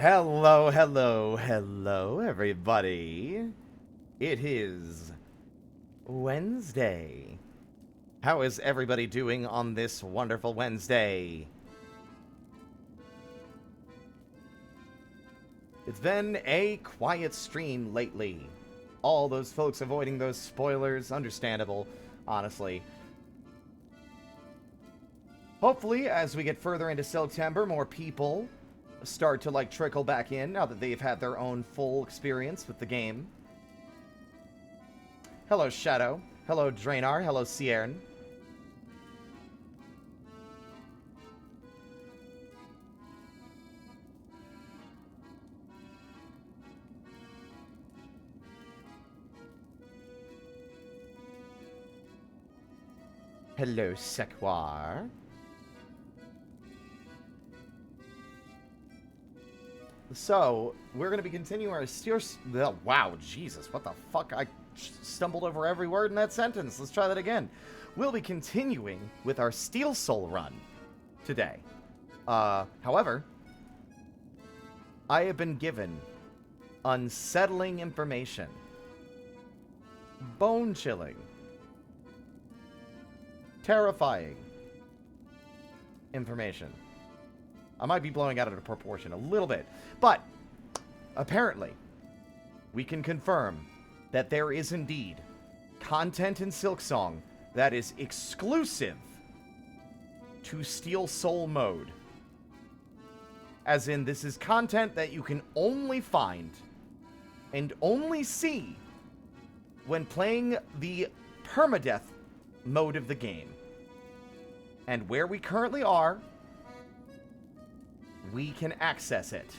Hello, hello, hello, everybody. It is Wednesday. How is everybody doing on this wonderful Wednesday? It's been a quiet stream lately. All those folks avoiding those spoilers, understandable, honestly. Hopefully, as we get further into September, more people start to, trickle back in now that they've had their own full experience with the game. Hello, Shadow. Hello, Drainar. Hello, Ciern. Hello, Sequoir. So, we're going to be continuing our wow, Jesus, what the fuck? I stumbled over every word in that sentence. Let's try that again. We'll be continuing with our Steel Soul run today. However, I have been given unsettling information. Bone-chilling. Terrifying information. I might be blowing out of proportion a little bit, but apparently we can confirm that there is indeed content in Silksong that is exclusive to Steel Soul mode. As in, this is content that you can only find and only see when playing the permadeath mode of the game. And where we currently are, we can access it.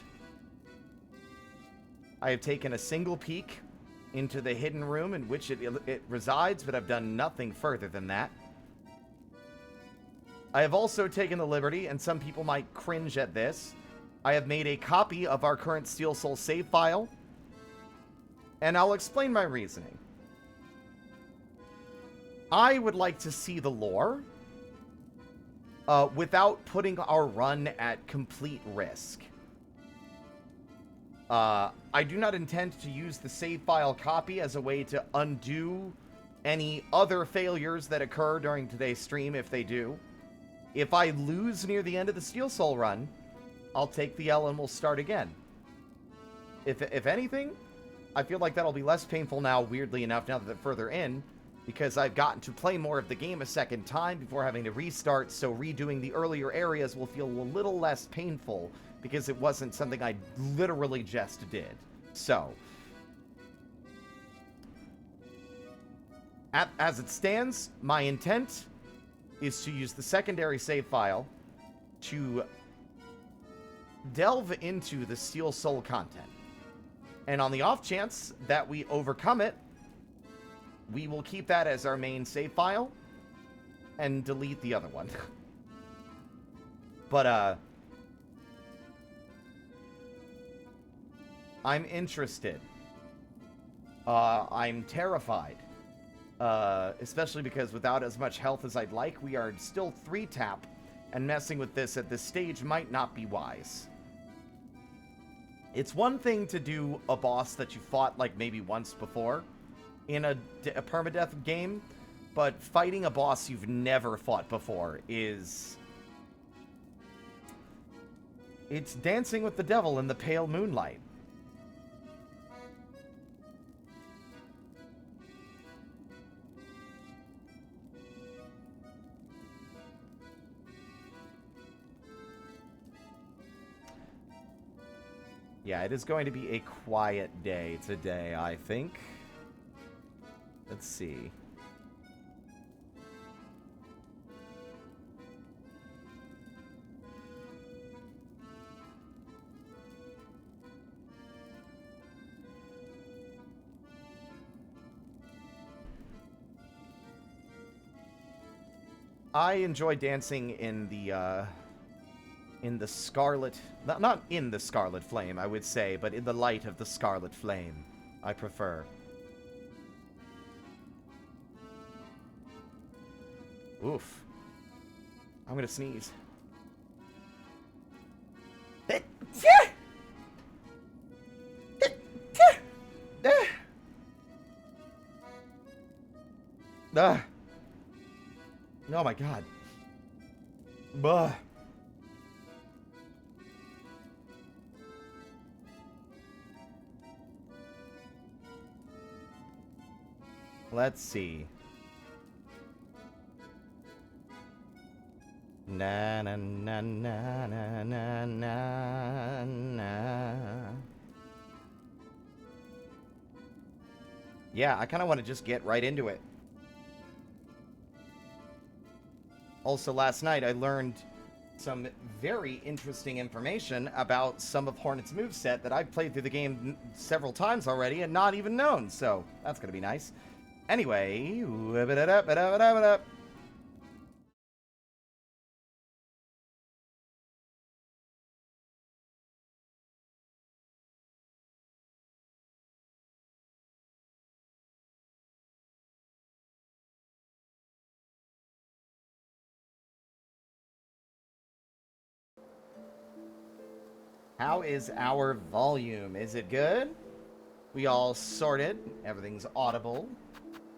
I have taken a single peek into the hidden room in which it resides, but I've done nothing further than that. I have also taken the liberty, and some people might cringe at this, I have made a copy of our current Steel Soul save file, and I'll explain my reasoning. I would like to see the lore without putting our run at complete risk. I do not intend to use the save file copy as a way to undo any other failures that occur during today's stream if they do. If I lose near the end of the Steel Soul run, I'll take the L and we'll start again. If anything, I feel like that'll be less painful now, weirdly enough, now that they're further in, because I've gotten to play more of the game a second time before having to restart, so redoing the earlier areas will feel a little less painful, because it wasn't something I literally just did. So, as it stands, my intent is to use the secondary save file to delve into the Steel Soul content. And on the off chance that we overcome it, we will keep that as our main save file and delete the other one. But, I'm interested. I'm terrified. Especially because without as much health as I'd like, we are still 3-tap, and messing with this at this stage might not be wise. It's one thing to do a boss that you fought, like, maybe once before in a permadeath game, but fighting a boss you've never fought before is... it's dancing with the devil in the pale moonlight. Yeah, it is going to be a quiet day today, I think. Let's see. I enjoy dancing in the scarlet... Not in the scarlet flame, I would say, but in the light of the scarlet flame. I prefer. Oof. I'm gonna sneeze. Ugh. Oh my god. Buh. Let's see. Na na na na na na na na. Yeah, I kind of want to just get right into it. Also, last night I learned some very interesting information about some of Hornet's moveset that I've played through the game several times already and not even known, so that's gonna be nice. Anyway, how is our volume? Is it good? We all sorted. Everything's audible,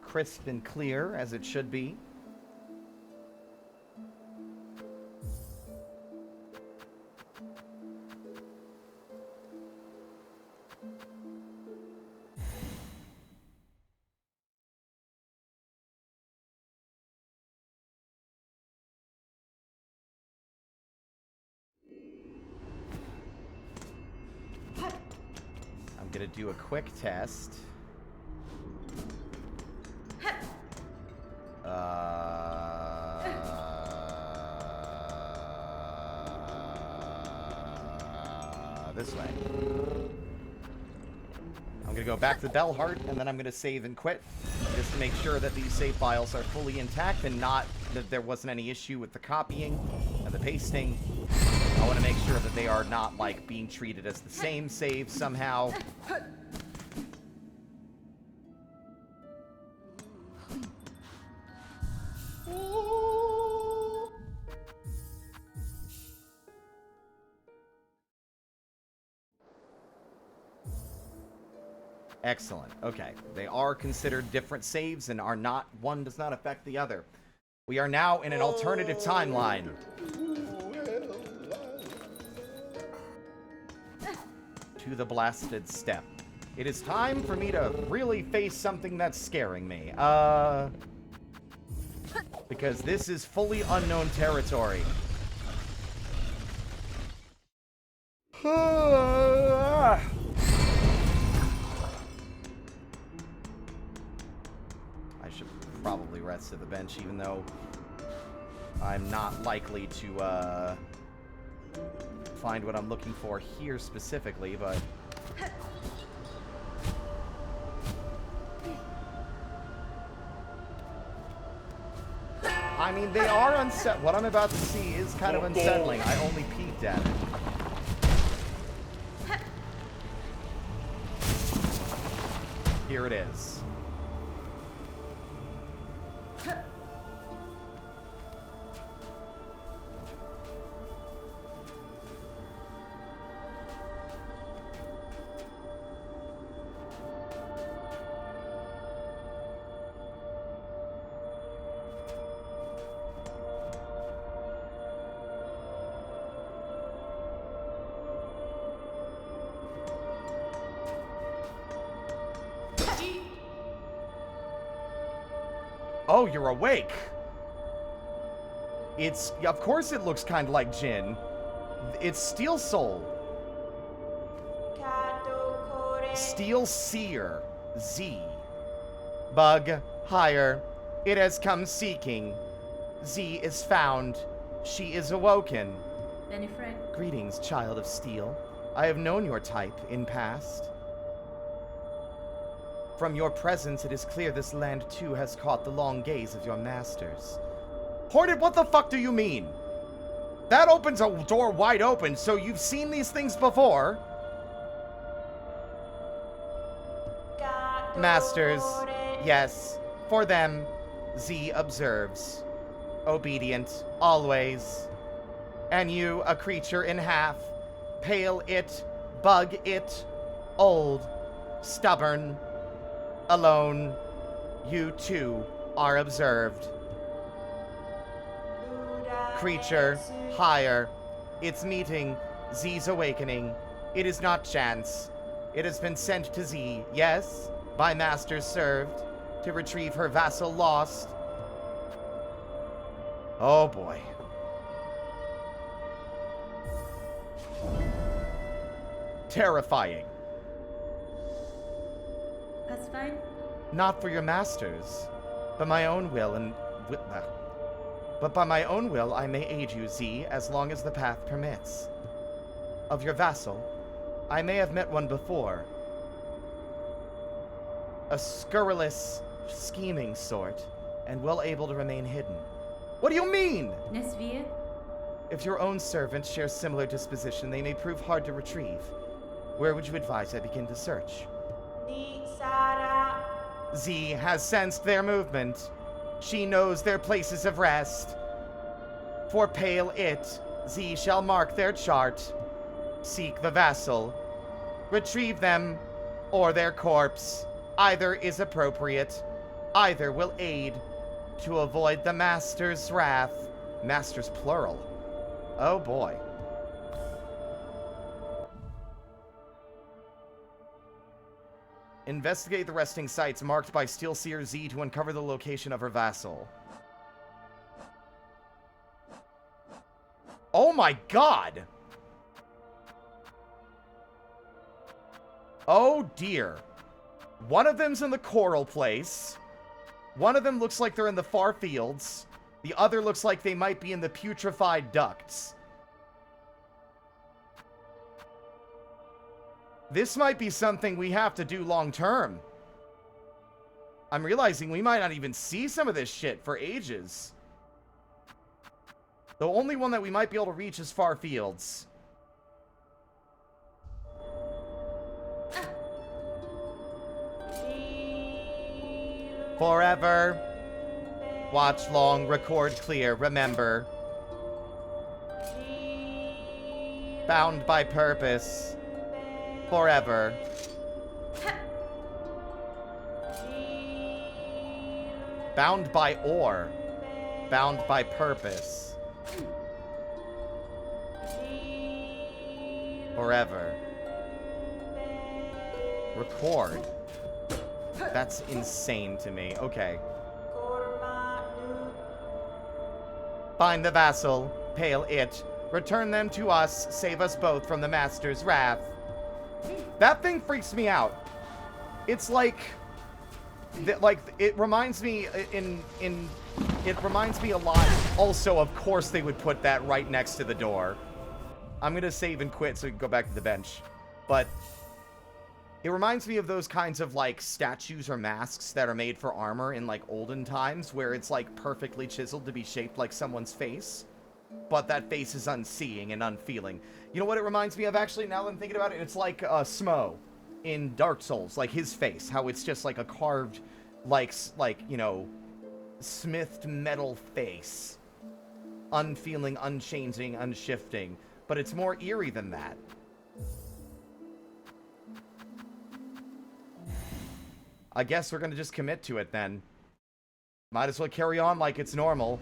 crisp and clear as it should be. I'm gonna do a quick test. This way. I'm gonna go back to Bellheart, and then I'm gonna save and quit, just to make sure that these save files are fully intact and not that there wasn't any issue with the copying and the pasting. I want to make sure that they are not, like, being treated as the same save somehow. Excellent. Okay. They are considered different saves and are not, one does not affect the other. We are now in an alternative timeline. To the blasted step. It is time for me to really face something that's scaring me. Because this is fully unknown territory. I should probably rest to the bench, even though I'm not likely to find what I'm looking for here specifically, but I mean, they are unset. What I'm about to see is kind of unsettling. I only peeked at it. Here it is. Oh, you're awake. It's, of course it looks kind of like Jin. It's Steel Soul. Steel Seer. Z. Bug. Higher. It has come seeking. Z is found. She is awoken. Greetings, child of steel. I have known your type in past. From your presence, it is clear this land, too, has caught the long gaze of your masters. Hornet, what the fuck do you mean? That opens a door wide open, so you've seen these things before. Masters, yes. For them, Z observes. Obedient, always. And you, a creature in half. Pale it, bug it, old, stubborn, alone, you too are observed. Creature, higher. It's meeting Z's awakening. It is not chance. It has been sent to Z, yes, by masters served, to retrieve her vassal lost. Oh boy. Terrifying. That's fine. Not for your masters, but my own will but by my own will I may aid you, Z, as long as the path permits. Of your vassal, I may have met one before. A scurrilous, scheming sort, and well able to remain hidden. What do you mean? Nesvir? If your own servant shares similar disposition, they may prove hard to retrieve. Where would you advise I begin to search? Z has sensed their movement. She knows their places of rest. For pale it, Z shall mark their chart. Seek the vassal. Retrieve them, or their corpse. Either is appropriate. Either will aid to avoid the master's wrath. Master's plural. Oh boy. Investigate the resting sites marked by Steelseer Z to uncover the location of her vassal. Oh my god! Oh dear. One of them's in the coral place. One of them looks like they're in the far fields. The other looks like they might be in the putrefied ducts. This might be something we have to do long term. I'm realizing we might not even see some of this shit for ages. The only one that we might be able to reach is far fields. Forever. Watch long, record clear, remember. Bound by purpose. Forever. Bound by ore. Bound by purpose. Forever. Record. That's insane to me. Okay. Find the vassal. Pale it. Return them to us. Save us both from the master's wrath. That thing freaks me out. It's like it reminds me it reminds me a lot. Also, of course, they would put that right next to the door. I'm gonna save and quit so we can go back to the bench. But it reminds me of those kinds of like statues or masks that are made for armor in like olden times, where it's like perfectly chiseled to be shaped like someone's face, but that face is unseeing and unfeeling. You know what it reminds me of, actually, now that I'm thinking about it? It's like Smo in Dark Souls, like his face, how it's just like a carved, like you know, smithed metal face. Unfeeling, unchanging, unshifting. But it's more eerie than that. I guess we're gonna just commit to it then. Might as well carry on like it's normal.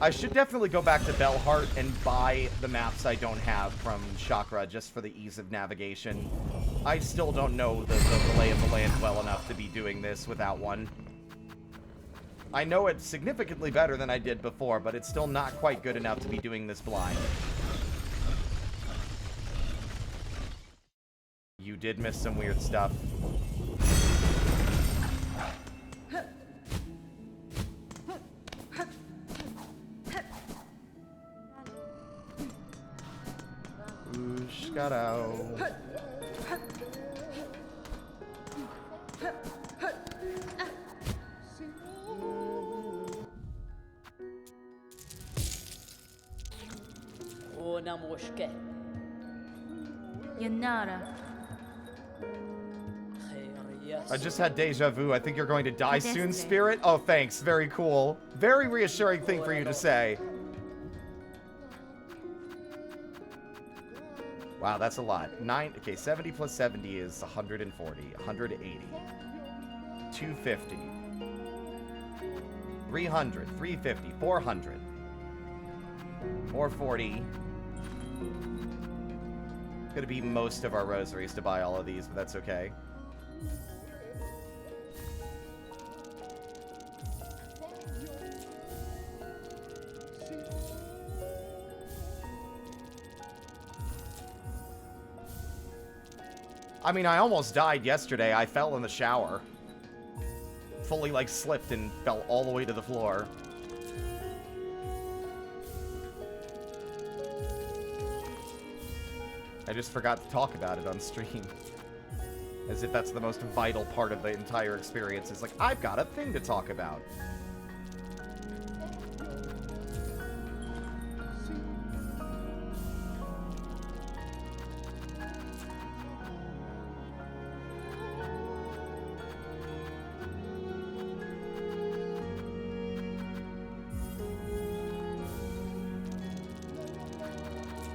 I should definitely go back to Bellheart and buy the maps I don't have from Chakra just for the ease of navigation. I still don't know the lay of the land well enough to be doing this without one. I know it significantly better than I did before, but it's still not quite good enough to be doing this blind. You did miss some weird stuff. Oosh-ga-dow. Yanara. I just had deja vu. I think you're going to die soon, Spirit. Oh, thanks. Very cool. Very reassuring thing for you to say. Wow, that's a lot. Okay, 70 plus 70 is 140, 180, 250, 300, 350, 400, 440. It's gonna be most of our rosaries to buy all of these, but that's okay. I mean, I almost died yesterday. I fell in the shower. Fully, like, slipped and fell all the way to the floor. I just forgot to talk about it on stream. As if that's the most vital part of the entire experience. It's like, I've got a thing to talk about.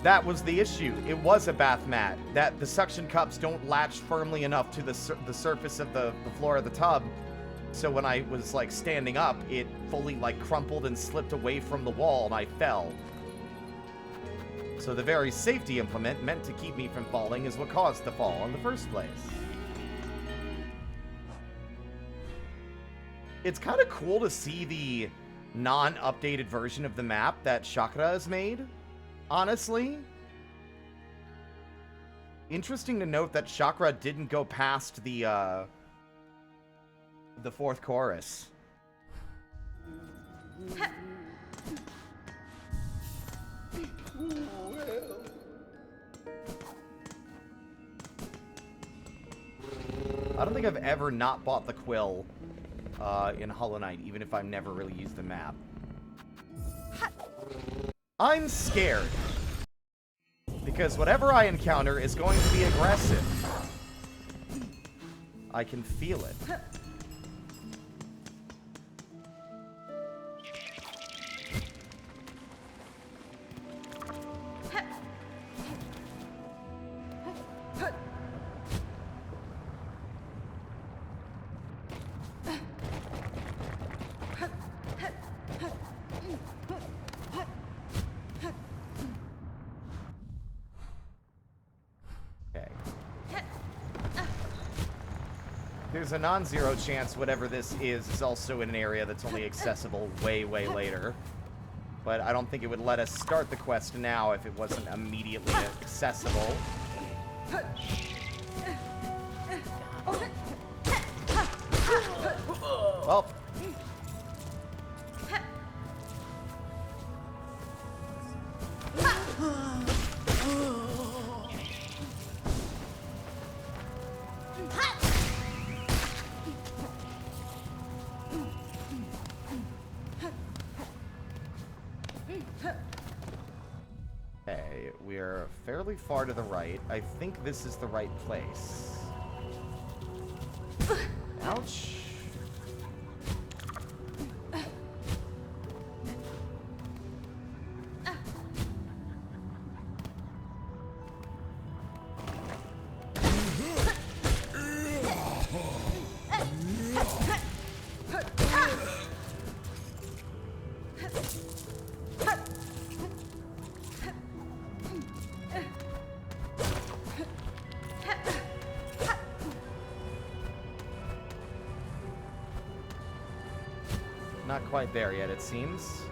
That was the issue. It was a bath mat. That the suction cups don't latch firmly enough to the surface of the floor of the tub. So when I was, like, standing up, it fully, like, crumpled and slipped away from the wall, and I fell. So the very safety implement meant to keep me from falling is what caused the fall in the first place. It's kind of cool to see the non-updated version of the map that Chakra has made. Honestly, interesting to note that Chakra didn't go past the fourth chorus. I don't think I've ever not bought the quill in Hollow Knight, even if I've never really used the map. I'm scared. Because whatever I encounter is going to be aggressive. I can feel it. There's a non-zero chance whatever this is also in an area that's only accessible way, way later. But I don't think it would let us start the quest now if it wasn't immediately accessible. Well. Okay, we're fairly far to the right. I think this is the right place. Ouch. Not quite there yet, it seems.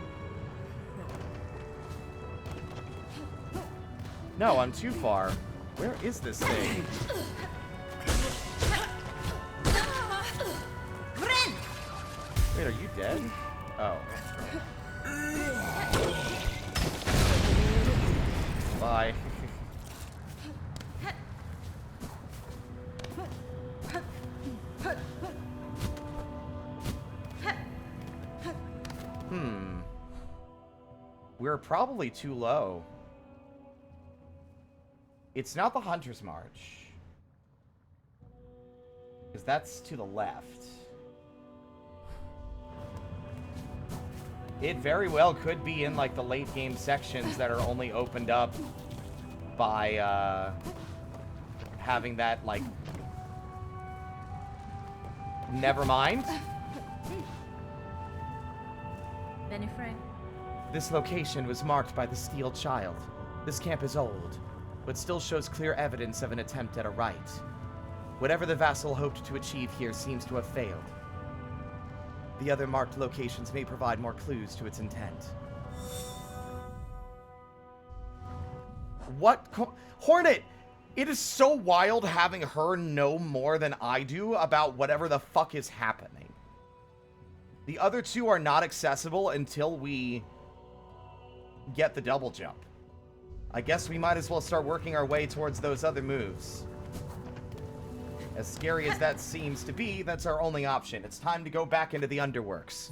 No, I'm too far. Where is this thing? Wait, are you dead? Oh. Bye. We're probably too low. It's not the Hunter's March. Because that's to the left. It very well could be in, like, the late game sections that are only opened up by having that, like... Never mind. Benny Frank. This location was marked by the Steel Child. This camp is old, but still shows clear evidence of an attempt at a rite. Whatever the vassal hoped to achieve here seems to have failed. The other marked locations may provide more clues to its intent. What? Hornet! It is so wild having her know more than I do about whatever the fuck is happening. The other two are not accessible until we get the double jump. I guess we might as well start working our way towards those other moves. As scary as that seems to be, that's our only option. It's time to go back into the underworks.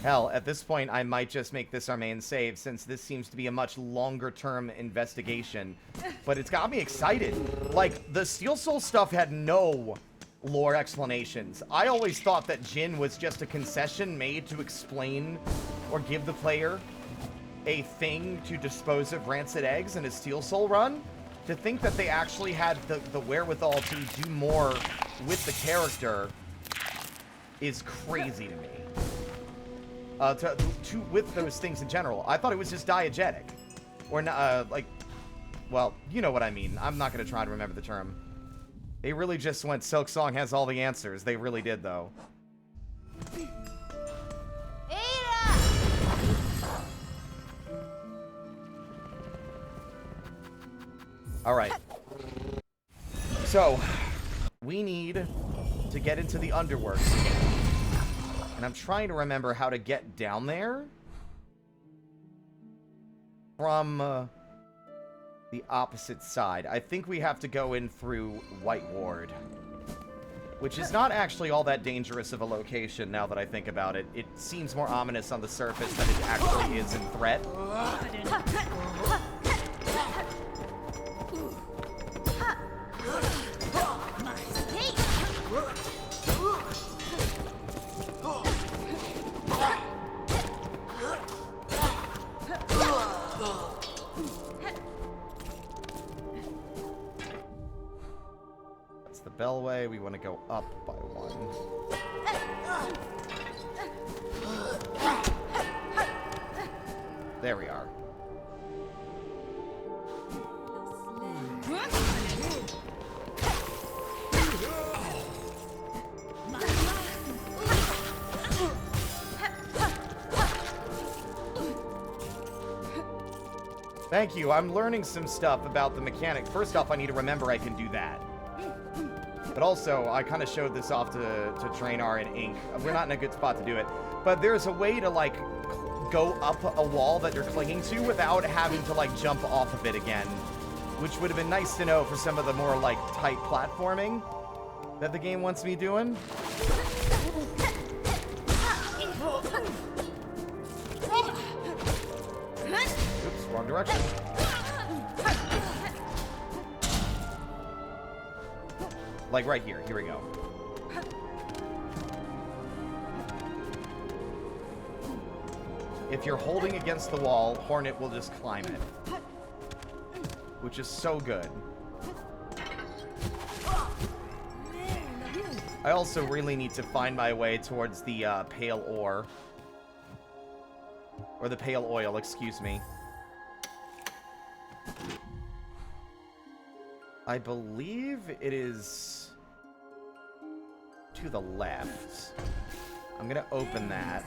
Hell, at this point, I might just make this our main save, since this seems to be a much longer-term investigation. But it's got me excited. Like, the Steel Soul stuff had no lore explanations. I always thought that Jin was just a concession made to explain or give the player a thing to dispose of rancid eggs in a Steel Soul run. To think that they actually had the wherewithal to do more with the character is crazy to me. With those things in general. I thought it was just diegetic. Or, like, well, you know what I mean. I'm not going to try to remember the term. They really just went, Silksong has all the answers. They really did, though. Alright. So, we need to get into the underworks. And I'm trying to remember how to get down there from the opposite side. I think we have to go in through White Ward, which is not actually all that dangerous of a location now that I think about it. It seems more ominous on the surface than it actually is in threat. Bellway, we want to go up by one. There we are. Thank you, I'm learning some stuff about the mechanics. First off, I need to remember I can do that. But also, I kind of showed this off to Trainar and Ink. We're not in a good spot to do it. But there's a way to, like, go up a wall that you're clinging to without having to, like, jump off of it again. Which would have been nice to know for some of the more, like, tight platforming that the game wants me doing. Oops, wrong direction. Like right here. Here we go. If you're holding against the wall, Hornet will just climb it. Which is so good. I also really need to find my way towards the pale ore. Or the pale oil, excuse me. I believe it is to the left. I'm gonna open that.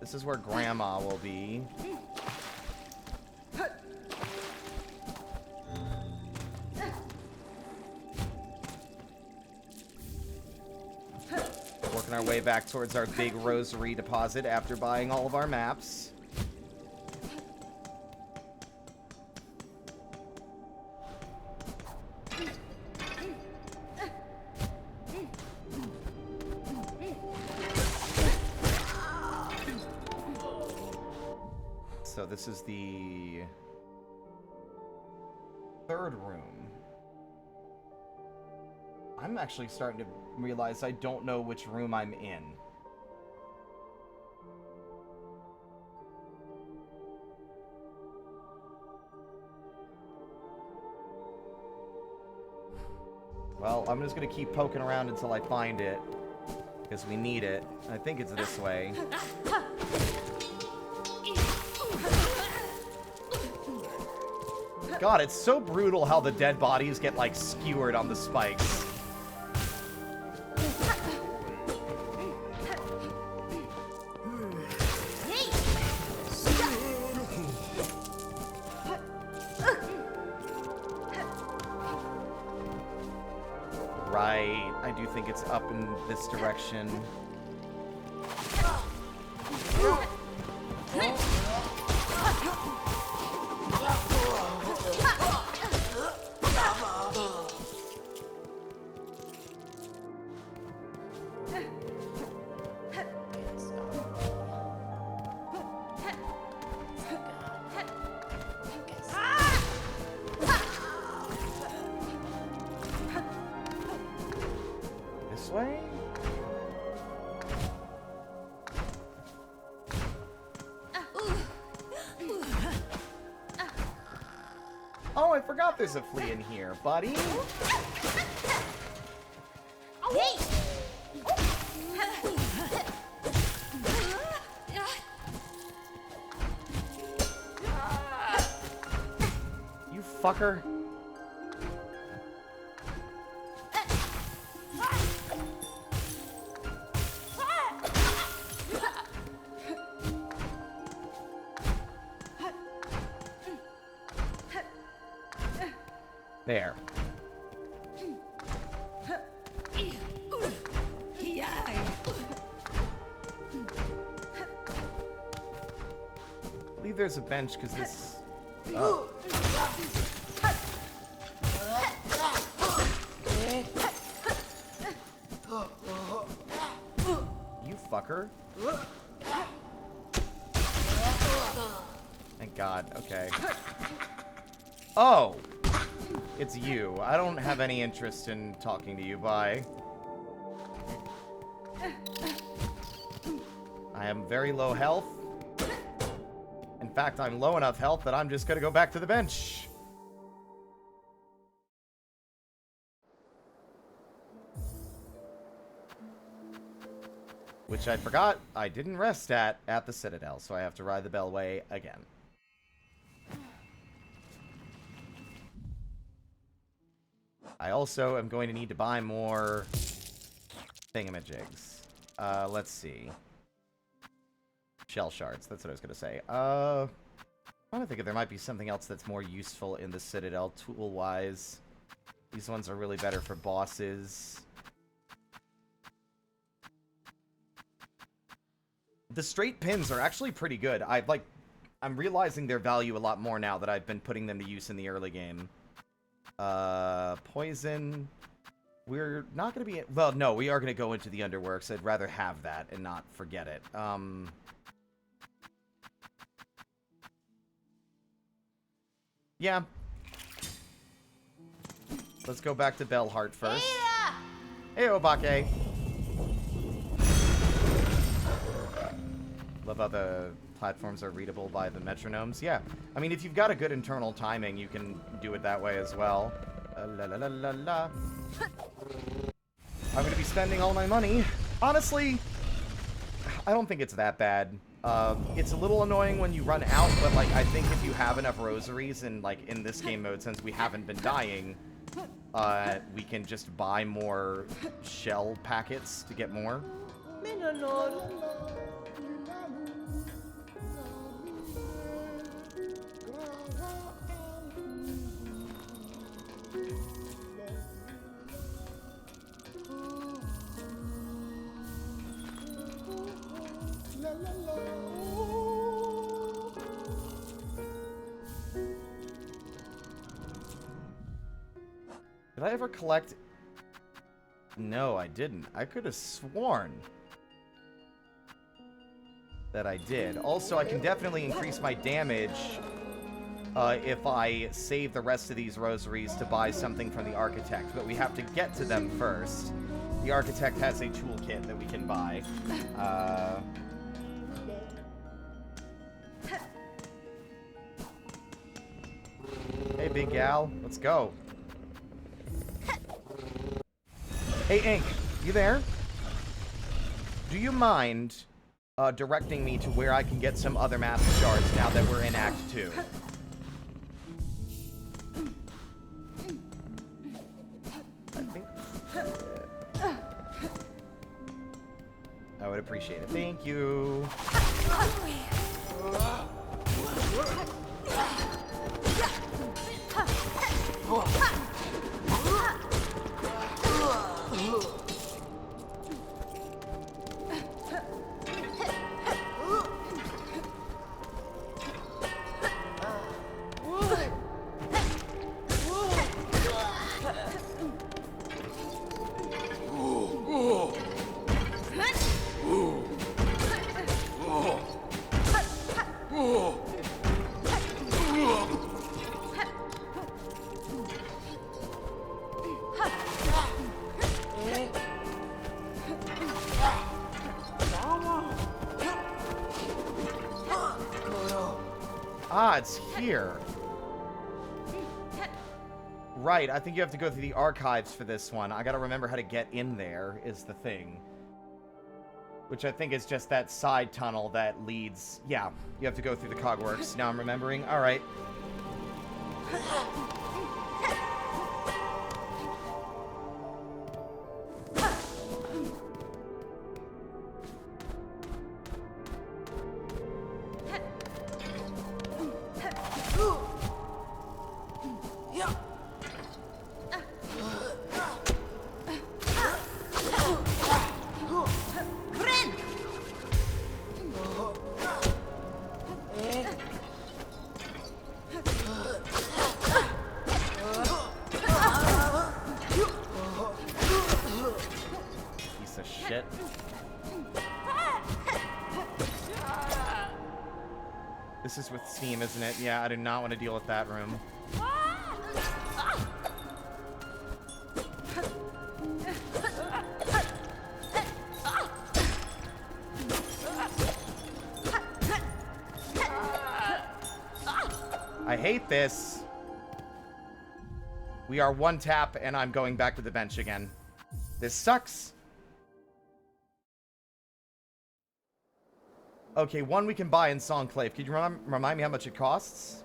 This is where Grandma will be. Working our way back towards our big rosary deposit after buying all of our maps. So this is the third room. I'm actually starting to realize I don't know which room I'm in. Well, I'm just gonna keep poking around until I find it, because we need it. I think it's this way. God, it's so brutal how the dead bodies get, like, skewered on the spikes. Right, I do think it's up in this direction. This way? Oh, I forgot there's a flea in here, buddy. You fucker. There. I believe there's a bench because this. Oh. You fucker. Thank God. Okay. Oh! It's you. I don't have any interest in talking to you. Bye. I am very low health. In fact, I'm low enough health that I'm just gonna go back to the bench. Which I forgot I didn't rest at the Citadel, so I have to ride the Bellway again. I also am going to need to buy more thingamajigs. Let's see. Shell shards, that's what I was going to say. I'm trying to think if there might be something else that's more useful in the Citadel, tool-wise. These ones are really better for bosses. The straight pins are actually pretty good. I'm realizing their value a lot more now that I've been putting them to use in the early game. Poison. We're not going to be... Well, no, we are going to go into the Underworks. I'd rather have that and not forget it. Yeah. Let's go back to Bellheart first. Hey, Obake. Love how the platforms are readable by the metronomes. Yeah. I mean, if you've got a good internal timing, you can do it that way as well. La la la la la. I'm going to be spending all my money. Honestly, I don't think it's that bad. It's a little annoying when you run out, but, like, I think if you have enough rosaries and, like, in this game mode, since we haven't been dying, we can just buy more shell packets to get more. Did I ever collect... No, I didn't. I could have sworn that I did. Also, I can definitely increase my damage if I save the rest of these rosaries to buy something from the architect, but we have to get to them first. The architect has a toolkit that we can buy. Hey, big gal, let's go. Hey, Ink, you there? Do you mind directing me to where I can get some other master shards now that we're in Act 2? I think... I would appreciate it. Thank you. Ah, it's here. Right, I think you have to go through the archives for this one. I gotta remember how to get in there, is the thing. Which I think is just that side tunnel that leads... Yeah, you have to go through the cogworks. Now I'm remembering. Alright. This is with Steam, isn't it? Yeah, I do not want to deal with that room. I hate this. We are one tap, and I'm going back to the bench again. This sucks. Okay, one we can buy in Songclave. Could you remind me how much it costs?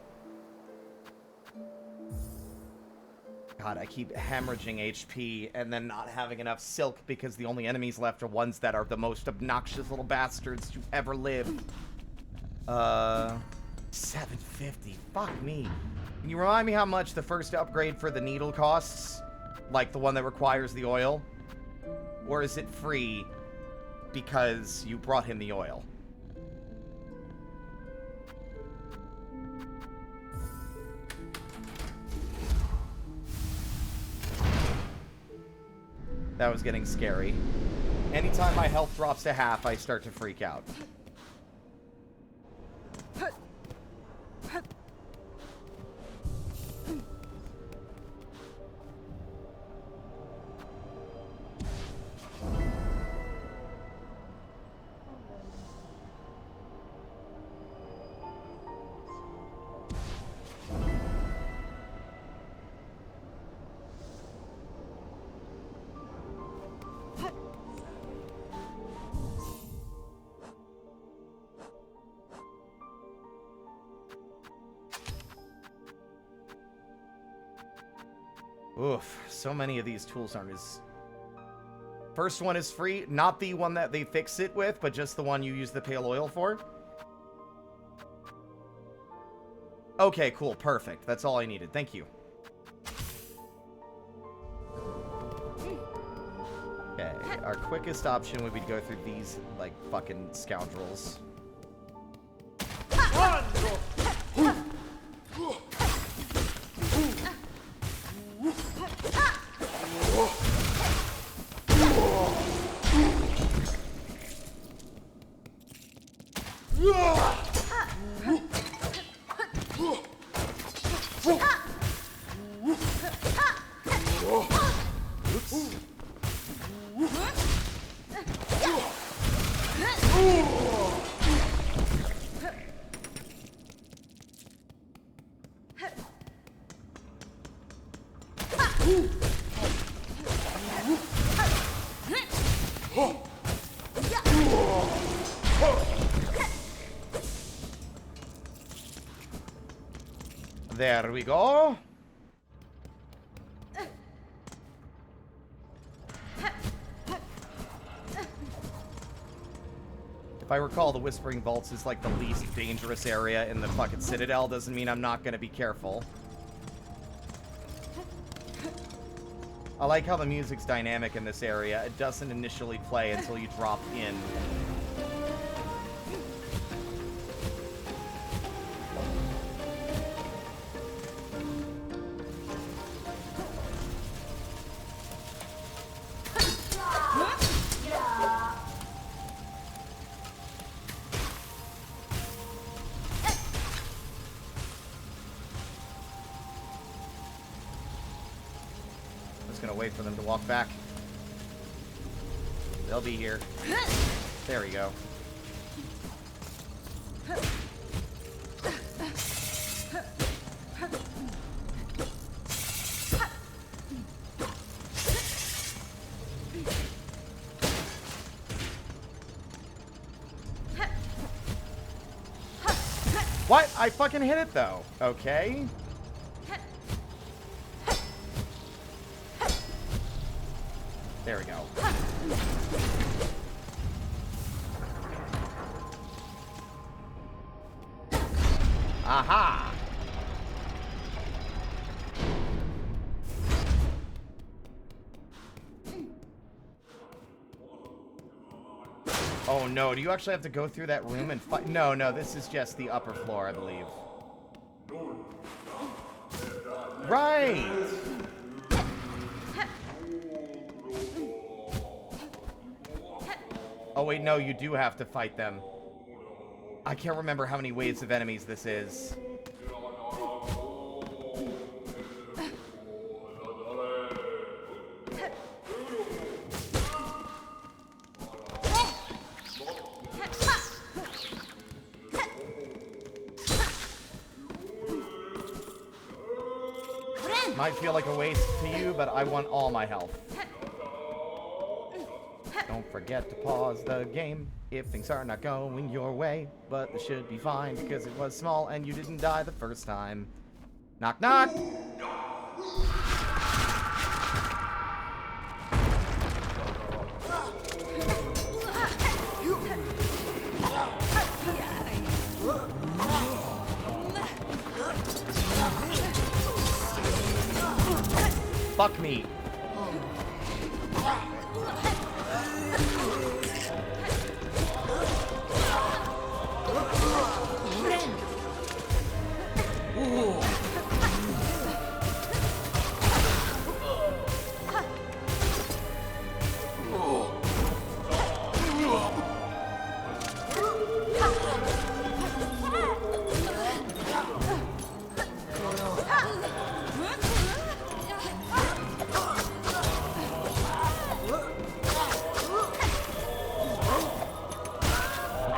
God, I keep hemorrhaging HP and then not having enough silk because the only enemies left are ones that are the most obnoxious little bastards to ever live. 750. Fuck me. Can you remind me how much the first upgrade for the needle costs? Like the one that requires the oil? Or is it free because you brought him the oil? That was getting scary. Anytime my health drops to half, I start to freak out. Oof, so many of these tools aren't as... First one is free, not the one that they fix it with, but just the one you use the pale oil for. Okay, cool, perfect. That's all I needed. Thank you. Okay, our quickest option would be to go through these, like, fucking scoundrels. There we go. If I recall, the Whispering Vaults is like the least dangerous area in the fucking Citadel. Doesn't mean I'm not gonna be careful. I like how the music's dynamic in this area. It doesn't initially play until you drop in. Gonna wait for them to walk back. They'll be here. There we go. What? I fucking hit it though. Okay. There we go. Aha! Oh no, do you actually have to go through that room and fight? No, no, this is just the upper floor, I believe. Right! Oh wait, no, you do have to fight them. I can't remember how many waves of enemies this is. Might feel like a waste to you, but I want all my health. Don't forget to pause the game if things are not going your way. But this should be fine because it was small and you didn't die the first time. Knock, knock! Fuck me.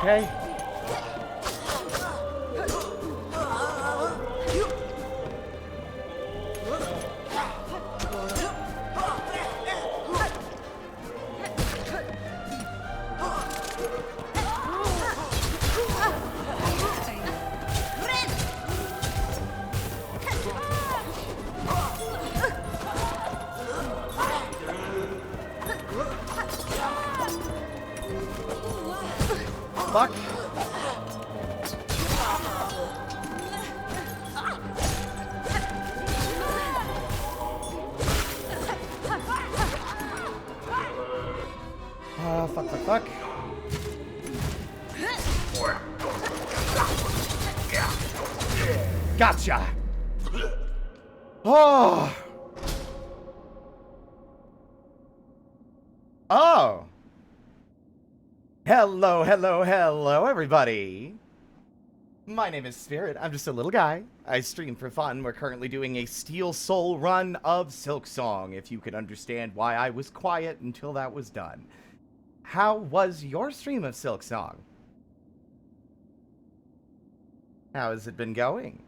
Okay. Fuck. Fuck, fuck, fuck. Gotcha. Oh. Oh. Hello, hello, hello, everybody. My name is Spirit. I'm just a little guy. I stream for fun. We're currently doing a Steel Soul run of Silksong, if you could understand why I was quiet until that was done. How was your stream of Silksong? How has it been going?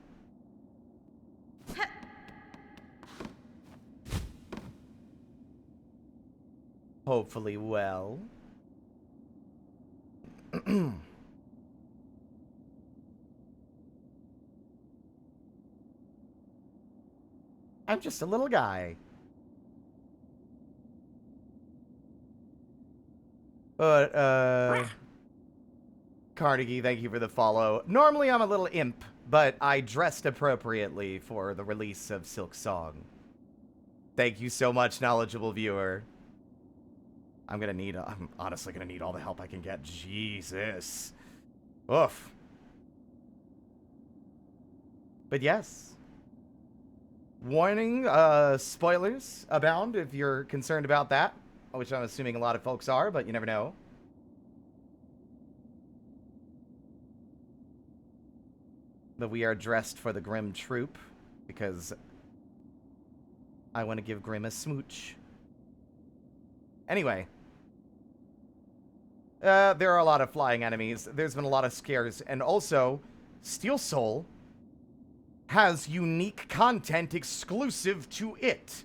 Hopefully well. I'm just a little guy. But, Carnegie, thank you for the follow. Normally I'm a little imp, but I dressed appropriately for the release of Silksong. Thank you so much, knowledgeable viewer. I'm honestly gonna need all the help I can get. Jesus. Oof. But yes. Warning, spoilers abound if you're concerned about that, which I'm assuming a lot of folks are, but you never know. But we are dressed for the Grim Troop, because I want to give Grim a smooch. Anyway. There are a lot of flying enemies. There's been a lot of scares. And also, Steel Soul has unique content exclusive to it.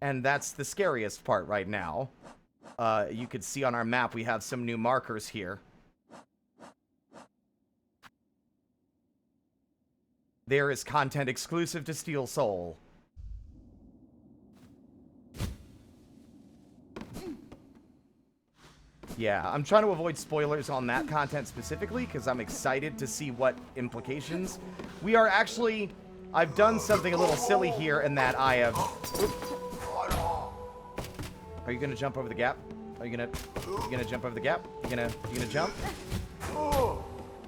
And that's the scariest part right now. You could see on our map we have some new markers here. There is content exclusive to Steel Soul. Yeah, I'm trying to avoid spoilers on that content specifically because I'm excited to see what implications. We are actually... I've done something a little silly here in that I have... Are you gonna jump over the gap? Are you gonna jump over the gap? You gonna jump?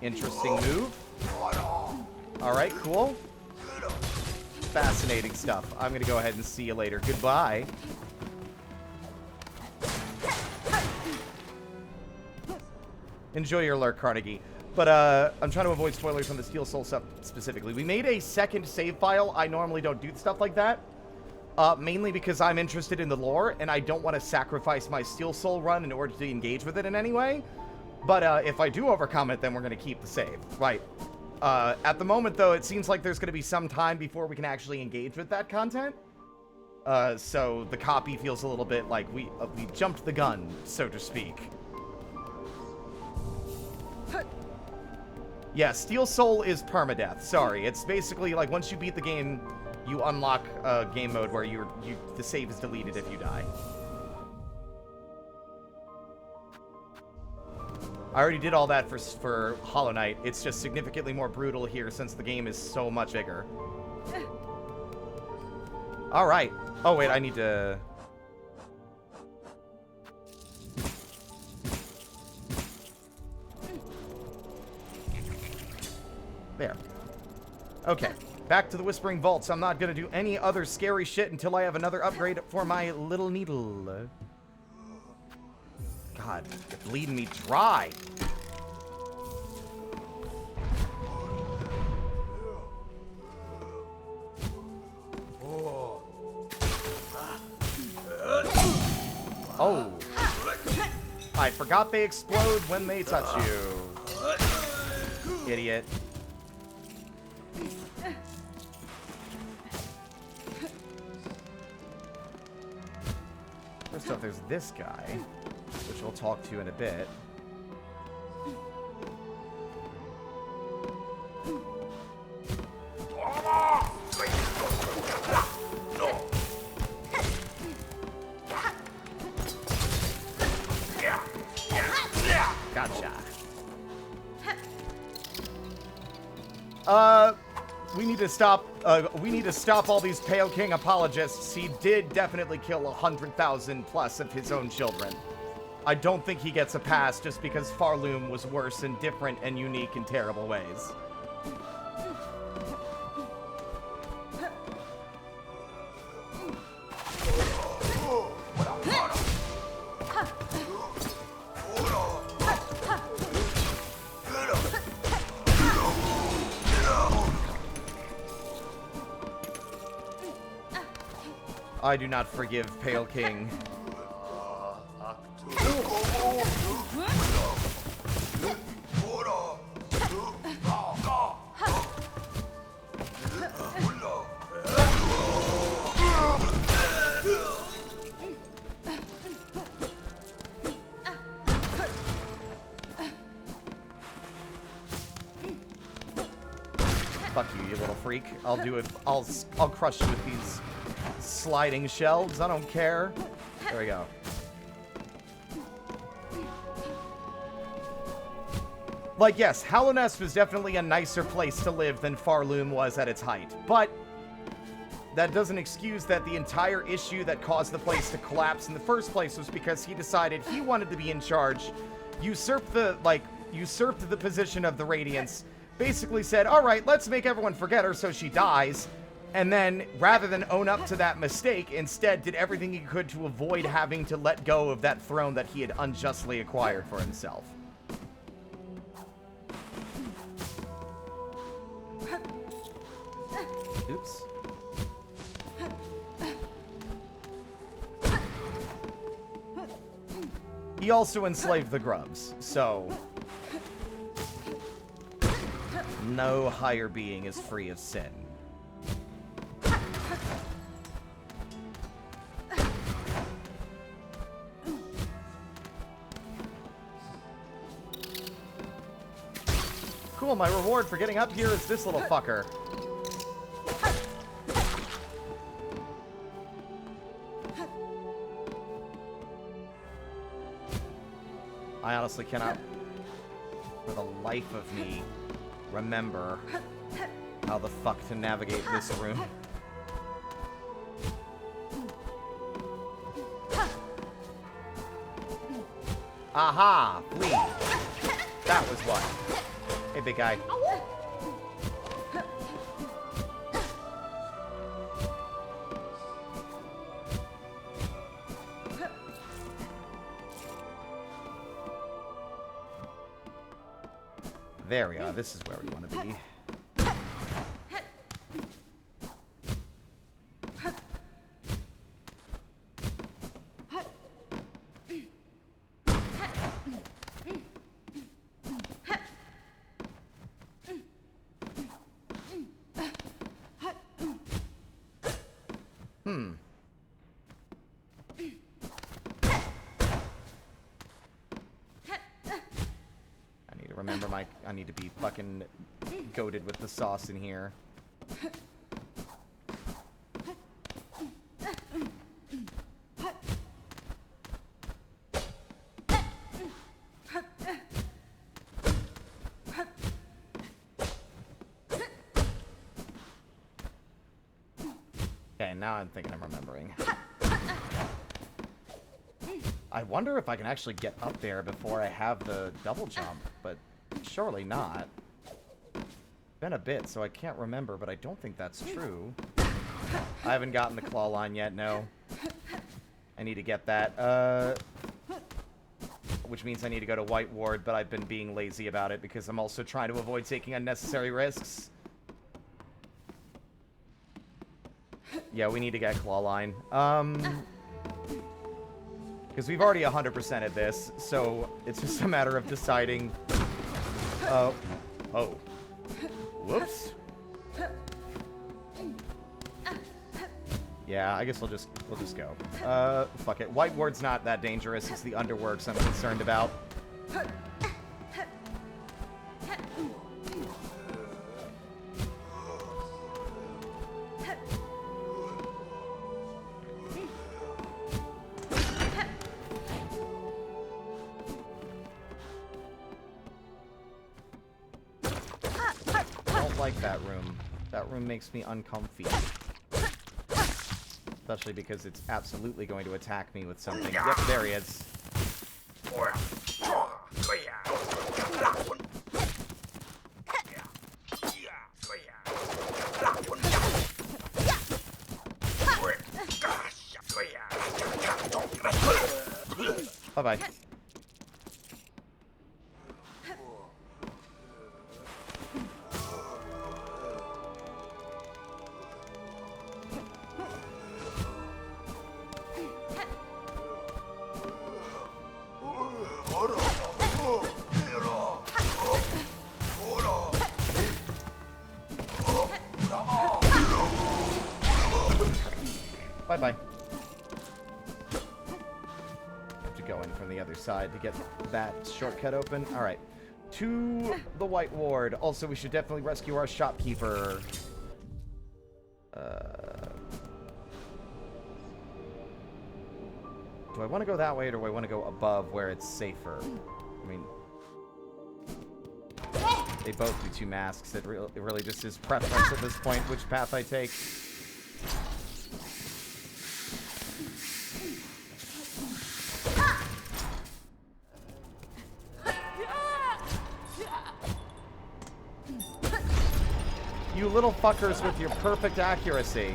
Interesting move. Alright, cool. Fascinating stuff. I'm gonna go ahead and see you later. Goodbye. Enjoy your lurk, Carnegie. But, I'm trying to avoid spoilers on the Steel Soul stuff specifically. We made a second save file. I normally don't do stuff like that. Mainly because I'm interested in the lore, and I don't want to sacrifice my Steel Soul run in order to engage with it in any way. But, if I do overcome it, then we're going to keep the save. Right. At the moment, though, it seems like there's going to be some time before we can actually engage with that content. So the copy feels a little bit like we jumped the gun, so to speak. Yeah, Steel Soul is permadeath. Sorry, it's basically like once you beat the game, you unlock a game mode where the save is deleted if you die. I already did all that for Hollow Knight. It's just significantly more brutal here since the game is so much bigger. All right. Oh wait, I need to. There. Okay, back to the Whispering Vaults. I'm not gonna do any other scary shit until I have another upgrade for my little needle. God, you're bleeding me dry. Oh. I forgot they explode when they touch you. Idiot. First off, there's this guy, which we'll talk to in a bit. Gotcha. We need to stop all these Pale King apologists. He did definitely kill 100,000 plus of his own children. I don't think he gets a pass just because Farloom was worse in different and unique and terrible ways. I do not forgive Pale King. fuck you, you little freak. I'll do it. I'll crush you with these sliding shelves. I don't care. There we go. Like, yes, Hallownest was definitely a nicer place to live than Farloom was at its height, but that doesn't excuse that the entire issue that caused the place to collapse in the first place was because he decided he wanted to be in charge, usurped the position of the Radiance, basically said, alright, let's make everyone forget her so she dies, and then, rather than own up to that mistake, instead did everything he could to avoid having to let go of that throne that he had unjustly acquired for himself. Oops. He also enslaved the grubs, so no higher being is free of sin. Cool, my reward for getting up here is this little fucker. I honestly cannot, for the life of me, remember how the fuck to navigate this room. Aha! Flee! That was what. Hey, big guy. There we are. This is where we want to be. I need to be fucking goated with the sauce in here. Okay, now I'm thinking I'm remembering. I wonder if I can actually get up there before I have the double jump, but surely not. Been a bit, so I can't remember, but I don't think that's true. I haven't gotten the claw line yet, no. I need to get that. Which means I need to go to White Ward, but I've been being lazy about it because I'm also trying to avoid taking unnecessary risks. Yeah, we need to get claw line. Because we've already 100%ed this, so it's just a matter of deciding... Oh. Whoops. Yeah, I guess we'll just go. Fuck it. White Ward's not that dangerous. It's the underworks I'm concerned about. That room. That room makes me uncomfy. Especially because it's absolutely going to attack me with something. Yep, there he is. Bye-bye. Bye-bye. Have to go in from the other side to get that shortcut open. Alright. to the White Ward. Also, we should definitely rescue our shopkeeper. Do I want to go that way, or do I want to go above where it's safer? I mean, they both do 2 masks. It really just is preference at this point, which path I take. You little fuckers with your perfect accuracy.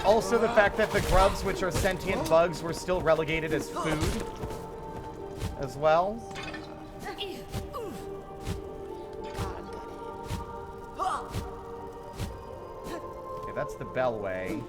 Also, the fact that the grubs, which are sentient bugs, were still relegated as food as well. Okay, that's the bellway.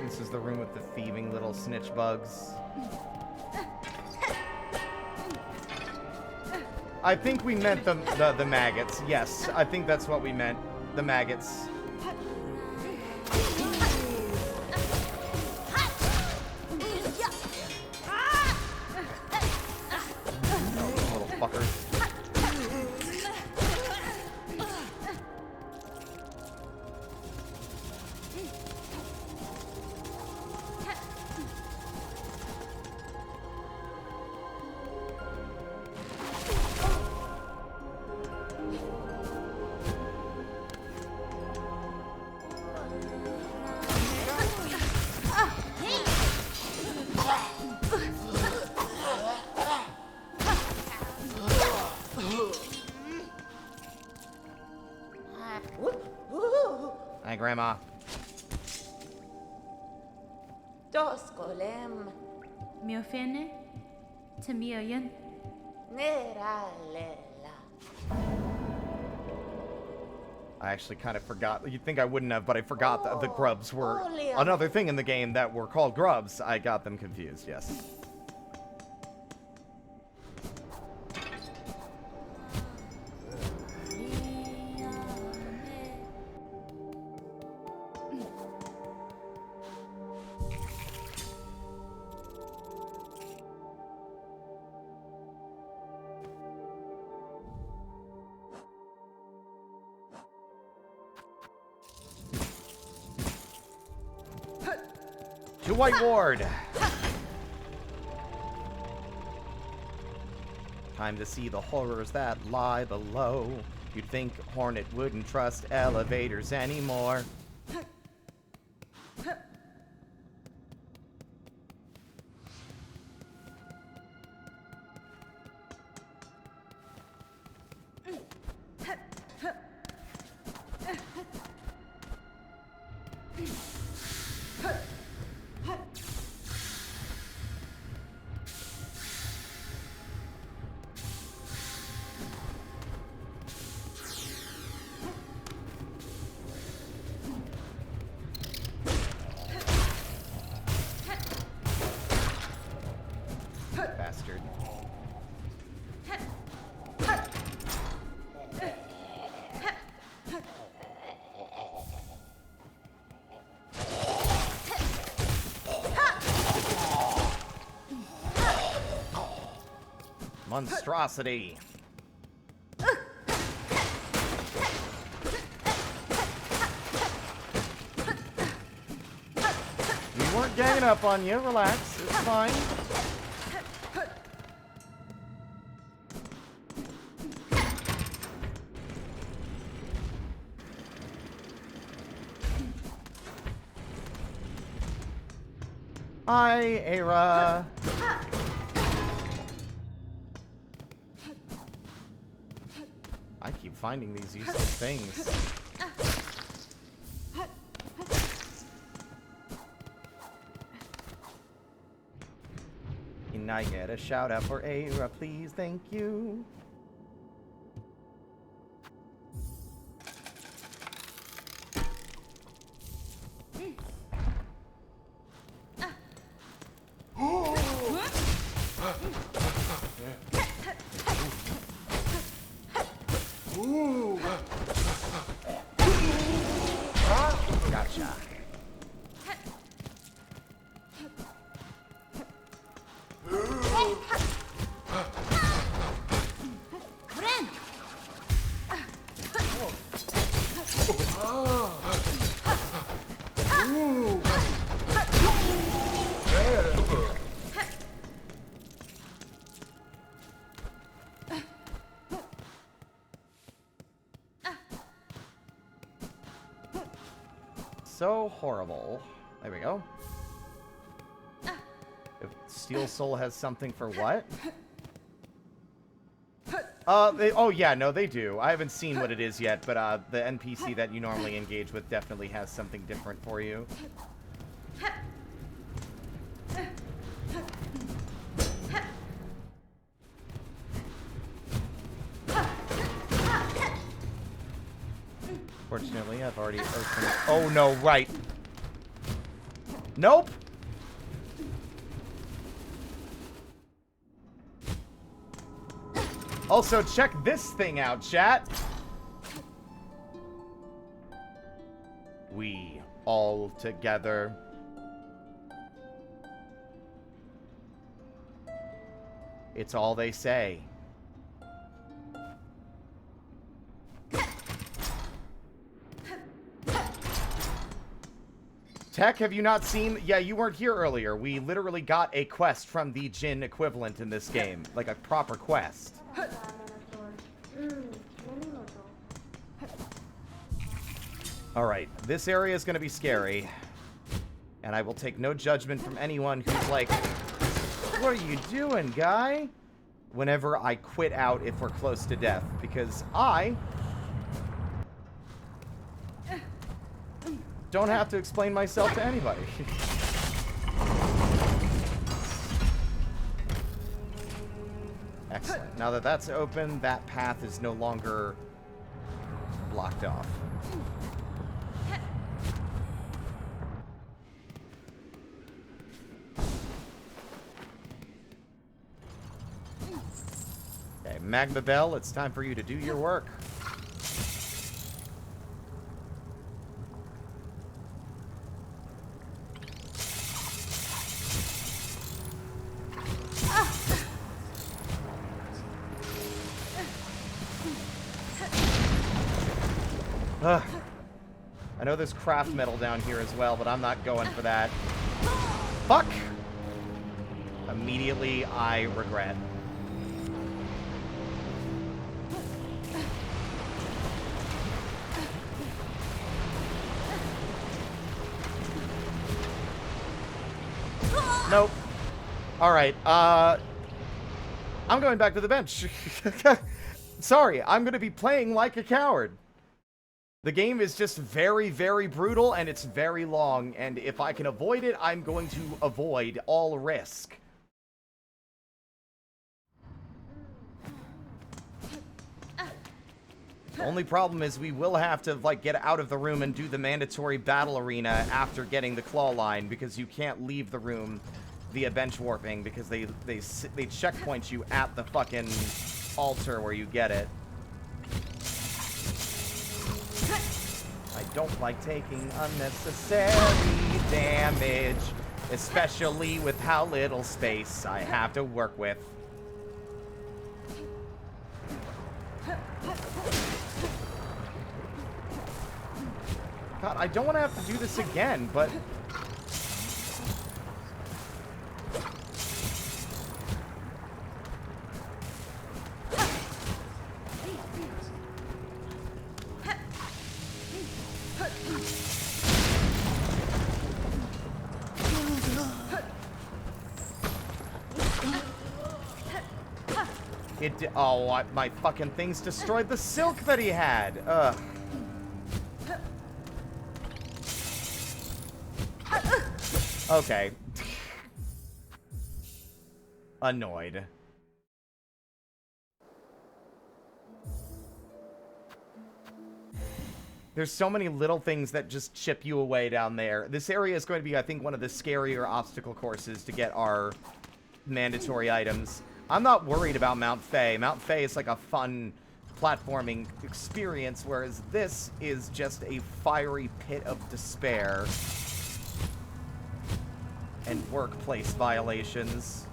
This is the room with the thieving little snitch bugs. I think we meant the maggots. Yes, I think that's what we meant. The maggots. Oh, little fuckers. Hi, Grandma. Toskolem Miofene, Tamioyan. Neralela. I actually kind of forgot. You'd think I wouldn't have, but I forgot that the grubs were another thing in the game that were called grubs. I got them confused, yes. To White Ward. Time to see the horrors that lie below. You'd think Hornet wouldn't trust elevators anymore. Bastard. Monstrosity. We weren't ganging up on you. Relax. It's fine. Hi, Era. I keep finding these useless things. Can I get a shout out for Era, please? Thank you. Gotcha. So horrible. There we go. If Steel Soul has something for what? Oh yeah, no, they do. I haven't seen what it is yet, but the NPC that you normally engage with definitely has something different for you. Fortunately, I've already opened it. Oh no, right. Nope. Also, check this thing out, chat. We all together. It's all they say. Tech, have you not seen? Yeah, you weren't here earlier. We literally got a quest from the Jinn equivalent in this game. Like a proper quest. Alright, this area is going to be scary. And I will take no judgment from anyone who's like, what are you doing, guy? Whenever I quit out if we're close to death. Because I don't have to explain myself to anybody. Excellent. Now that that's open, that path is no longer blocked off. Okay, Magma Bell, it's time for you to do your work. Ugh. I know there's craft metal down here as well, but I'm not going for that. Fuck! Immediately, I regret. Nope. Alright, I'm going back to the bench. Sorry, I'm gonna be playing like a coward. The game is just very, very brutal, and it's very long, and if I can avoid it, I'm going to avoid all risk. The only problem is we will have to, like, get out of the room and do the mandatory battle arena after getting the claw line, because you can't leave the room via bench warping, because they checkpoint you at the fucking altar where you get it. I don't like taking unnecessary damage, especially with how little space I have to work with. God, I don't want to have to do this again, but... Oh, my fucking things destroyed the silk that he had. Ugh. Okay. Annoyed. There's so many little things that just chip you away down there. This area is going to be, I think, one of the scarier obstacle courses to get our mandatory items. I'm not worried about Mount Faye. Mount Faye is like a fun platforming experience, whereas this is just a fiery pit of despair and workplace violations.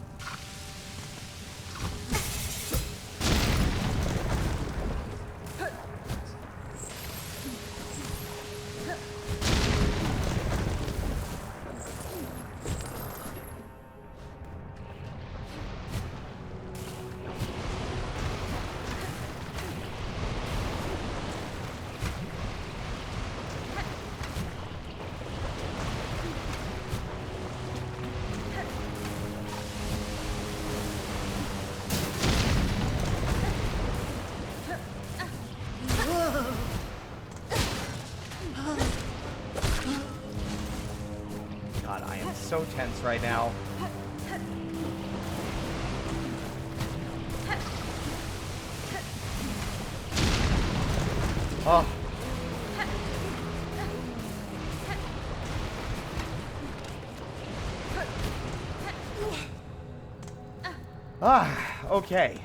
God, I am so tense right now. Oh. Ah, okay.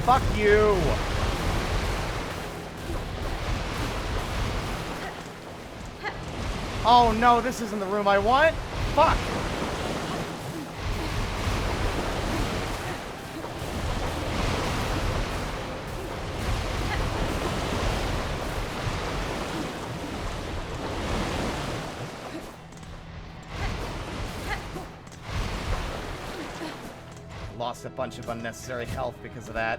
Fuck you! Oh no, this isn't the room I want! Fuck! Lost a bunch of unnecessary health because of that.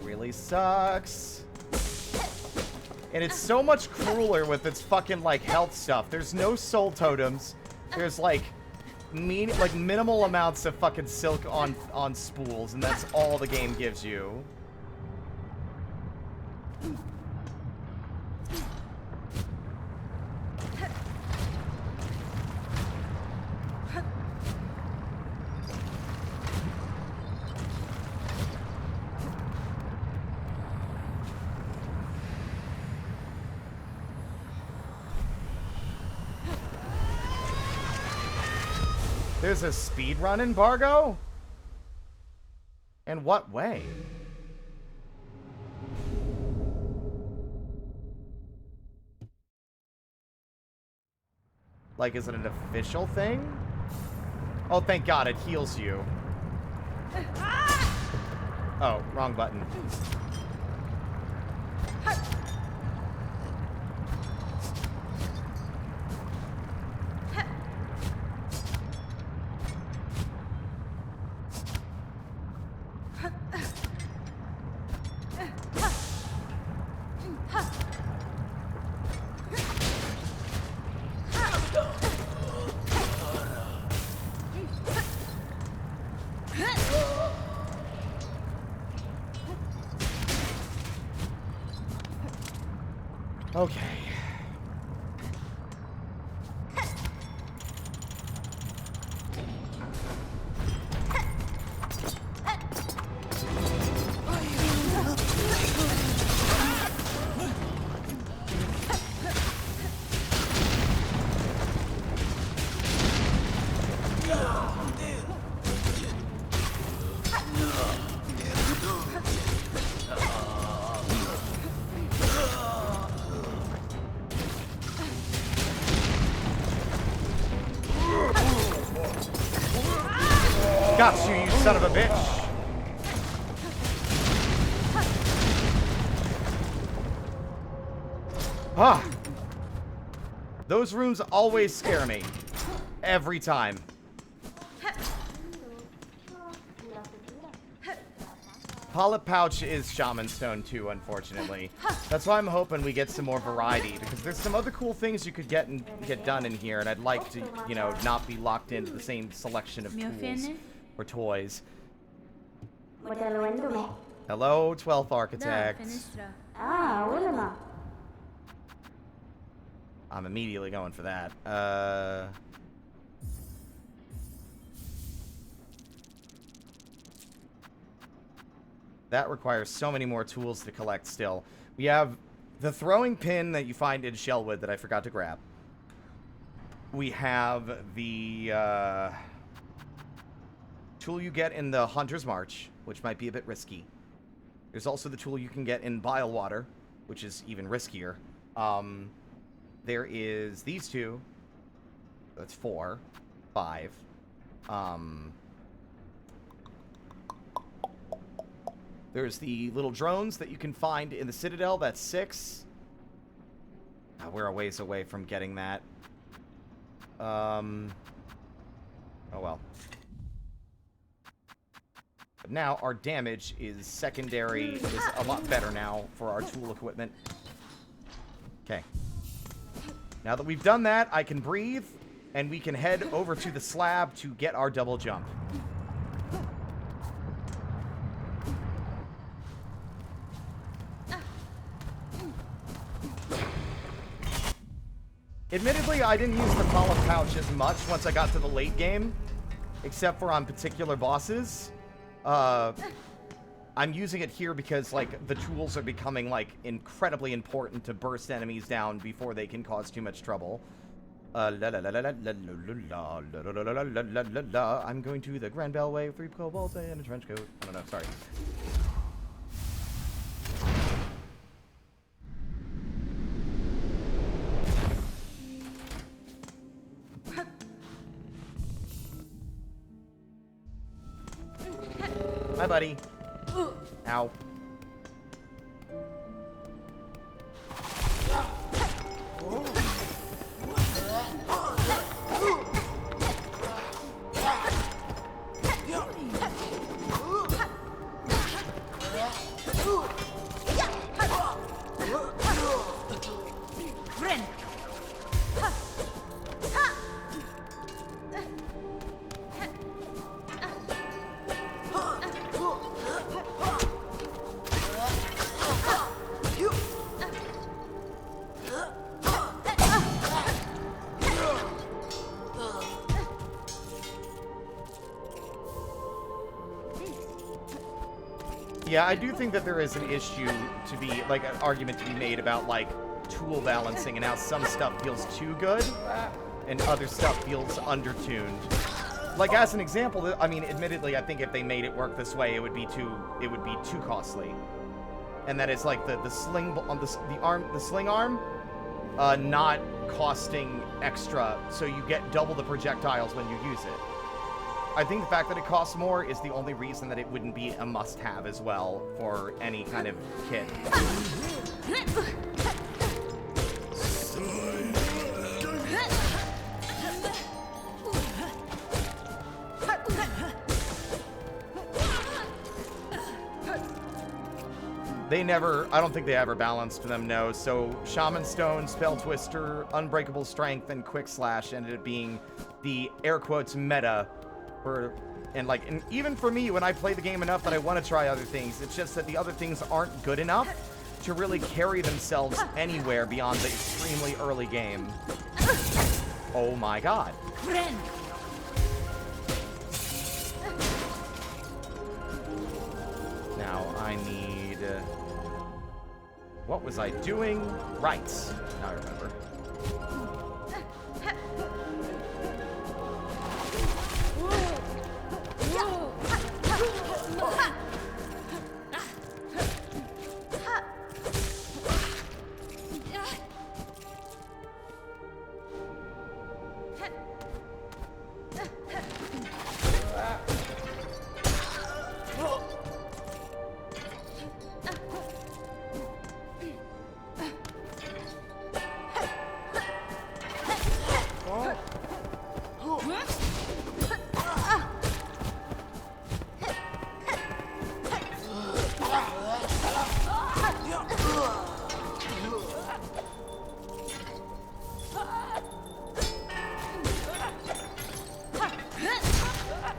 Really sucks. And it's so much crueler with its fucking, like, health stuff. There's no soul totems. There's, like, minimal amounts of fucking silk on spools, and that's all the game gives you. There's a speedrun embargo? In what way? Like, is it an official thing? Oh, thank God, it heals you. Oh, wrong button. Okay. Got you, you son of a bitch. Ah! Those rooms always scare me. Every time. Polyp Pouch is Shaman Stone too, unfortunately. That's why I'm hoping we get some more variety, because there's some other cool things you could get done in here, and I'd like to, you know, not be locked into the same selection of tools or toys. Hello, 12th Architect. I'm immediately going for that. That requires so many more tools to collect still. We have the throwing pin that you find in Shellwood that I forgot to grab. We have the tool you get in the Hunter's March, which might be a bit risky. There's also the tool you can get in Bilewater, which is even riskier. There is these two. That's 4. 5. There's the little drones that you can find in the Citadel. That's 6. We're a ways away from getting that. Oh well. But now our damage is secondary, is a lot better now for our tool equipment. Okay. Now that we've done that, I can breathe, and we can head over to the slab to get our double jump. Admittedly, I didn't use the Polyp Pouch as much once I got to the late game, except for on particular bosses. I'm using it here because, like, the tools are becoming, like, incredibly important to burst enemies down before they can cause too much trouble. I'm going to the Grand Bellway with 3 kobolds and a trench coat. I don't know, sorry. Hi, buddy. Ow. Yeah, I do think that there is an issue to be, like, an argument to be made about, like, tool balancing and how some stuff feels too good and other stuff feels undertuned. Like, as an example, I mean, admittedly, I think if they made it work this way, it would be too costly. And that is like the sling on the sling arm, not costing extra, so you get double the projectiles when you use it. I think the fact that it costs more is the only reason that it wouldn't be a must-have as well for any kind of kit. They never, I don't think they ever balanced them, no. So Shaman Stone, Spell Twister, Unbreakable Strength, and Quick Slash ended up being the air quotes meta for, and even for me, when I play the game enough that I want to try other things, it's just that the other things aren't good enough to really carry themselves anywhere beyond the extremely early game. Oh my god. Now I need... what was I doing? Right. Now I remember.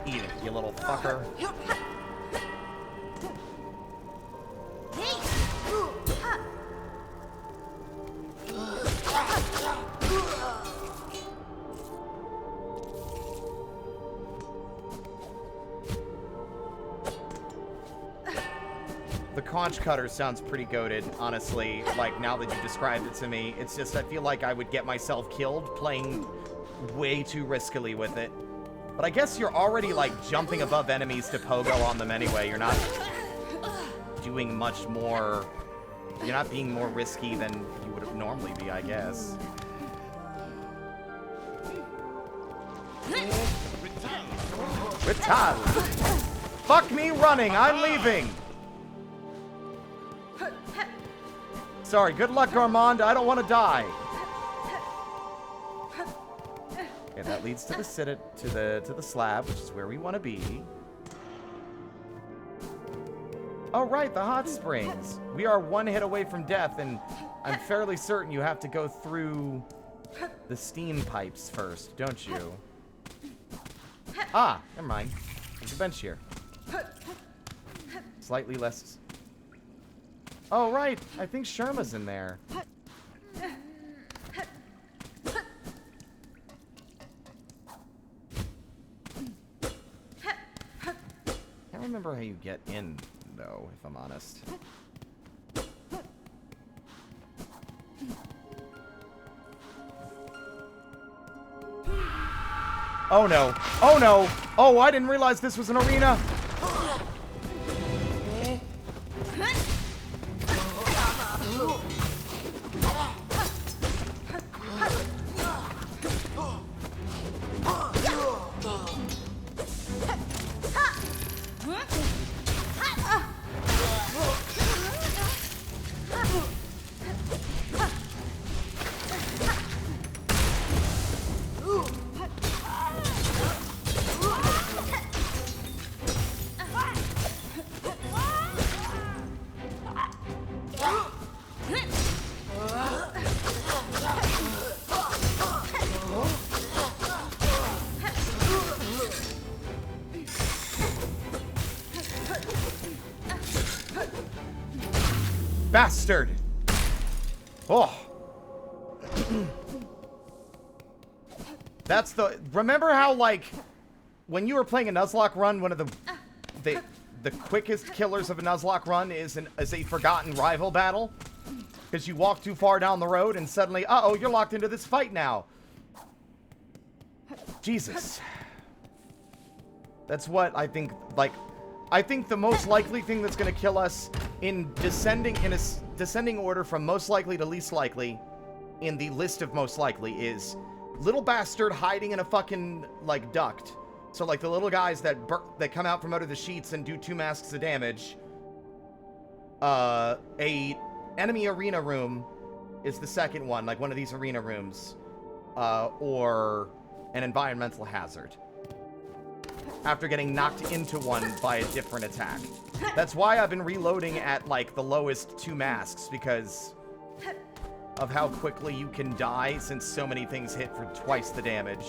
Eat it, you little fucker. The conch cutter sounds pretty goated, honestly. Like, now that you described it to me, it's just, I feel like I would get myself killed playing way too riskily with it. But I guess you're already, like, jumping above enemies to pogo on them anyway. You're not doing much more... You're not being more risky than you would normally be, I guess. Rital! Fuck me running! I'm leaving! Sorry, good luck, Armand. I don't want to die. Okay, that leads to the slab, which is where we want to be. Oh, right, the hot springs. We are one hit away from death, and I'm fairly certain you have to go through the steam pipes first, don't you? Ah, never mind. There's a bench here. Slightly less... Oh, right. I think Sherma's in there. Can't remember how you get in, though, if I'm honest. Oh, no. Oh, no. Oh, I didn't realize this was an arena. Bastard! Oh. That's the... Remember how, like, when you were playing a Nuzlocke run, one of the quickest killers of a Nuzlocke run is a forgotten rival battle? Because you walk too far down the road and suddenly, uh-oh, you're locked into this fight now. Jesus. That's what I think, like... I think the most likely thing that's going to kill us in a descending order from most likely to least likely in the list of most likely is little bastard hiding in a fucking, like, duct. So, like, the little guys that come out from under the sheets and do 2 masks of damage. A enemy arena room is the second one, like one of these arena rooms. Or an environmental hazard. After getting knocked into one by a different attack. That's why I've been reloading at, like, the lowest 2 masks, because of how quickly you can die since so many things hit for twice the damage.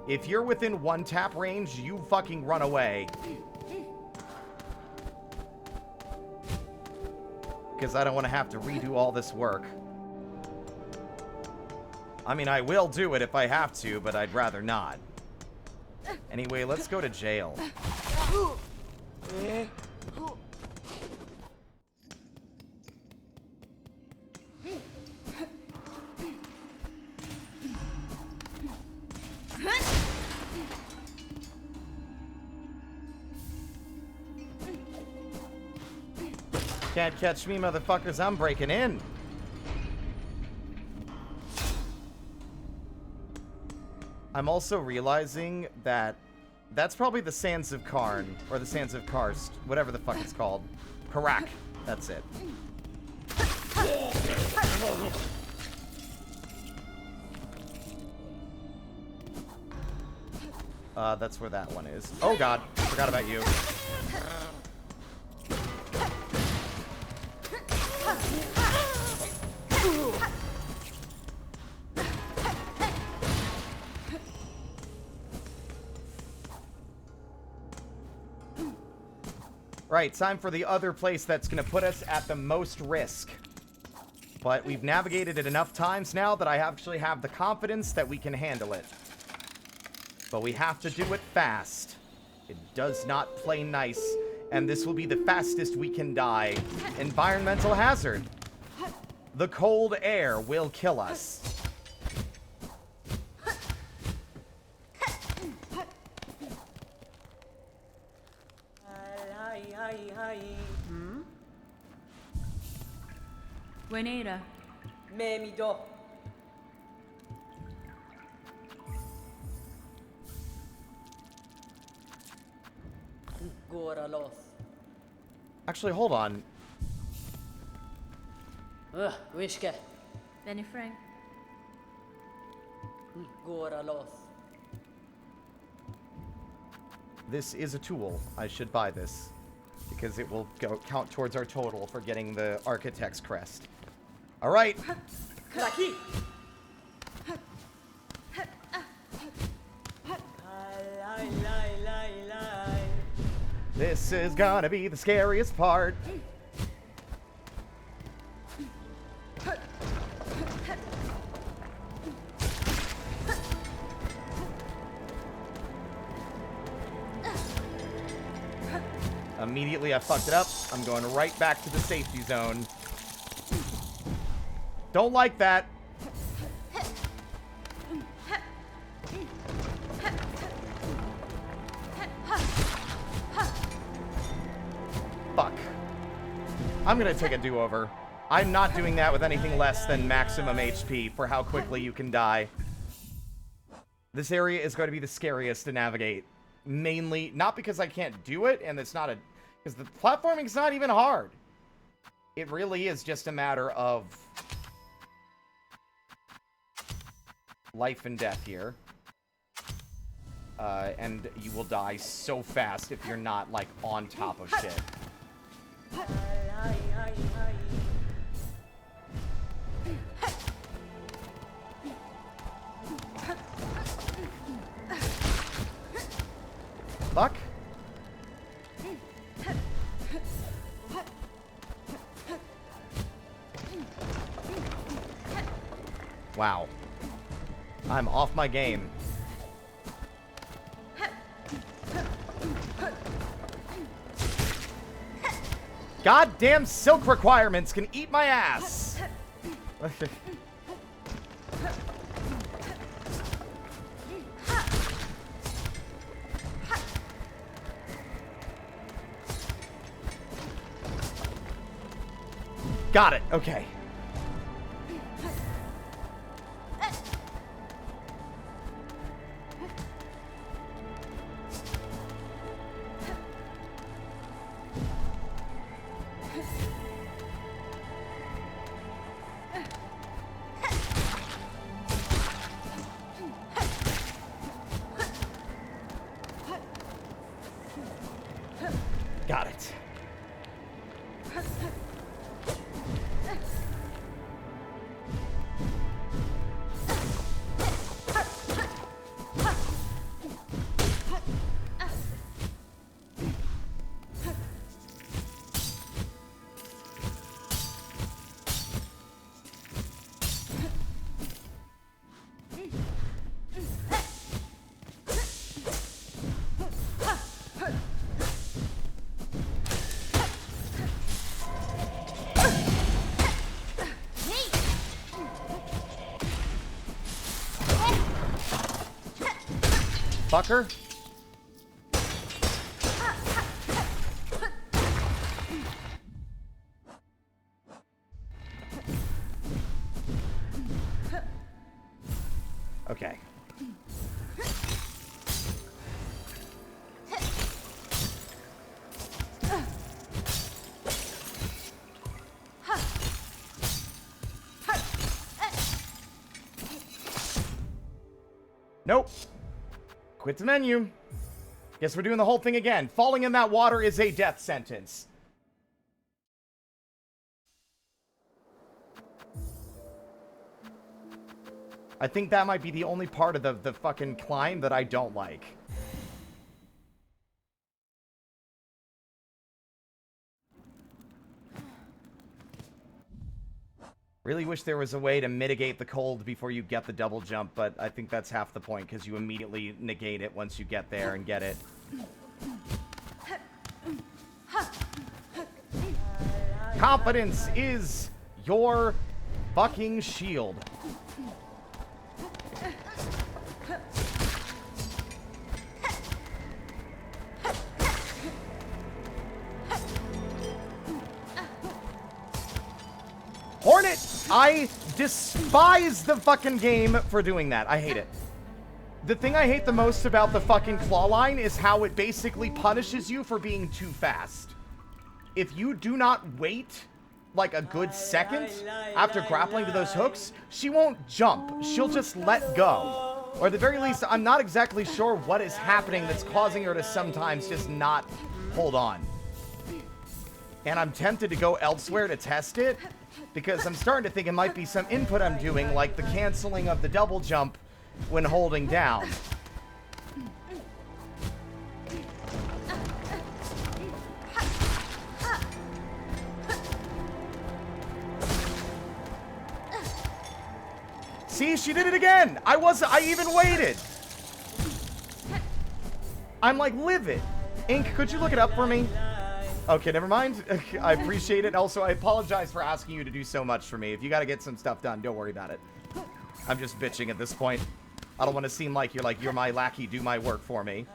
If you're within 1 tap range, you fucking run away. Because I don't want to have to redo all this work. I mean, I will do it if I have to, but I'd rather not. Anyway, let's go to jail. Can't catch me, motherfuckers. I'm breaking in. I'm also realizing that that's probably the Sands of Karn, or the Sands of Karst, whatever the fuck it's called. Karak. That's it. That's where that one is. Oh god, forgot about you. Right, time for the other place that's going to put us at the most risk. But we've navigated it enough times now that I actually have the confidence that we can handle it. But we have to do it fast. It does not play nice, and this will be the fastest we can die. Environmental hazard. The cold air will kill us. Buenera. Me mi do. Goralos. Actually, hold on. Wishke. Benny Frank. Goralos. This is a tool. I should buy this. Because it will count towards our total for getting the Architect's Crest. Alright. Kraki. This is gonna be the scariest part. Immediately I fucked it up. I'm going right back to the safety zone. Don't like that. Fuck. I'm gonna take a do-over. I'm not doing that with anything less than maximum HP for how quickly you can die. This area is going to be the scariest to navigate. Mainly, not because I can't do it, and it's not a... Because the platforming's not even hard. It really is just a matter of... life and death here. And you will die so fast if you're not, like, on top of shit. Fuck. Wow. I'm off my game. Goddamn silk requirements can eat my ass. Got it. Okay. Got it. Fucker. Okay. Nope. Quit the menu. Guess we're doing the whole thing again. Falling in that water is a death sentence. I think that might be the only part of the fucking climb that I don't like. Really wish there was a way to mitigate the cold before you get the double jump, but I think that's half the point, because you immediately negate it once you get there and get it. Confidence is your fucking shield. Hornet! I despise the fucking game for doing that. I hate it. The thing I hate the most about the fucking claw line is how it basically punishes you for being too fast. If you do not wait like a good second after grappling to those hooks, she won't jump. She'll just let go. Or at the very least, I'm not exactly sure what is happening that's causing her to sometimes just not hold on. And I'm tempted to go elsewhere to test it, because I'm starting to think it might be some input I'm doing, like the canceling of the double jump when holding down. See, she did it again! I even waited! I'm like livid. Ink, could you look it up for me? Okay, never mind. I appreciate it. Also, I apologize for asking you to do so much for me. If you gotta get some stuff done, don't worry about it. I'm just bitching at this point. I don't want to seem like you're my lackey, do my work for me.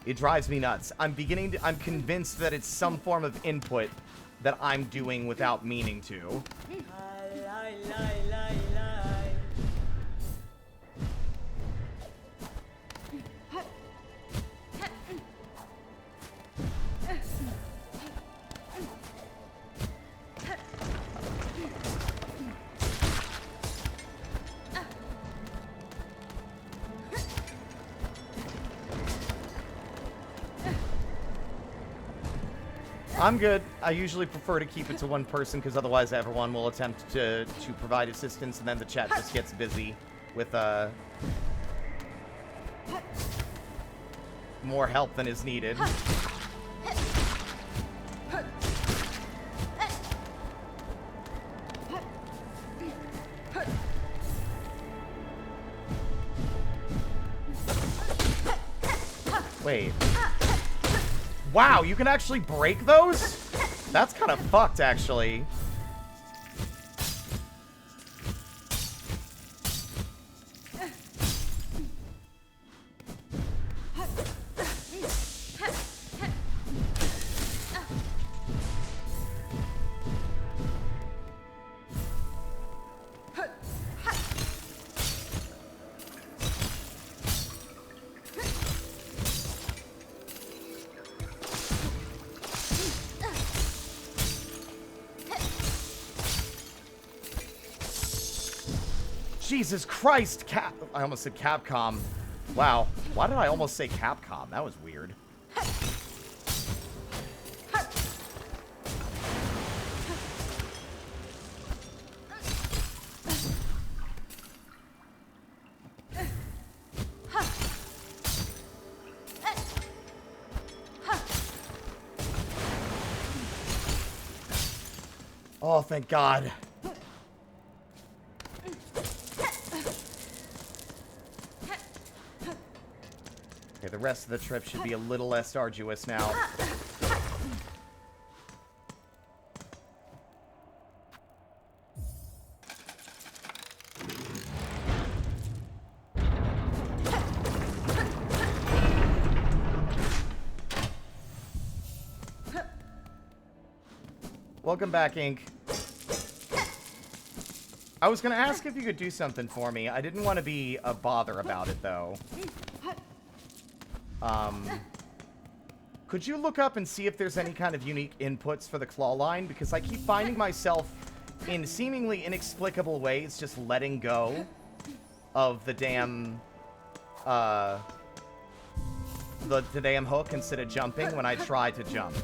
It drives me nuts. I'm convinced that it's some form of input that I'm doing without meaning to. I'm good. I usually prefer to keep it to one person, because otherwise everyone will attempt to provide assistance, and then the chat just gets busy with more help than is needed. Wait. Wow, you can actually break those? That's kind of fucked, actually. Jesus Christ, I almost said Capcom. Wow. Why did I almost say Capcom? That was weird. Oh, thank God. Okay, the rest of the trip should be a little less arduous now. Welcome back, Ink. I was gonna ask if you could do something for me. I didn't want to be a bother about it, though. Could you look up and see if there's any kind of unique inputs for the claw line? Because I keep finding myself in seemingly inexplicable ways just letting go of the damn, the damn hook instead of jumping when I try to jump.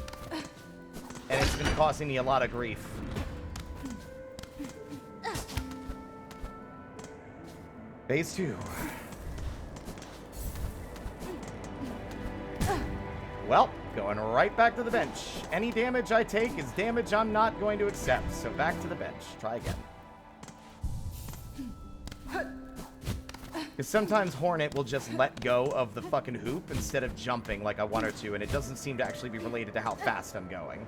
And it's been causing me a lot of grief. Phase 2. Well, going right back to the bench. Any damage I take is damage I'm not going to accept. So back to the bench. Try again. Because sometimes Hornet will just let go of the fucking hoop instead of jumping like I want her to, and it doesn't seem to actually be related to how fast I'm going.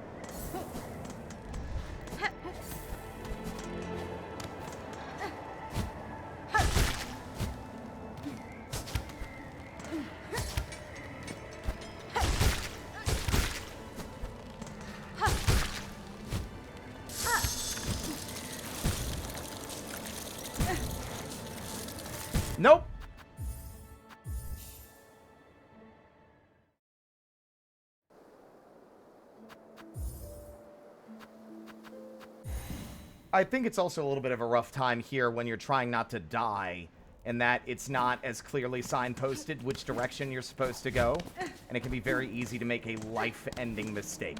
Nope. I think it's also a little bit of a rough time here when you're trying not to die, and that it's not as clearly signposted which direction you're supposed to go, and it can be very easy to make a life-ending mistake.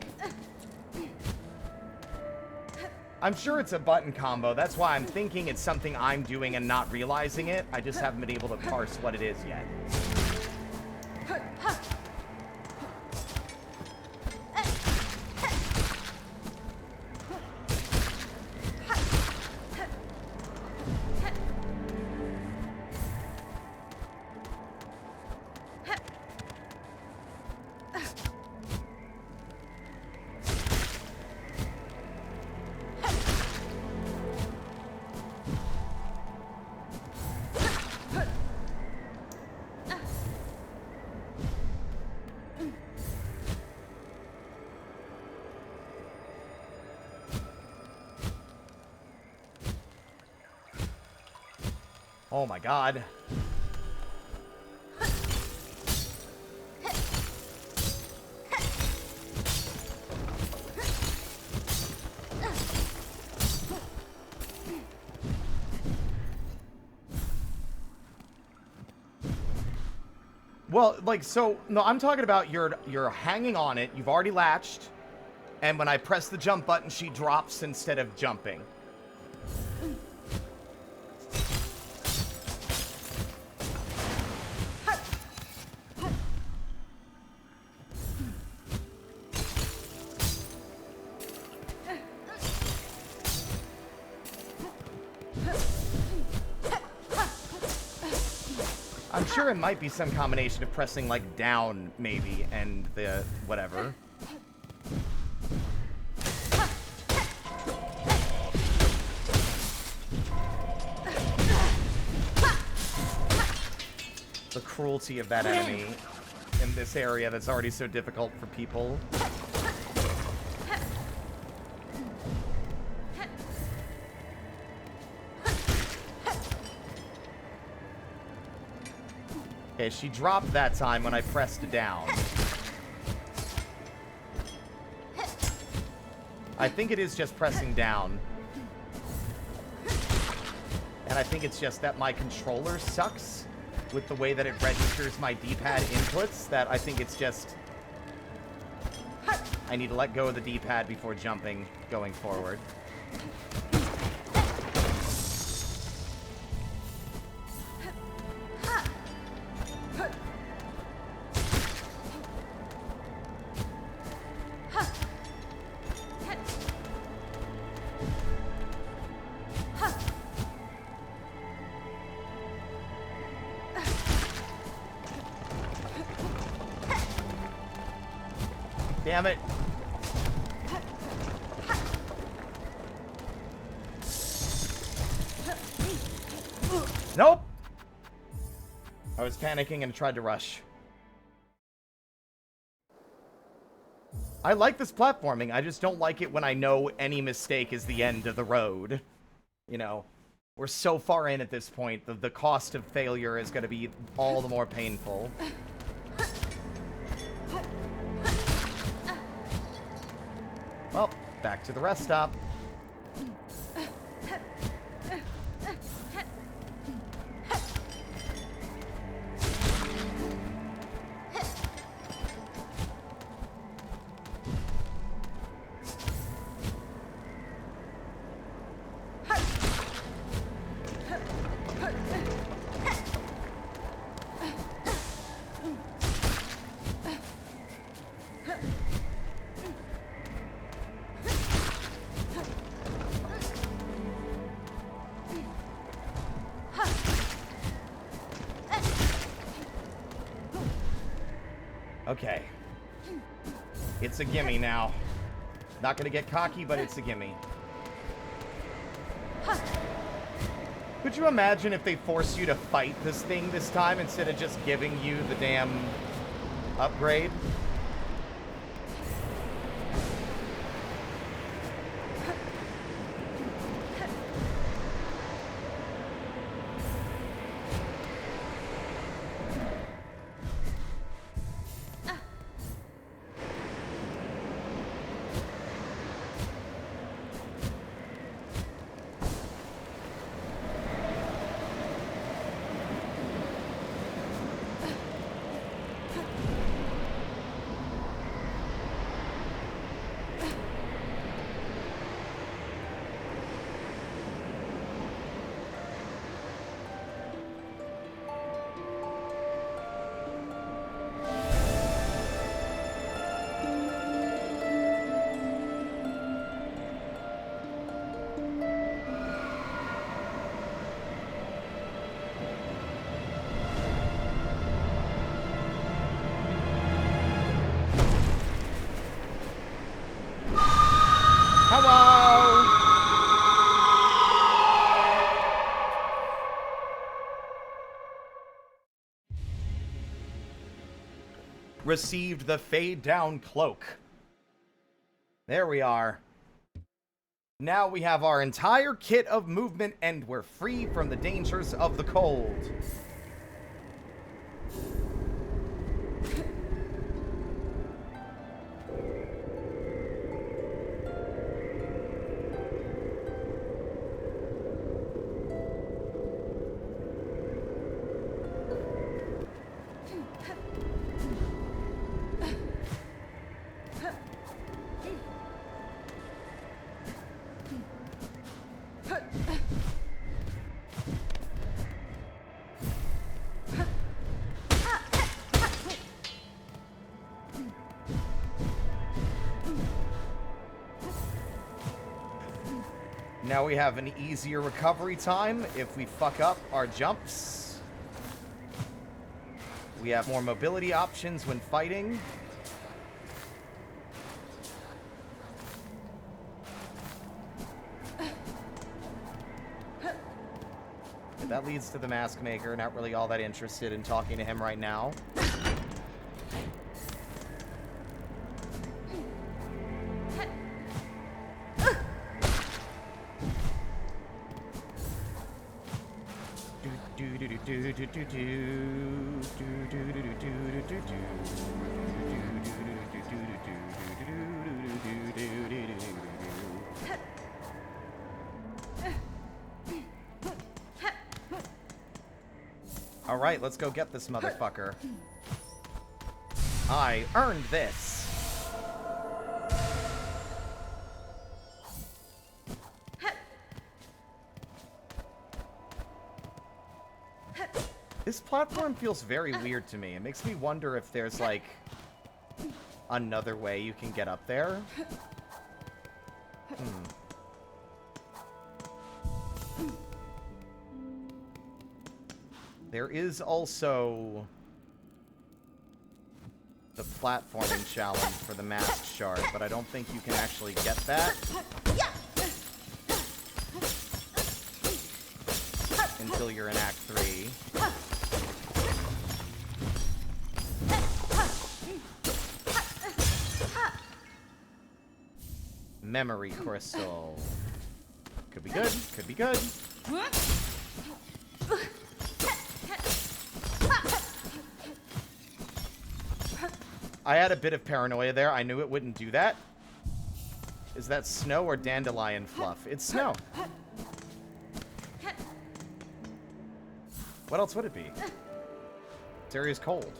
I'm sure it's a button combo. That's why I'm thinking it's something I'm doing and not realizing it. I just haven't been able to parse what it is yet. Oh my god. Well, like, so, no, I'm talking about you're hanging on it, you've already latched, and when I press the jump button, she drops instead of jumping. I'm sure it might be some combination of pressing, like, down, maybe, and the whatever. The cruelty of that enemy in this area that's already so difficult for people. Okay, she dropped that time when I pressed down. I think it is just pressing down. And I think it's just that my controller sucks with the way that it registers my D-pad inputs, that I think it's just... I need to let go of the D-pad before jumping going forward. Damn it. Nope. I was panicking and tried to rush. I like this platforming. I just don't like it when I know any mistake is the end of the road. You know, we're so far in at this point. The cost of failure is going to be all the more painful. Well, back to the rest stop. Okay. It's a gimme now. Not gonna get cocky, but it's a gimme. Could you imagine if they forced you to fight this thing this time instead of just giving you the damn upgrade? Received the fade down cloak. There we are. Now we have our entire kit of movement and we're free from the dangers of the cold. Now we have an easier recovery time if we fuck up our jumps. We have more mobility options when fighting. That leads to the mask maker. Not really all that interested in talking to him right now. All right, let's go get this motherfucker. I earned this. This platform feels very weird to me. It makes me wonder if there's, like, another way you can get up there. There is also the platforming challenge for the mask shard, but I don't think you can actually get that until you're in Act 3. Memory crystal. Could be good, could be good. I had a bit of paranoia there. I knew it wouldn't do that. Is that snow or dandelion fluff? It's snow. What else would it be? This area's cold.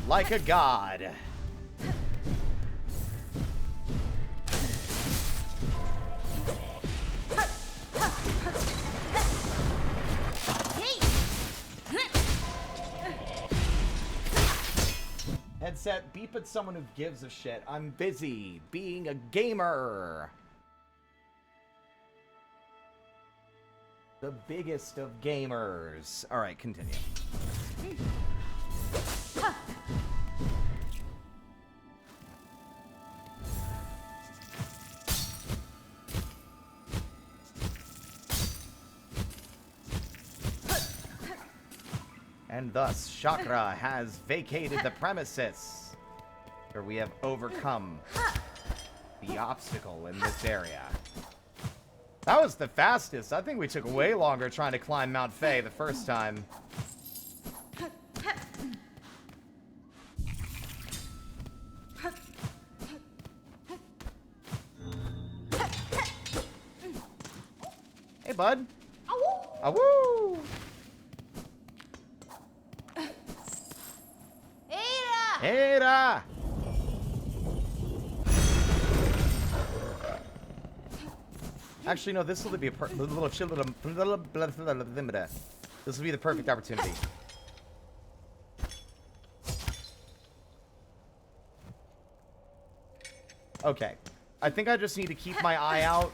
like a god. Headset, beep at someone who gives a shit. I'm busy being a gamer. The biggest of gamers. All right, continue. And thus, Chakra has vacated the premises, where we have overcome the obstacle in this area. That was the fastest. I think we took way longer trying to climb Mount Faye the first time. Hey, bud. Awoo! Awoo! Ada! Actually, no, this will be a this will be the perfect opportunity. Okay. I think I just need to keep my eye out.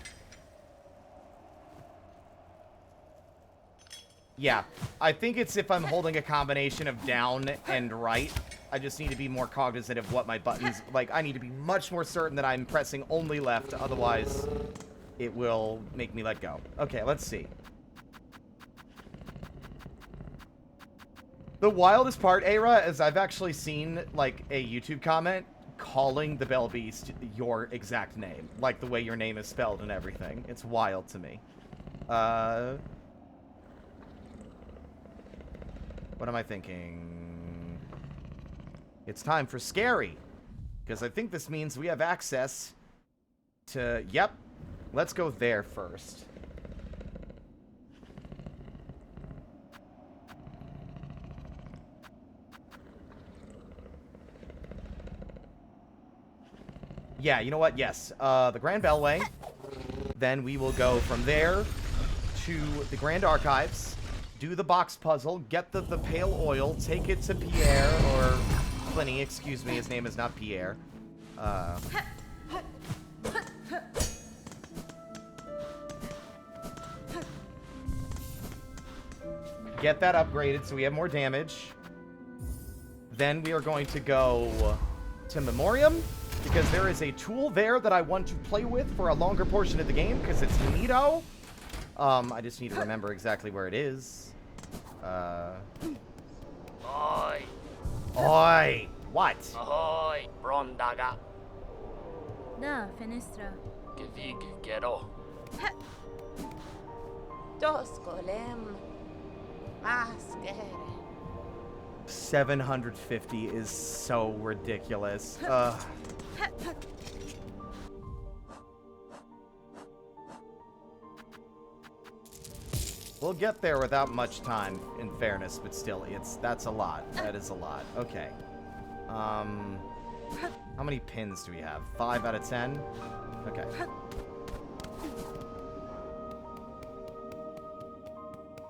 Yeah. I think it's if I'm holding a combination of down and right. I just need to be more cognizant of what my buttons... Like, I need to be much more certain that I'm pressing only left. Otherwise, it will make me let go. Okay, let's see. The wildest part, Ara, is I've actually seen, like, a YouTube comment calling the Bell Beast your exact name. Like, the way your name is spelled and everything. It's wild to me. What am I thinking? It's time for Scary. Because I think this means we have access to... Yep. Let's go there first. Yeah, you know what? Yes. The Grand Bellway. Then we will go from there to the Grand Archives. Do the box puzzle. Get the pale oil. Take it to Pierre, or Pliny, excuse me. His name is not Pierre. Get that upgraded so we have more damage. Then we are going to go to Memoriam, because there is a tool there that I want to play with for a longer portion of the game, because it's neato. I just need to remember exactly where it is. Oi! Oi! What? Ahoy! Brondaga! Da, Fenestra. Gevig Gero! Toskolem. Maskere. 750 is so ridiculous. We'll get there without much time, in fairness, but still, that's a lot. That is a lot. Okay. How many pins do we have? 5 out of 10? Okay.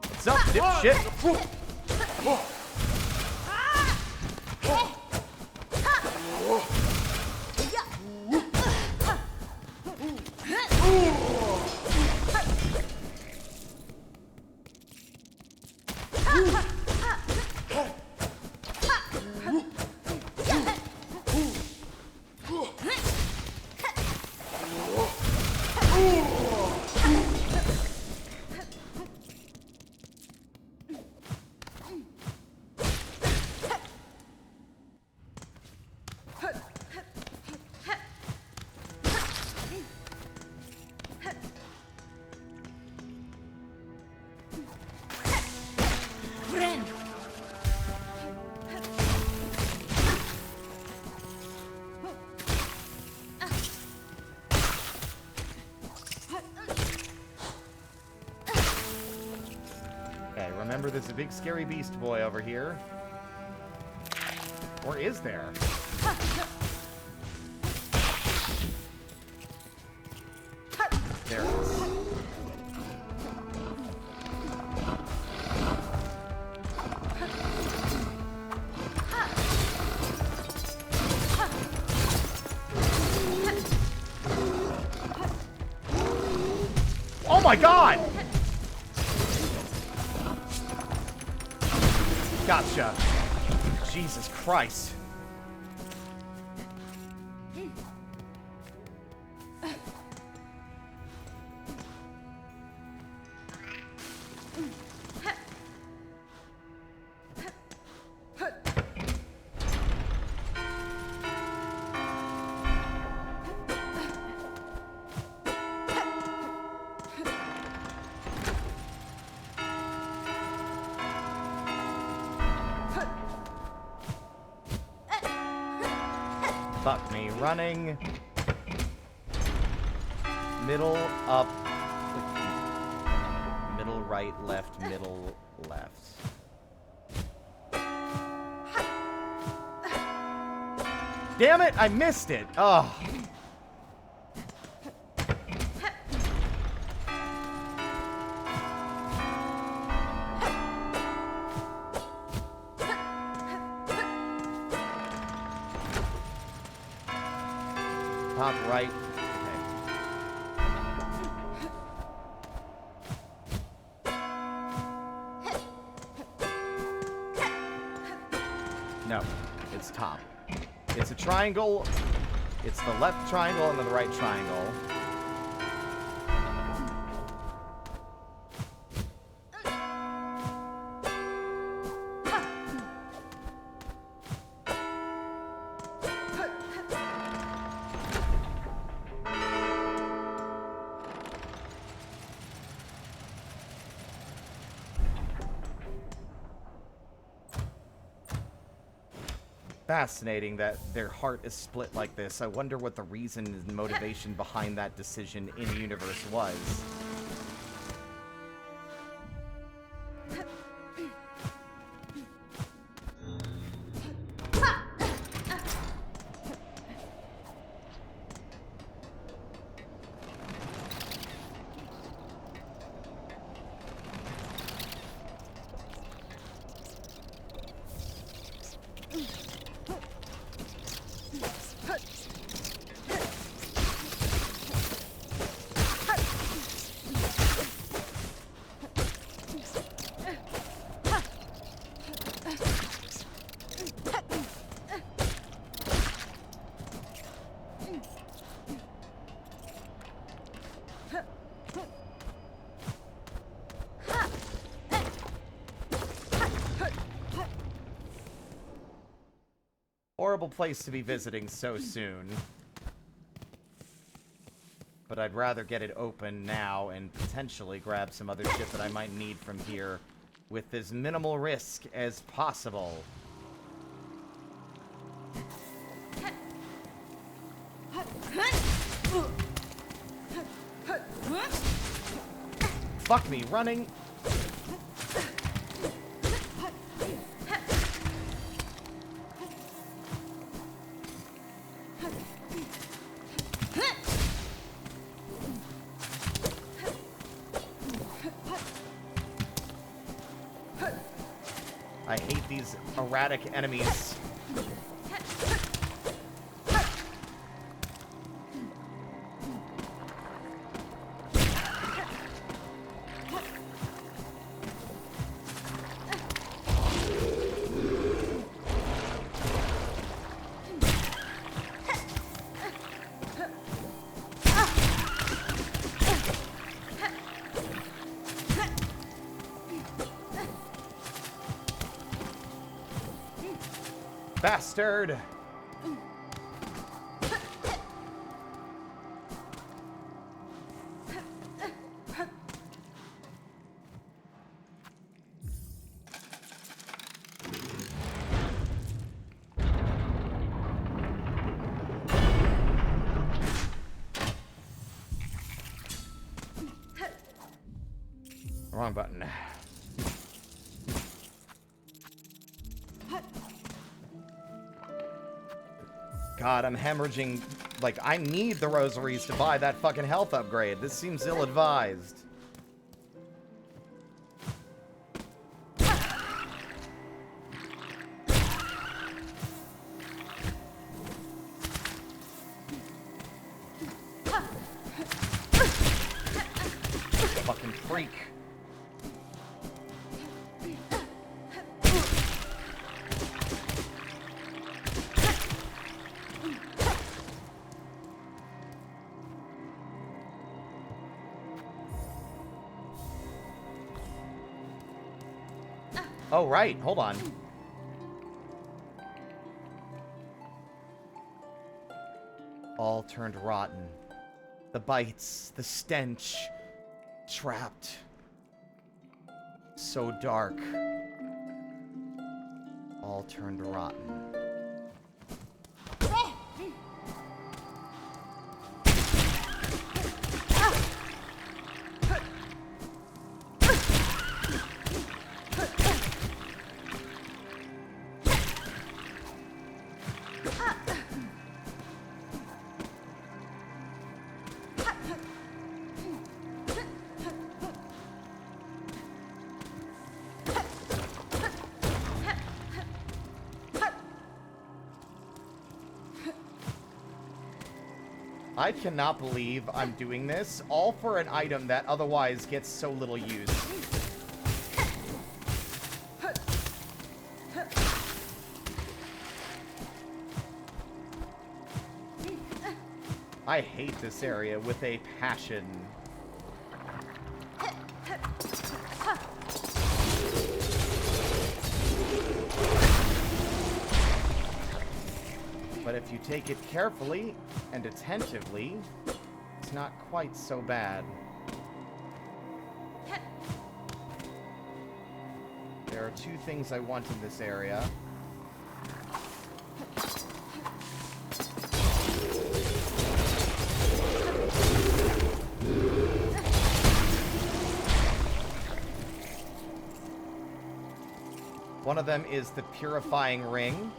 What's up, dipshit? Remember, there's a big scary beast boy over here. Or is there? There it is. Oh my god! Gotcha. Jesus Christ. Fuck me. Running. Middle, up. Middle, right, left, middle, left. Damn it! I missed it! Oh. Top right. Okay. No, it's top. It's a triangle. It's the left triangle and then the right triangle. Fascinating that their heart is split like this. I wonder what the reason and motivation behind that decision in universe was. Horrible place to be visiting so soon. But I'd rather get it open now and potentially grab some other shit that I might need from here with as minimal risk as possible. Fuck me, running. I hate these erratic enemies. Bastard! Wrong button. God, I'm hemorrhaging. Like, I need the rosaries to buy that fucking health upgrade. This seems ill-advised. Fucking freak. Oh, right. Hold on. All turned rotten. The bites, the stench. Trapped. So dark. All turned rotten. I cannot believe I'm doing this, all for an item that otherwise gets so little use. I hate this area with a passion. But if you take it carefully and attentively, it's not quite so bad. There are two things I want in this area. One of them is the purifying ring.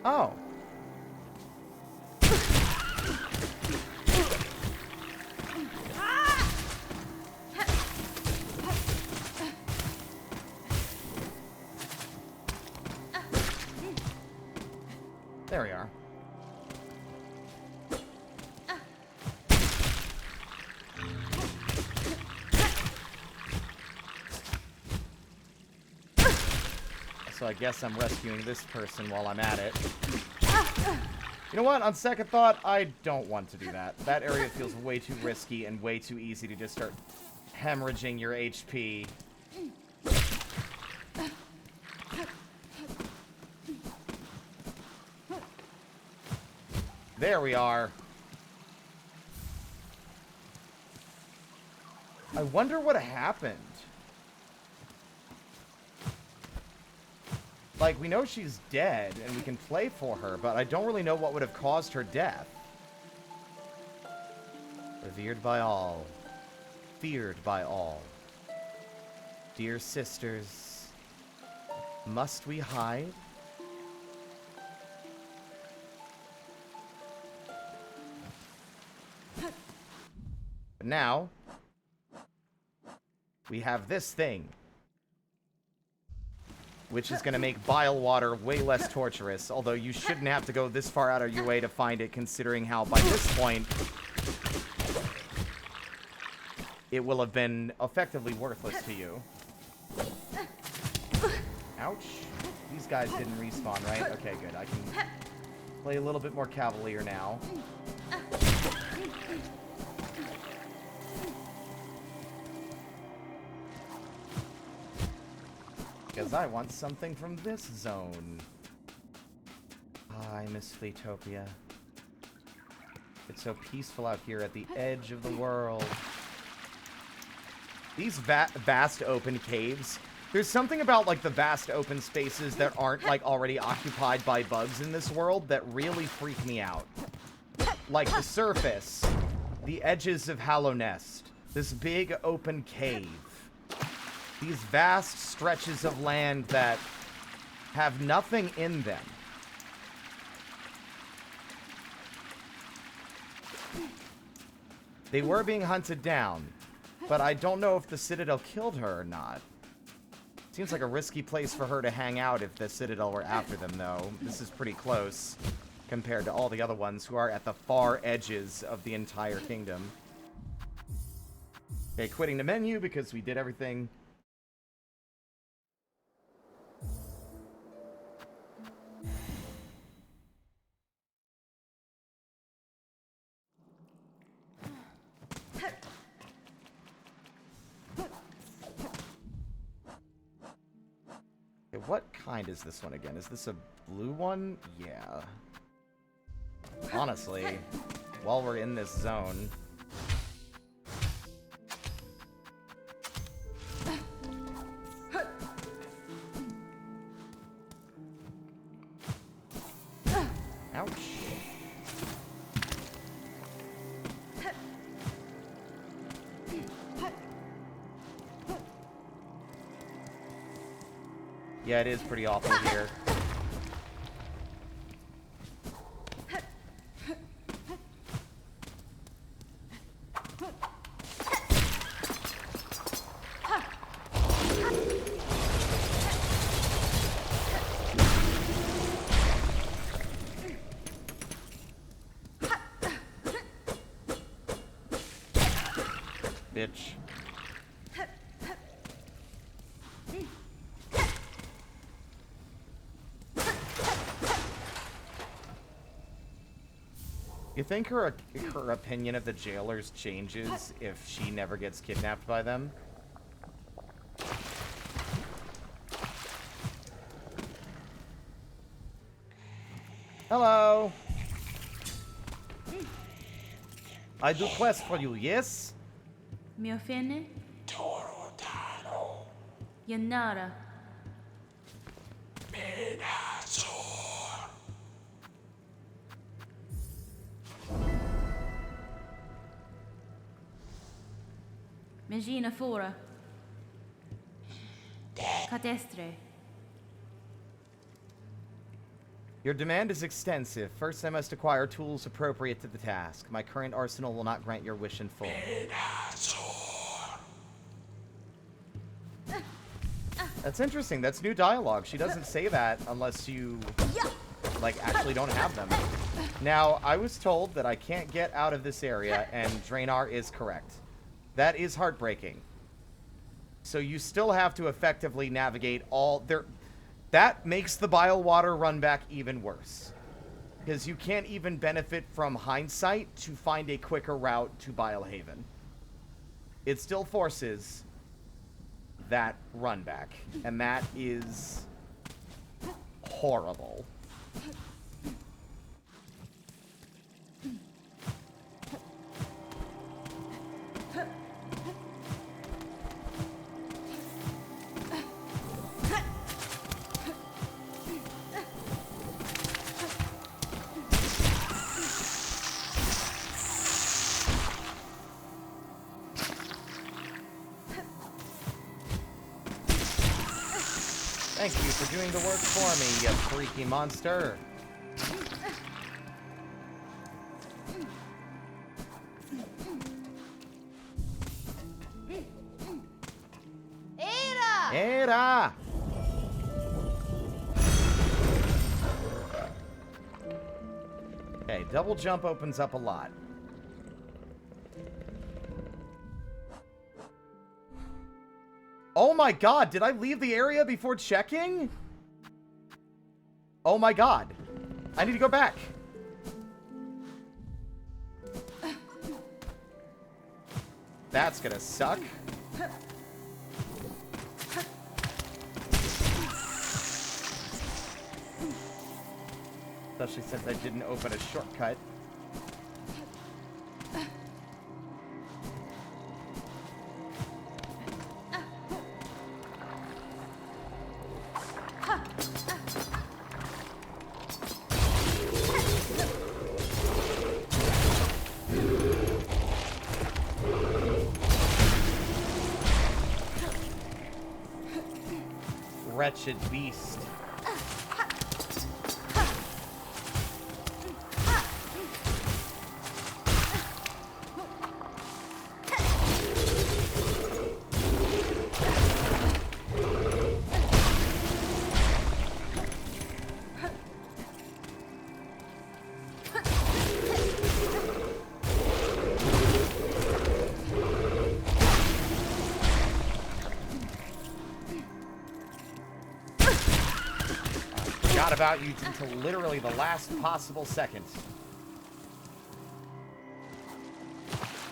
Oh. There we are. So I guess I'm rescuing this person while I'm at it. You know what? On second thought, I don't want to do that. That area feels way too risky and way too easy to just start hemorrhaging your HP. There we are. I wonder what happened. Like, we know she's dead, and we can play for her, but I don't really know what would have caused her death. Revered by all. Feared by all. Dear sisters, must we hide? But now, we have this thing, which is going to make bile water way less torturous, although you shouldn't have to go this far out of your way to find it, considering how, by this point, it will have been effectively worthless to you. Ouch. These guys didn't respawn, right? Okay, good. I can play a little bit more Cavalier now. Because I want something from this zone. I miss Fleetopia. It's so peaceful out here at the edge of the world. These vast open caves. There's something about, like, the vast open spaces that aren't, like, already occupied by bugs in this world that really freak me out. Like the surface, the edges of Hallow Nest, this big open cave. These vast stretches of land that have nothing in them. They were being hunted down, but I don't know if the Citadel killed her or not. Seems like a risky place for her to hang out if the Citadel were after them, though. This is pretty close compared to all the other ones who are at the far edges of the entire kingdom. Okay, quitting the menu because we did everything. Okay, what kind is this one again? Is this a blue one? Yeah. Honestly, while we're in this zone... Ouch. Yeah, it is pretty awful here. Bitch. You think her opinion of the jailers changes if she never gets kidnapped by them? Hello. I do quest for you, yes? Mio fine? Yanara. Megina fora. Catestre. Your demand is extensive. First, I must acquire tools appropriate to the task. My current arsenal will not grant your wish in full. That's interesting. That's new dialogue. She doesn't say that unless you, like, actually don't have them. Now, I was told that I can't get out of this area, and Draenor is correct. That is heartbreaking. So you still have to effectively navigate all... That makes the Bile Water run back even worse. Because you can't even benefit from hindsight to find a quicker route to Bile Haven. It still forces that run back. And that is horrible. Thank you for doing the work for me, you freaky monster. Era! Era! Okay, double jump opens up a lot. Oh my god, did I leave the area before checking? Oh my god. I need to go back. That's gonna suck. Especially since I didn't open a shortcut. Wretched beast. Forgot about you until literally the last possible second.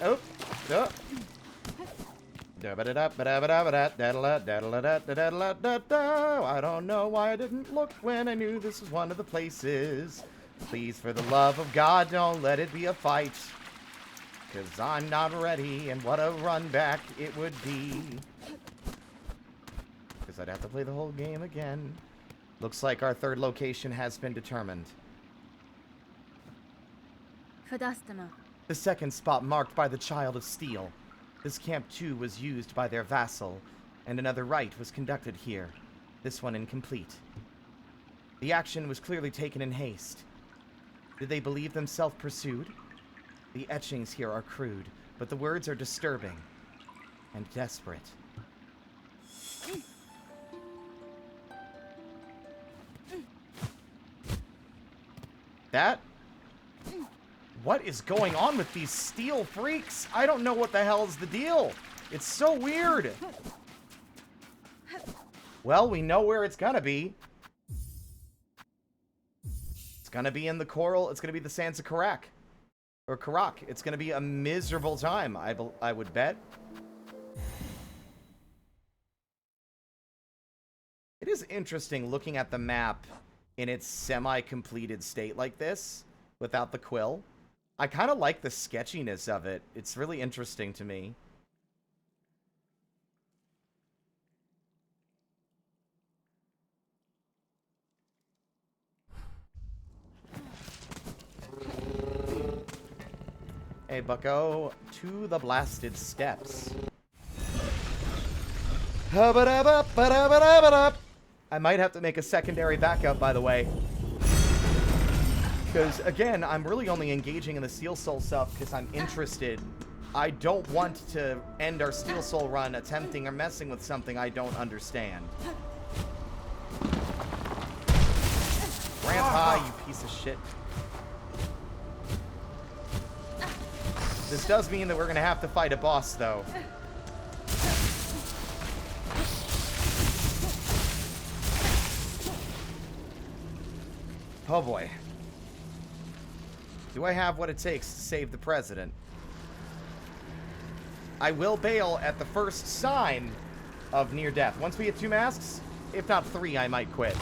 Oh, oh. I don't know why I didn't look when I knew this was one of the places. Please, for the love of God, don't let it be a fight. 'Cause I'm not ready, and what a run back it would be. 'Cause I'd have to play the whole game again. Looks like our third location has been determined. Fadastama. The second spot marked by the Child of Steel. This camp too was used by their vassal, and another rite was conducted here. This one incomplete. The action was clearly taken in haste. Did they believe themselves pursued? The etchings here are crude, but the words are disturbing and desperate. That? What is going on with these steel freaks? I don't know what the hell is the deal. It's so weird. Well, we know where it's gonna be. It's gonna be in the coral. It's gonna be the Sands of Karak. Or Karak. It's gonna be a miserable time, I would bet. It is interesting looking at the map in its semi-completed state like this, without the quill. I kind of like the sketchiness of it. It's really interesting to me. Hey, bucko, to the blasted steps. I might have to make a secondary backup, by the way. Because, again, I'm really only engaging in the Steel Soul stuff because I'm interested. I don't want to end our Steel Soul run attempting or messing with something I don't understand. Grandpa, you piece of shit. This does mean that we're going to have to fight a boss, though. Oh boy. Do I have what it takes to save the president? I will bail at the first sign of near death. Once we hit 2 masks, if not 3, I might quit.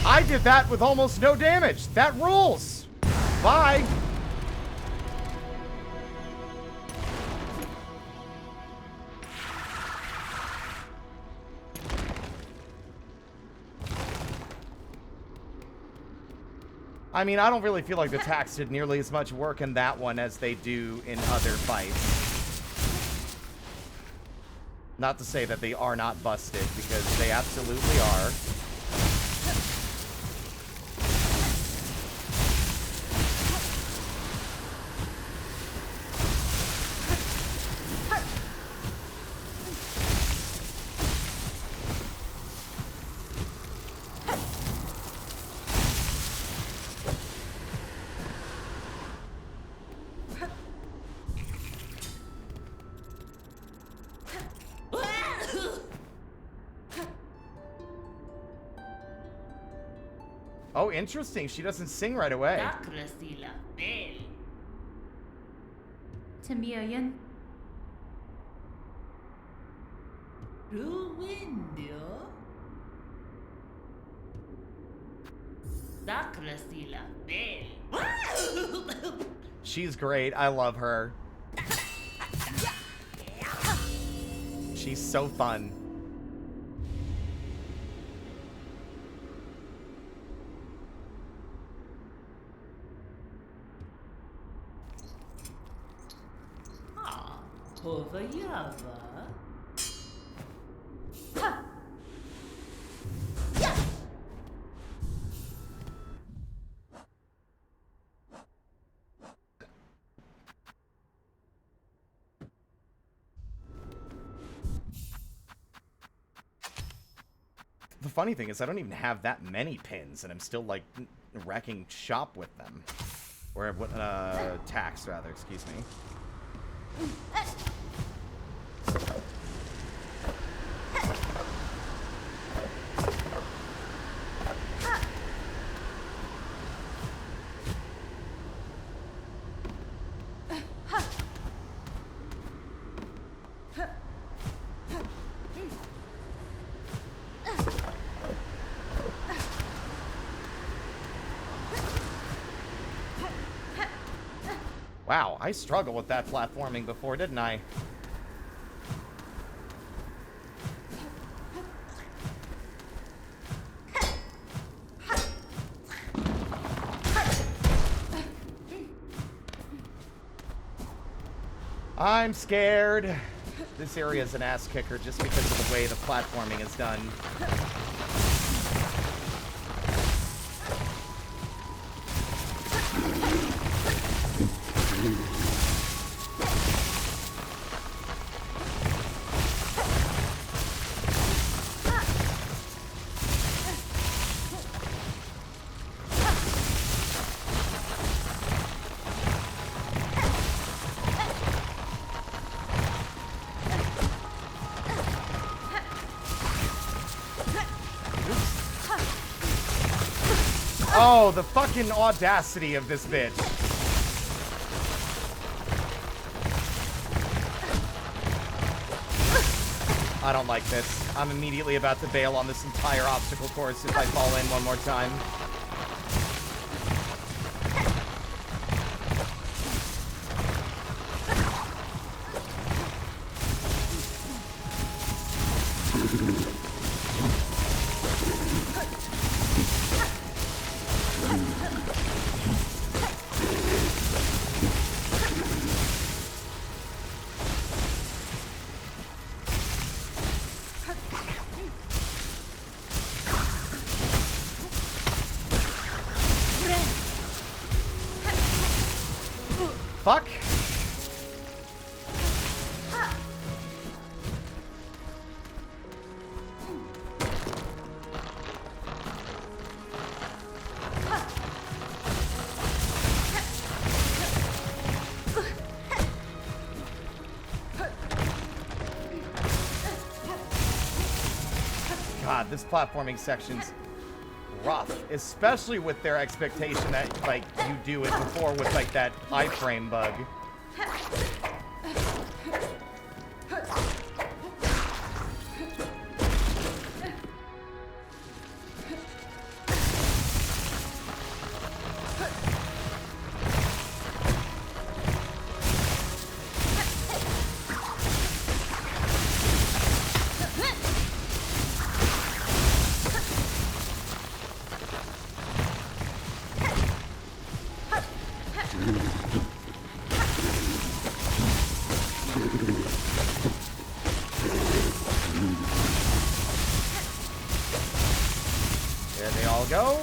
I did that with almost no damage. That rules. Bye. I mean, I don't really feel like the tacks did nearly as much work in that one as they do in other fights. Not to say that they are not busted, because they absolutely are. Oh, interesting. She doesn't sing right away. Tamiyan. She's great. I love her. She's so fun. The funny thing is I don't even have that many pins, and I'm still, like, wrecking shop with them. Or, tax, rather, excuse me. Wow, I struggled with that platforming before, didn't I? I'm scared. This area is an ass kicker just because of the way the platforming is done. Oh, the fucking audacity of this bitch. I don't like this. I'm immediately about to bail on this entire obstacle course if I fall in one more time. Fuck. God, this platforming section's rough, especially with their expectation that, like, you do it before with, like, that iframe bug. There they all go.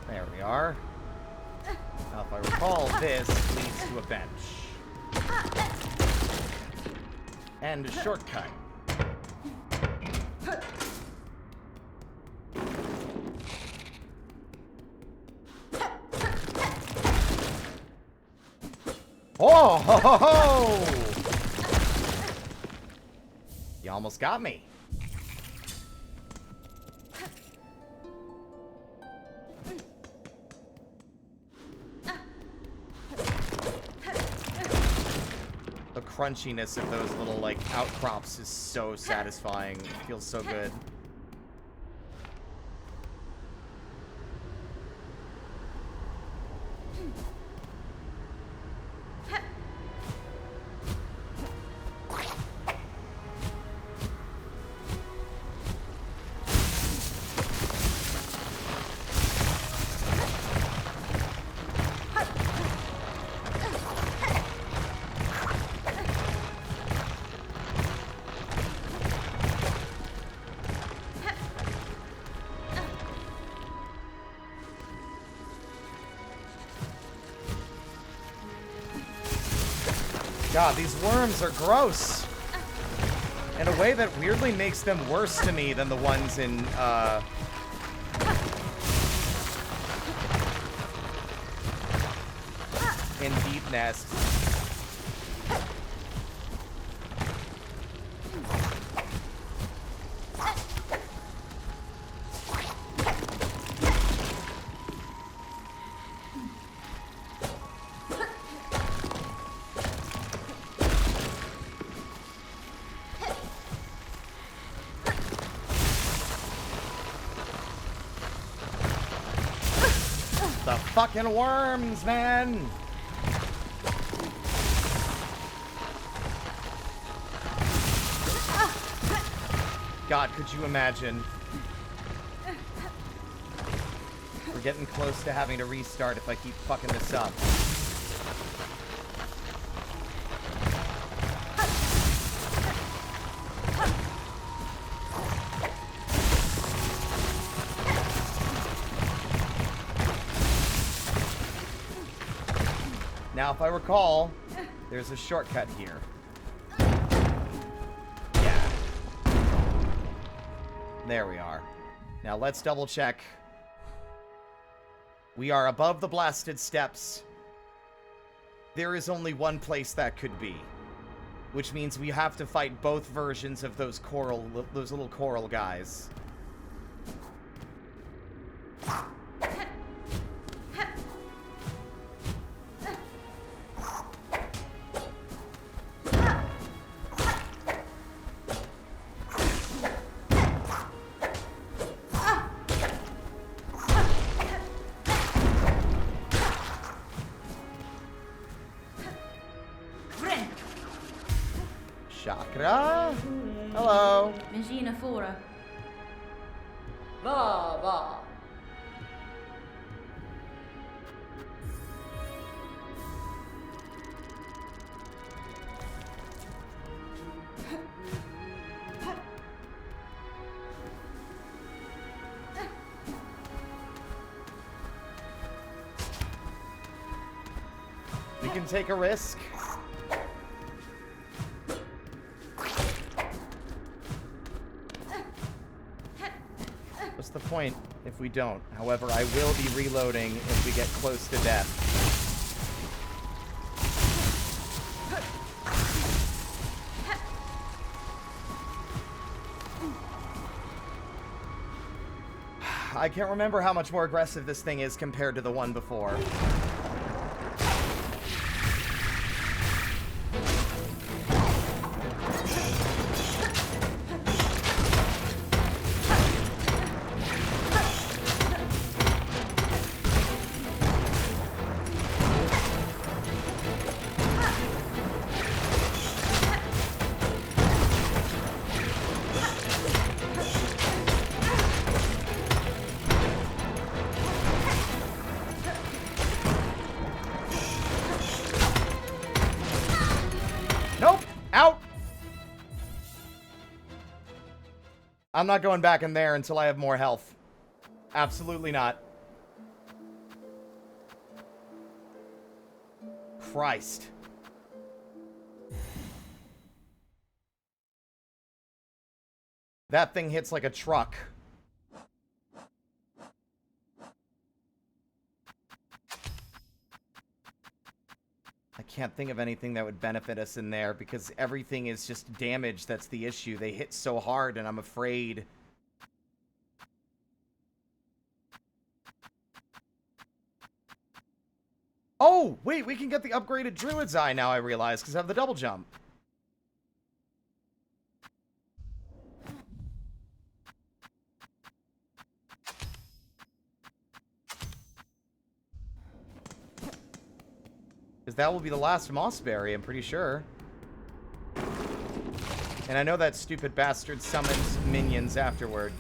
There we are. Now, if I recall, this leads to a bench. And a shortcut. Oh, ho, ho, ho! You almost got me. The crunchiness of those little, like, outcrops is so satisfying. It feels so good. God, these worms are gross. In a way that weirdly makes them worse to me than the ones in Deep Nest. The fucking worms, man! God, could you imagine? We're getting close to having to restart if I keep fucking this up. Now, if I recall, there's a shortcut here. Yeah. There we are. Now, let's double check. We are above the blasted steps. There is only one place that could be. Which means we have to fight both versions of those little coral guys. Chakra? Hello. Magina Fora. Va, va. We can take a risk. What's the point if we don't? However, I will be reloading if we get close to death. I can't remember how much more aggressive this thing is compared to the one before. I'm not going back in there until I have more health. Absolutely not. Christ. That thing hits like a truck. I can't think of anything that would benefit us in there because everything is just damage that's the issue. They hit so hard and I'm afraid. Oh, wait, we can get the upgraded Druid's Eye now, I realize, because I have the double jump. Because that will be the last Mossberry, I'm pretty sure. And I know that stupid bastard summons minions afterward.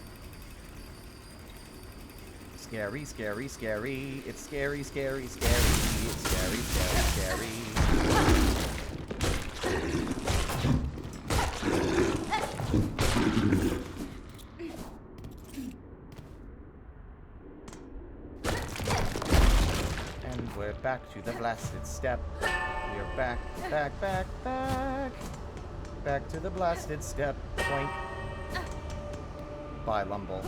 Scary, scary, scary. It's scary, scary, scary. It's scary, scary, scary. And we're back to the blasted step. We're back, back, back, back. Back to the blasted step. Boink. Bye, Lumble.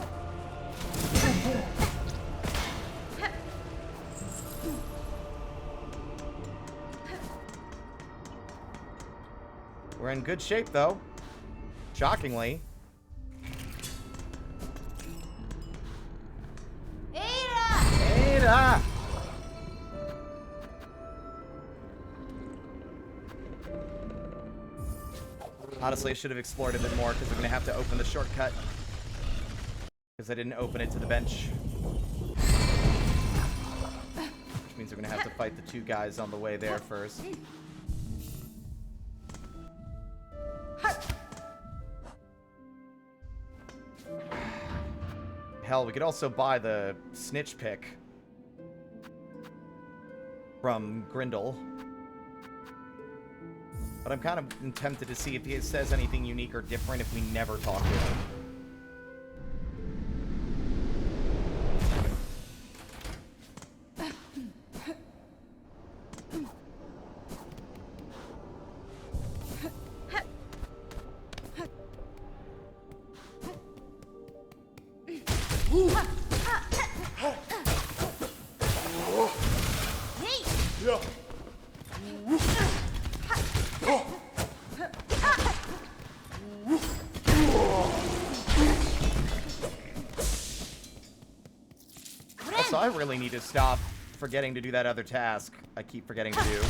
We're in good shape, though. Shockingly. Ada! Honestly, I should have explored a bit more because I'm going to have to open the shortcut. Because I didn't open it to the bench. Which means we're going to have to fight the two guys on the way there first. Hell, we could also buy the snitch pick from Grindel. But I'm kind of tempted to see if he says anything unique or different if we never talk to him. Also, I really need to stop forgetting to do that other task I keep forgetting to do.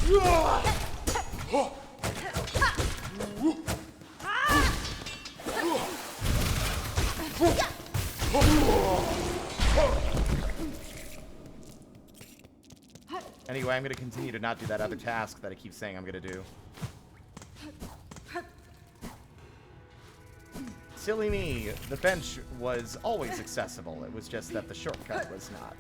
Anyway, I'm going to continue to not do that other task that I keep saying I'm going to do. Silly me, the bench was always accessible. It was just that the shortcut was not.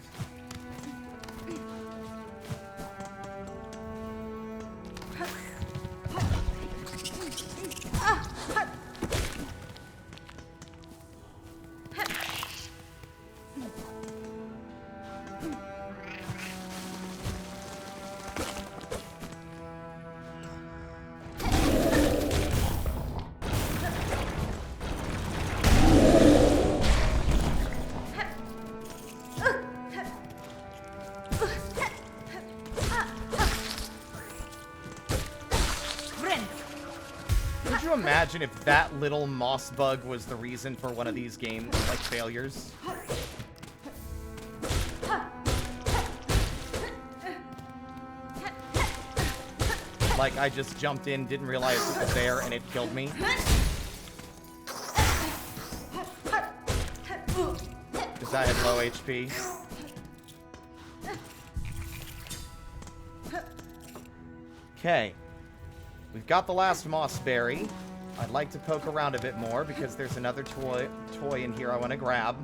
Imagine if that little moss bug was the reason for one of these game like failures. Like I just jumped in, didn't realize it was there, and it killed me. Because I had low HP. Okay. We've got the last Mossberry. I'd like to poke around a bit more because there's another toy in here I want to grab.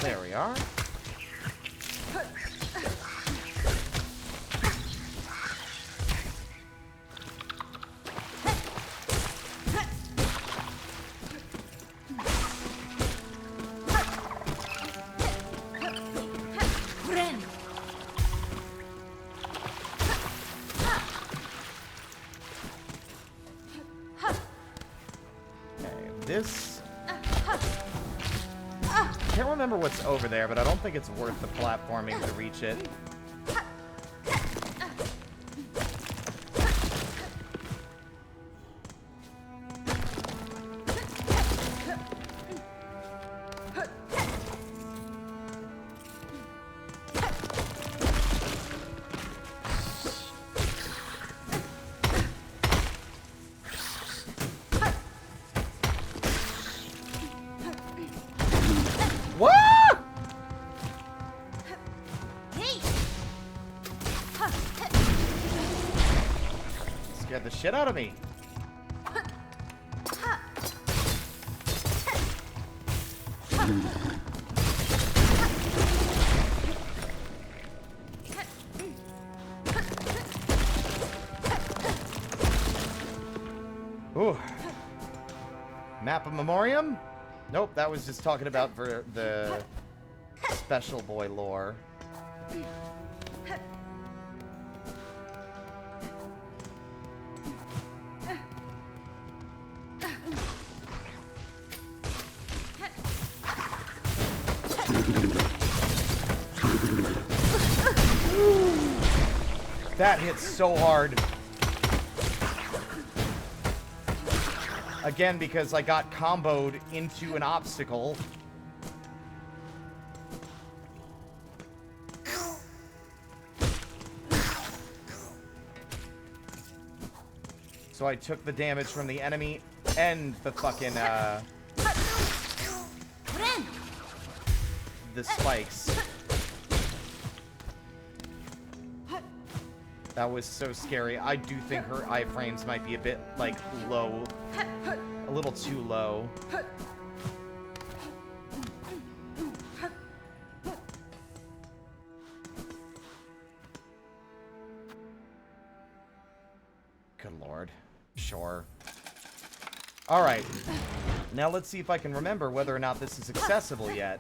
There we are. This... Can't remember what's over there, but I don't think it's worth the platforming to reach it. Scared the shit out of me. Ooh. Map of Memoriam? Nope, that was just talking about for the special boy lore. That hits so hard. Again, because I got comboed into an obstacle. So I took the damage from the enemy and the fucking, the spikes. That was so scary. I do think her iframes might be a bit, like, low. A little too low. Good lord. Sure. Alright. Now let's see if I can remember whether or not this is accessible yet.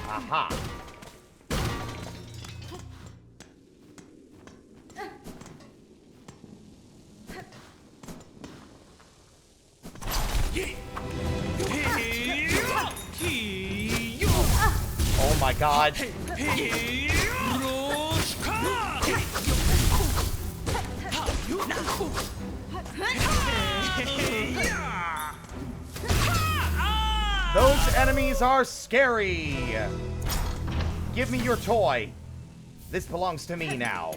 Aha. Oh my god. Those enemies are scary. Give me your toy. This belongs to me now.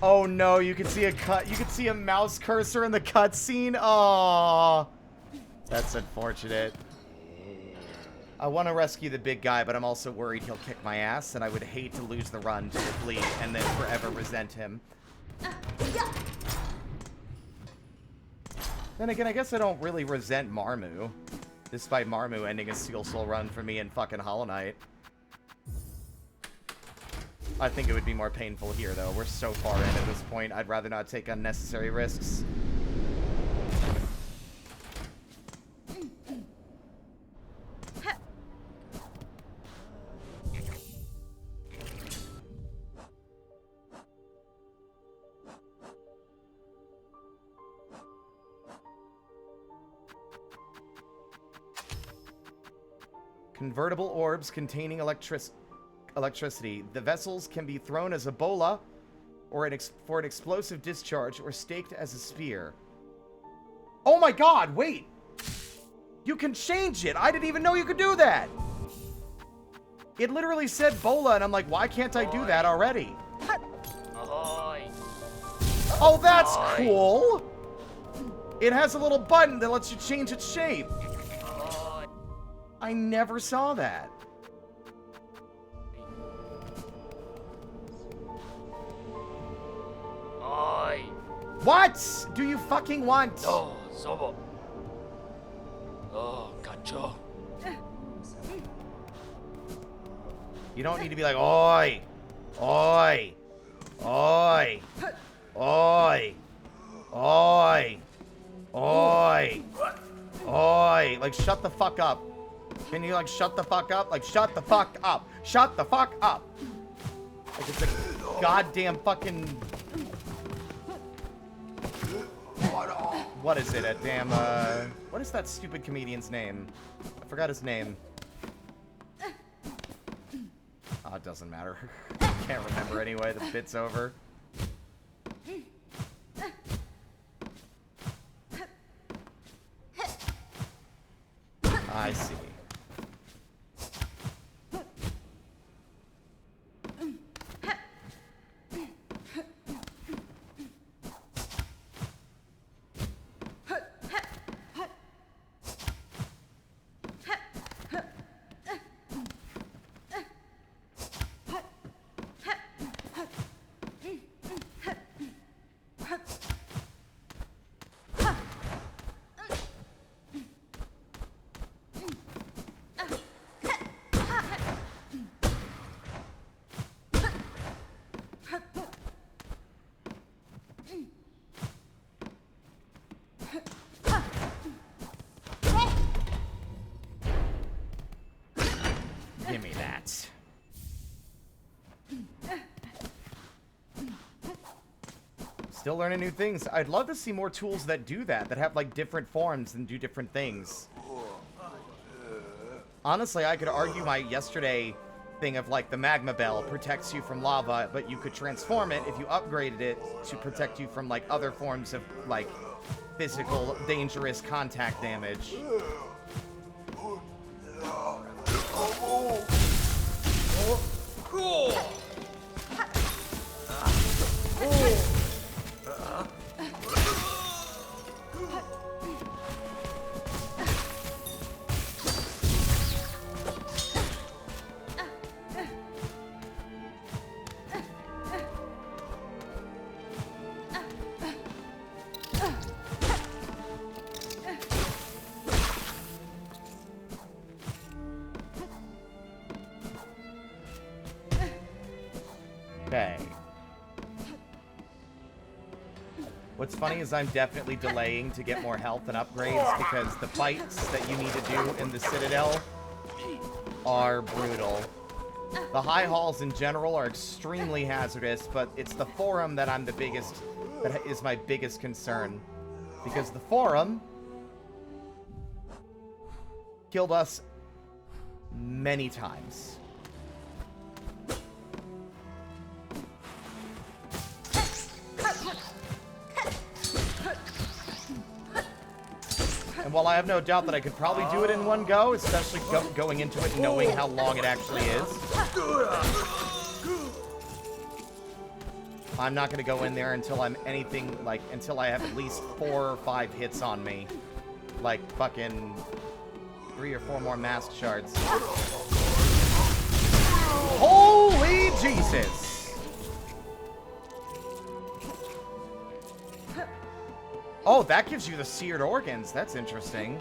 Oh no, you can see a cut. You can see a mouse cursor in the cutscene. Oh, that's unfortunate. I want to rescue the big guy, but I'm also worried he'll kick my ass, and I would hate to lose the run to the fleet and then forever resent him. Then again, I guess I don't really resent Marmu, despite Marmu ending a Silksong run for me in fucking Hollow Knight. I think it would be more painful here, though. We're so far in at this point, I'd rather not take unnecessary risks. Convertible orbs containing electricity. The vessels can be thrown as a bola, or for an explosive discharge, or staked as a spear. Oh my god, wait! You can change it! I didn't even know you could do that! It literally said Bola, and I'm like, why can't I do that already? Ahoy! Oh, that's Ahoy. cool! It has a little button that lets you change its shape. Ahoy! I never saw that. Ahoy! What do you fucking want? Oh, Zobo. Oh, Cacho. You don't need to be like, oi, oi, oi, oi, oi, oi, oi. Like, shut the fuck up. Can you, like, shut the fuck up? Like, shut the fuck up. Shut the fuck up. Like, it's a goddamn fucking... What is it? A damn, what is that stupid comedian's name? I forgot his name. Oh, it doesn't matter. Can't remember anyway. The bit's over. I see. Give me that. Still learning new things. I'd love to see more tools that do that have like different forms and do different things. Honestly, I could argue my yesterday thing of like the magma bell protects you from lava, but you could transform it if you upgraded it to protect you from like other forms of like physical dangerous contact damage. Okay. What's funny is I'm definitely delaying to get more health and upgrades because the fights that you need to do in the Citadel are brutal. The high halls in general are extremely hazardous, but it's the forum that that is my biggest concern. Because the forum killed us many times. And while I have no doubt that I could probably do it in one go, especially going into it knowing how long it actually is, I'm not going to go in there until I'm until I have at least 4 or 5 hits on me. Like fucking 3 or 4 more mask shards. Holy Jesus! Oh, that gives you the seared organs. That's interesting.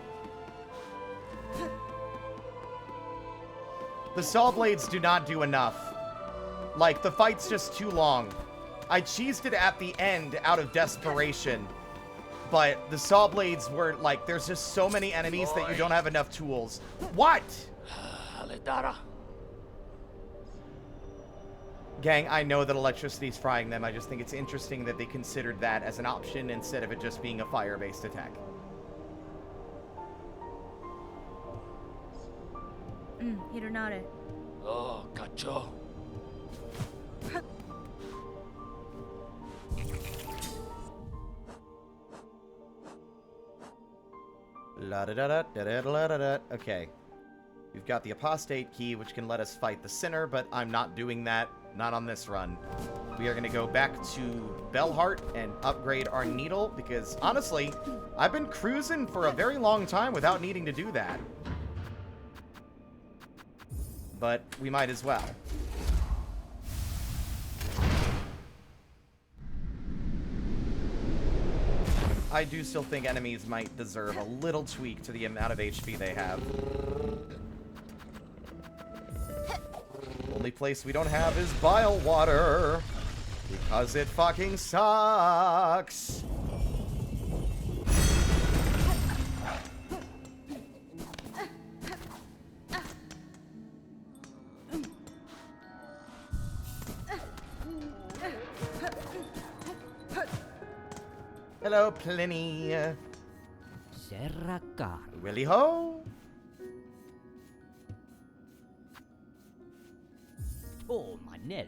The saw blades do not do enough. Like, the fight's just too long. I cheesed it at the end out of desperation. But the saw blades were, like, there's just so many enemies that you don't have enough tools. What? Aledara. Gang, I know that electricity's frying them. I just think it's interesting that they considered that as an option instead of it just being a fire-based attack. Hironare. Oh, Cacho. La da da da da da da da da. Okay. We've got the Apostate Key, which can let us fight the Sinner, but I'm not doing that. Not on this run. We are going to go back to Bellheart and upgrade our Needle, because, honestly, I've been cruising for a very long time without needing to do that. But we might as well. I do still think enemies might deserve a little tweak to the amount of HP they have. Only place we don't have is bile water, because it fucking sucks. Hello, Pliny. Serracar. Willy ho. Oh, Manello.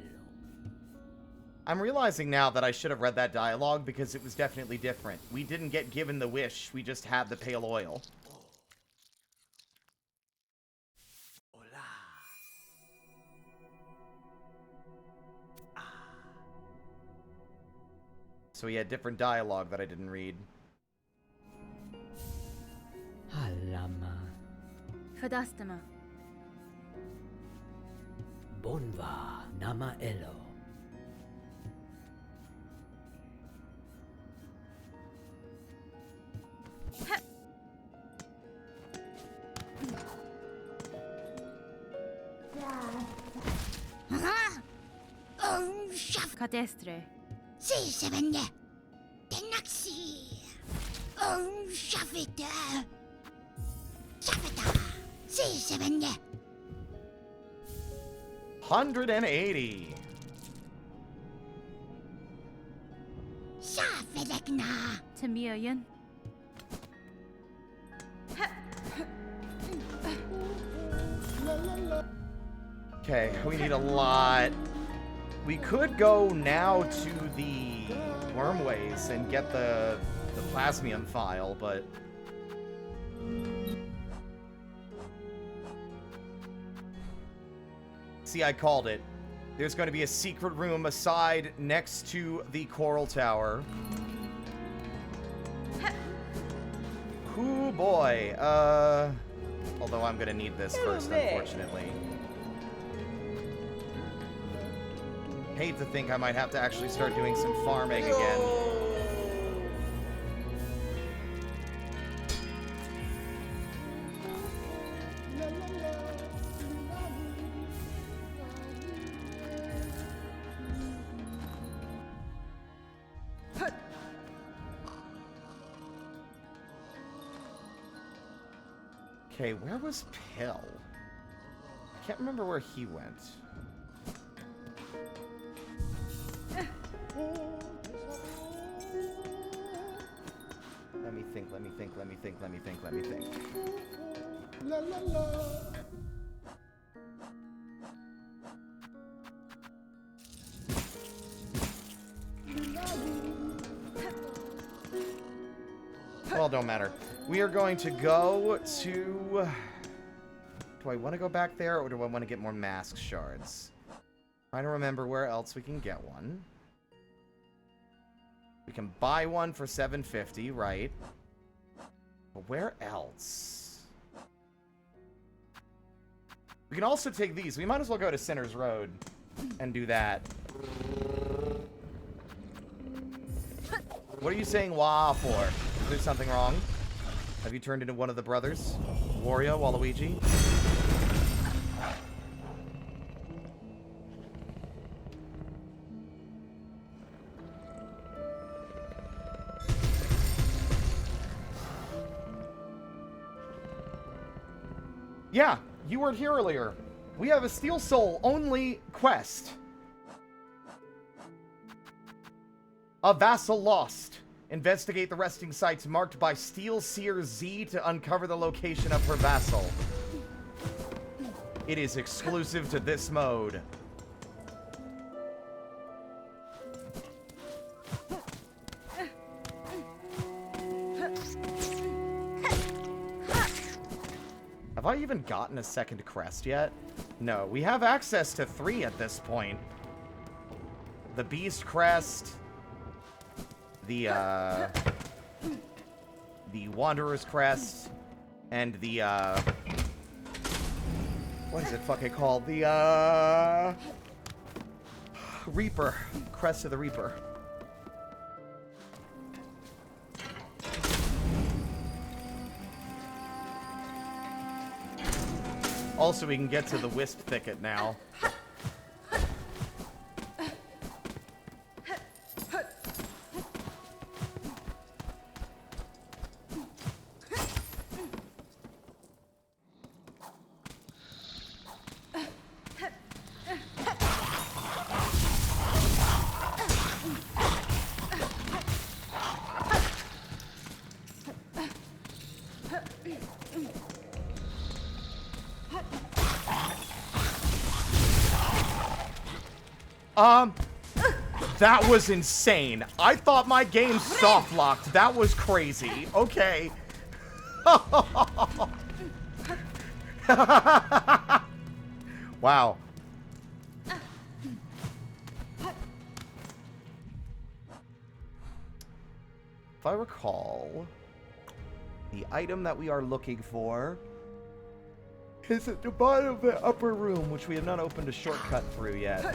I'm realizing now that I should have read that dialogue because it was definitely different. We didn't get given the wish, we just had the pale oil. So he had different dialogue that I didn't read. Alama. Fadastama. Bonva. Namaello. Cadestre. Si, sevende. Tenaxi. Oh, Shafita. Shafita. Si, sevende. 180. Shafidekna. Tamilian. Okay, we need a lot. We could go now to the Wormways and get the Plasmium file, but... See, I called it. There's going to be a secret room aside next to the Coral Tower. Ooh, boy. Although I'm going to need this first, unfortunately. Hate to think I might have to actually start doing some farming again. Okay, where was Pill? I can't remember where he went. Let me think. La la la. Well, don't matter. We are going to go to... Do I want to go back there, or do I want to get more mask shards? Trying to remember where else we can get one. We can buy one for 750, right? But where else? We can also take these. We might as well go to Sinner's Road and do that. What are you saying wah for? Is there something wrong? Have you turned into one of the brothers? Wario, Waluigi? Yeah, you weren't here earlier. We have a Steel Soul only quest. A vassal lost. Investigate the resting sites marked by Steel Seer Z to uncover the location of her vassal. It is exclusive to this mode. Have I even gotten a second crest yet? No, we have access to 3 at this point. The Beast Crest, the Wanderer's Crest, and the, what is it fucking called? The, Reaper. Crest of the Reaper. Also, we can get to the Wisp Thicket now. That was insane. I thought my game soft locked. That was crazy. Okay. Wow. If I recall, the item that we are looking for is at the bottom of the upper room, which we have not opened a shortcut through yet.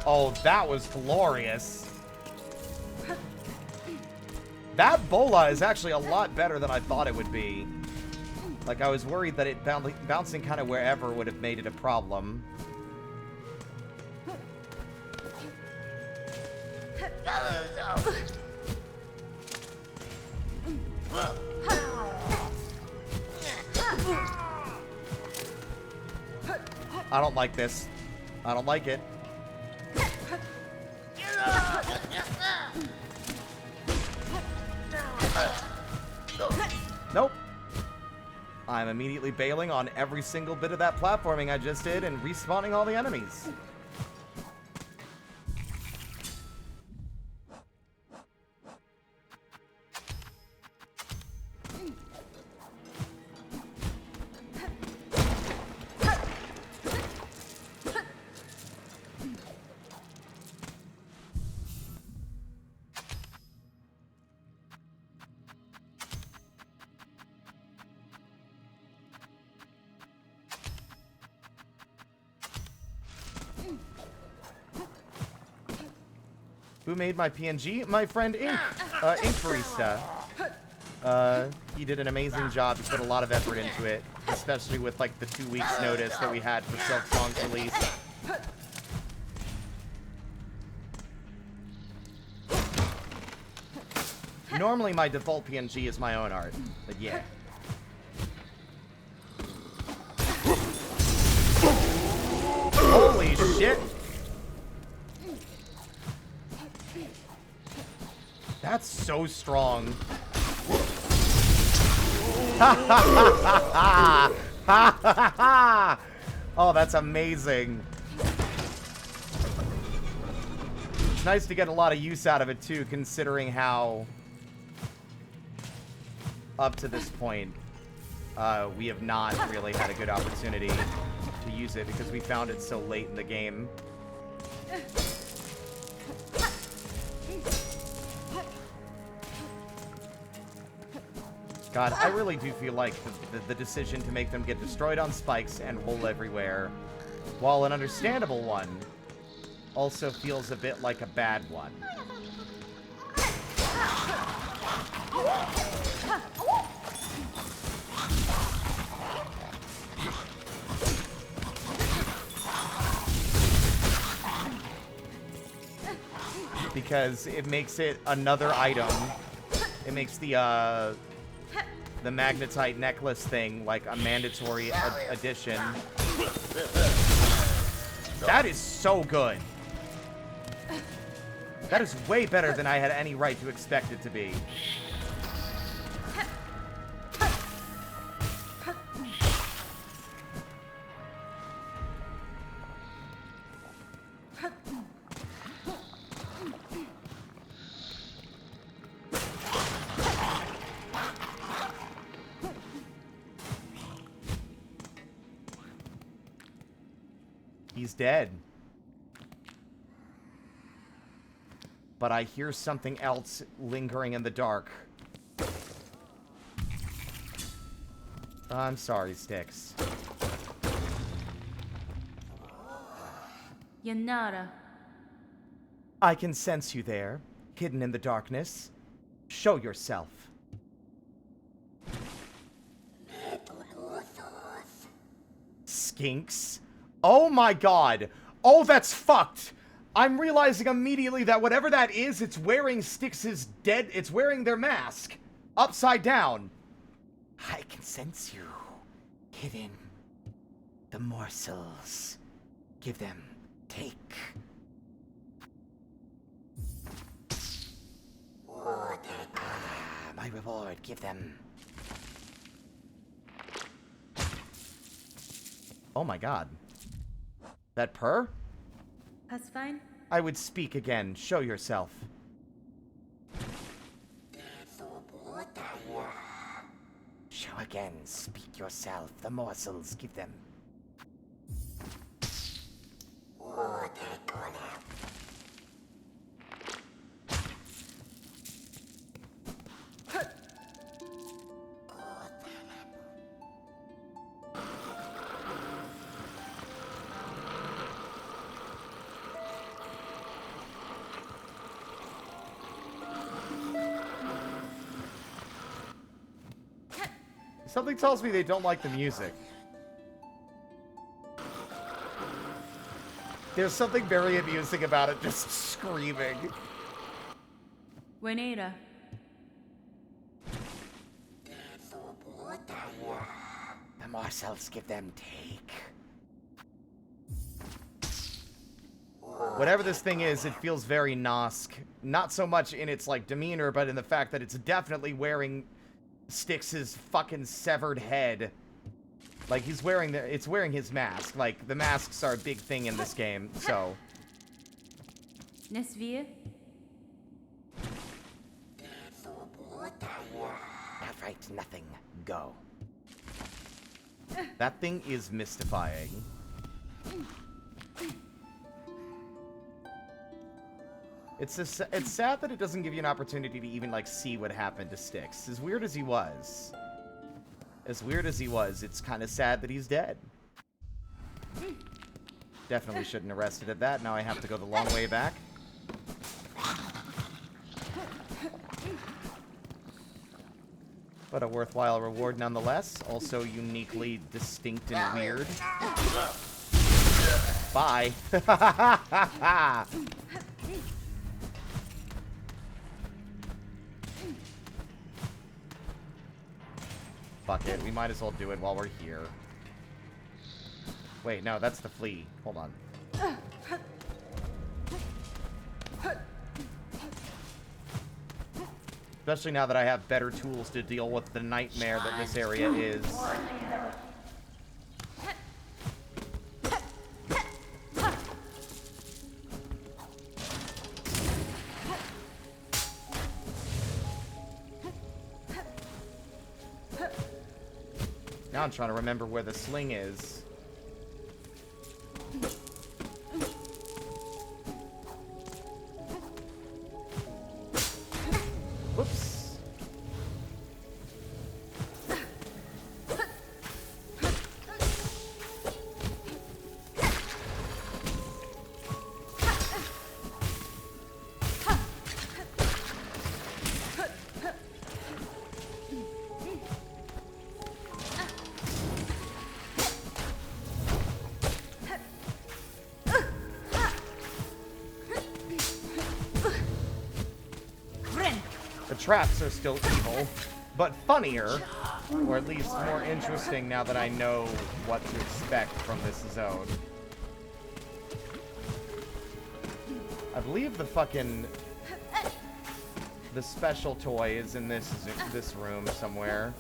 Oh, that was glorious. That bola is actually a lot better than I thought it would be. Like, I was worried that it bouncing kind of wherever would have made it a problem. I don't like this. I don't like it. Nope. I'm immediately bailing on every single bit of that platforming I just did and respawning all the enemies. Who made my PNG? My friend Ink. Ink Barista. He did an amazing job. He put a lot of effort into it, especially with like the 2 weeks notice that we had for Silksong's release. Normally my default PNG is my own art, but yeah. Holy shit! That's so strong. Oh, that's amazing. It's nice to get a lot of use out of it too, considering how up to this point we have not really had a good opportunity to use it because we found it so late in the game. God, I really do feel like the decision to make them get destroyed on spikes and roll everywhere, while an understandable one, also feels a bit like a bad one. Because it makes it another item. It makes the magnetite necklace thing like a mandatory addition. That is so good. That is way better than I had any right to expect it to be. he's dead. But I hear something else lingering in the dark. I'm sorry, Styx. Yanara. I can sense you there, hidden in the darkness. Show yourself. Skinks? Oh my god! Oh, that's fucked! I'm realizing immediately that whatever that is, it's wearing Styx's dead... It's wearing their mask. Upside down. I can sense you. Hidden. The morsels. Give them. Take. My reward. Give them. Oh my god. That purr? That's fine. I would speak again. Show yourself. Show again. Speak yourself. The morsels. Give them. Something tells me they don't like the music. There's something very amusing about it, just screaming. Wenera. The morsels, give them. Take. Whatever this thing is, it feels very Nosk. Not so much in its, like, demeanor, but in the fact that it's definitely wearing Styx's fucking severed head. Like, he's wearing it's wearing his mask. Like, the masks are a big thing in this game, so. Nesvir. Alright, nothing. Go. That thing is mystifying. It's sad that it doesn't give you an opportunity to even, like, see what happened to Styx. As weird as he was, it's kind of sad that he's dead. Definitely shouldn't have rested at that. Now I have to go the long way back. But a worthwhile reward nonetheless. Also uniquely distinct and weird. Bye. Fuck it, we might as well do it while we're here. Wait, no, that's the flea. Hold on. Especially now that I have better tools to deal with the nightmare that this area is. Now I'm trying to remember where the sling is. Whoops. Traps are still evil, but funnier, or at least more interesting now that I know what to expect from this zone. I believe the special toy is in this room somewhere.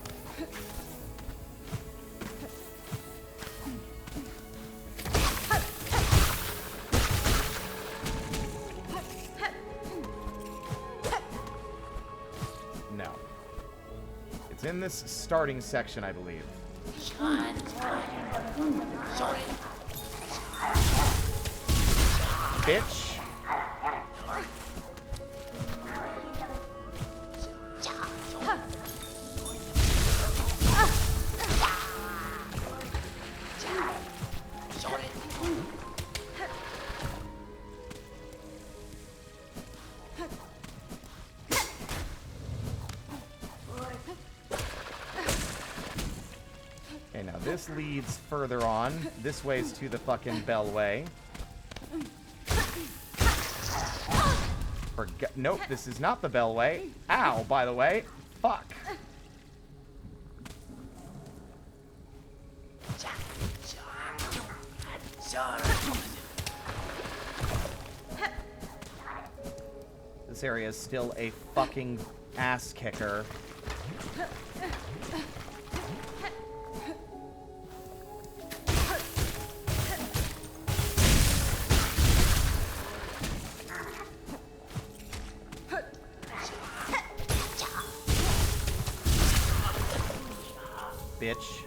In this starting section, I believe. bitch. Okay, now this leads further on. This way's to the fucking Bellway. Nope, this is not the Bellway. Ow, by the way. Fuck. This area is still a fucking ass kicker. Bitch.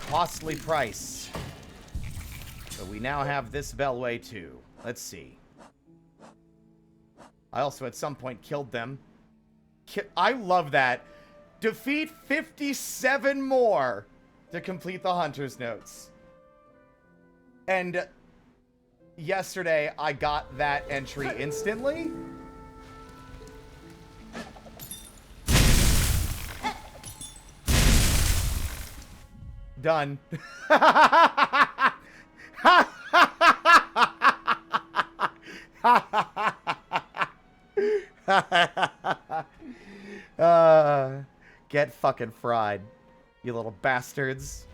Costly price. But we now have this Bellway too. Let's see. I also at some point killed them. I love that. Defeat 57 more to complete the Hunter's Notes. And yesterday I got that entry instantly. Done. Get fucking fried, you little bastards.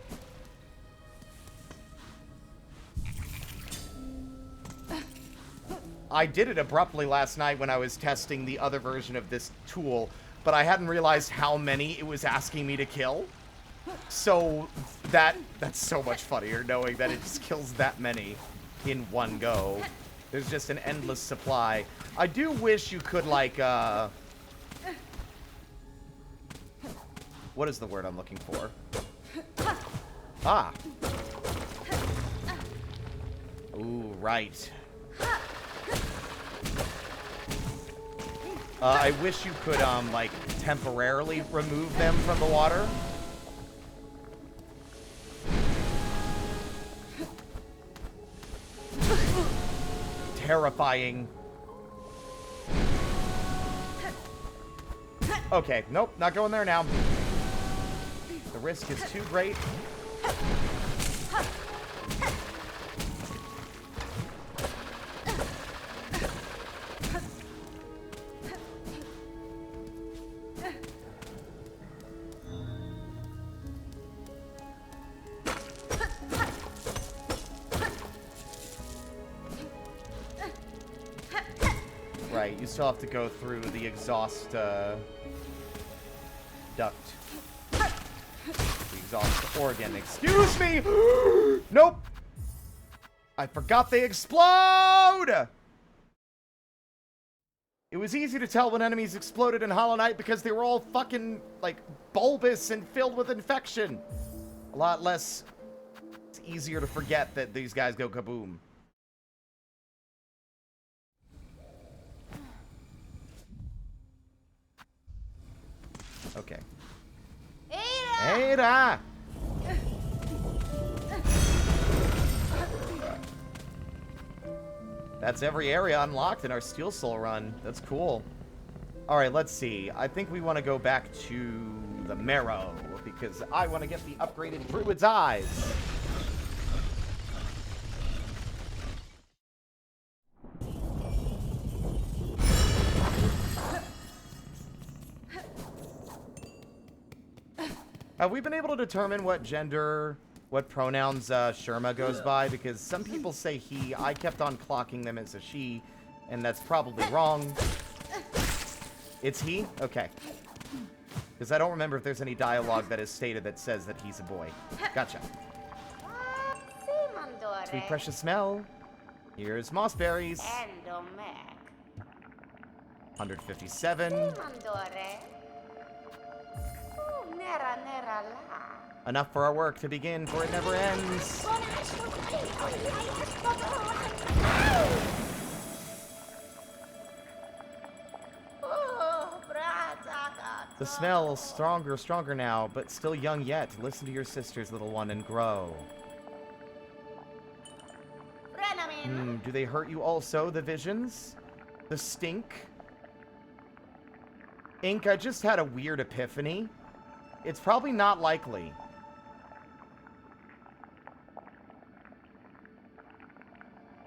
I did it abruptly last night when I was testing the other version of this tool, but I hadn't realized how many it was asking me to kill. So that's so much funnier knowing that it just kills that many in one go. There's just an endless supply. I do wish you could like what is the word I'm looking for? Ah. Ooh, right. I wish you could like temporarily remove them from the water. Terrifying. Okay, nope, not going there now. The risk is too great. Right, you still have to go through the exhaust duct. The exhaust organ. Excuse me! Nope! I forgot they explode! It was easy to tell when enemies exploded in Hollow Knight because they were all fucking, like, bulbous and filled with infection. A lot less... It's easier to forget that these guys go kaboom. Okay. Ada! That's every area unlocked in our Steel Soul run. That's cool. Alright, let's see. I think we want to go back to the Marrow, because I want to get the upgraded Druid's Eyes. Have we been able to determine what gender what pronouns Sherma goes by, because some people say he. I kept on clocking them as a she, and that's probably wrong. It's he? Okay. Because I don't remember if there's any dialogue that is stated that says that he's a boy. Gotcha. Sweet precious smell. Here's mossberries. 157. Enough for our work to begin, for it never ends. The smell is stronger now, but still young yet. Listen to your sisters, little one, and grow. Do they hurt you also, the visions? The stink? Ink, I just had a weird epiphany. It's probably not likely.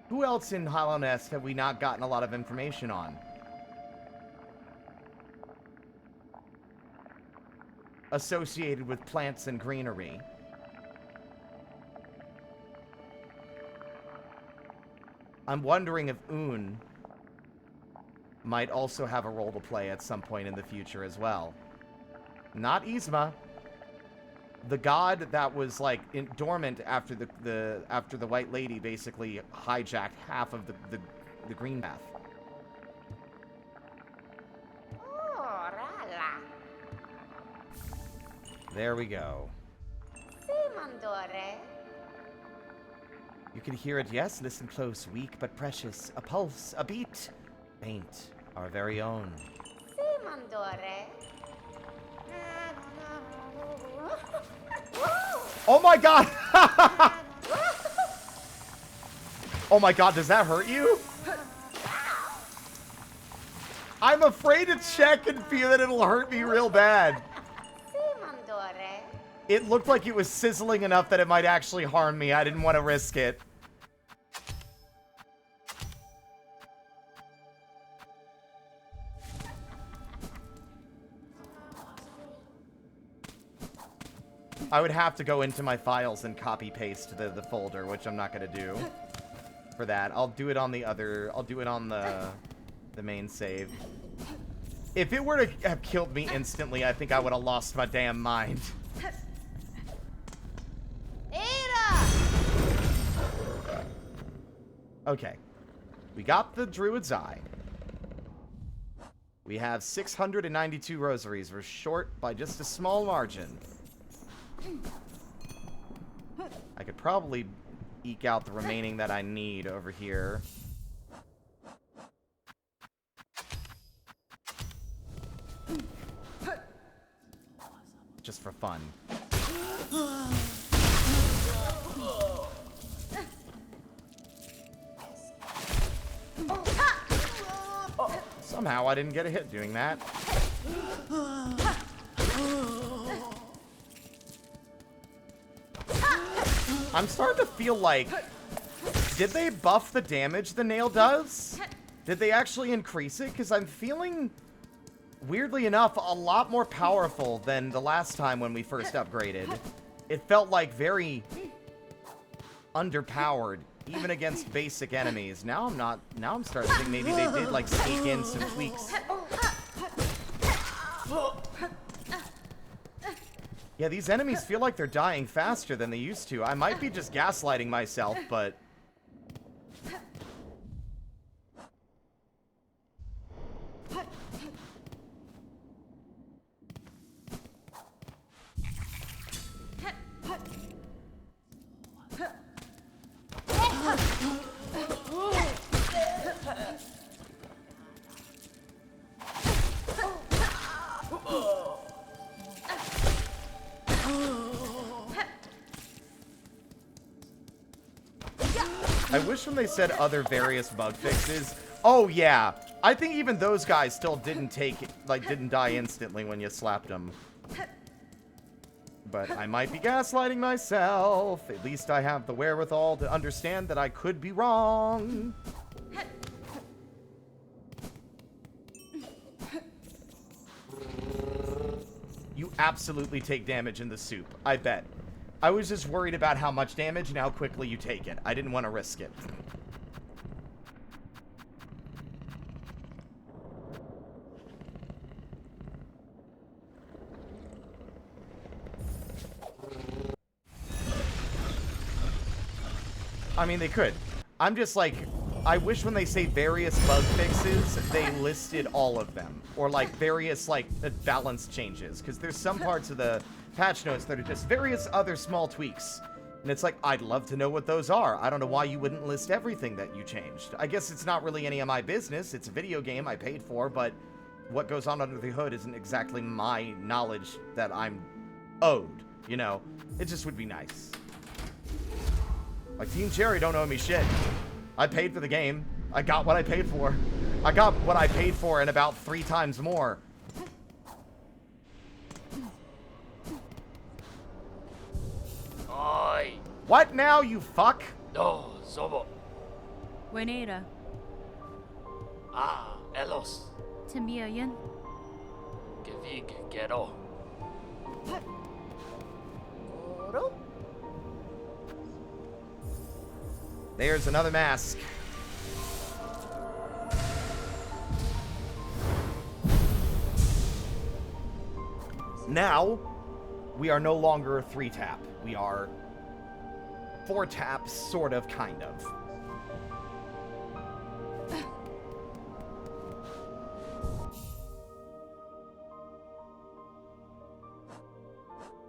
Who else in Hollow Nest have we not gotten a lot of information on? Associated with plants and greenery. I'm wondering if Un might also have a role to play at some point in the future as well. Not Yzma. The god that was like dormant after the White Lady basically hijacked half of the green path. There we go. You can hear it, yes? Listen close, weak but precious. A pulse, a beat. Faint, our very own. Oh my god! Oh my god, does that hurt you? I'm afraid to check and feel that it'll hurt me real bad. It looked like it was sizzling enough that it might actually harm me. I didn't want to risk it. I would have to go into my files and copy paste the folder, which I'm not gonna do for that. I'll do it on the other. I'll do it on the main save. If it were to have killed me instantly, I think I would have lost my damn mind. Okay, we got the Druid's Eye. We have 692 rosaries. We're short by just a small margin. I could probably eke out the remaining that I need over here. Just for fun. Somehow I didn't get a hit doing that. I'm starting to feel like... Did they buff the damage the nail does? Did they actually increase it? Because I'm feeling, weirdly enough, a lot more powerful than the last time when we first upgraded. It felt like very underpowered, even against basic enemies. Now I'm not... Now I'm starting to think maybe they did, like, sneak in some tweaks. Yeah, these enemies feel like they're dying faster than they used to. I might be just gaslighting myself, but... I wish when they said other various bug fixes... Oh, yeah. I think even those guys still didn't die instantly when you slapped them. But I might be gaslighting myself. At least I have the wherewithal to understand that I could be wrong. You absolutely take damage in the soup. I bet. I was just worried about how much damage and how quickly you take it. I didn't want to risk it. I mean, they could. I'm just like, I wish when they say various bug fixes, they listed all of them. Or like various like balance changes. Because there's some parts of the patch notes that are just various other small tweaks. And it's like, I'd love to know what those are. I don't know why you wouldn't list everything that you changed. I guess it's not really any of my business. It's a video game I paid for, but what goes on under the hood isn't exactly my knowledge that I'm owed. You know, it just would be nice. Like, Team Cherry don't owe me shit. I paid for the game. I got what I paid for. I got what I paid for and about 3 times more. Oi. What now, you fuck? No, Sobo. Wenera. Ah, Elos. Timiayan. Gevig, Gero. There's another mask. Now, we are no longer a 3-tap. We are 4 taps, sort of, kind of.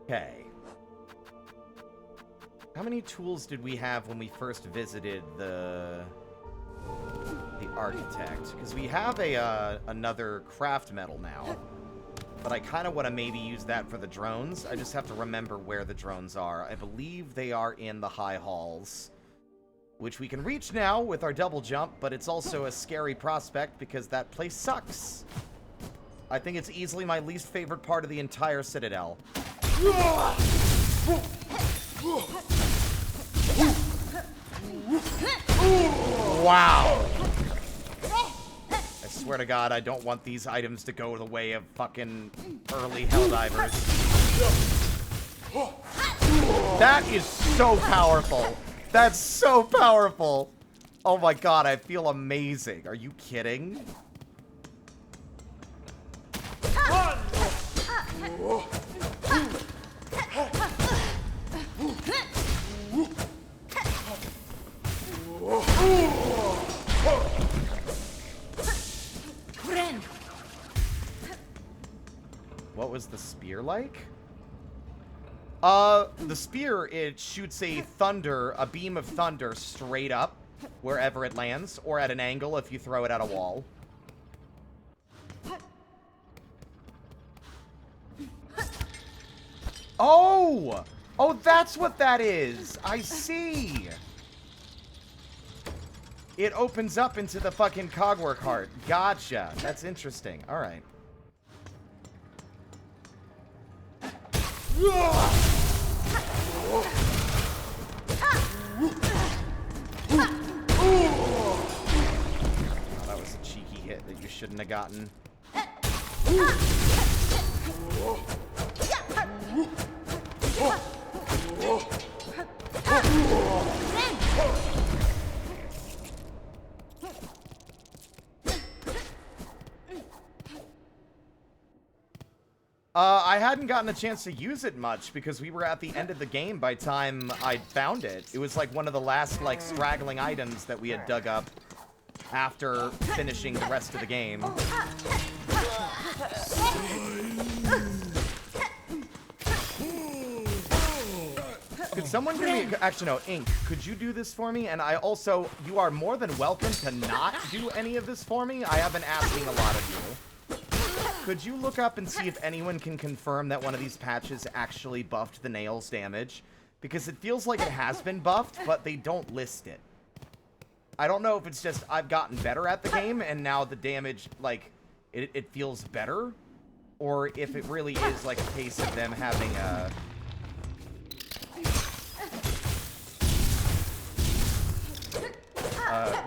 Okay. How many tools did we have when we first visited the architect? Because we have another craft metal now. But I kind of want to maybe use that for the drones. I just have to remember where the drones are. I believe they are in the high halls, which we can reach now with our double jump, but it's also a scary prospect because that place sucks. I think it's easily my least favorite part of the entire Citadel. Wow. I swear to God, I don't want these items to go the way of fucking early Helldivers. That is so powerful. That's so powerful. Oh my God, I feel amazing. Are you kidding? What was the spear like? The spear, it shoots a beam of thunder straight up wherever it lands, or at an angle if you throw it at a wall. Oh! Oh, that's what that is! I see! It opens up into the fucking cogwork heart. Gotcha. That's interesting. Alright. Oh, that was a cheeky hit that you shouldn't have gotten. I hadn't gotten a chance to use it much because we were at the end of the game by the time I found it. It was like one of the last like straggling items that we had dug up after finishing the rest of the game. Could someone give me... Actually, no. Ink, could you do this for me? And I also... You are more than welcome to not do any of this for me. I have been asking a lot of you. Could you look up and see if anyone can confirm that one of these patches actually buffed the nails damage? Because it feels like it has been buffed, but they don't list it. I don't know if it's just I've gotten better at the game, and now the damage, like, it feels better. Or if it really is, like, a case of them having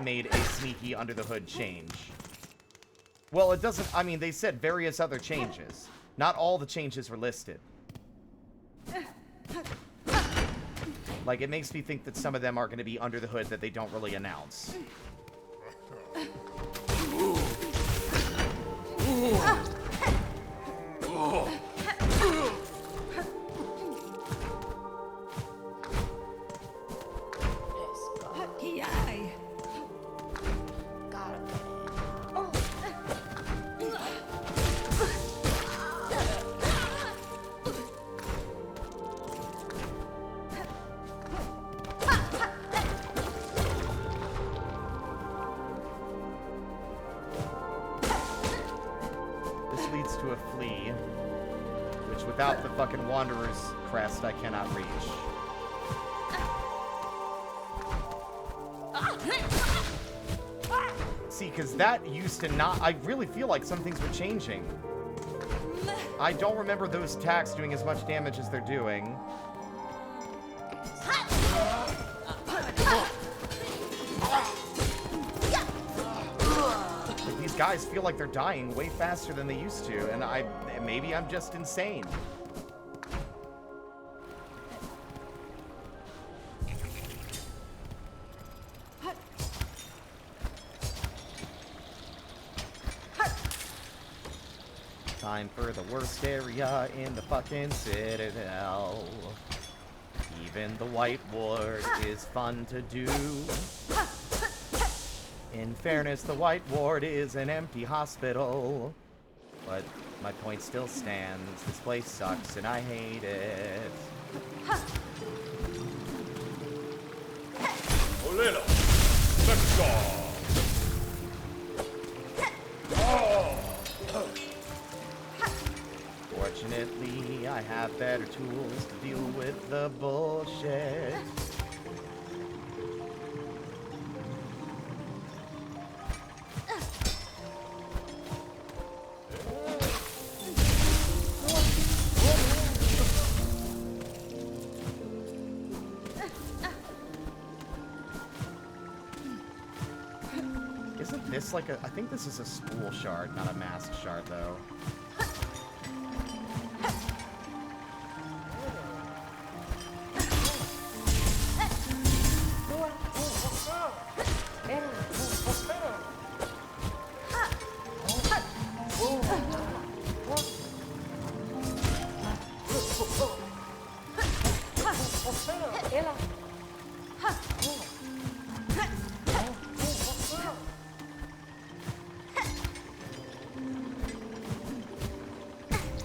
made a sneaky under-the-hood change. Well, it doesn't... I mean, they said various other changes. Not all the changes were listed. Like, it makes me think that some of them are going to be under the hood that they don't really announce. This leads to a flea, which without the fucking Wanderer's crest, I cannot reach. See, because that used to not... I really feel like some things were changing. I don't remember those attacks doing as much damage as they're doing. Like, these guys feel like they're dying way faster than they used to, and maybe I'm just insane. Time for the worst area in the fucking Citadel. Even the White Ward is fun to do. In fairness, the White Ward is an empty hospital. But my point still stands. This place sucks and I hate it. Olena! Let's go! Fortunately, I have better tools to deal with the bullshit. Isn't this like a... I think this is a spool shard, not a mask shard, though.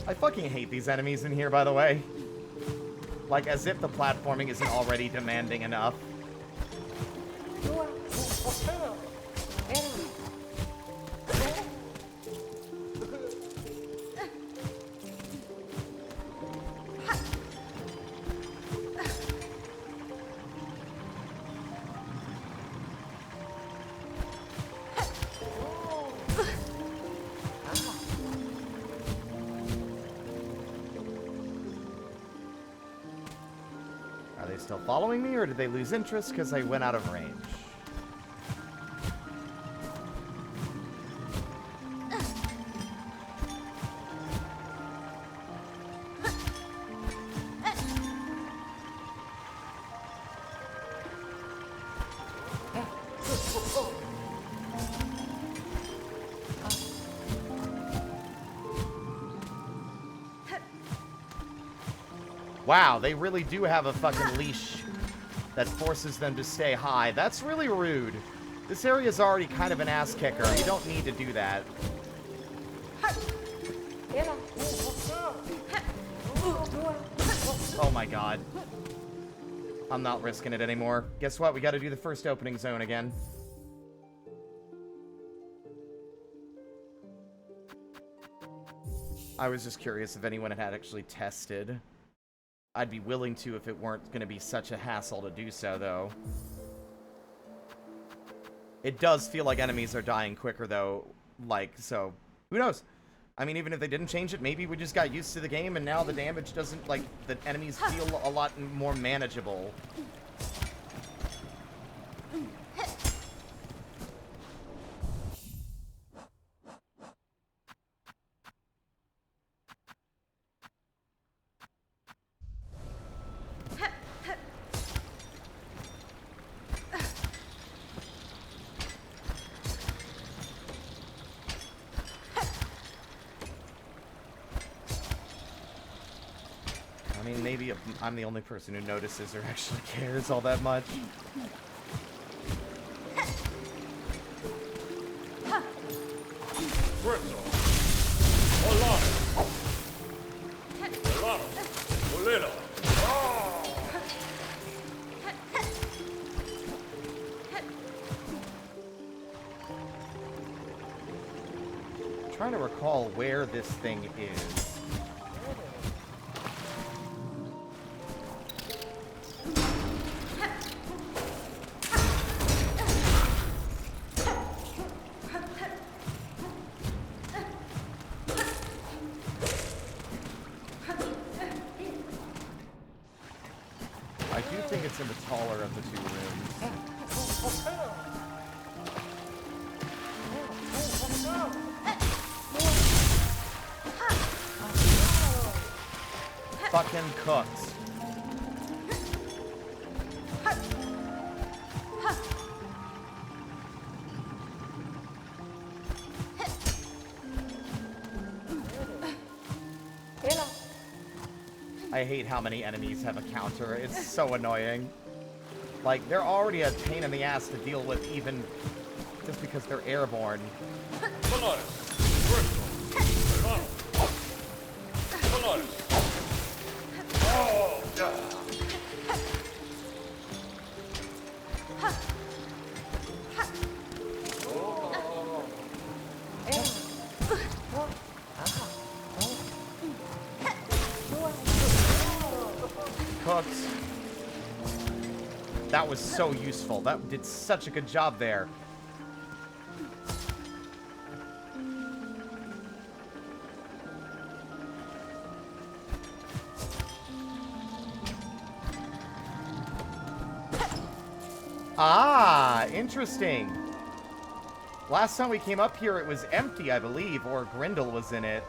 I fucking hate these enemies in here, by the way. Like, as if the platforming isn't already demanding enough. Are they still following me, or did they lose interest because I went out of range? Wow, they really do have a fucking leash that forces them to stay high. That's really rude. This area is already kind of an ass kicker. You don't need to do that. Oh my god. I'm not risking it anymore. Guess what? We gotta do the first opening zone again. I was just curious if anyone had actually tested. I'd be willing to if it weren't going to be such a hassle to do so, though. It does feel like enemies are dying quicker, though. Like, so, who knows? I mean, even if they didn't change it, maybe we just got used to the game, and now the damage doesn't, like, the enemies feel a lot more manageable. I mean, maybe I'm the only person who notices or actually cares all that much. Presto. Olano. Olano. Olena. Trying to recall where this thing is. I do think it's in the taller of the two rooms. Fucking cooked. I hate how many enemies have a counter. It's so annoying. Like, they're already a pain in the ass to deal with, even just because they're airborne. Polaris. Presto. Olano. Polaris. Oh, yeah. Cooked. That was so useful. That did such a good job there. Ah, interesting. Last time we came up here, it was empty, I believe, or Grindel was in it.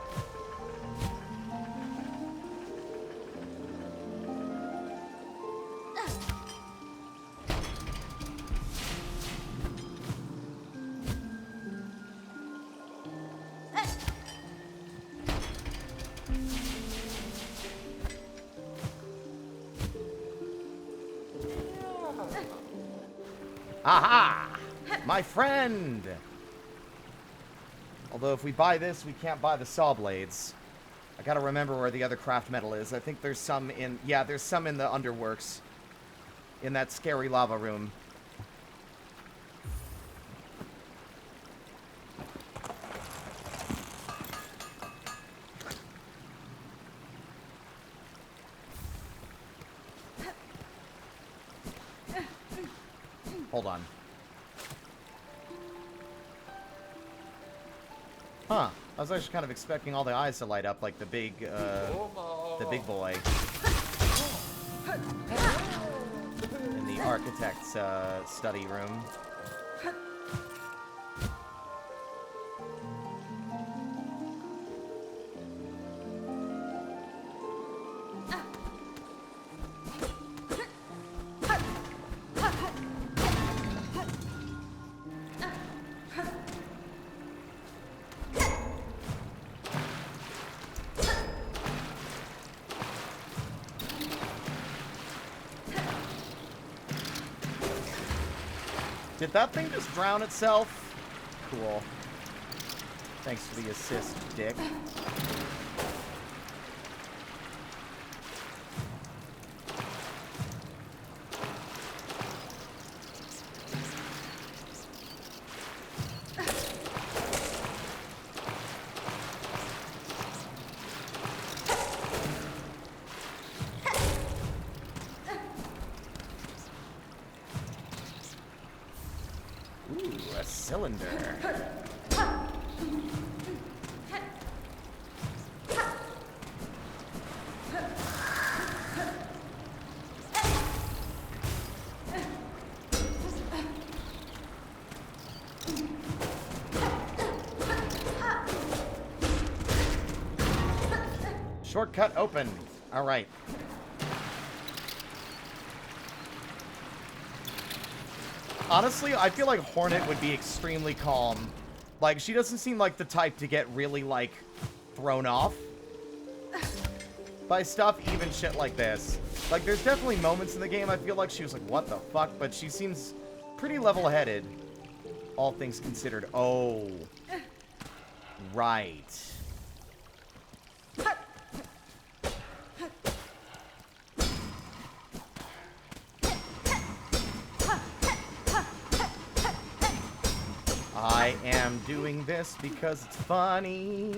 Aha! My friend! Although if we buy this, we can't buy the saw blades. I gotta remember where the other craft metal is. I think there's some in... Yeah, there's some in the underworks. In that scary lava room. Hold on. Huh. I was actually kind of expecting all the eyes to light up like the big boy. In the architect's study room. Did that thing just drown itself? Cool. Thanks for the assist, dick. Ooh, a cylinder. Shortcut open. All right. Honestly, I feel like Hornet would be extremely calm. Like, she doesn't seem like the type to get really, like, thrown off. by stuff, even shit like this. Like, there's definitely moments in the game I feel like she was like, what the fuck? But she seems pretty level-headed, all things considered. Oh. Right. I am doing this because it's funny.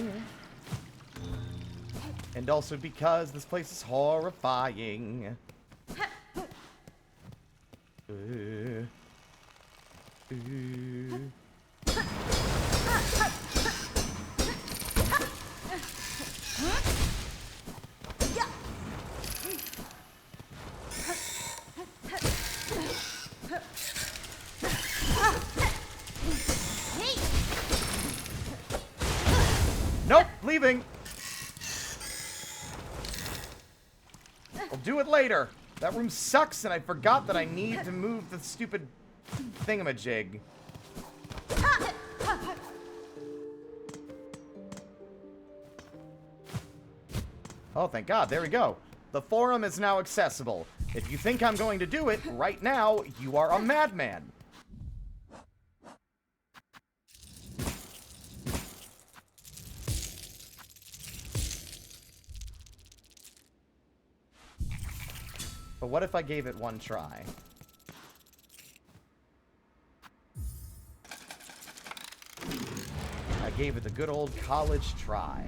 And also because this place is horrifying. Nope, leaving. I'll do it later. That room sucks, and I forgot that I need to move the stupid thingamajig. Oh, thank God. There we go. The forum is now accessible. If you think I'm going to do it right now, you are a madman. But what if I gave it one try? I gave it the good old college try.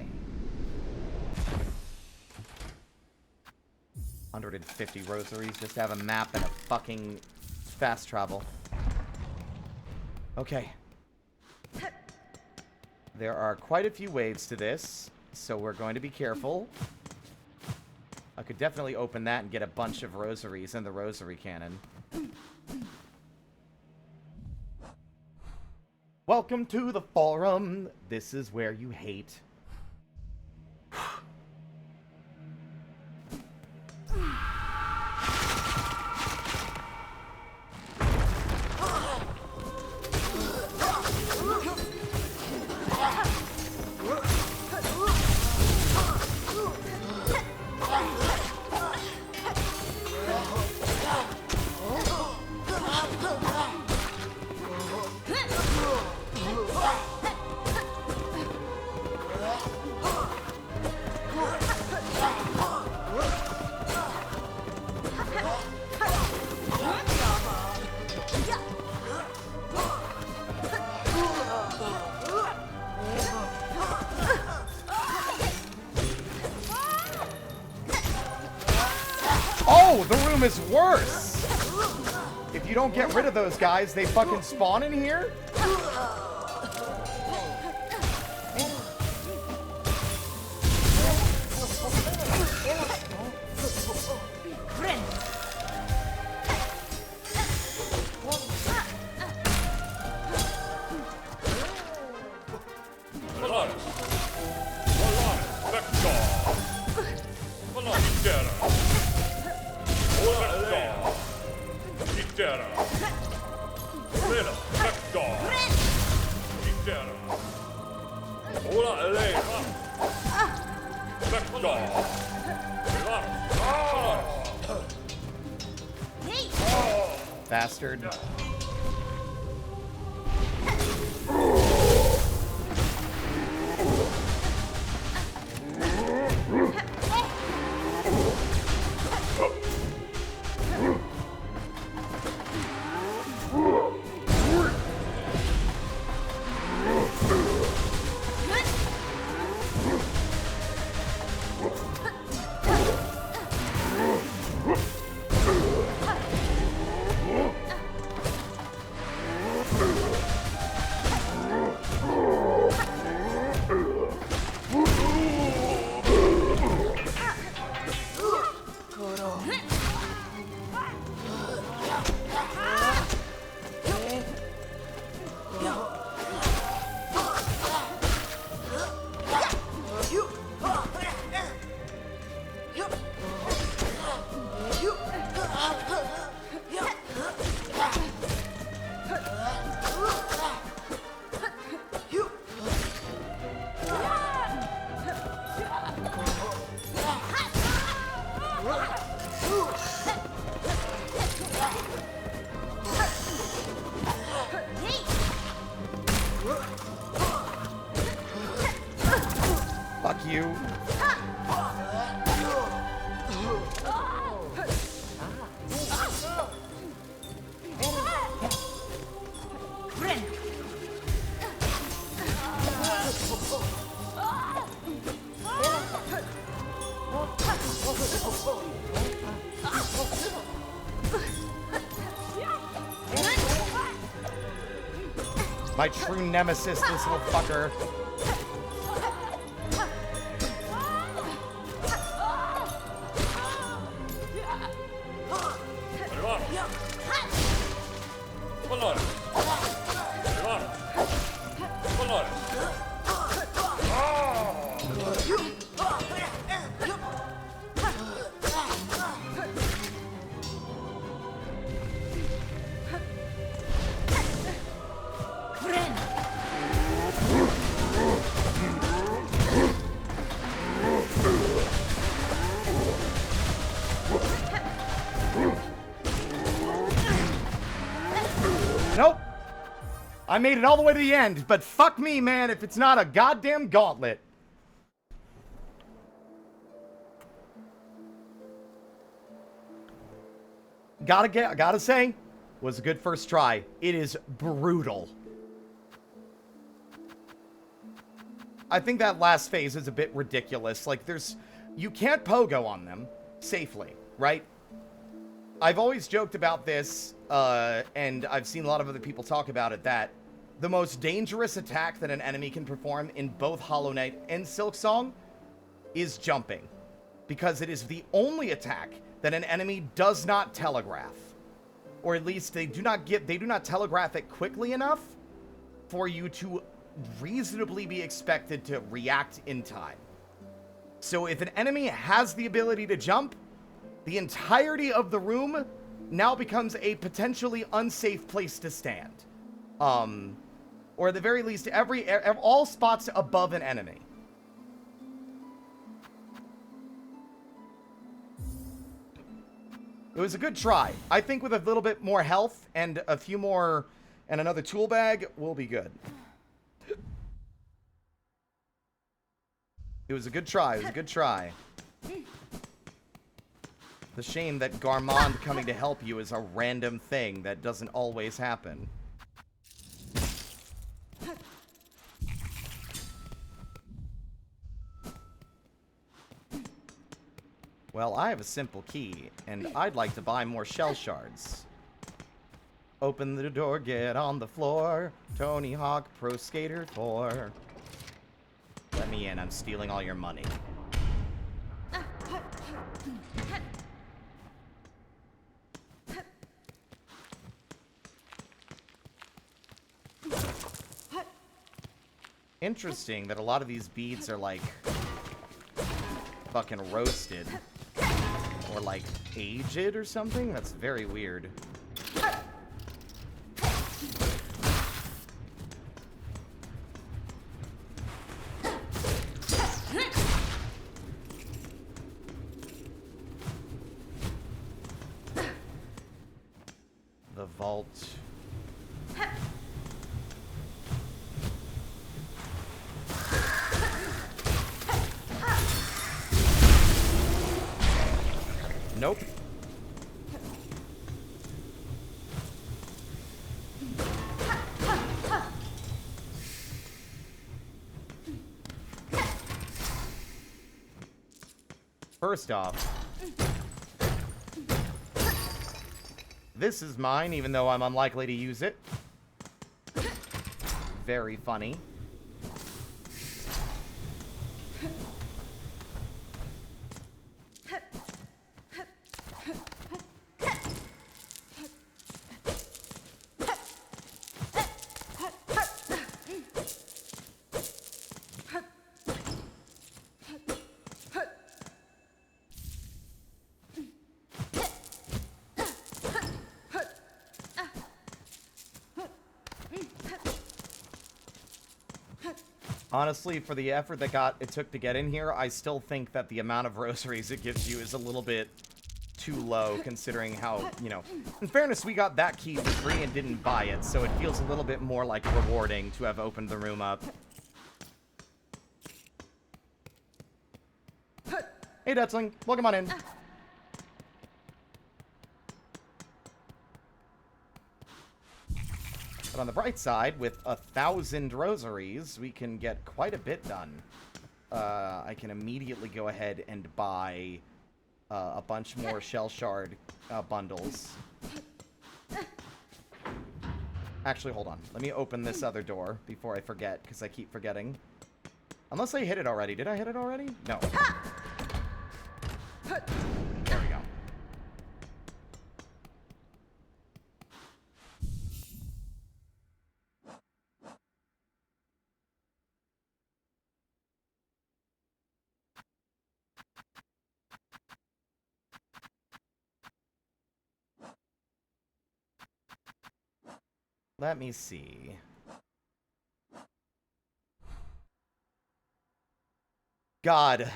150 rosaries just to have a map and a fucking fast travel. Okay. There are quite a few waves to this, so we're going to be careful. I could definitely open that and get a bunch of rosaries in the rosary cannon. Welcome to the forum. This is where you hate. Oh, the room is worse! If you don't get rid of those guys, they fucking spawn in here? Bastard. Fuck you. My true nemesis, this little fucker. Colores. Hermano. Colores. Nope. I made it all the way to the end, but fuck me, man, if it's not a goddamn gauntlet. Gotta say, was a good first try. It is brutal. I think that last phase is a bit ridiculous. Like, you can't pogo on them safely, right? I've always joked about this, and I've seen a lot of other people talk about it, that the most dangerous attack that an enemy can perform in both Hollow Knight and Silksong is jumping. Because it is the only attack that an enemy does not telegraph. Or at least they do not telegraph it quickly enough for you to reasonably be expected to react in time. So if an enemy has the ability to jump, the entirety of the room now becomes a potentially unsafe place to stand. Or at the very least, all spots above an enemy. It was a good try. I think with a little bit more health and a few more, and another tool bag, we'll be good. It was a good try. It was a good try. The shame that Garmond coming to help you is a random thing that doesn't always happen. Well, I have a simple key, and I'd like to buy more shell shards. Open the door, get on the floor. Tony Hawk Pro Skater 4. Let me in, I'm stealing all your money. Interesting that a lot of these beads are like fucking roasted or like aged or something. That's very weird. The vault. Nope. First off, this is mine, even though I'm unlikely to use it. Very funny. Honestly, for the effort that it took to get in here, I still think that the amount of rosaries it gives you is a little bit too low, considering how, you know... In fairness, we got that key for free and didn't buy it, so it feels a little bit more, like, rewarding to have opened the room up. Hey, Dutchling. Welcome on in. But on the bright side, with 1,000 rosaries, we can get quite a bit done. I can immediately go ahead and buy a bunch more shell shard bundles. Actually, hold on. Let me open this other door before I forget, because I keep forgetting. Unless I hit it already. Did I hit it already? No. There we go. Let me see. God.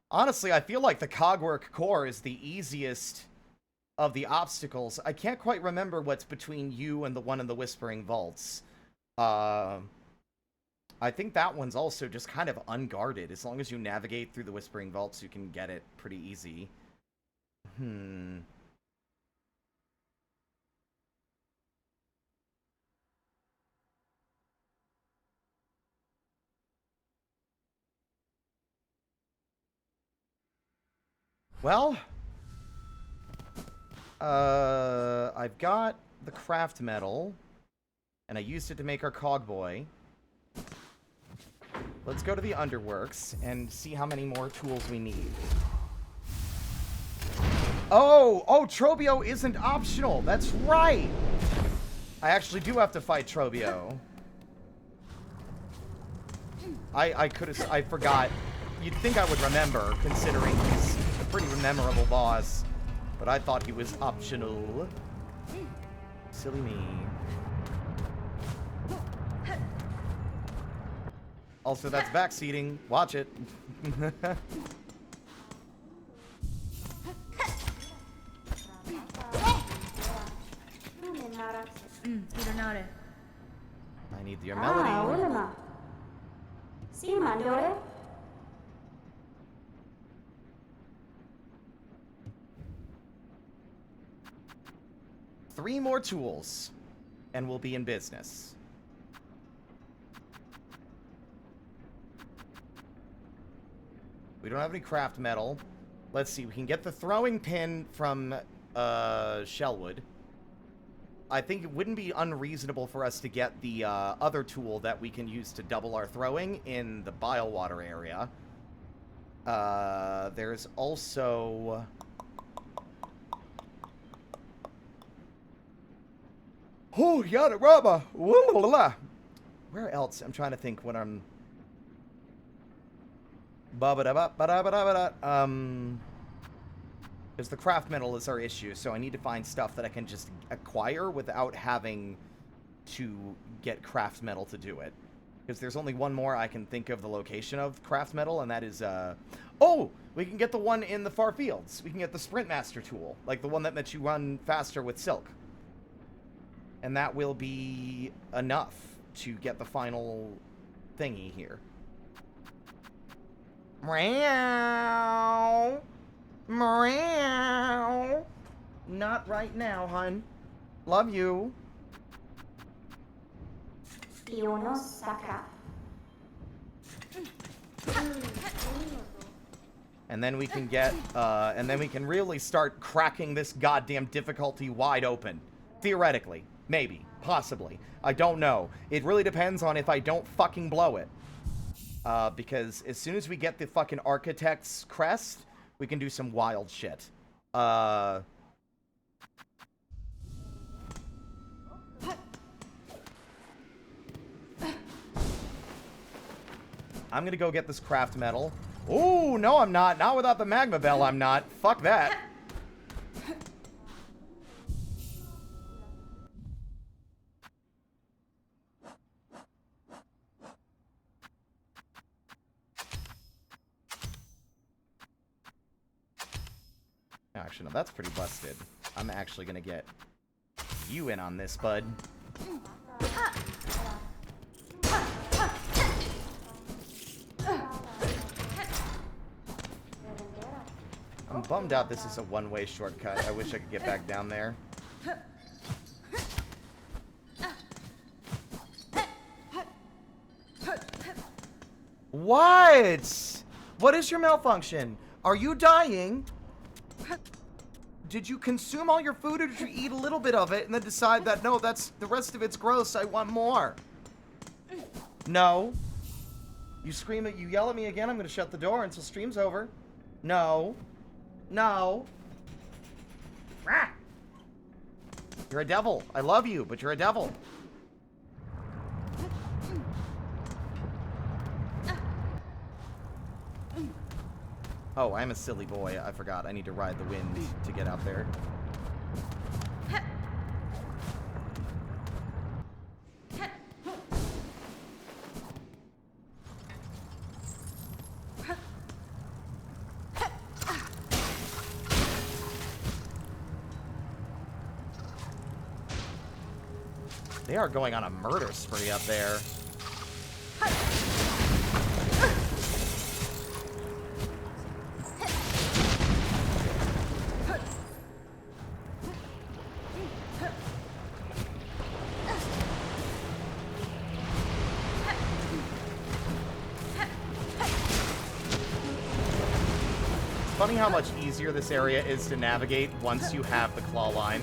Honestly, I feel like the Cogwork core is the easiest of the obstacles. I can't quite remember what's between you and the one in the Whispering Vaults. I think that one's also just kind of unguarded. As long as you navigate through the Whispering Vaults, you can get it pretty easy. Well, I've got the craft metal, and I used it to make our Cogboy. Let's go to the Underworks and see how many more tools we need. Oh, Trobio isn't optional. That's right. I actually do have to fight Trobio. I forgot. You'd think I would remember, considering he's a pretty memorable boss. But I thought he was optional. Silly me. Also, that's backseating. Watch it. 일어나래. I need your melody. Sì, mandore. 3 more tools, and we'll be in business. We don't have any craft metal. Let's see, we can get the throwing pin from Shellwood. I think it wouldn't be unreasonable for us to get the other tool that we can use to double our throwing in the Bilewater area. There's also... Oh, yada rubber. Where else? I'm trying to think when I'm... Because the craft metal is our issue, so I need to find stuff that I can just acquire without having to get craft metal to do it. Because there's only one more I can think of the location of craft metal, and that is, Oh! We can get the one in the far fields. We can get the Sprint Master tool, like the one that lets you run faster with Silk. And that will be enough to get the final thingy here. Meow. Meow. Not right now, hun. Love you. Spiono sacra. And then we can get, and then we can really start cracking this goddamn difficulty wide open. Theoretically. Maybe. Possibly. I don't know. It really depends on if I don't fucking blow it. Because as soon as we get the fucking Architect's crest, we can do some wild shit. I'm gonna go get this craft metal. Ooh, no I'm not. Not without the magma bell I'm not. Fuck that. Actually, no, that's pretty busted. I'm actually gonna get you in on this, bud. I'm bummed out this is a one-way shortcut. I wish I could get back down there. What? What is your malfunction? Are you dying? Did you consume all your food, or did you eat a little bit of it and then decide that, no, that's the rest of it's gross, I want more? No. You scream at, you yell at me again, I'm gonna shut the door until stream's over. No. No. Rah. You're a devil. I love you, but you're a devil. Oh, I'm a silly boy. I forgot. I need to ride the wind to get out there. They are going on a murder spree up there. Funny how much easier this area is to navigate once you have the claw line.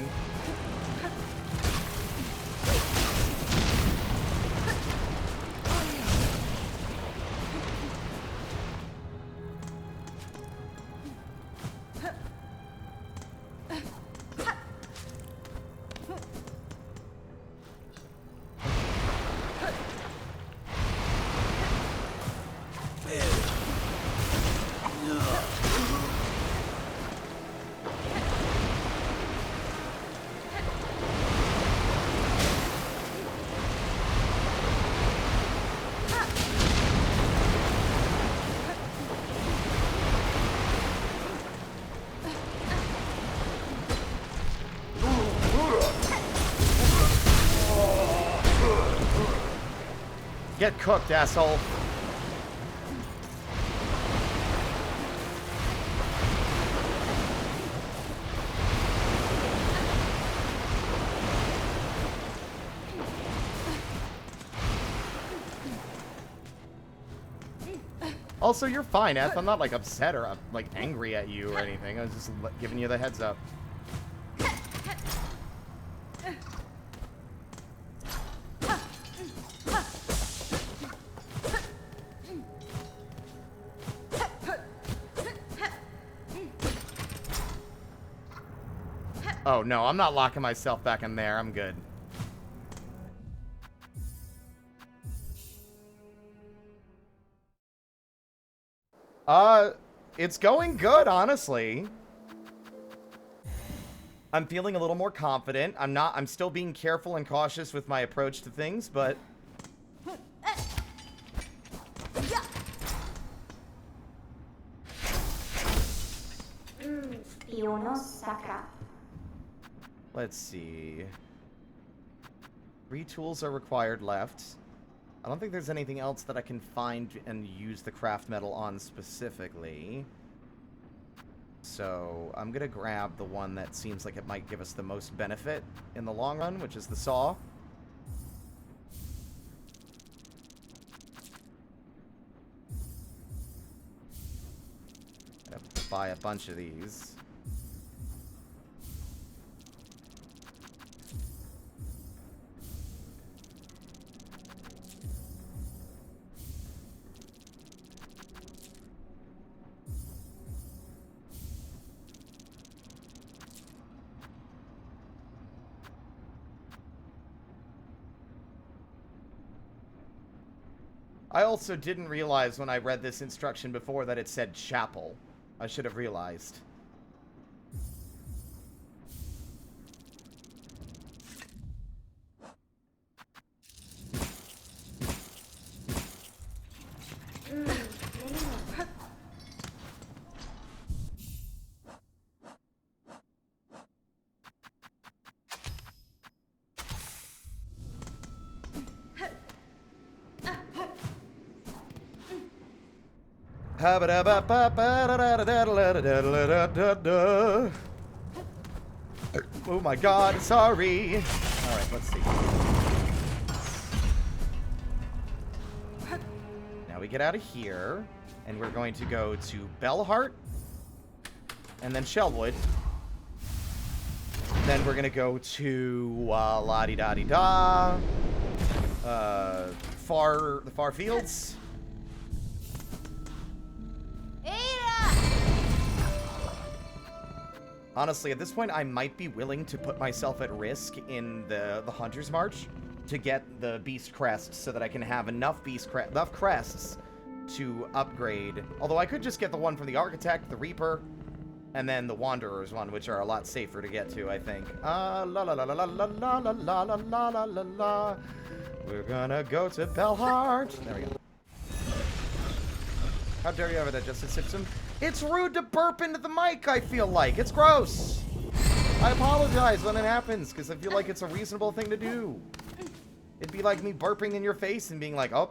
Get cooked, asshole. Also, you're fine, Eth. I'm not, like, upset or, like, angry at you or anything. I was just giving you the heads up. Oh, no, I'm not locking myself back in there. I'm good. It's going good, honestly. I'm feeling a little more confident. I'm still being careful and cautious with my approach to things, but... Let's see. 3 tools are required left. I don't think there's anything else that I can find and use the craft metal on specifically. So I'm gonna grab the one that seems like it might give us the most benefit in the long run, which is the saw. Gotta buy a bunch of these. I also didn't realize when I read this instruction before that it said chapel. I should have realized. Oh my god, sorry. Alright, let's see. Now we get out of here, and we're going to go to Bellheart, and then Shellwood. Then we're gonna go to la-di-da-di-da, the far fields. Honestly, at this point, I might be willing to put myself at risk in the Hunter's March to get the Beast Crest so that I can have enough crests to upgrade. Although I could just get the one from the Architect, the Reaper, and then the Wanderer's one, which are a lot safer to get to, I think. La la la la la la la la la la la la la la. We're gonna go to Bellheart. There we go. How dare you have it adjusted system? It's rude to burp into the mic, I feel like. It's gross. I apologize when it happens, because I feel like it's a reasonable thing to do. It'd be like me burping in your face and being like, oh,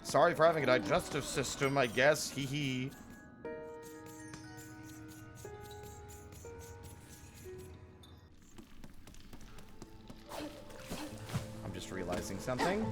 sorry for having a digestive system, I guess. Hee hee. I'm just realizing something.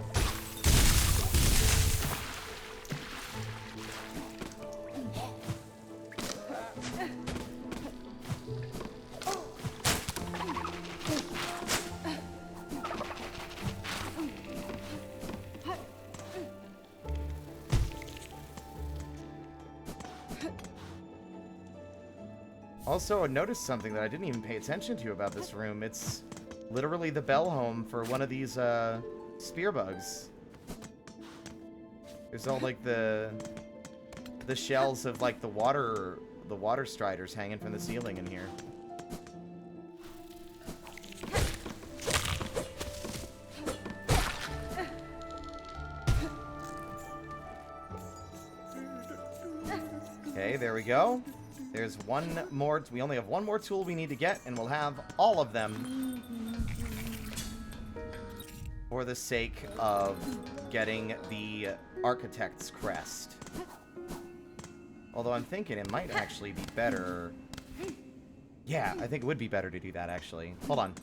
Also, I noticed something that I didn't even pay attention to about this room. It's literally the bell home for one of these spear bugs. There's all like the shells of like the water striders hanging from the ceiling in here. Okay, there we go. There's one more. We only have one more tool we need to get, and we'll have all of them for the sake of getting the Architect's Crest. Although I'm thinking it might actually be better. Yeah, I think it would be better to do that, actually. Hold on.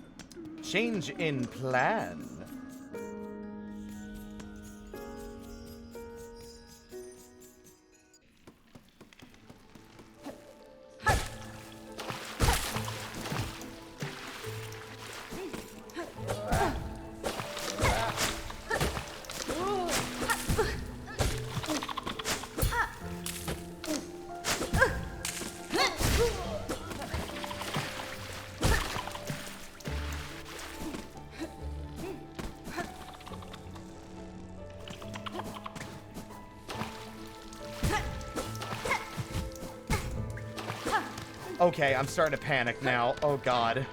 Change in plan. Okay, I'm starting to panic now. Oh, God.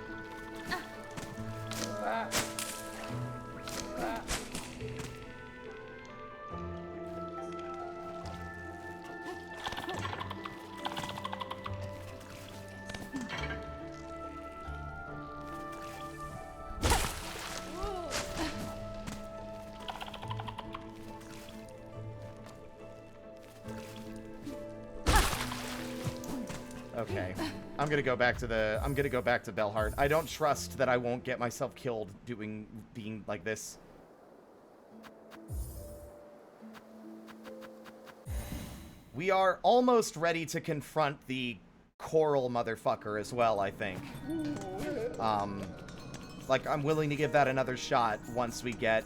Okay. I'm gonna go back to Bellheart. I don't trust that I won't get myself killed being like this. We are almost ready to confront the coral motherfucker as well, I think. Like, I'm willing to give that another shot once we get,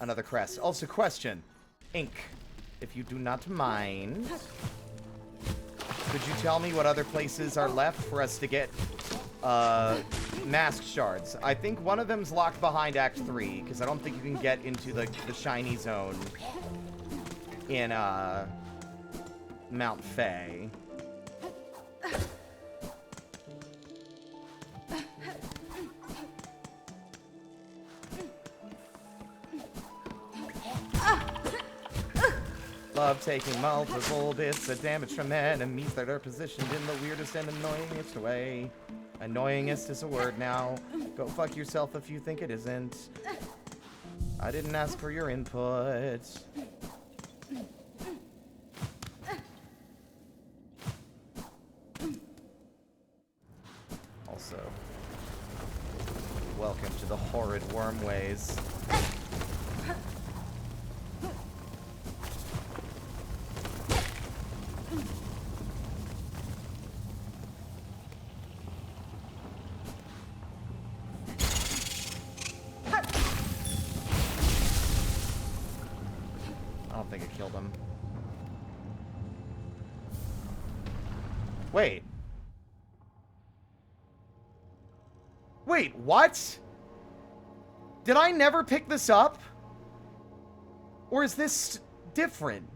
another crest. Also, question. Ink, if you do not mind, could you tell me what other places are left for us to get, mask shards? I think one of them's locked behind Act 3, because I don't think you can get into the shiny zone in, Mount Fae. Love taking multiple bits of damage from enemies that are positioned in the weirdest and annoyingest way. Annoyingest is a word now. Go fuck yourself if you think it isn't. I didn't ask for your input. so... Welcome to the horrid wormways. I don't think it killed him. Wait. Wait, what? Did I never pick this up? Or is this different?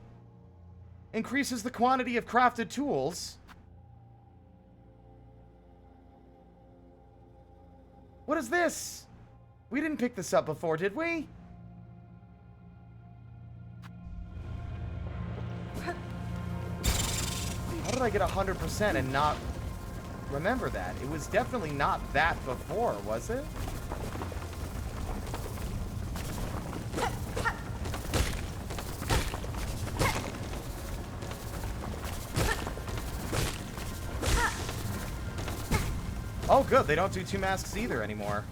Increases the quantity of crafted tools. What is this? We didn't pick this up before, did we? How did I get 100% and not remember that? It was definitely not that before, was it? Oh, good. They don't do 2 masks either anymore.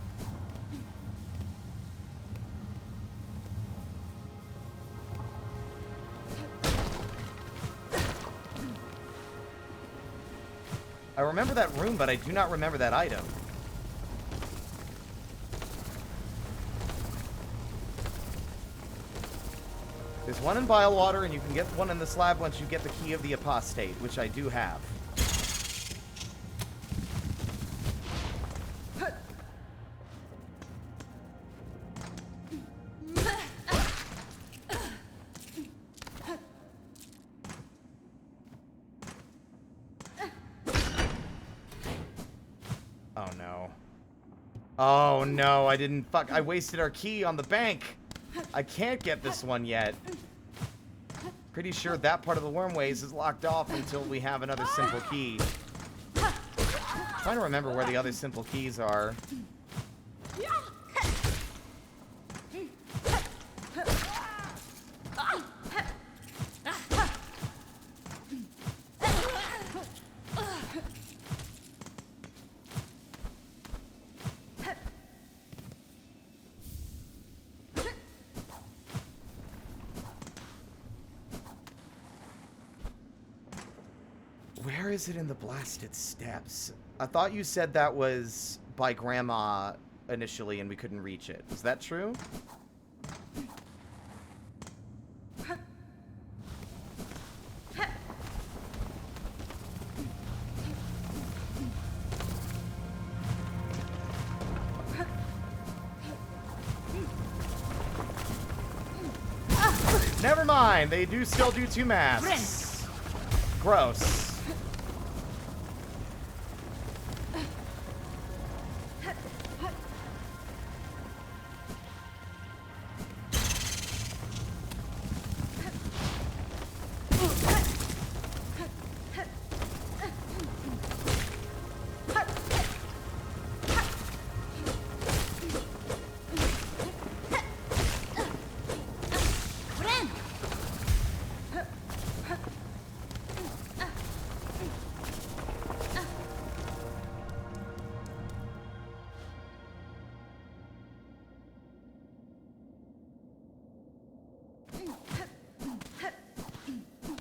I remember that room, but I do not remember that item. There's one in Bilewater, and you can get one in the slab once you get the key of the apostate, which I do have. Oh no. Oh no, I didn't I wasted our key on the bank. I can't get this one yet. Pretty sure that part of the wormways is locked off until we have another simple key. Trying to remember where the other simple keys are. Where is it in the blasted steps? I thought you said that was by Grandma initially and we couldn't reach it. Is that true? Never mind, they do still do 2 masks. Gross.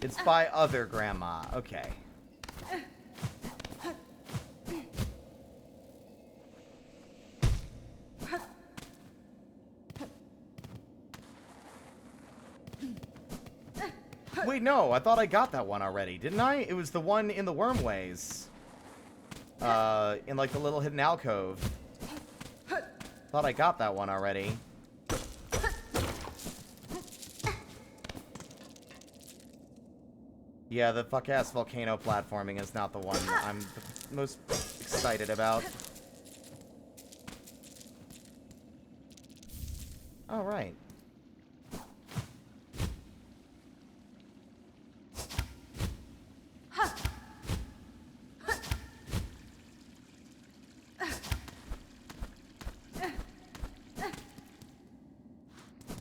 It's by other Grandma. Okay. Wait, no. I thought I got that one already. Didn't I? It was the one in the wormways. In like the little hidden alcove. Thought I got that one already. Yeah, the fuck-ass volcano platforming is not the one I'm the most excited about. Oh, right.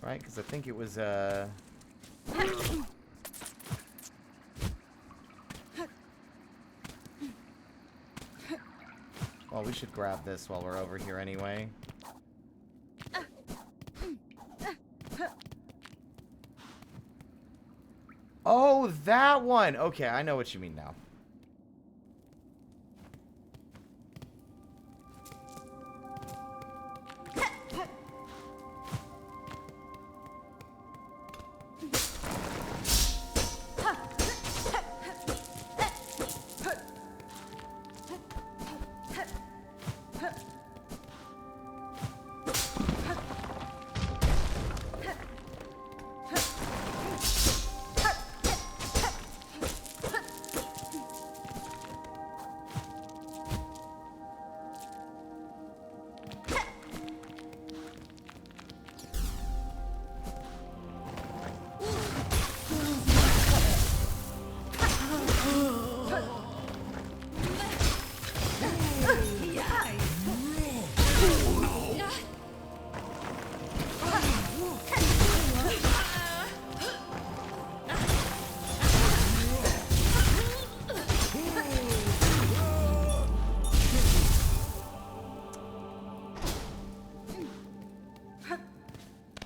Right, because I think it was, Well, Well, we should grab this while we're over here anyway. Oh, that one! Okay, I know what you mean now.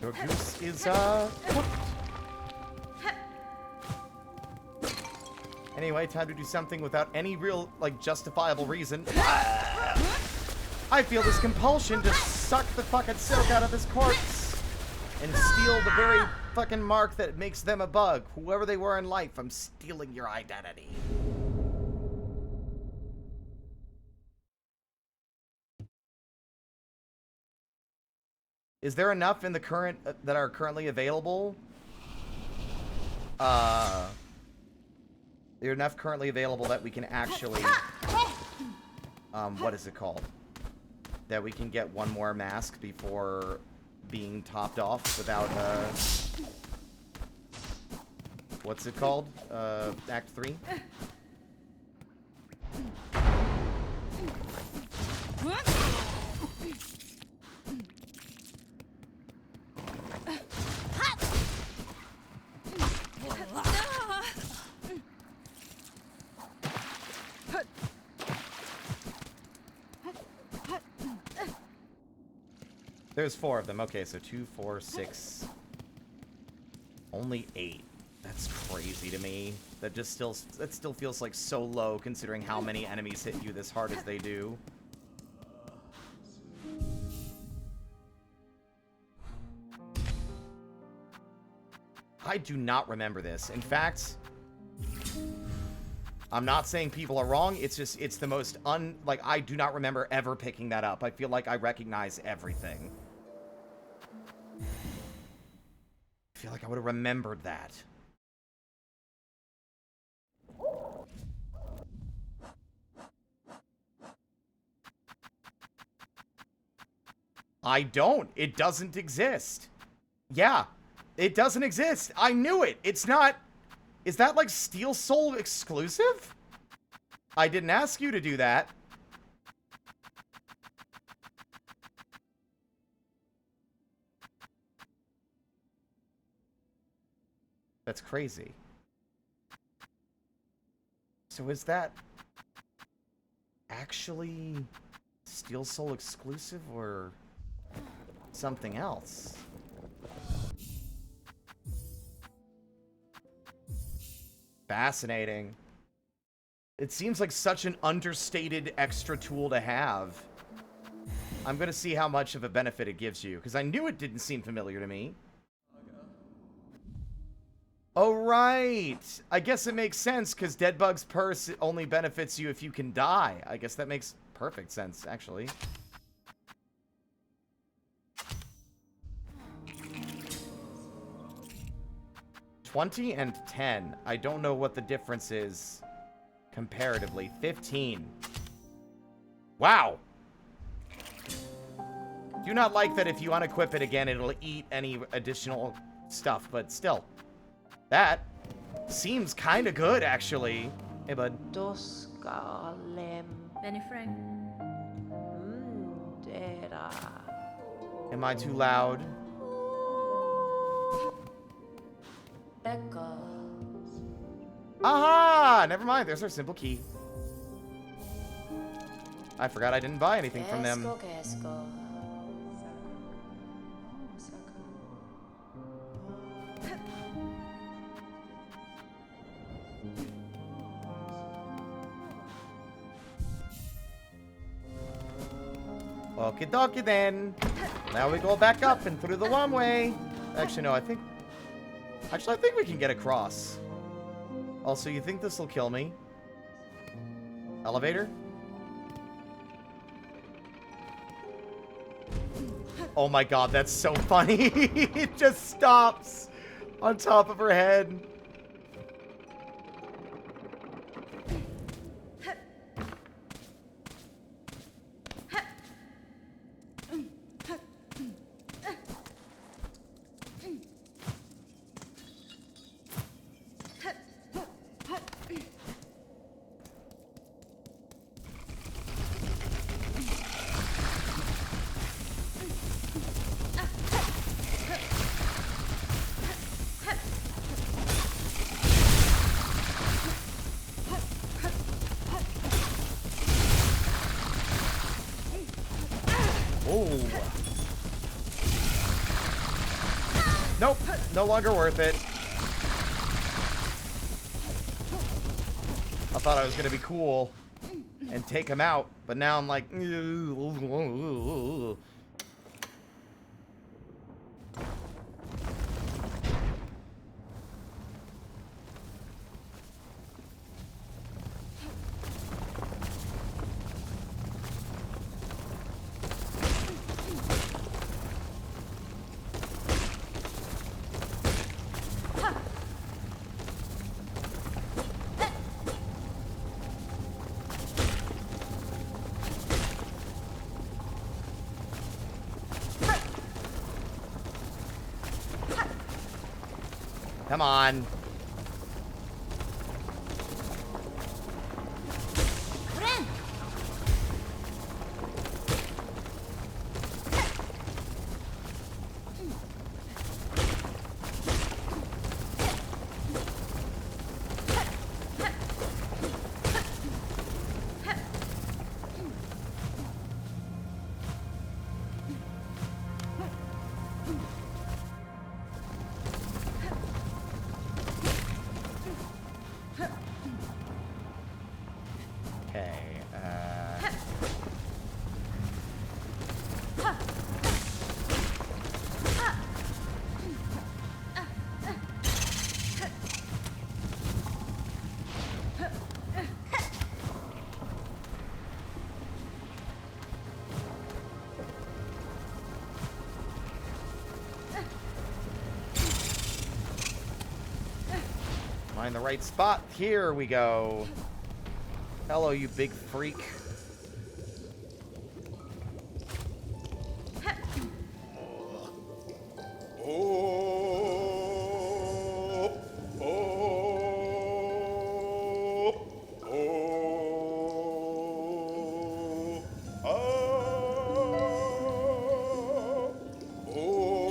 Your goose is, cooked. Anyway, time to do something without any real, like, justifiable reason. I feel this compulsion to suck the fucking silk out of this corpse and steal the very fucking mark that makes them a bug. Whoever they were in life, I'm stealing your identity. Is there enough in the current that are currently available? There are enough currently available that we can actually what is it called? That we can get one more mask before being topped off without what's it called? Act 3? There's 4 of them. Okay, so 2, 4, 6. Only 8. That's crazy to me. That still feels like so low considering how many enemies hit you this hard as they do. I do not remember this. In fact, I'm not saying people are wrong. It's just, it's the most like, I do not remember ever picking that up. I feel like I recognize everything. I feel like I would have remembered that. I don't. It doesn't exist. Yeah, it doesn't exist. I knew it. It's not... Is that like Steel Soul exclusive? I didn't ask you to do that. That's crazy. So is that actually Steel Soul exclusive or something else? Fascinating. It seems like such an understated extra tool to have. I'm gonna see how much of a benefit it gives you, because I knew it didn't seem familiar to me. Oh, right. I guess it makes sense, because Deadbug's Purse only benefits you if you can die. I guess that makes perfect sense, actually. $20 and $10. I don't know what the difference is comparatively. $15. Wow. Do not like that if you unequip it again, it'll eat any additional stuff, but still. That seems kind of good, actually. Hey, bud. Benny Frank. Am I too loud? Aha! Never mind, there's our simple key. I forgot I didn't buy anything from them. Quesco. Okie dokie then. Now we go back up and through the one way. Actually, no, I think we can get across. Also, you think this will kill me? Elevator? Oh my god, that's so funny. It just stops on top of her head. Nope, no longer worth it. I thought I was gonna be cool and take him out, but now I'm like, come on. Find the right spot. Here we go. Hello, you big freak.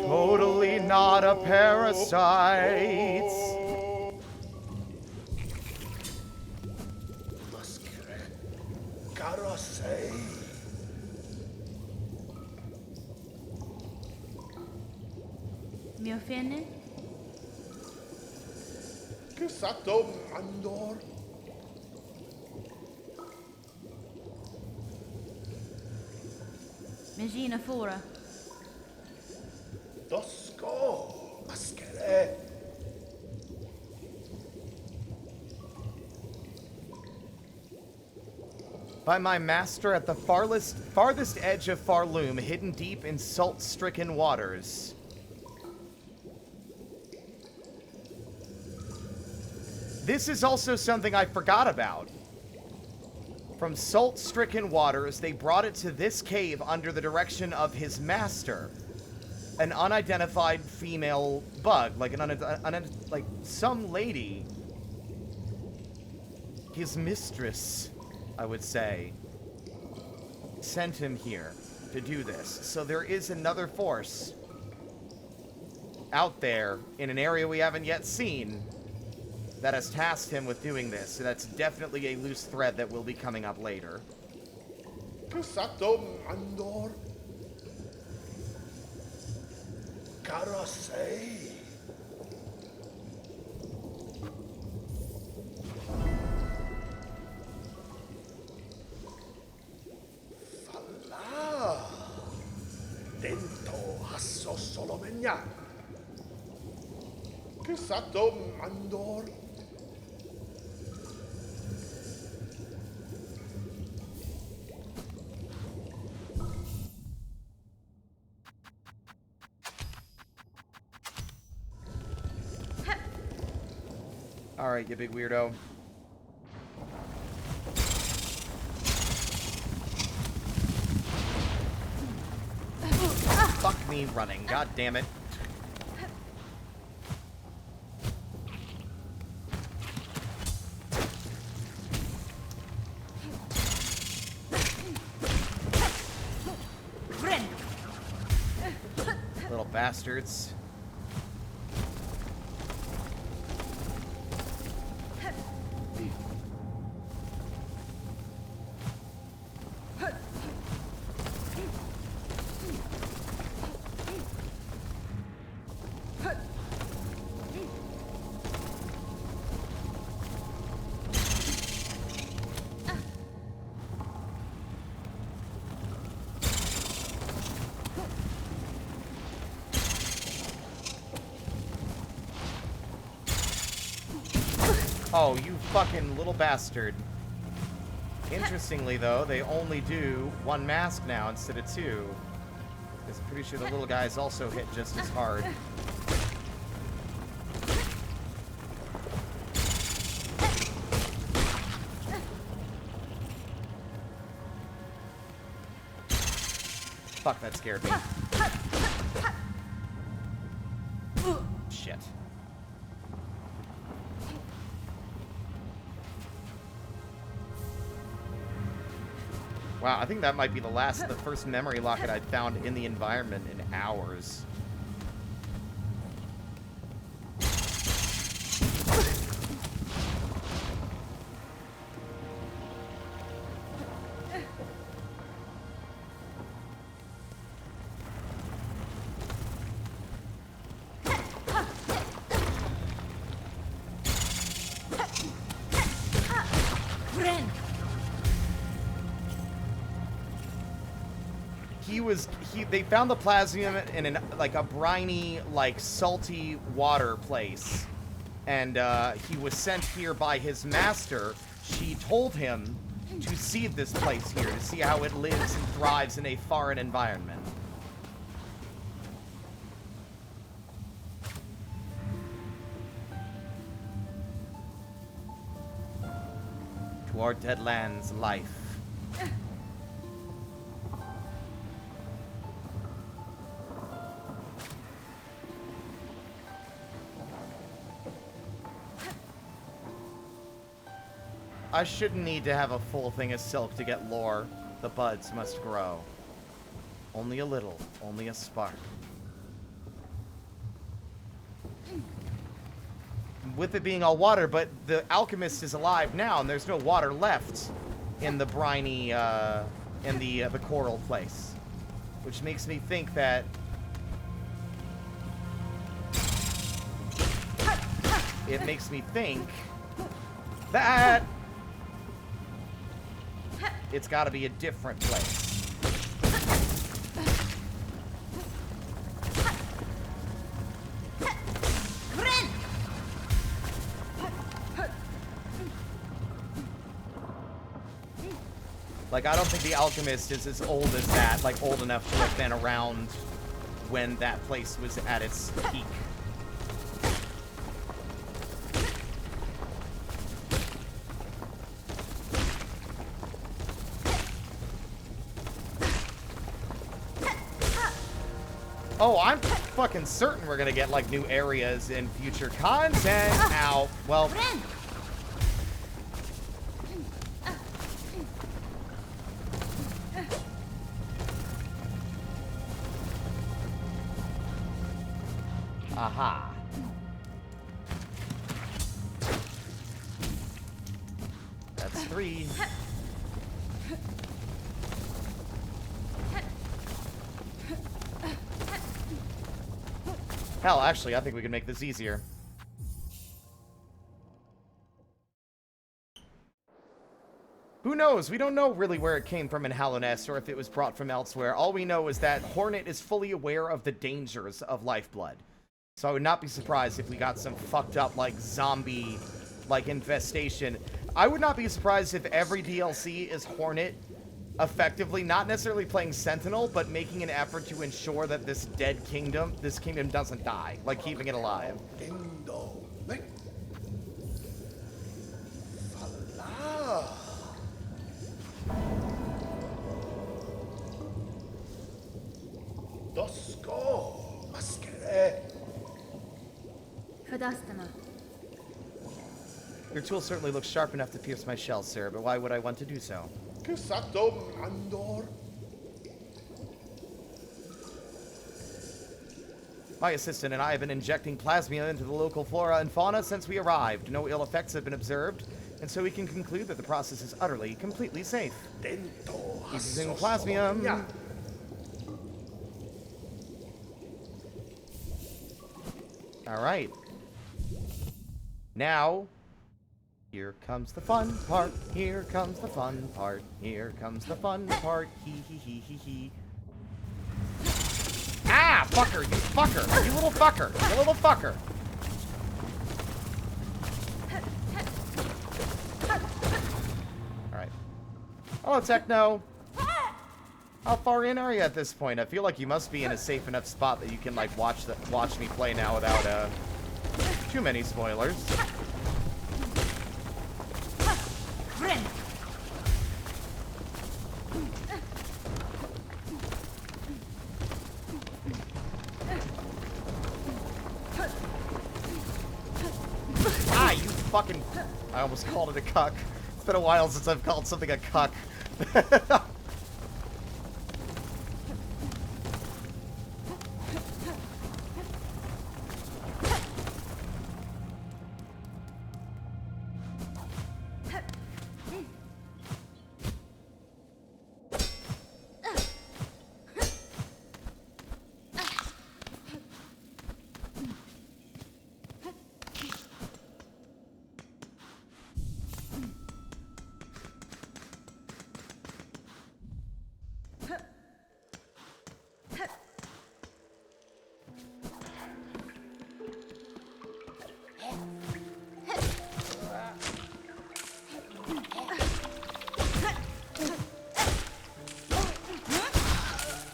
Totally not a parasite. Mi offende? Che sato mandor? Messina fora. Dosko, maskere. By my master at the farthest edge of Farloom, hidden deep in salt-stricken waters. This is also something I forgot about. From salt-stricken waters, they brought it to this cave under the direction of his master. An unidentified female bug, like like some lady. His mistress, I would say, sent him here to do this. So there is another force out there in an area we haven't yet seen that has tasked him with doing this. So that's definitely a loose thread that will be coming up later. Casato Mandor. Karasei. Falla. Dento hasso solomenya. Casato Mandor. Alright, you big weirdo. Fuck me running, god damn it. Little bastards. Oh, you fucking little bastard. Interestingly, though, they only do one mask now instead of two. I'm pretty sure the little guys also hit just as hard. Fuck, that scared me. Shit. Wow, I think that might be the first memory locket I'd found in the environment in hours. They found the plasmium in like a briny, like salty water place, and he was sent here by his master. She told him to seed this place here to see how it lives and thrives in a foreign environment. To our dead lands, life. I shouldn't need to have a full thing of silk to get lore. The buds must grow. Only a little, only a spark. With it being all water, but the alchemist is alive now, and there's no water left in the briny, in the coral place. Which makes me think that... It makes me think that... It's got to be a different place. Like, I don't think the alchemist is as old as that, like old enough to have been around when that place was at its peak. Oh, I'm fucking certain we're gonna get, like, new areas in future content. Ow. Well... Aha. That's 3. Hell, actually, I think we can make this easier. Who knows? We don't know really where it came from in Hallownest or if it was brought from elsewhere. All we know is that Hornet is fully aware of the dangers of Lifeblood. So I would not be surprised if we got some fucked up, like, zombie, like, infestation. I would not be surprised if every DLC is Hornet effectively, not necessarily playing Sentinel, but making an effort to ensure that this kingdom doesn't die. Like, keeping it alive. Dindo. Me. Fala. Dosko. Maskere. Fadastama. Your tool certainly looks sharp enough to pierce my shell, sir, but why would I want to do so? Kusato Mandor. My assistant and I have been injecting plasmia into the local flora and fauna since we arrived. No ill effects have been observed, and so we can conclude that the process is utterly, completely safe. Dento. Using Hasso plasmium. Solomenya. Alright. Now, here comes the fun part. Here comes the fun part. Here comes the fun part. Hee hee hee hee hee. Ah, fucker, you fucker. You little fucker. You little fucker. Alright. Hello, Techno. How far in are you at this point? I feel like you must be in a safe enough spot that you can, like, watch me play now without, too many spoilers. Ah, you fucking... I almost called it a cuck. It's been a while since I've called something a cuck.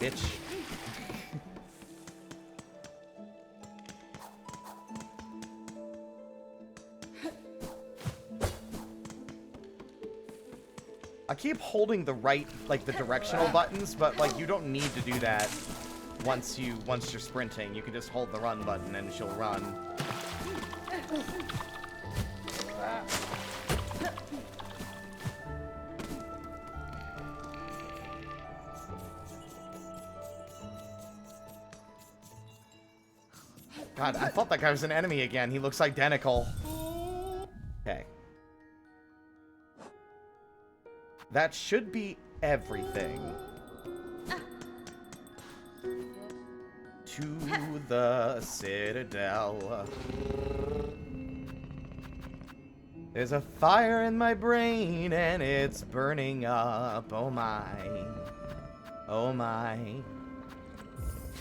Bitch. I keep holding the right, like, the directional buttons, but, like, you don't need to do that once you're sprinting. You can just hold the run button and she'll run. God, I thought that guy was an enemy again. He looks identical. Okay. That should be everything. To the Citadel. There's a fire in my brain and it's burning up. Oh my. Oh my.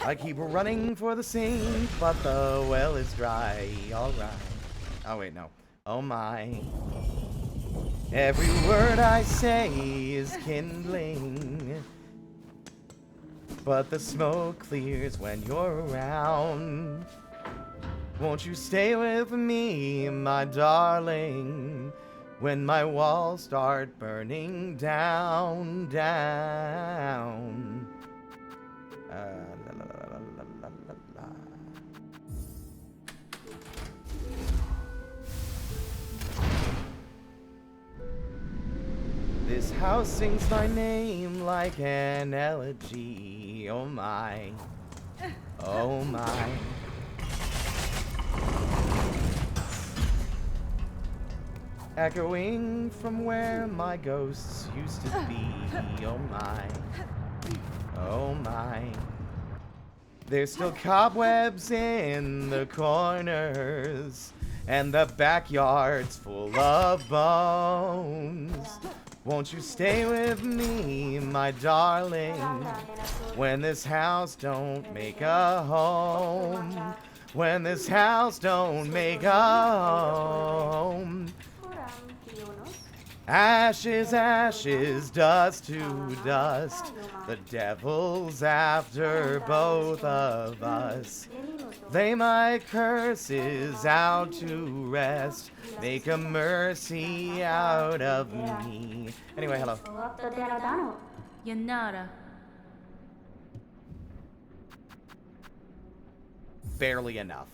I keep running for the sink, but the well is dry. Alright. Oh, wait, no. Oh my. Every word I say is kindling, but the smoke clears when you're around. Won't you stay with me, my darling, when my walls start burning down, down? La, la, la, la, la, la, la. This house sings my name like an elegy. Oh my. Oh my. Echoing from where my ghosts used to be. Oh my. Oh my. There's still cobwebs in the corners, and the backyard's full of bones. Won't you stay with me, my darling, when this house don't make a home? When this house don't make a home. Ashes, ashes, dust to dust. The devil's after both of us. Lay my curses out to rest. Make a mercy out of me. Anyway, hello. Yanara. Barely enough.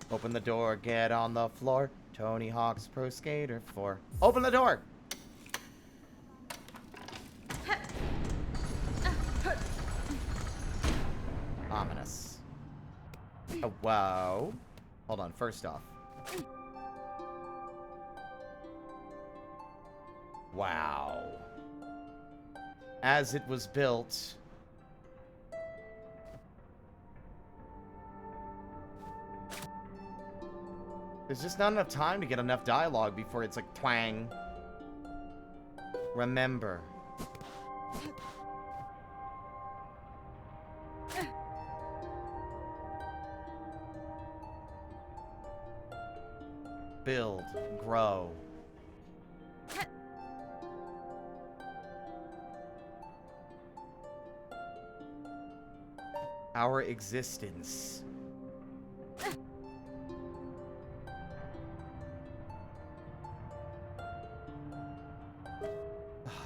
Open the door, get on the floor. Tony Hawk's Pro Skater 4. Open the door! Ominous. Oh, wow. Hold on, first off. Wow. As it was built... There's just not enough time to get enough dialogue before it's like twang. Remember. Build. Grow. Our existence.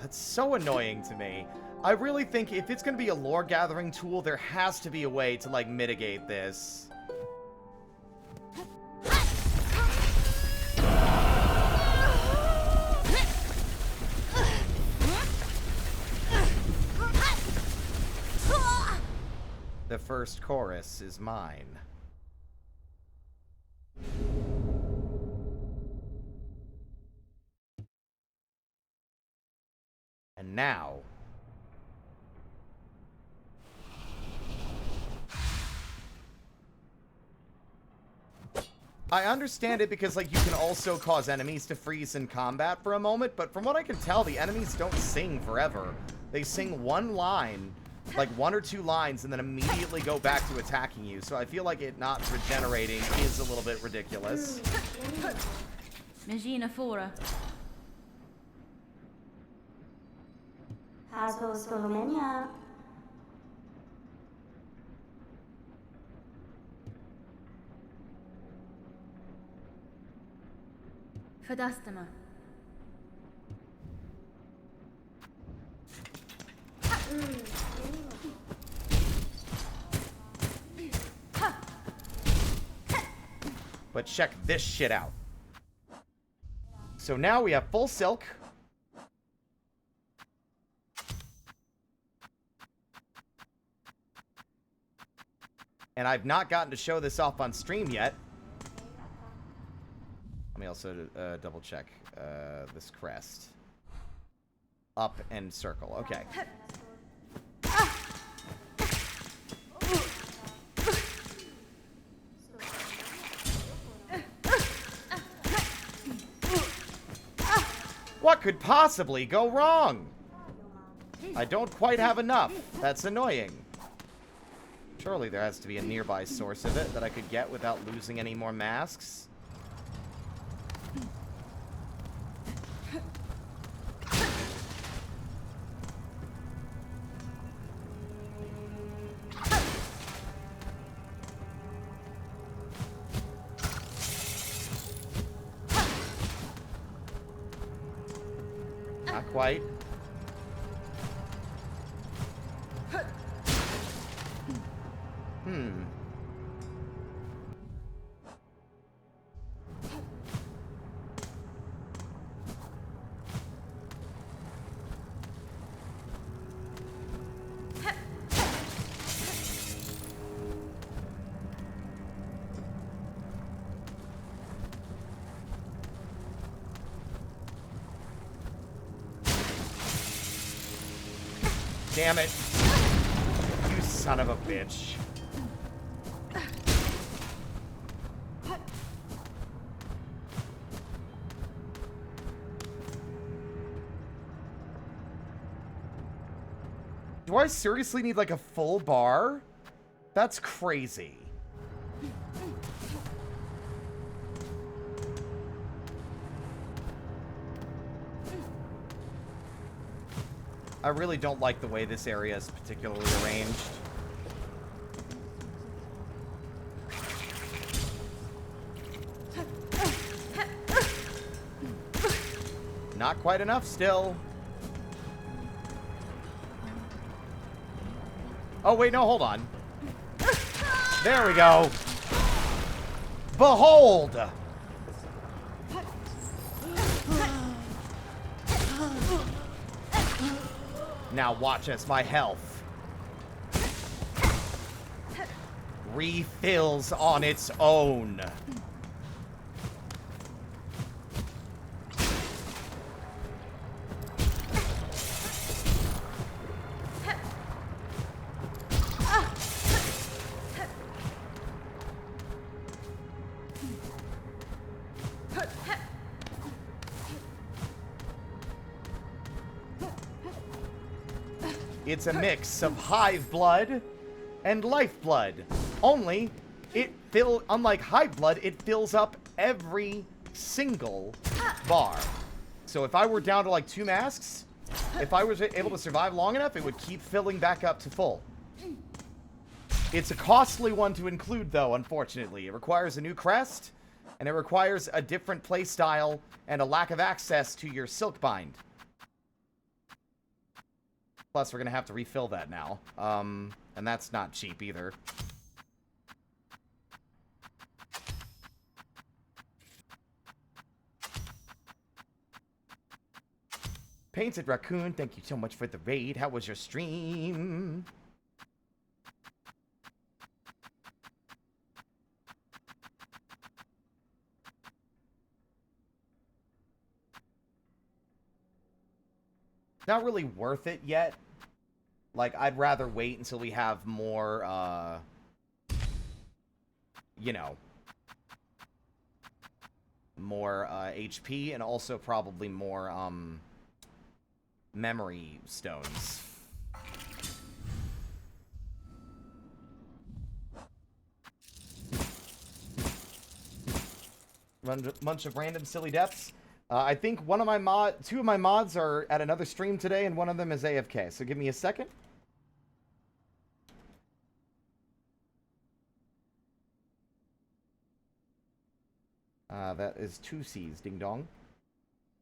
That's so annoying to me. I really think if it's going to be a lore gathering tool, there has to be a way to, like, mitigate this. The first chorus is mine. And now... I understand it because, like, you can also cause enemies to freeze in combat for a moment, but from what I can tell, the enemies don't sing forever. They sing one line, like one or two lines, and then immediately go back to attacking you, so I feel like it not regenerating is a little bit ridiculous. Magina Fora. Hazo Solomenia. Fadastama. But check this shit out. So now we have full silk. And I've not gotten to show this off on stream yet. Let me also double check this crest. Up and circle. Okay. What could possibly go wrong? I don't quite have enough. That's annoying. Surely there has to be a nearby source of it that I could get without losing any more masks. Not quite. Damn it. You son of a bitch. Do I seriously need, like, a full bar? That's crazy. I really don't like the way this area is particularly arranged. Not quite enough still. Oh, wait, no, hold on. There we go. Behold! Now watch as my health refills on its own. It's a mix of hive blood and life blood. Only, unlike hive blood, it fills up every single bar. So if I were down to like 2 masks, if I was able to survive long enough, it would keep filling back up to full. It's a costly one to include, though, unfortunately. It requires a new crest, and it requires a different playstyle and a lack of access to your Silkbind. Plus, we're going to have to refill that now. And that's not cheap either. Painted Raccoon, thank you so much for the raid. How was your stream? Not really worth it yet. Like, I'd rather wait until we have more, you know, more, HP, and also probably more, memory stones. Bunch of random silly deaths. I think two of my mods are at another stream today, and one of them is AFK. So give me a second. That is 2 C's, ding dong.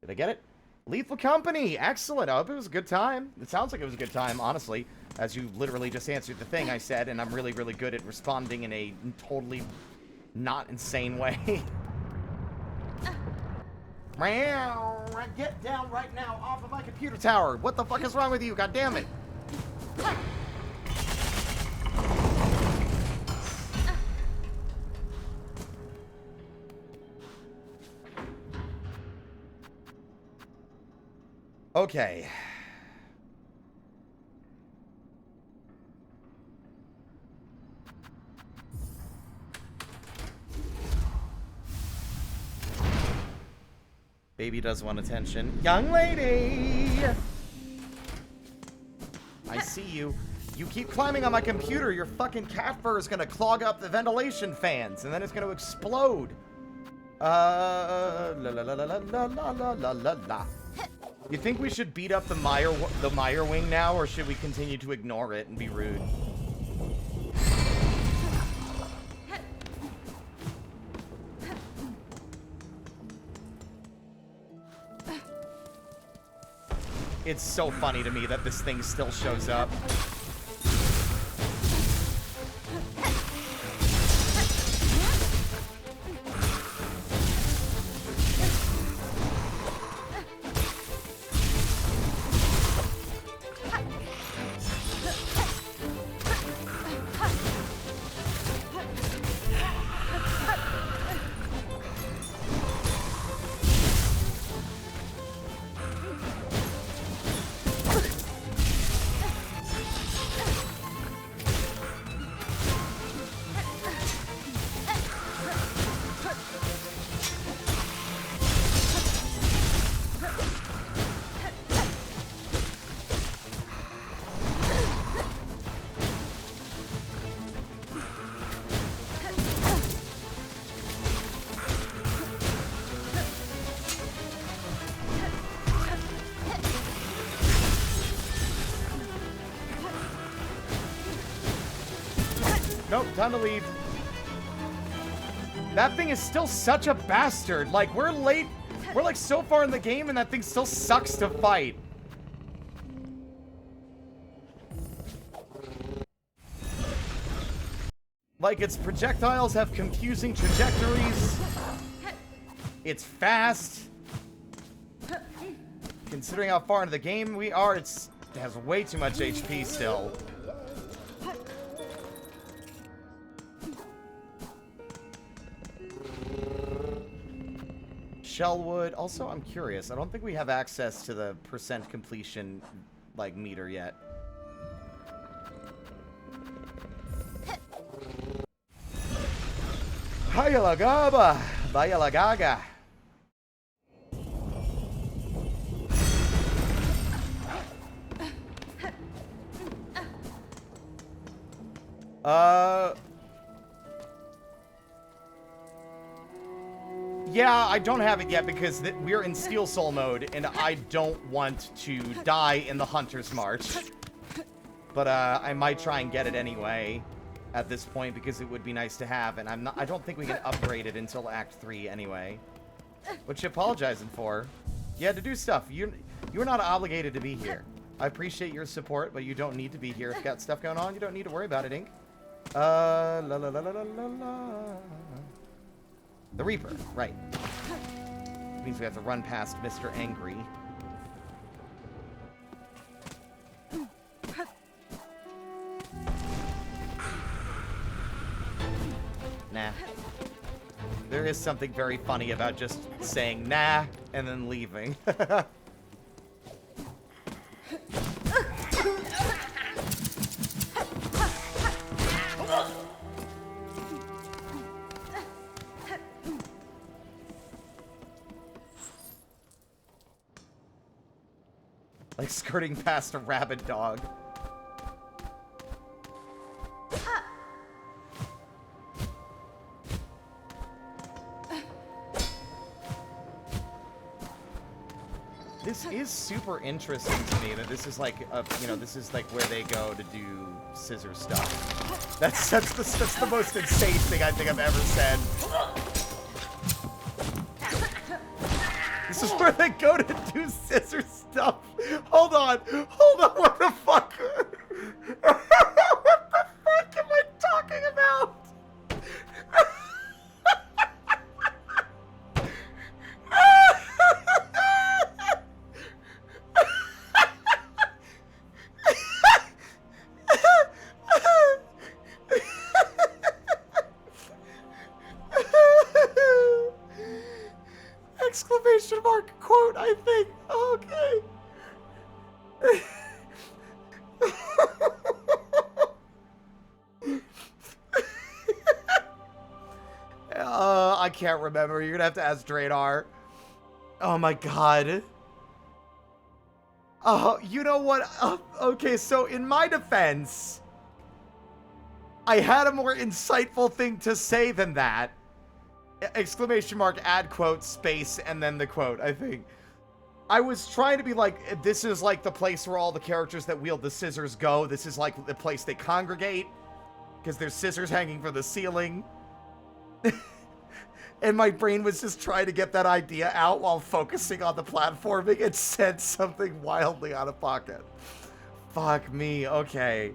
Did I get it? Lethal Company! Excellent! I hope it was a good time. It sounds like it was a good time, honestly, as you literally just answered the thing I said, and I'm really, really good at responding in a totally not insane way. Get down right now off of my computer tower. What the fuck is wrong with you? God damn it. Okay. Baby does want attention. Young lady! I see you. You keep climbing on my computer. Your fucking cat fur is gonna clog up the ventilation fans, and then it's gonna explode. La la la la la la la la la la. You think we should beat up the Meyer wing now, or should we continue to ignore it and be rude? It's so funny to me that this thing still shows up. Nope, time to leave. That thing is still such a bastard. Like, we're late. We're like so far in the game and that thing still sucks to fight. Like, its projectiles have confusing trajectories. It's fast. Considering how far into the game we are, it has way too much HP still. Shellwood. Also, I'm curious. I don't think we have access to the percent completion, like, meter yet. Hayalagaba! Bayalagaga! Yeah, I don't have it yet because we're in Steel Soul mode, and I don't want to die in the Hunter's March. But, I might try and get it anyway at this point because it would be nice to have, and I don't think we can upgrade it until Act 3 anyway. What you apologizing for? You had to do stuff. You're not obligated to be here. I appreciate your support, but you don't need to be here. If you got stuff going on, you don't need to worry about it, Ink. La la la la la la la. The Reaper, right. Means we have to run past Mr. Angry. Nah. There is something very funny about just saying nah and then leaving. Like skirting past a rabid dog. This is super interesting to me that this is like, this is like where they go to do scissor stuff. That's the most insane thing I think I've ever said. This is where they go to do scissor stuff. Hold on, what the fuck? What the fuck am I talking about? Exclamation mark quote, I think. Okay. I can't remember. You're gonna have to ask Draenor. Oh my god. Oh, you know what? Okay, so in my defense, I had a more insightful thing to say than that. Exclamation mark, add quote, space, and then the quote, I think. I was trying to be like, this is like the place where all the characters that wield the scissors go. This is like the place they congregate. Because there's scissors hanging from the ceiling. And my brain was just trying to get that idea out while focusing on the platforming. It said something wildly out of pocket. Fuck me, okay.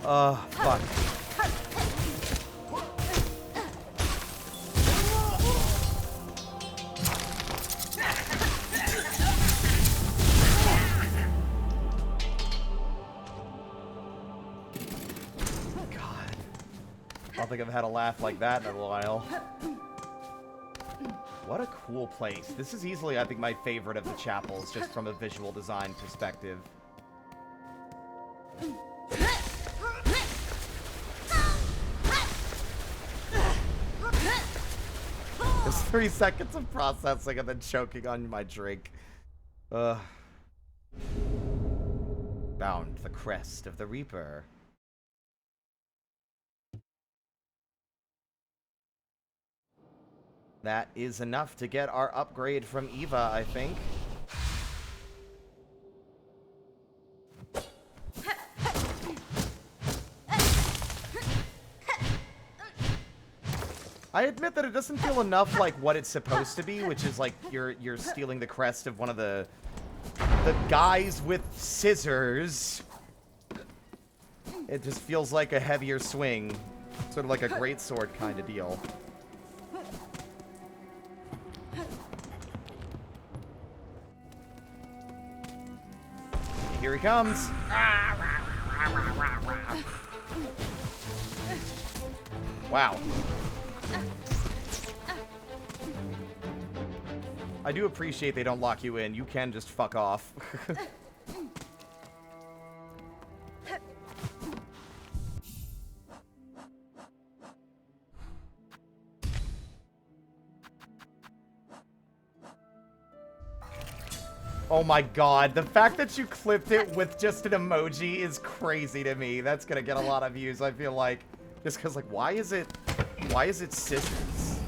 Fuck. I don't think I've had a laugh like that in a while. What a cool place. This is easily, I think, my favorite of the chapels, just from a visual design perspective. There's 3 seconds of processing and then choking on my drink. Bound the crest of the Reaper. That is enough to get our upgrade from Eva, I think. I admit that it doesn't feel enough like what it's supposed to be, which is like you're stealing the crest of one of the guys with scissors. It just feels like a heavier swing. Sort of like a greatsword kind of deal. Here he comes. Wow. I do appreciate they don't lock you in. You can just fuck off. Oh my god, the fact that you clipped it with just an emoji is crazy to me. That's gonna get a lot of views, I feel like. Just because, like, why is it scissors?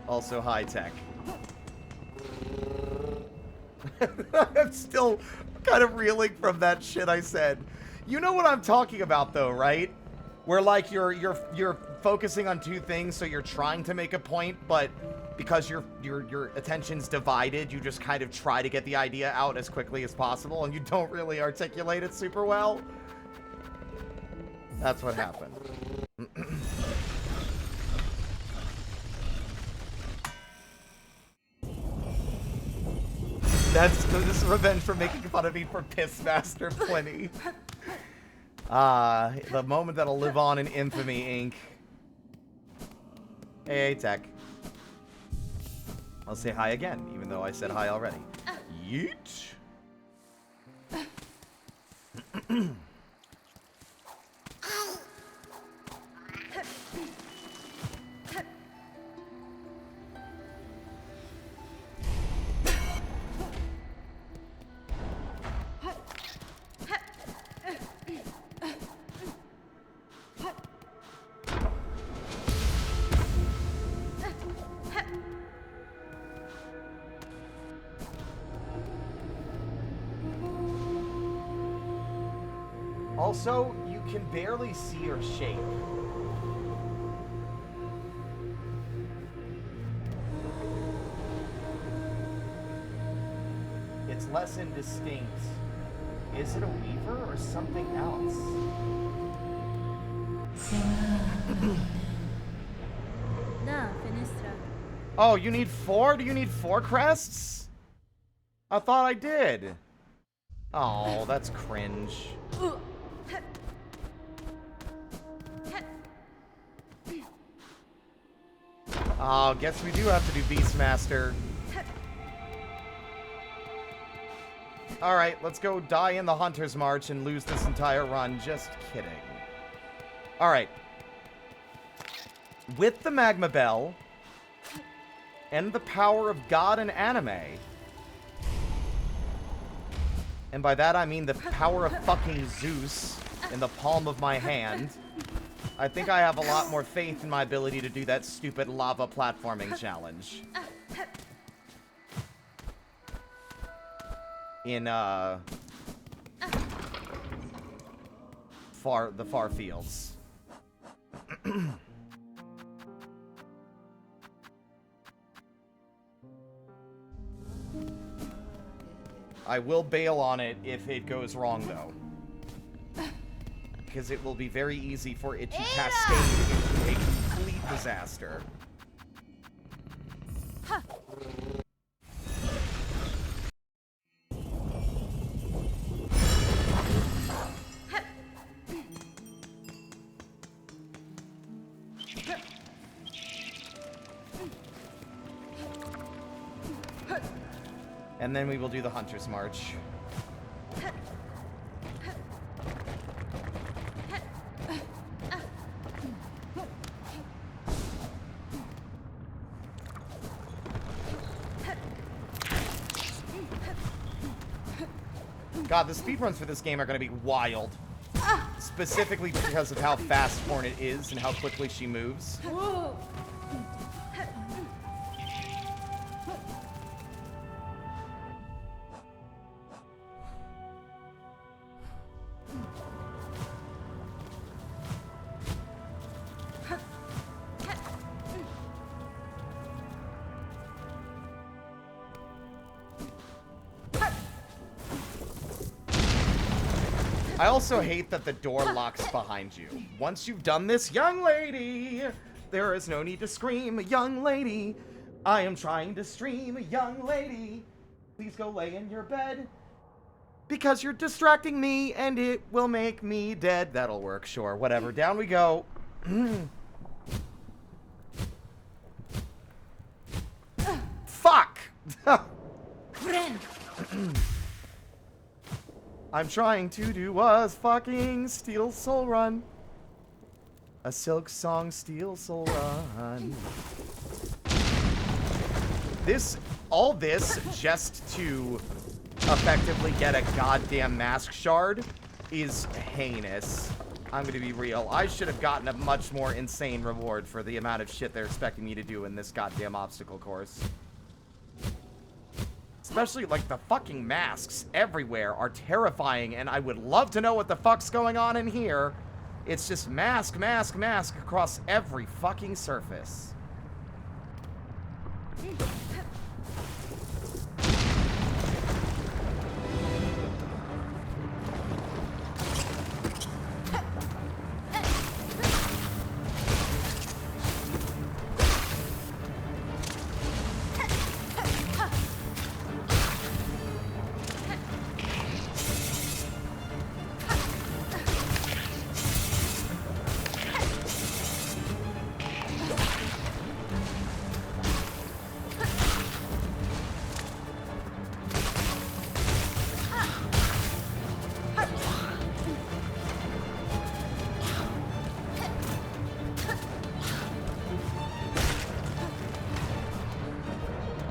Also high tech. I'm still kind of reeling from that shit I said. You know what I'm talking about, though, right? Where, like, you're focusing on two things, so you're trying to make a point, but because your attention's divided, you just kind of try to get the idea out as quickly as possible, and you don't really articulate it super well. That's what happened. This is revenge for making fun of me for Pissmaster Pliny. The moment that'll live on in infamy, Inc. Hey, Tech. I'll say hi again, even though I said hi already. Yeet. Also, you can barely see her shape. It's less indistinct. Is it a weaver or something else? Da, Finistra. Oh, you need 4? Do you need 4 crests? I thought I did. Oh, that's cringe. Oh, guess we do have to do Beastmaster. Alright, let's go die in the Hunter's March and lose this entire run. Just kidding. Alright. With the Magma Bell and the power of God and anime, and by that I mean the power of fucking Zeus in the palm of my hand, I think I have a lot more faith in my ability to do that stupid lava platforming challenge. In, the far fields. I will bail on it if it goes wrong, though. Because it will be very easy for it to cascade into a complete disaster. And then we will do the Hunter's March. God, the speedruns for this game are going to be wild. Specifically because of how fast Hornet is and how quickly she moves. I also hate that the door locks behind you. Once you've done this, young lady, there is no need to scream, young lady. I am trying to stream, young lady. Please go lay in your bed. Because you're distracting me, and it will make me dead. That'll work, sure, whatever. Down we go. Fuck! I'm trying to do a fucking Steel Soul run. A Silksong Steel Soul run. All this just to effectively get a goddamn mask shard is heinous. I'm gonna be real. I should have gotten a much more insane reward for the amount of shit they're expecting me to do in this goddamn obstacle course. Especially, like, the fucking masks everywhere are terrifying, and I would love to know what the fuck's going on in here. It's just mask, mask, mask across every fucking surface.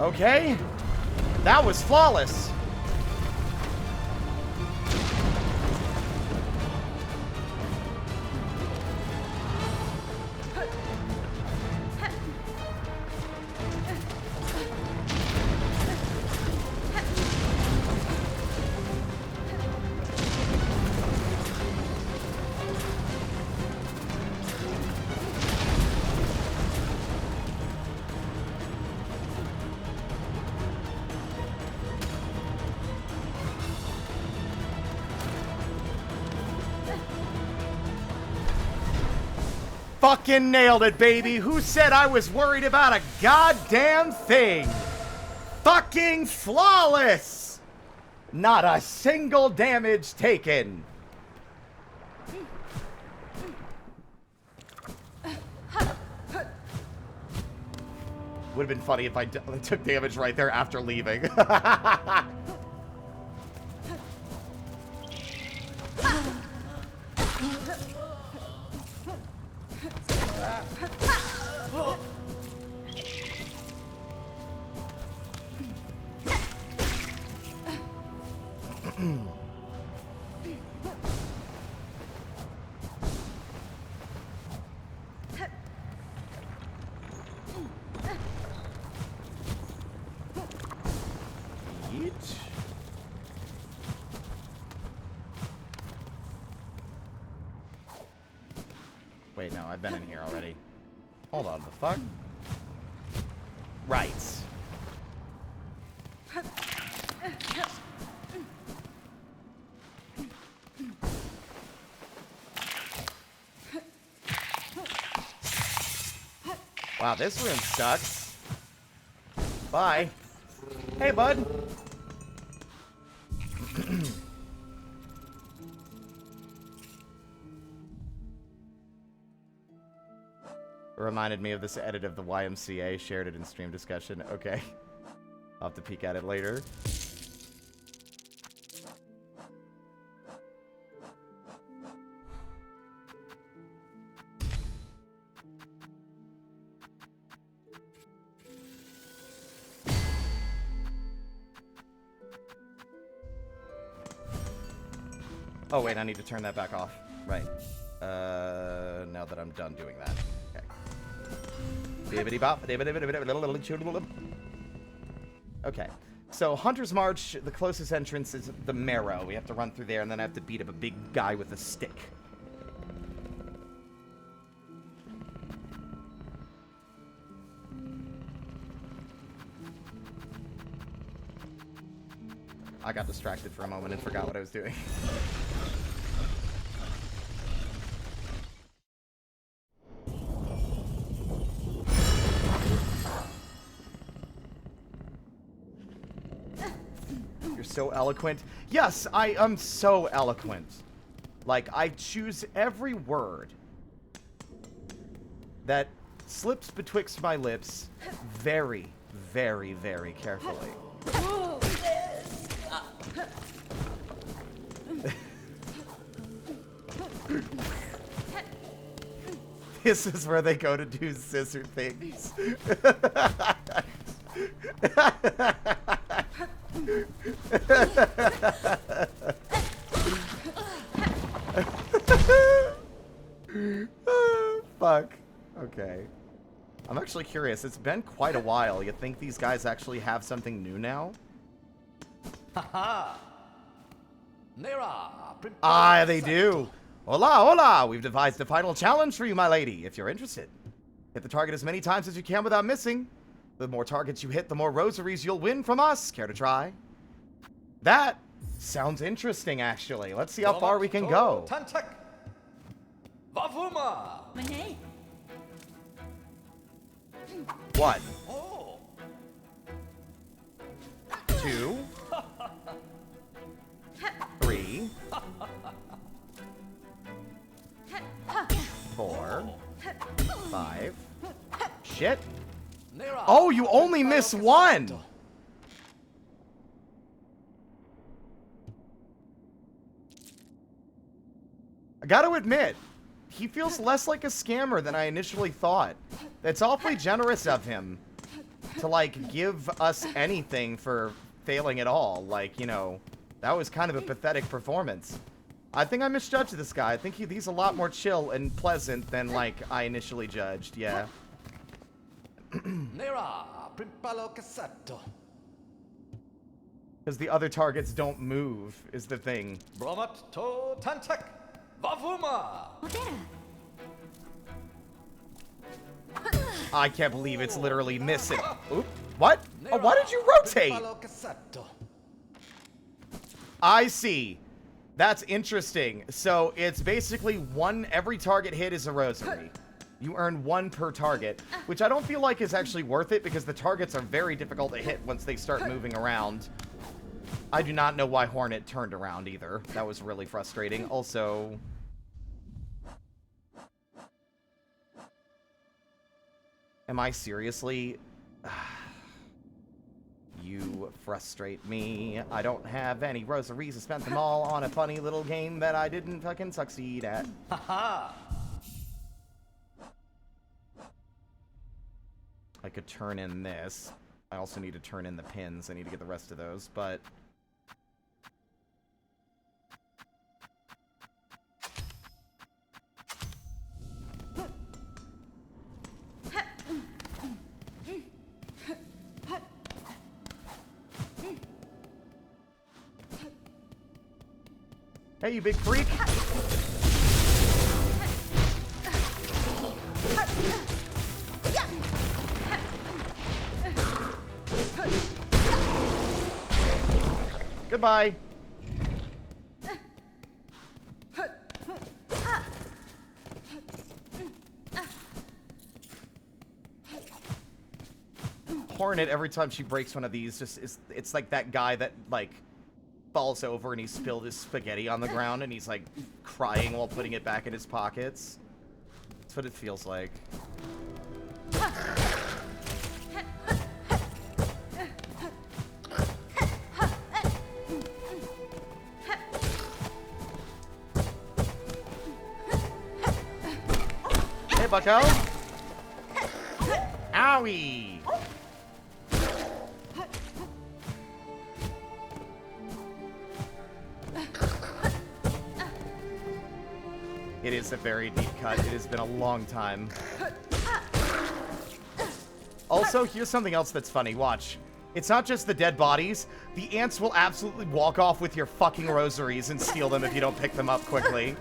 Okay, that was flawless. Fucking nailed it, baby. Who said I was worried about a goddamn thing? Fucking flawless. Not a single damage taken. Would have been funny if I took damage right there after leaving. Wait, no, I've been in here already. Hold on, the fuck? Right. Wow, this room sucks. Bye. Hey, bud. Reminded me of this edit of the YMCA, shared it in stream discussion. Okay. I'll have to peek at it later. Oh wait, I need to turn that back off. Right. Now that I'm done doing that. Okay, so Hunter's March, the closest entrance is the Marrow. We have to run through there, and then I have to beat up a big guy with a stick. I got distracted for a moment and forgot what I was doing. You're so eloquent. Yes, I am so eloquent. Like, I choose every word that slips betwixt my lips very, very, very carefully. This is where they go to do scissor things. Fuck. Okay. I'm actually curious. It's been quite a while. You think these guys actually have something new now? Ah, they do. Hola, hola. We've devised a final challenge for you, my lady, if you're interested. Hit the target as many times as you can without missing. The more targets you hit, the more rosaries you'll win from us. Care to try? That sounds interesting, actually. Let's see how far we can go. Hey. 1, 2, 3, 4, 5. Shit. Oh, you only miss 1. I gotta admit, he feels less like a scammer than I initially thought. It's awfully generous of him to, like, give us anything for failing at all. Like, you know, that was kind of a pathetic performance. I think I misjudged this guy. I think he's a lot more chill and pleasant than, like, I initially judged. Yeah. Because the other targets don't move, is the thing. I can't believe it's literally missing. Oop. What? Oh, why did you rotate? I see. That's interesting. So it's basically every target hit is a rosary. You earn 1 per target, which I don't feel like is actually worth it because the targets are very difficult to hit once they start moving around. I do not know why Hornet turned around either. That was really frustrating. Also, am I seriously? You frustrate me. I don't have any rosaries. I spent them all on a funny little game that I didn't fucking succeed at. I could turn in this. I also need to turn in the pins. I need to get the rest of those, but... Hey, you big freak! Goodbye. Hornet, every time she breaks one of these, it's like that guy that, like, falls over and he spilled his spaghetti on the ground and he's, like, crying while putting it back in his pockets. That's what it feels like. Hey, bucko! Owie! It is a very deep cut. It has been a long time. Also, here's something else that's funny. Watch. It's not just the dead bodies. The ants will absolutely walk off with your fucking rosaries and steal them if you don't pick them up quickly.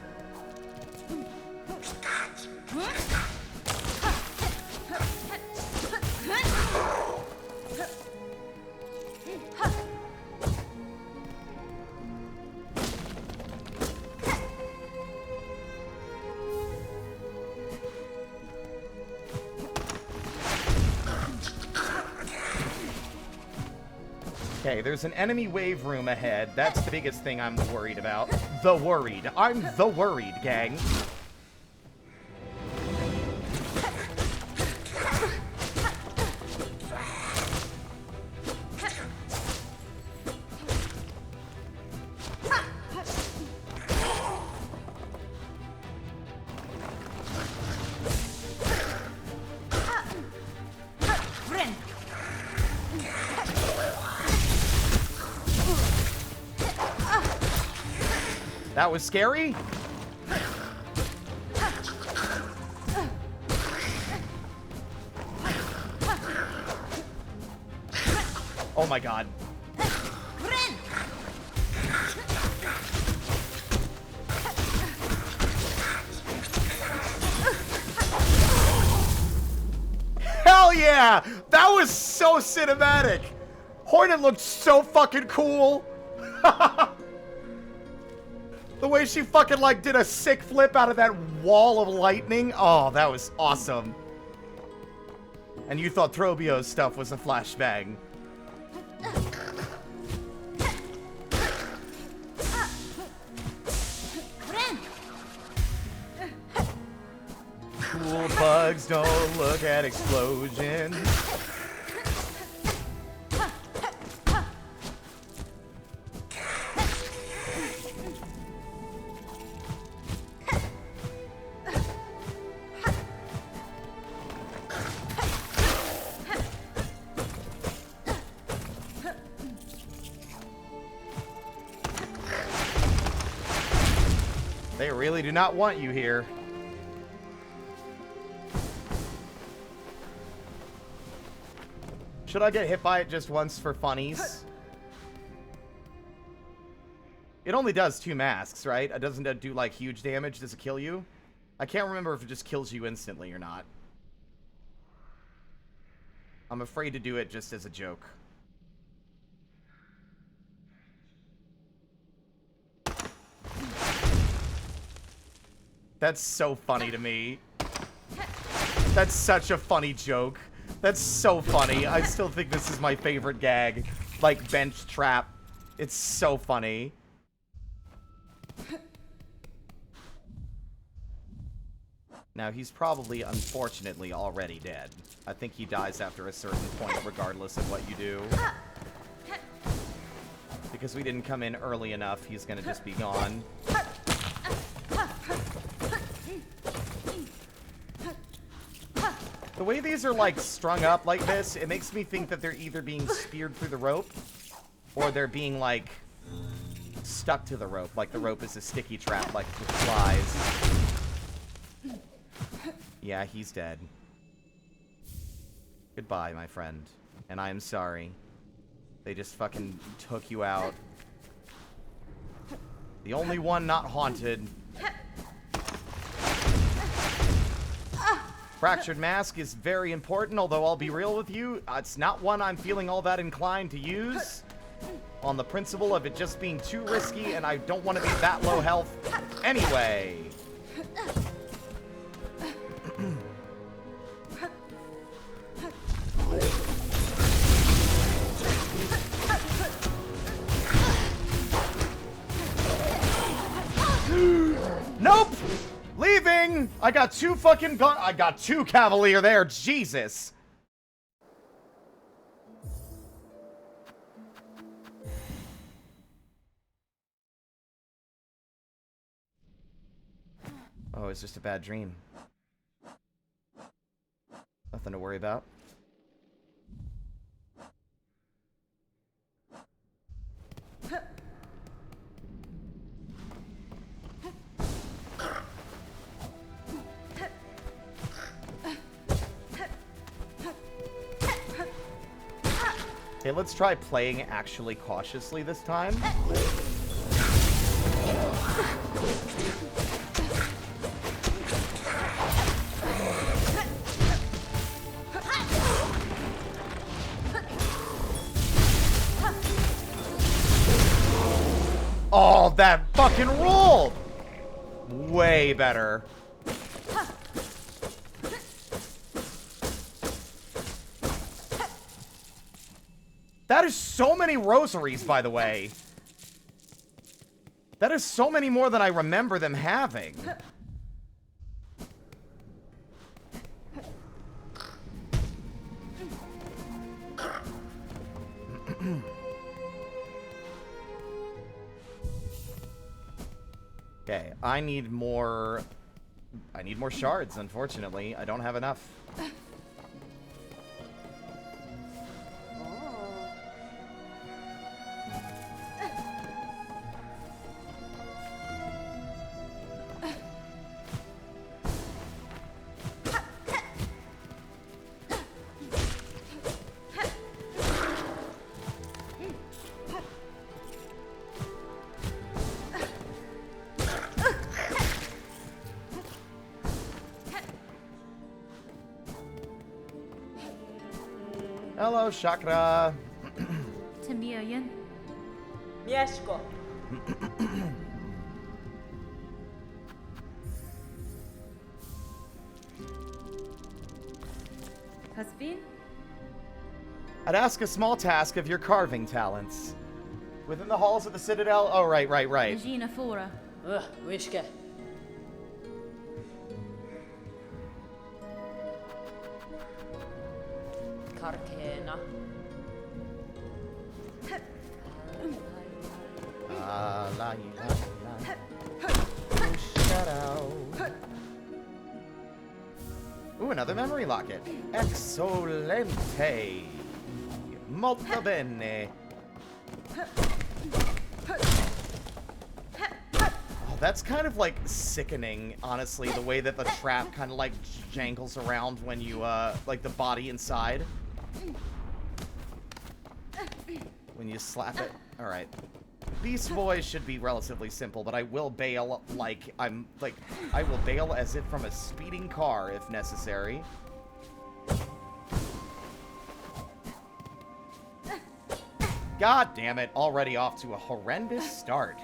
Okay, there's an enemy wave room ahead. That's the biggest thing I'm worried about. The worried. I'm the worried, gang. That was scary. Oh my god. Hell yeah! That was so cinematic. Hornet looked so fucking cool. The way she fucking, like, did a sick flip out of that wall of lightning. Oh, that was awesome. And you thought Throbio's stuff was a flashbang. Cool bugs don't look at explosions. They really do not want you here. Should I get hit by it just once for funnies? It only does 2 masks, right? It doesn't do, like, huge damage. Does it kill you? I can't remember if it just kills you instantly or not. I'm afraid to do it just as a joke. That's so funny to me. That's such a funny joke. That's so funny. I still think this is my favorite gag. Like, bench trap. It's so funny. Now, he's probably, unfortunately, already dead. I think he dies after a certain point, regardless of what you do. Because we didn't come in early enough, he's gonna just be gone. The way these are, like, strung up like this, it makes me think that they're either being speared through the rope, or they're being, like, stuck to the rope. Like the rope is a sticky trap, like with flies. Yeah, he's dead. Goodbye, my friend. And I am sorry. They just fucking took you out. The only one not haunted. Fractured Mask is very important, although I'll be real with you, it's not one I'm feeling all that inclined to use. On the principle of it just being too risky, and I don't want to be that low health anyway. Nope! Leaving! I got 2 fucking I got 2 Cavalier there, Jesus! Oh, it's just a bad dream. Nothing to worry about. Okay, let's try playing actually cautiously this time. Oh, that fucking rolled! Way better. That is so many rosaries, by the way. That is so many more than I remember them having. Okay, I need more shards, unfortunately. I don't have enough. Hello, Chakra. Tamiayan. Mieszko. Hasvin? I'd ask a small task of your carving talents. Within the halls of the Citadel? Oh, right. Regina Fora. Wiske. Karkena. Ooh, another memory locket. Excelente. Molto bene. Oh, that's kind of like sickening, honestly, the way that the trap kind of like jangles around when you, like the body inside. When you slap it. Alright. Beast Boys should be relatively simple, but I will bail I will bail as if from a speeding car if necessary. God damn it, already off to a horrendous start.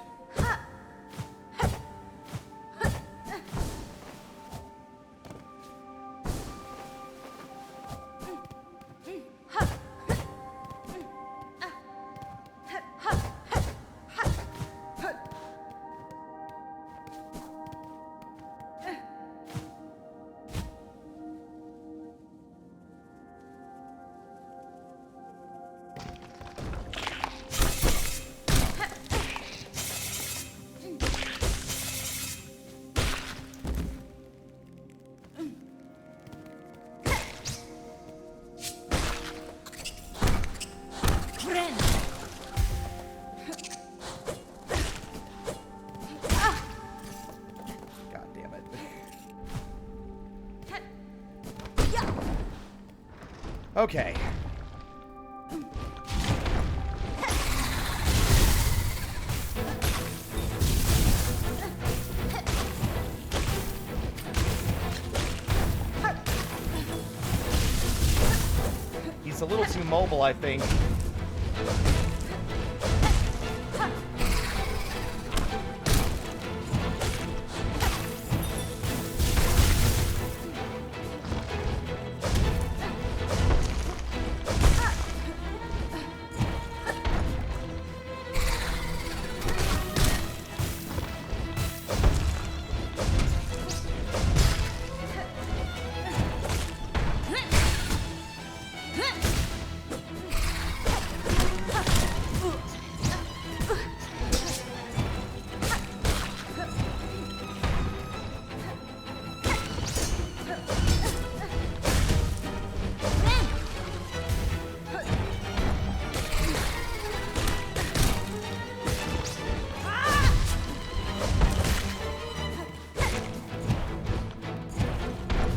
Okay. He's a little too mobile, I think.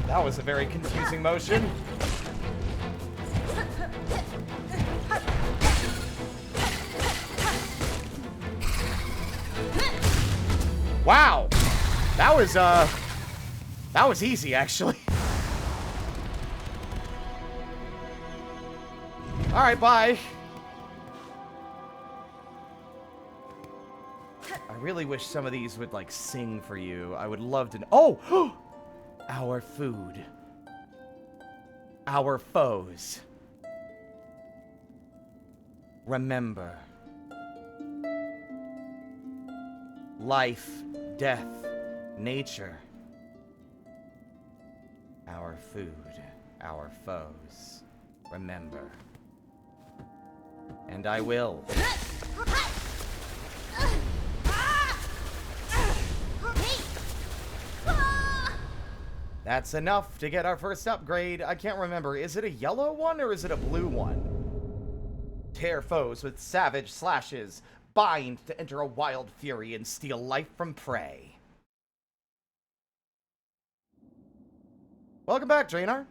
That was a very confusing motion. Wow. That was easy, actually. All right, bye. I really wish some of these would, like, sing for you. I would love to know. Oh! Our food. Our foes. Remember. Life, death, nature. Our food, our foes. Remember. And I will. That's enough to get our first upgrade. I can't remember. Is it a yellow one or is it a blue one? Tear foes with savage slashes. Bind to enter a wild fury and steal life from prey. Welcome back, Draenor.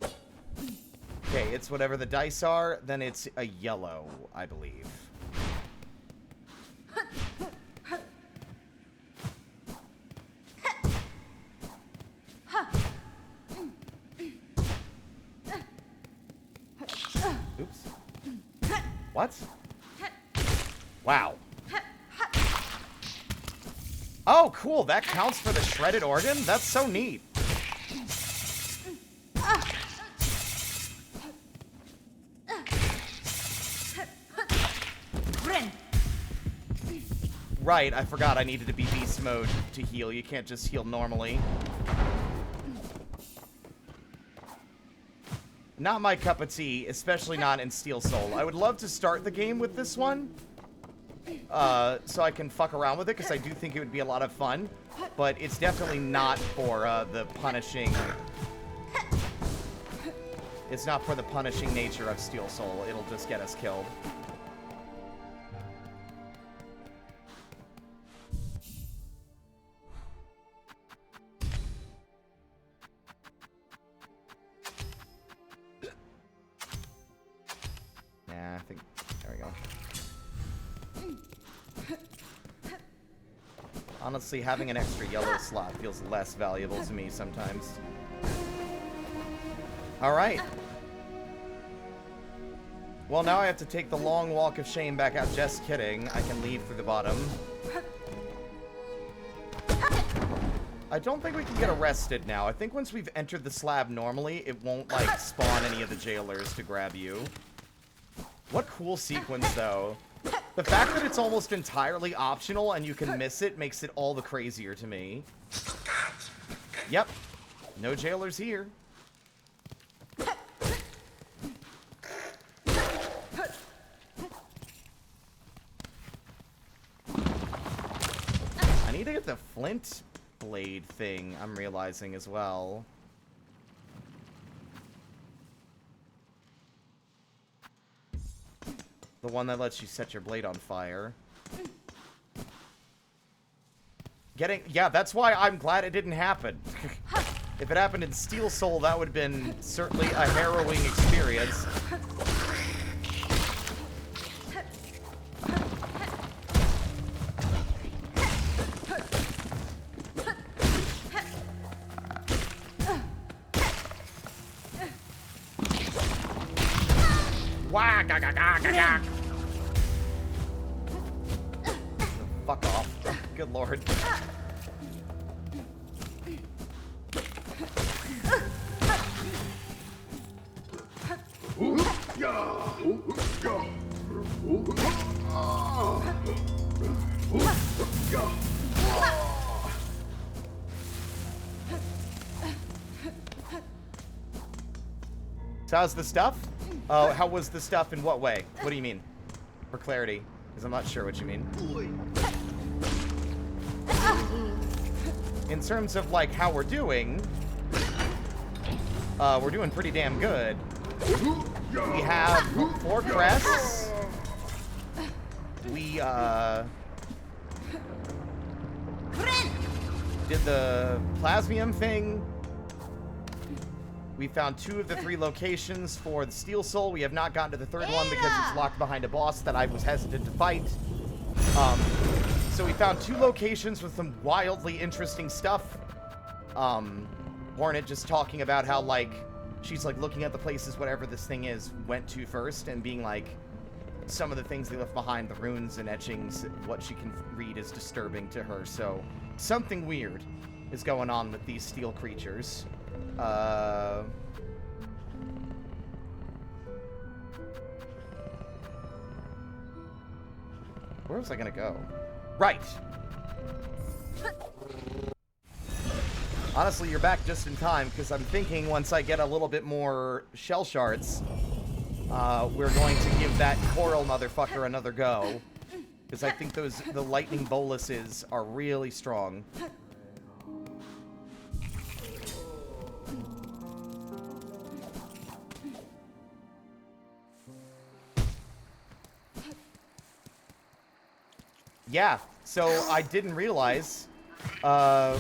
Okay, it's whatever the dice are, then it's a yellow, I believe. Oops. What? Wow. Oh, cool. That counts for the shredded organ? That's so neat. Right, I forgot I needed to be beast mode to heal. You can't just heal normally. Not my cup of tea, especially not in Steel Soul. I would love to start the game with this one, so I can fuck around with it, because I do think it would be a lot of fun. But it's definitely not for the punishing... It's not for the punishing nature of Steel Soul. It'll just get us killed. I think, there we go. Honestly, having an extra yellow slot feels less valuable to me sometimes. Alright. Well, now I have to take the long walk of shame back out. Just kidding. I can leave through the bottom. I don't think we can get arrested now. I think once we've entered the slab normally, it won't, like, spawn any of the jailers to grab you. What cool sequence, though. The fact that it's almost entirely optional and you can miss it makes it all the crazier to me. Yep. No jailers here. I need to get the flint blade thing, I'm realizing as well. The one that lets you set your blade on fire. Yeah, that's why I'm glad it didn't happen. If it happened in Steel Soul, that would have been certainly a harrowing experience. Wah, ga, ga, ga, ga, ga. Fuck off. Good lord. So how's the stuff? How was the stuff in what way? What do you mean? For clarity, because I'm not sure what you mean. In terms of, like, how we're doing pretty damn good. We have 4 crests. We, did the plasmium thing. We found 2 of the 3 locations for the Steel Soul. We have not gotten to the 3rd one because it's locked behind a boss that I was hesitant to fight. So we found 2 locations with some wildly interesting stuff. Hornet just talking about how, like, she's, like, looking at the places whatever this thing is went to first and being like, some of the things they left behind, the runes and etchings, what she can read is disturbing to her. So something weird is going on with these steel creatures. Where was I gonna go? Right! Honestly, you're back just in time, because I'm thinking once I get a little bit more shell shards, we're going to give that coral motherfucker another go. Because I think the lightning boluses are really strong. Yeah, so I didn't realize that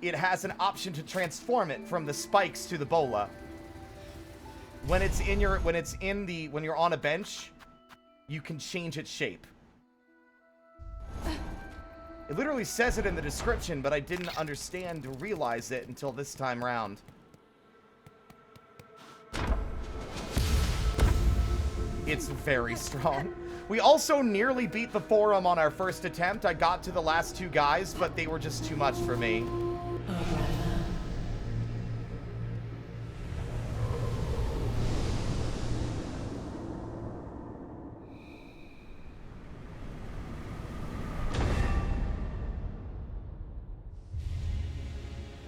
it has an option to transform it from the spikes to the bola. When you're on a bench, you can change its shape. It literally says it in the description, but I didn't understand or realize it until this time round. It's very strong. We also nearly beat the forum on our first attempt. I got to the last two guys, but they were just too much for me.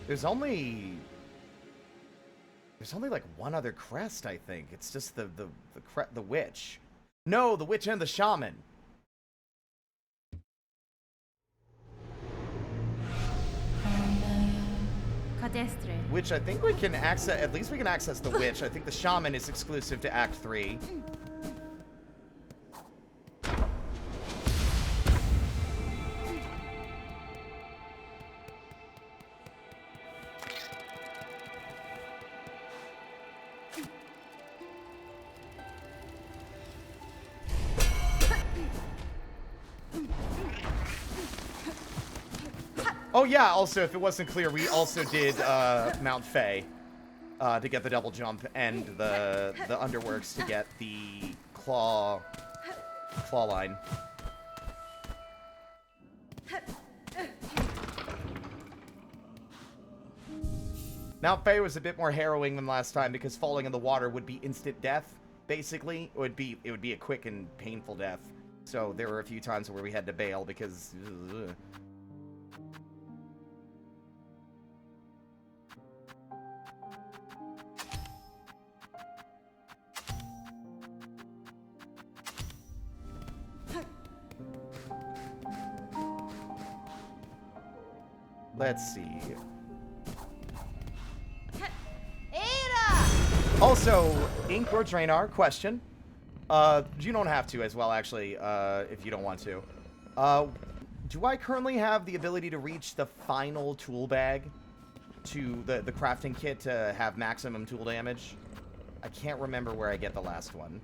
There's only like one other crest, I think. It's just the witch. No, the witch and the shaman. Cadestre. Which I think we can access. At least we can access the witch. I think the shaman is exclusive to Act 3. Oh yeah, also, if it wasn't clear, we also did Mount Fae to get the double jump, and the underworks to get the claw line. Mount Fae was a bit more harrowing than last time because falling in the water would be instant death. Basically, it would be a quick and painful death. So there were a few times where we had to bail because. Ugh. Let's see. Also, Ink or Drainar, question. You don't have to as well, actually, if you don't want to. Do I currently have the ability to reach the final tool bag to the crafting kit to have maximum tool damage? I can't remember where I get the last one.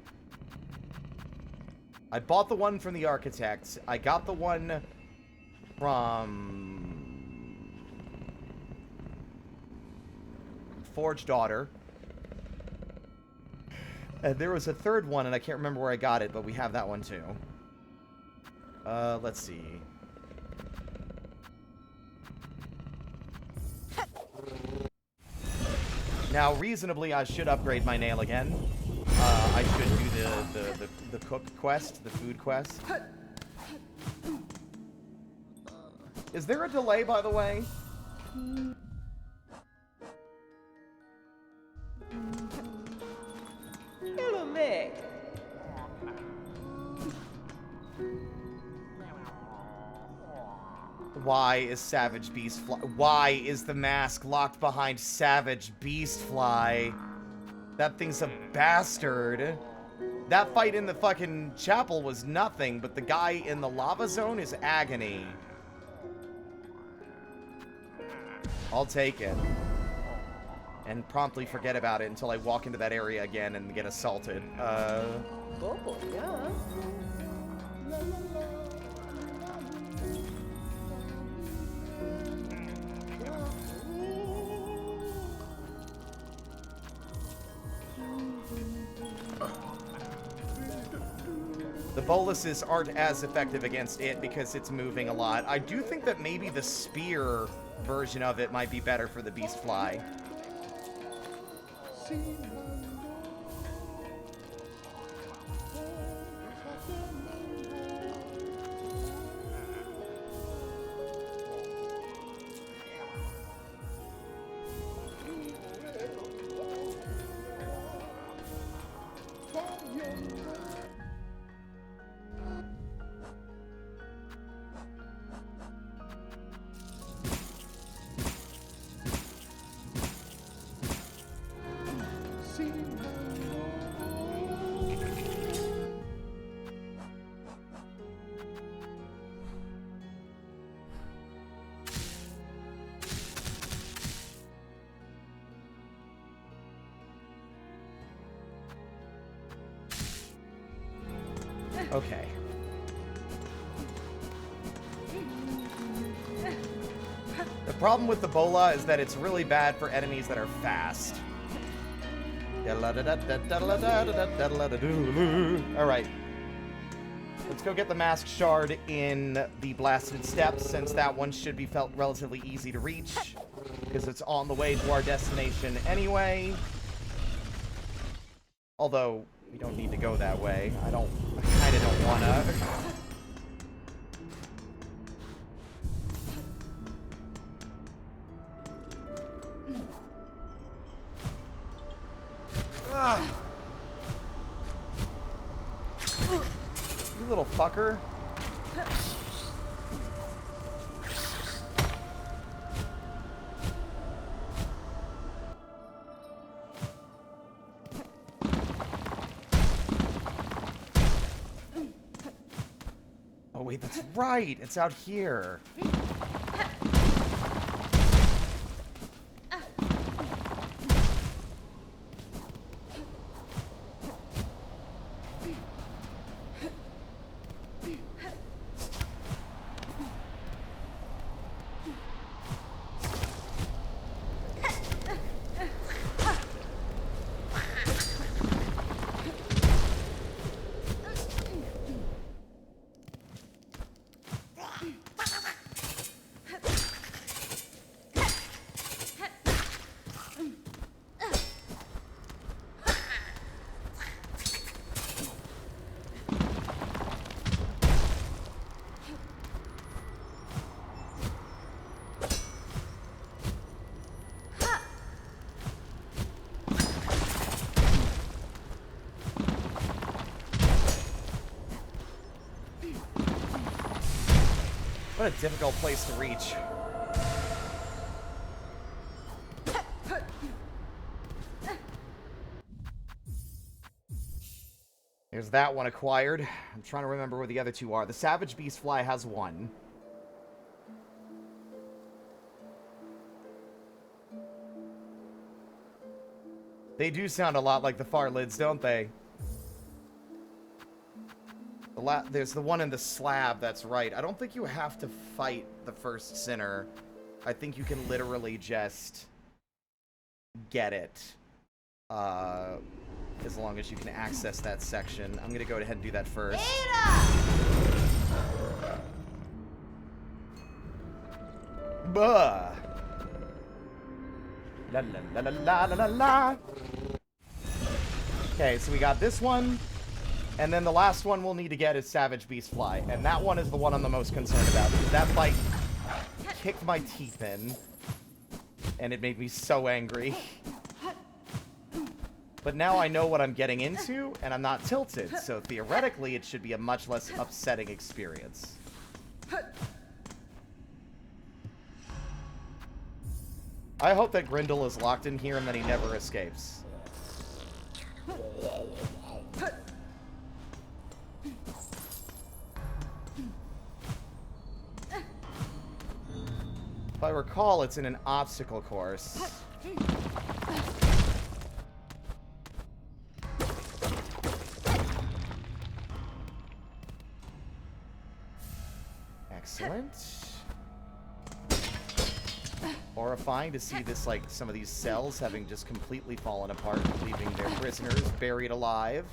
I bought the one from the architect. I got the one from Forge Daughter. There was a third one, and I can't remember where I got it, but we have that one too. Let's see. Now, reasonably, I should upgrade my nail again. I should do the cook quest, the food quest. Is there a delay, by the way? Hello, Mick. Why is Savage Beastfly? Why is the mask locked behind Savage Beastfly? That thing's a bastard. That fight in the fucking chapel was nothing, but the guy in the lava zone is agony. I'll take it. And promptly forget about it until I walk into that area again and get assaulted. Oh, yeah. The boluses aren't as effective against it because it's moving a lot. I do think that maybe the spear version of it might be better for the Beastfly. Okay. The problem with the bola is that it's really bad for enemies that are fast. Alright. Let's go get the Mask Shard in the Blasted Steppes, since that one should be felt relatively easy to reach, because it's on the way to our destination anyway. Although, we don't need to go that way. I kinda don't wanna. You little fucker. Oh wait, that's right. It's out here. What a difficult place to reach. There's that one acquired. I'm trying to remember where the other two are. The Savage Beast Fly has one. They do sound a lot like the Farlids, don't they? There's the one in the slab, that's right. I don't think you have to fight the first sinner. I think you can literally just get it. As long as you can access that section. I'm gonna go ahead and do that first. Buh! La la la la la la la. Okay, so we got this one. And then the last one we'll need to get is Savage Beast Fly. And that one is the one I'm the most concerned about, because that fight kicked my teeth in. And it made me so angry. But now I know what I'm getting into, and I'm not tilted. So theoretically, it should be a much less upsetting experience. I hope that Grindel is locked in here and that he never escapes. If I recall, it's in an obstacle course. Excellent. Horrifying to see this, like, some of these cells having just completely fallen apart, leaving their prisoners buried alive.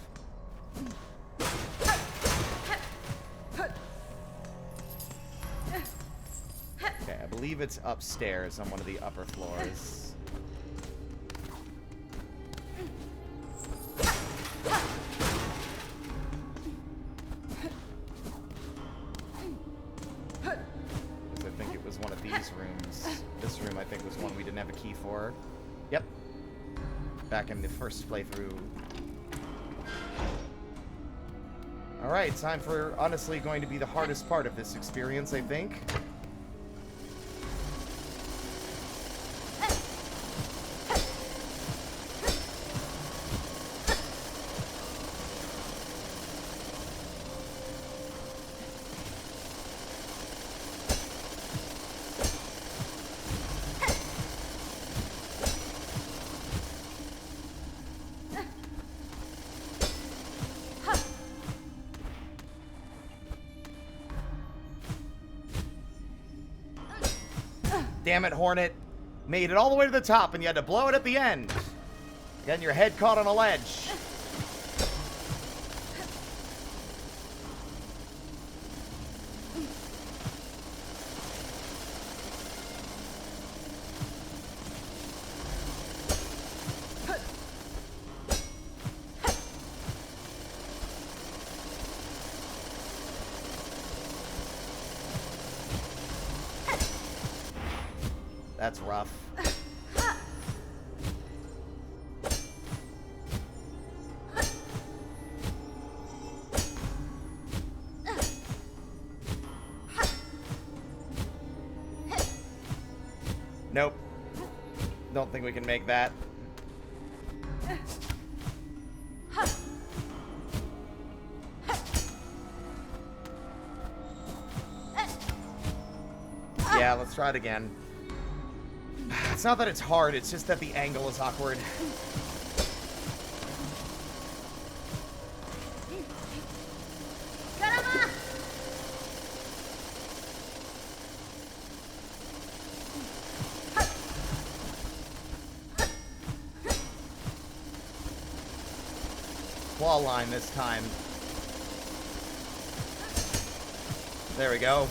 Okay, I believe it's upstairs on one of the upper floors. I think it was one of these rooms. This room, I think, was one we didn't have a key for. Yep. Back in the first playthrough. Alright, time for, honestly, going to be the hardest part of this experience, I think. Damn it, Hornet. Made it all the way to the top, and you had to blow it at the end. Getting your head caught on a ledge. That's rough. Nope. Don't think we can make that. Yeah, let's try it again. It's not that it's hard, it's just that the angle is awkward. Claw line this time. There we go.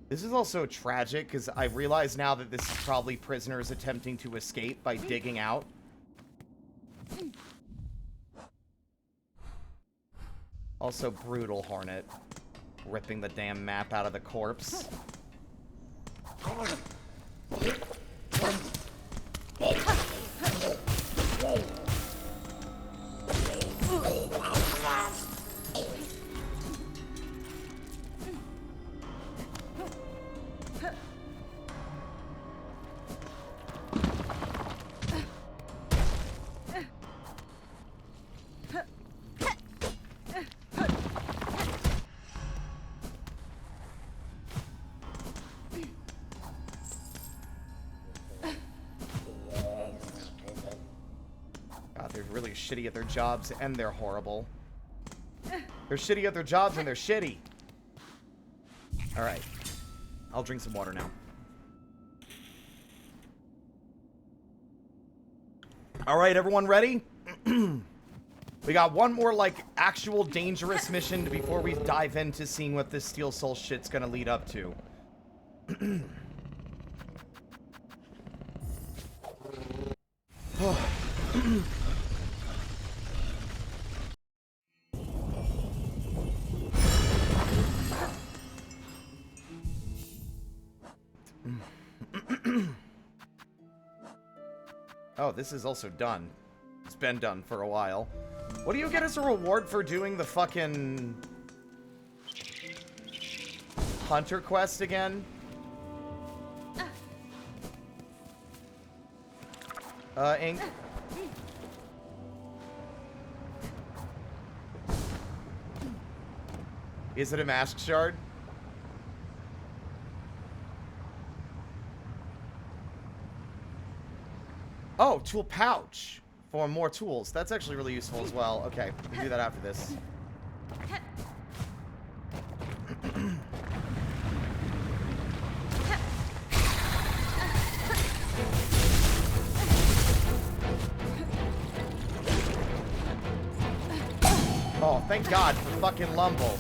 This is also tragic, because I realize now that this is probably prisoners attempting to escape by digging out. Also brutal, Hornet. Ripping the damn map out of the corpse. Really shitty at their jobs, and they're horrible. They're shitty at their jobs, and they're shitty. Alright. I'll drink some water now. Alright, everyone ready? We got one more, like, actual dangerous mission before we dive into seeing what this Steel Soul shit's gonna lead up to. Oh, this is also done. It's been done for a while. What do you get as a reward for doing the fucking Hunter quest again? Ink. Is it a mask shard? Oh, tool pouch for more tools. That's actually really useful as well. Okay, we'll do that after this. Oh, thank God for fucking Lumble.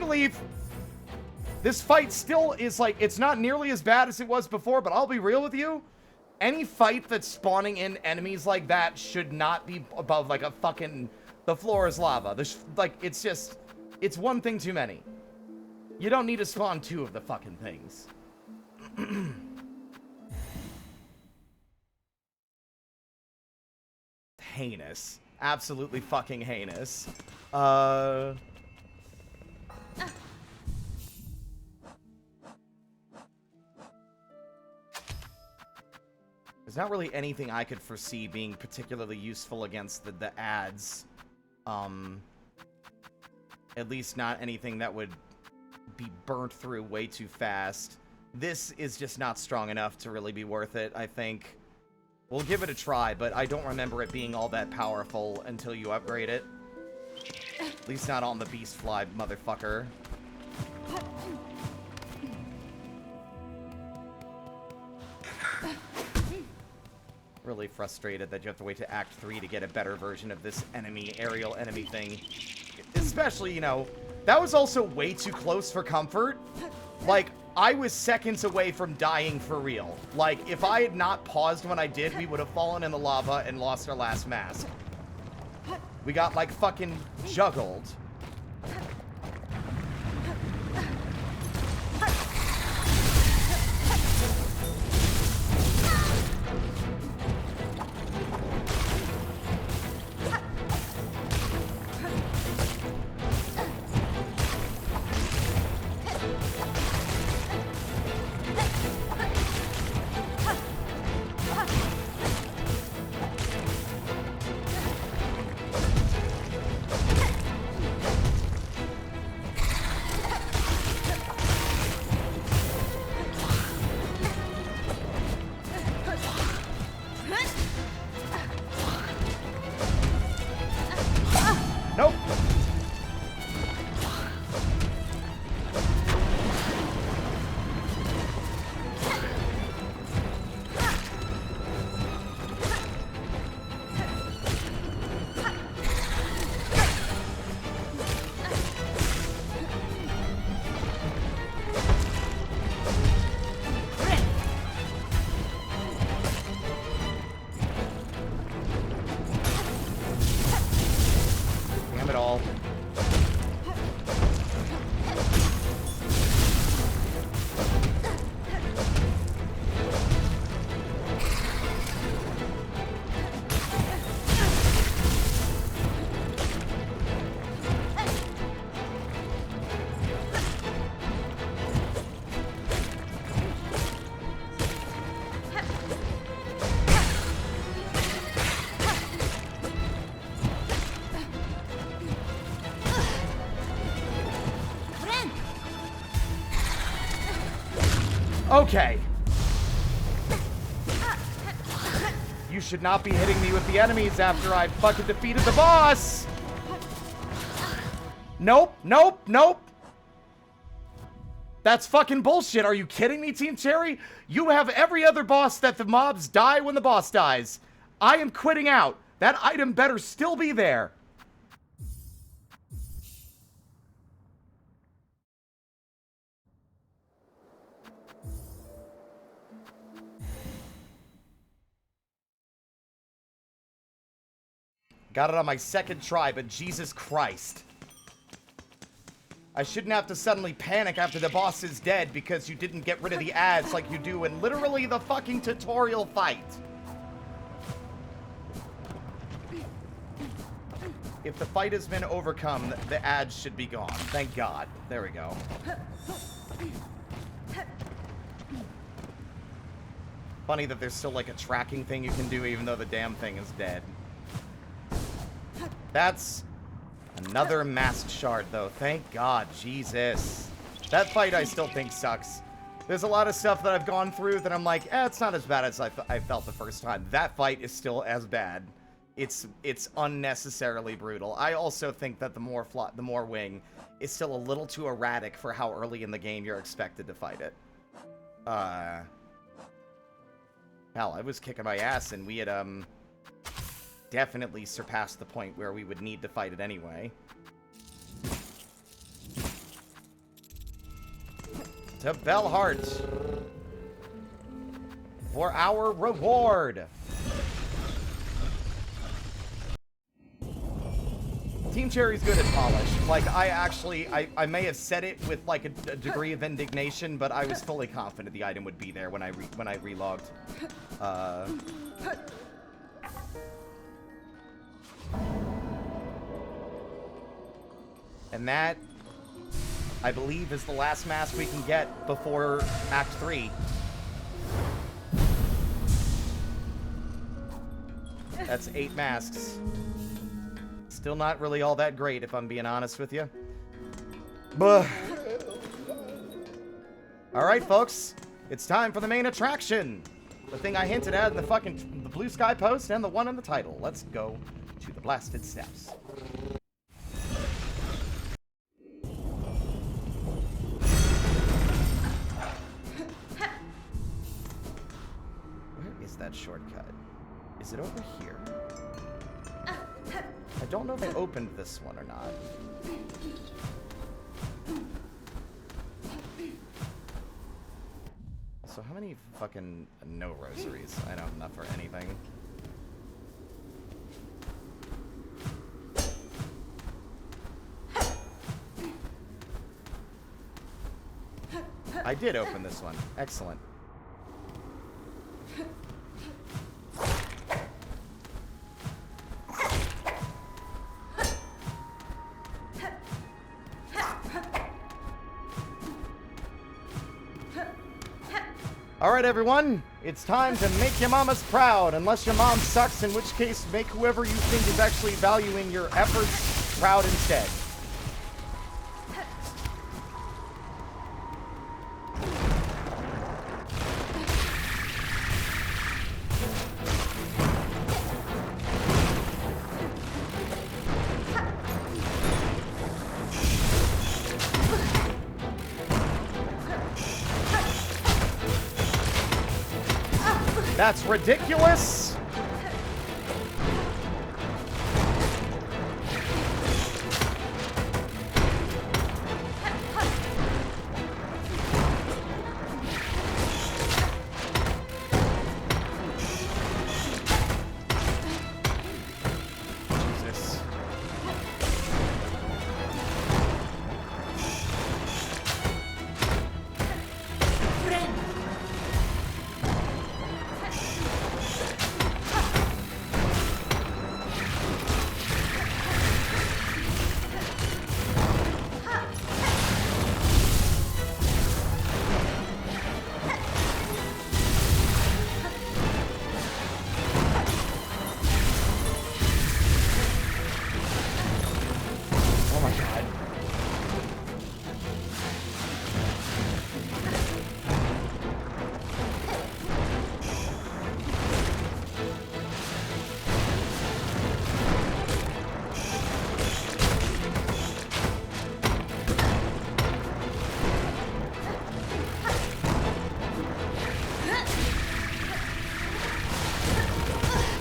believe this fight still is like, it's not nearly as bad as it was before, but I'll be real with you. Any fight that's spawning in enemies like that should not be above like a fucking, the floor is lava. Like, it's just, it's one thing too many. You don't need to spawn 2 of the fucking things. Heinous. Absolutely fucking heinous. There's not really anything I could foresee being particularly useful against the ads. At least not anything that would be burnt through way too fast. This is just not strong enough to really be worth it, I think. We'll give it a try, but I don't remember it being all that powerful until you upgrade it. At least not on the beast fly, motherfucker. Really frustrated that you have to wait to Act 3 to get a better version of this aerial enemy thing. Especially, you know, that was also way too close for comfort. Like, I was seconds away from dying for real. Like, if I had not paused when I did, we would have fallen in the lava and lost our last mask. We got, like, fucking juggled. Nope. Damn it all. Okay. You should not be hitting me with the enemies after I fucking defeated the boss. Nope, nope, nope. That's fucking bullshit. Are you kidding me, Team Cherry? You have every other boss that the mobs die when the boss dies. I am quitting out. That item better still be there. Got it on my second try, but Jesus Christ. I shouldn't have to suddenly panic after the boss is dead because you didn't get rid of the ads like you do in literally the fucking tutorial fight. If the fight has been overcome, the ads should be gone. Thank God. There we go. Funny that there's still like a tracking thing you can do even though the damn thing is dead. That's another masked shard, though. Thank God. Jesus. That fight I still think sucks. There's a lot of stuff that I've gone through that I'm like, it's not as bad as I felt the first time. That fight is still as bad. It's unnecessarily brutal. I also think that the more wing is still a little too erratic for how early in the game you're expected to fight it. Hell, I was kicking my ass and we had, definitely surpassed the point where we would need to fight it anyway. to Bellheart for our reward. Team Cherry's good at polish. Like, I may have said it with like a degree of indignation, but I was fully confident the item would be there when I relogged. And that, I believe, is the last mask we can get before Act 3. That's 8 masks. Still not really all that great, if I'm being honest with you. But alright, folks. It's time for the main attraction. The thing I hinted at in the Blue Sky post and the one in the title. Let's go to the Blasted Steps. Where is that shortcut? Is it over here? I don't know if I opened this one or not. So how many fucking no rosaries? I don't have enough for anything. I did open this one. Excellent. Alright, everyone, it's time to make your mamas proud, unless your mom sucks, in which case make whoever you think is actually valuing your efforts proud instead. That's ridiculous! Jesus.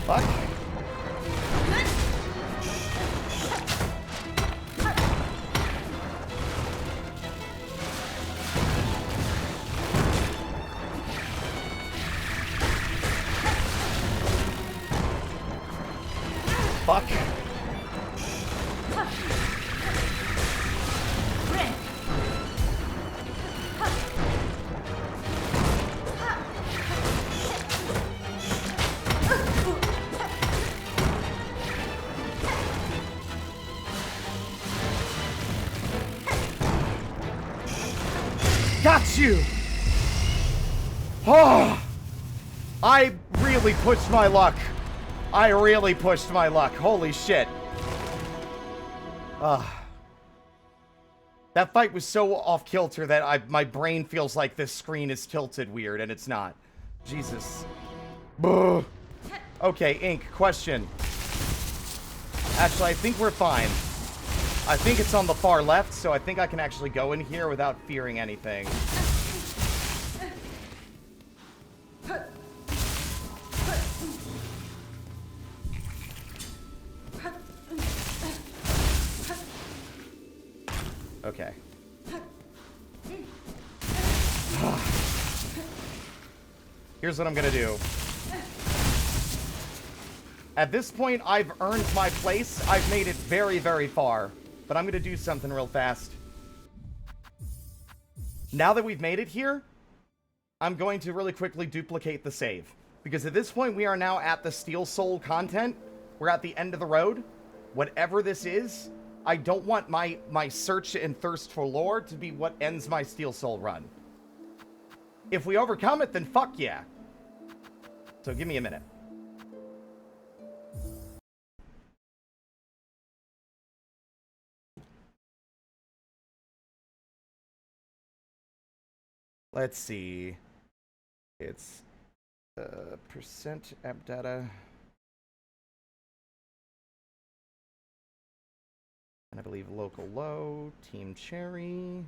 Fuck. Fuck. Got you! Oh! I really pushed my luck. I really pushed my luck. Holy shit. That fight was so off kilter that my brain feels like this screen is tilted weird, and it's not. Jesus. Buh. Okay, Ink, question. Actually, I think we're fine. I think it's on the far left, so I think I can actually go in here without fearing anything. Okay. Here's what I'm gonna do. At this point, I've earned my place. I've made it very, very far. But I'm gonna do something real fast. Now that we've made it here, I'm going to really quickly duplicate the save. Because at this point, we are now at the Steel Soul content. We're at the end of the road. Whatever this is, I don't want my search and thirst for lore to be what ends my Steel Soul run. If we overcome it, then fuck yeah. So give me a minute. Let's see. It's percent app data. And I believe local low, Team Cherry,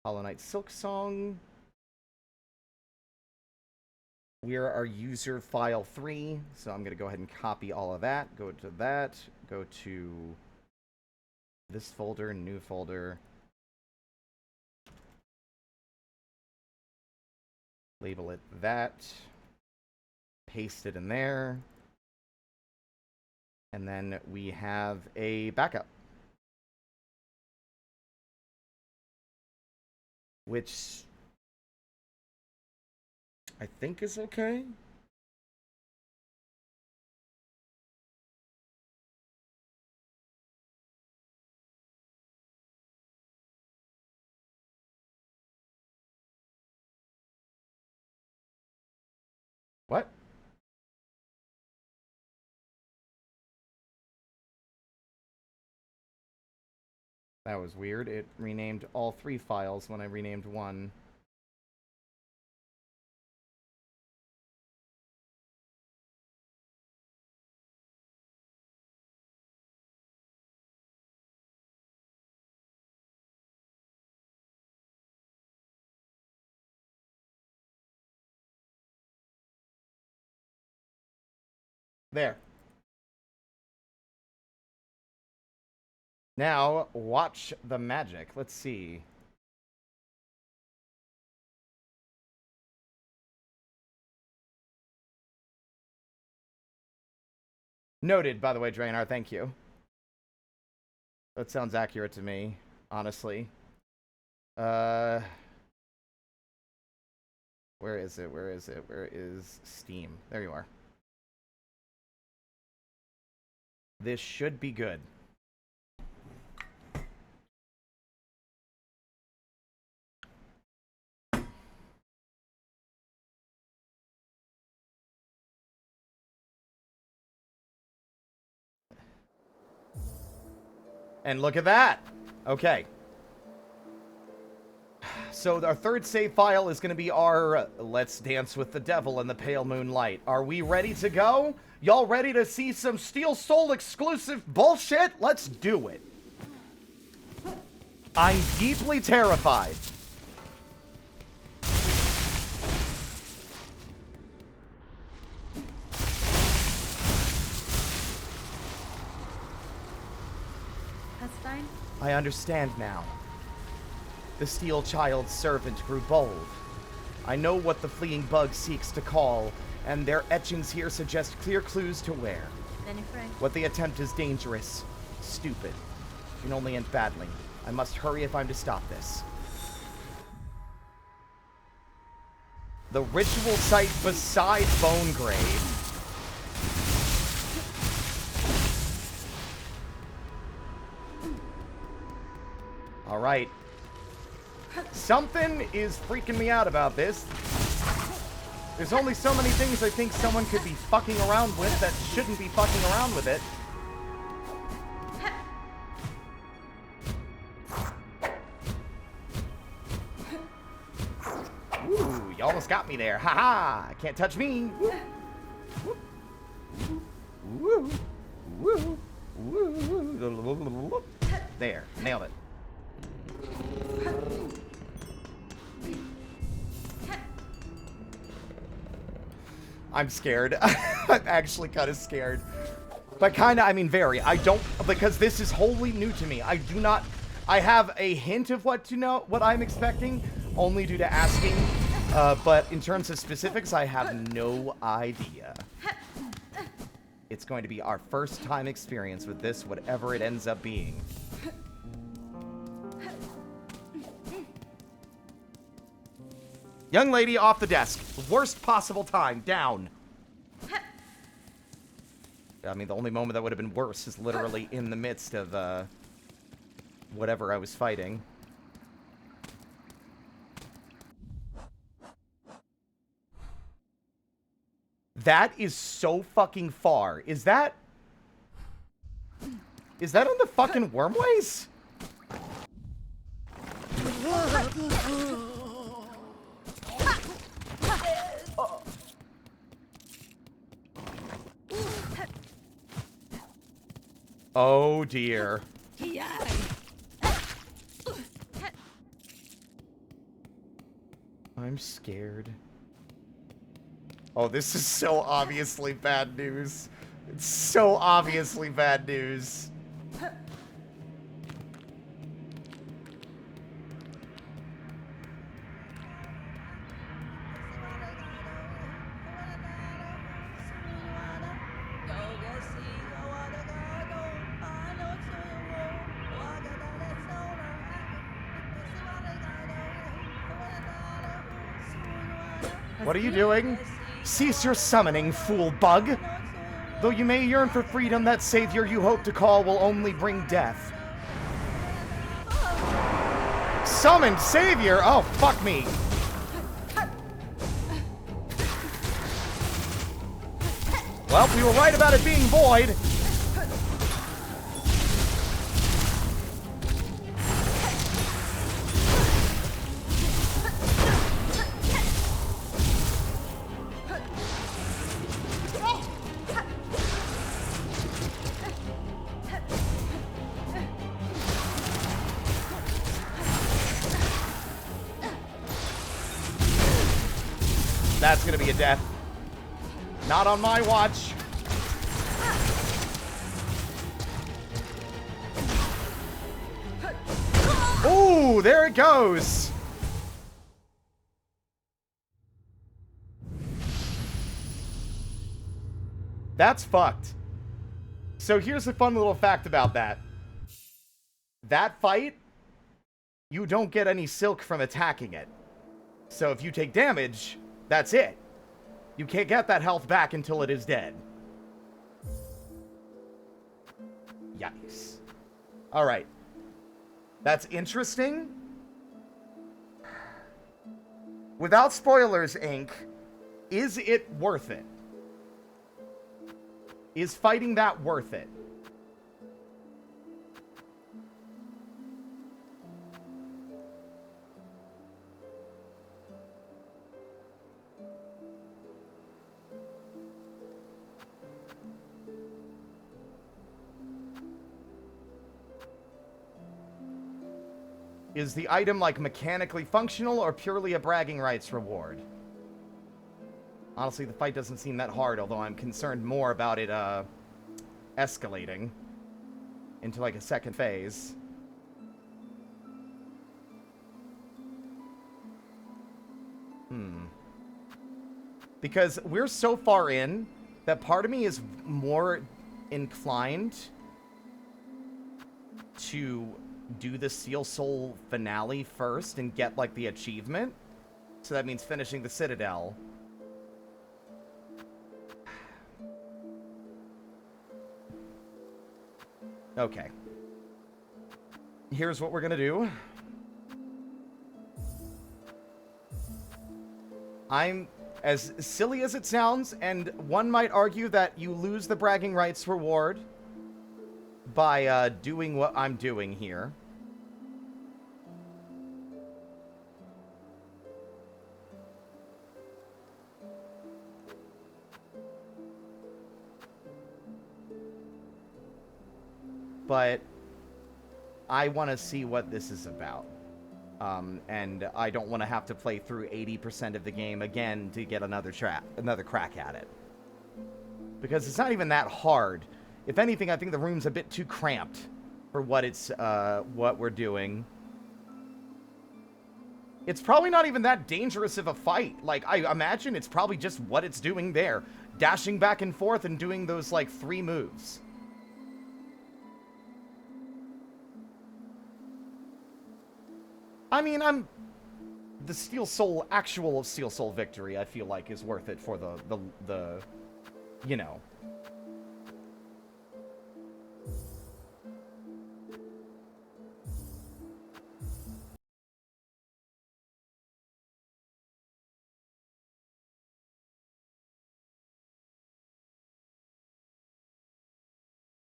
Hollow Knight Silksong. We're our user file 3, so I'm going to go ahead and copy all of that. Go to that, go to this folder, new folder. Label it that. Paste it in there. And then we have a backup. Which I think is okay. What? That was weird. It renamed all 3 files when I renamed one. There. Now, watch the magic. Let's see. Noted, by the way, Draenor, thank you. That sounds accurate to me, honestly. Where is it? Where is it? Where is Steam? There you are. This should be good. And look at that. Okay. So our third save file is going to be our Let's Dance with the Devil in the Pale Moonlight. Are we ready to go? Y'all ready to see some Steel Soul exclusive bullshit? Let's do it. I'm deeply terrified. That's fine. I understand now. The Steel Child's servant grew bold. I know what the fleeing bug seeks to call, and their etchings here suggest clear clues to where. Jennifer. What they attempt is dangerous, stupid, can only end badly. I must hurry if I'm to stop this. The ritual site beside Bone Grave. All right. Something is freaking me out about this. There's only so many things I think someone could be fucking around with that shouldn't be fucking around with it. Ooh, you almost got me there. Ha-ha! Can't touch me. Woo. Woo. Woo. There. Nailed it. I'm scared. I'm actually kind of scared. But kind of, I mean, very. I don't, because this is wholly new to me. I do not, I have a hint of what I'm expecting, only due to asking But in terms of specifics, I have no idea. It's going to be our first time experience with this, whatever it ends up being. Young lady off the desk. Worst possible time. Down. I mean, the only moment that would have been worse is literally in the midst of, whatever I was fighting. That is so fucking far. Is that on the fucking wormways? Oh dear. I'm scared. Oh, this is so obviously bad news. It's so obviously bad news. What are you doing? Cease your summoning, fool bug! Though you may yearn for freedom, that savior you hope to call will only bring death. Summoned savior? Oh, fuck me. Well, we were right about it being void. That's gonna be a death. Not on my watch. Ooh, there it goes. That's fucked. So here's a fun little fact about that. That fight, you don't get any silk from attacking it. So if you take damage, that's it. You can't get that health back until it is dead. Yikes. Alright. That's interesting. Without spoilers, Inc., is it worth it? Is fighting that worth it? Is the item, like, mechanically functional or purely a bragging rights reward? Honestly, the fight doesn't seem that hard, although I'm concerned more about it, escalating into, like, a second phase. Because we're so far in that part of me is more inclined to do the Seal Soul finale first and get, like, the achievement. So that means finishing the Citadel. Okay. Here's what we're gonna do. I'm, as silly as it sounds, and one might argue that you lose the bragging rights reward by doing what I'm doing here. But I want to see what this is about. And I don't want to have to play through 80% of the game again to get another crack at it. Because it's not even that hard. If anything, I think the room's a bit too cramped for what it's, what we're doing. It's probably not even that dangerous of a fight. Like, I imagine it's probably just what it's doing there. Dashing back and forth and doing those, like, 3 moves. I mean, the Steel Soul, actual Steel Soul victory, I feel like, is worth it for the you know.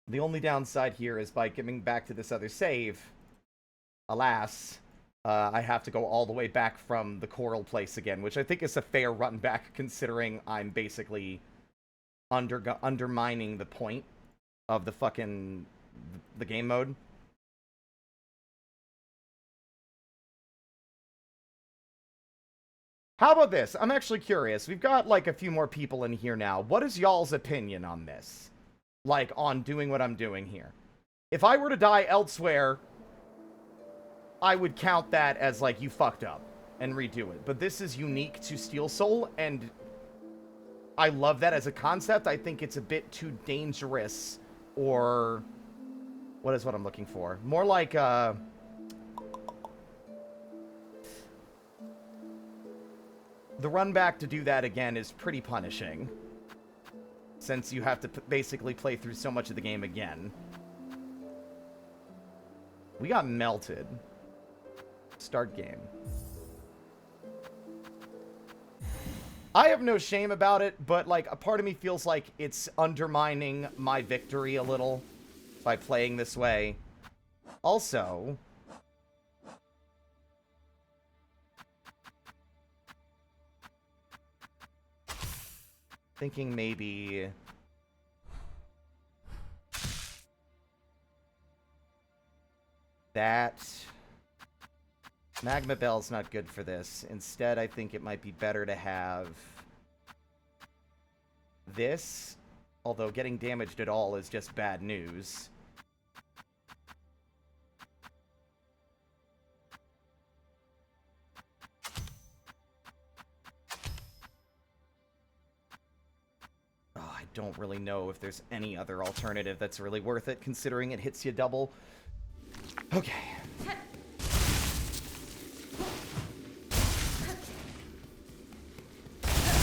The only downside here is by getting back to this other save, alas, I have to go all the way back from the coral place again, which I think is a fair run back considering I'm basically undermining the point of the fucking the game mode. How about this? I'm actually curious. We've got like a few more people in here now. What is y'all's opinion on this? Like, on doing what I'm doing here. If I were to die elsewhere, I would count that as, like, you fucked up and redo it. But this is unique to Steel Soul, and I love that as a concept. I think it's a bit too dangerous, or what is what I'm looking for? More like, the run back to do that again is pretty punishing. Since you have to basically play through so much of the game again. We got melted. Start game. I have no shame about it, but like a part of me feels like it's undermining my victory a little by playing this way. Also, thinking maybe that Magma Bell's not good for this. Instead, I think it might be better to have this, although getting damaged at all is just bad news. I don't really know if there's any other alternative that's really worth it, considering it hits you double. Okay.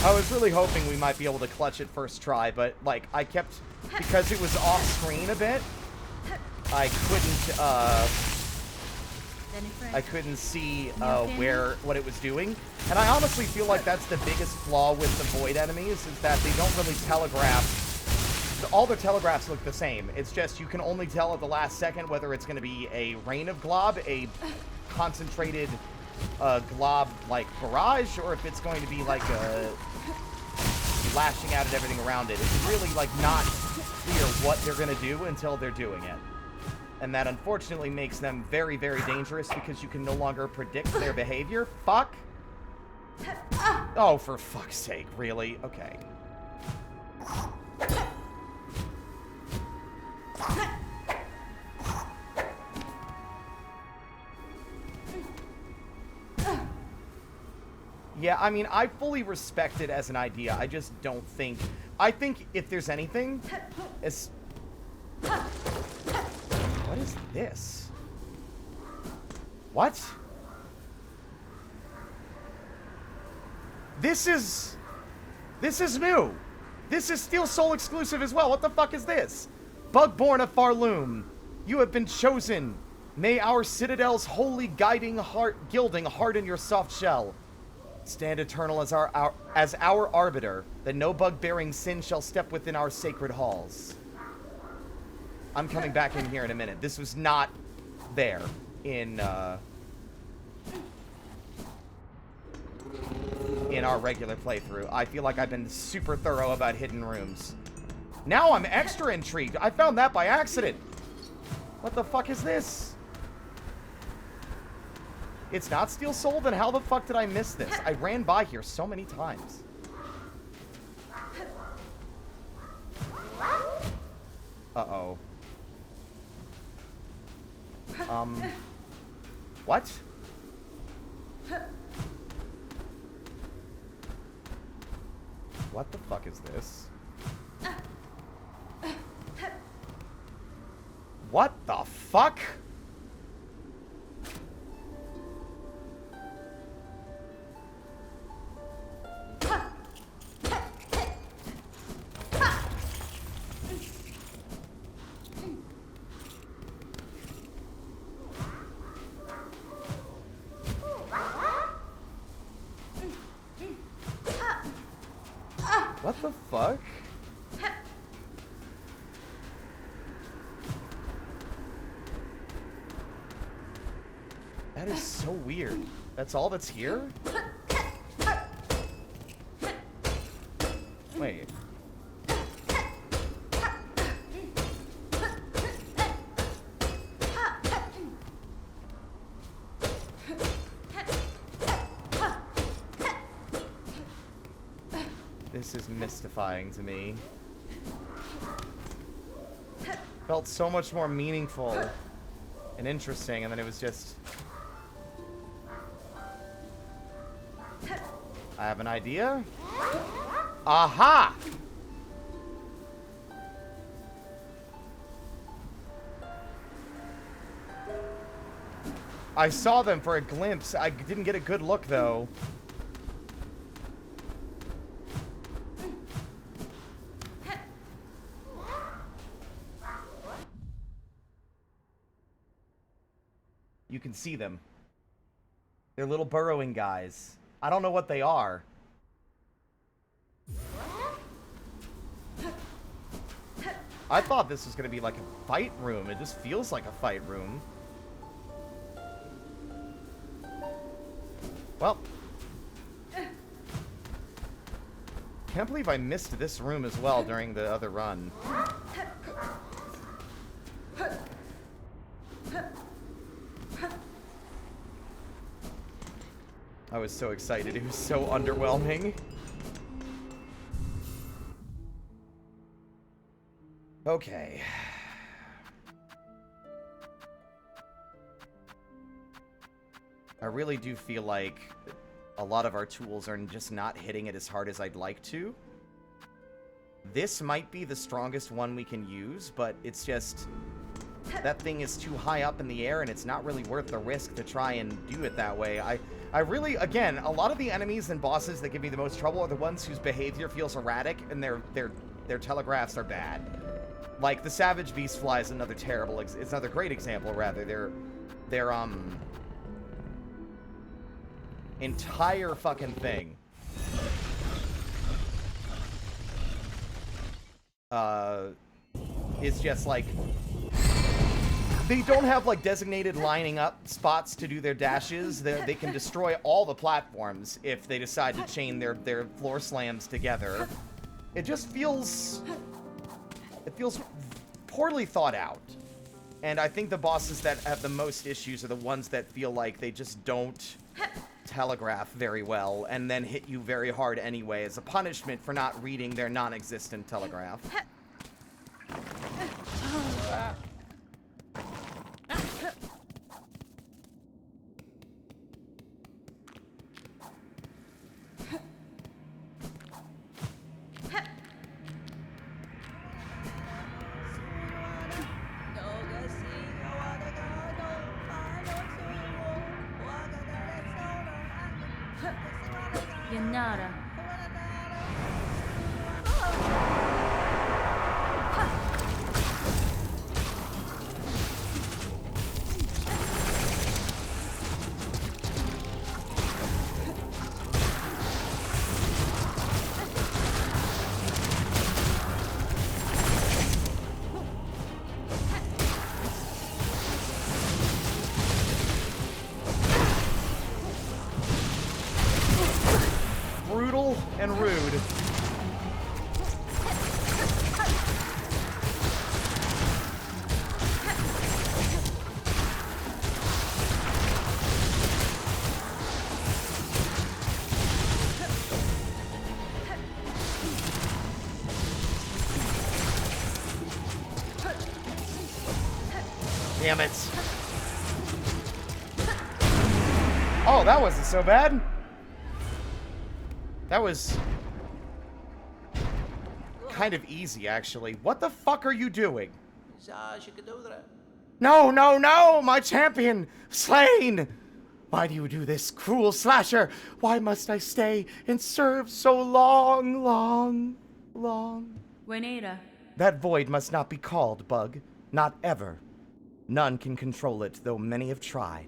I was really hoping we might be able to clutch it first try, but, like, I kept... Because it was off-screen a bit, I couldn't see what it was doing. And I honestly feel like that's the biggest flaw with the Void enemies, is that they don't really telegraph. All their telegraphs look the same. It's just you can only tell at the last second whether it's going to be a rain of glob, a concentrated glob like barrage, or if it's going to be like a lashing out at everything around it. It's really like not clear what they're going to do until they're doing it. And that unfortunately makes them very, very dangerous because you can no longer predict their behavior. Fuck. Oh, for fuck's sake, really? Okay. Yeah, I mean, I fully respect it as an idea. I just don't think... I think if there's anything... It's... What is this? What? This is new. This is Steel Soul exclusive as well. What the fuck is this? Bugborn of Farloom, you have been chosen. May our citadel's holy guiding heart gilding harden your soft shell. Stand eternal as our arbiter, that no bug-bearing sin shall step within our sacred halls. I'm coming back in here in a minute. This was not there in our regular playthrough. I feel like I've been super thorough about hidden rooms. Now I'm extra intrigued. I found that by accident. What the fuck is this? It's not Steel Soul? Then how the fuck did I miss this? I ran by here so many times. Uh-oh. What? is this? What the fuck? What the fuck? That is so weird. That's all that's here? Wait. This is mystifying to me. Felt so much more meaningful and interesting, and then it was just... I have an idea. Aha! I saw them for a glimpse. I didn't get a good look, though. You can see them. They're little burrowing guys. I don't know what they are. I thought this was going to be like a fight room. It just feels like a fight room. Well. Can't believe I missed this room as well during the other run. I was so excited. It was so underwhelming. Okay. I really do feel like a lot of our tools are just not hitting it as hard as I'd like to. This might be the strongest one we can use, but it's just... that thing is too high up in the air, and it's not really worth the risk to try and do it that way. I really, again, a lot of the enemies and bosses that give me the most trouble are the ones whose behavior feels erratic, and their telegraphs are bad. Like, the Savage Beast Fly is another terrible, it's another great example, rather. Their entire fucking thing is just like... They don't have, like, designated lining up spots to do their dashes. They can destroy all the platforms if they decide to chain their floor slams together. It just feels... It feels poorly thought out. And I think the bosses that have the most issues are the ones that feel like they just don't telegraph very well and then hit you very hard anyway as a punishment for not reading their non-existent telegraph. Yanara. Brutal and rude. Damn it. Oh, that wasn't so bad. That was... kind of easy, actually. What the fuck are you doing? No, no, no! My champion! Slain! Why do you do this, cruel slasher? Why must I stay and serve so long, long, long? Buenera. That void must not be called, Bug. Not ever. None can control it, though many have tried.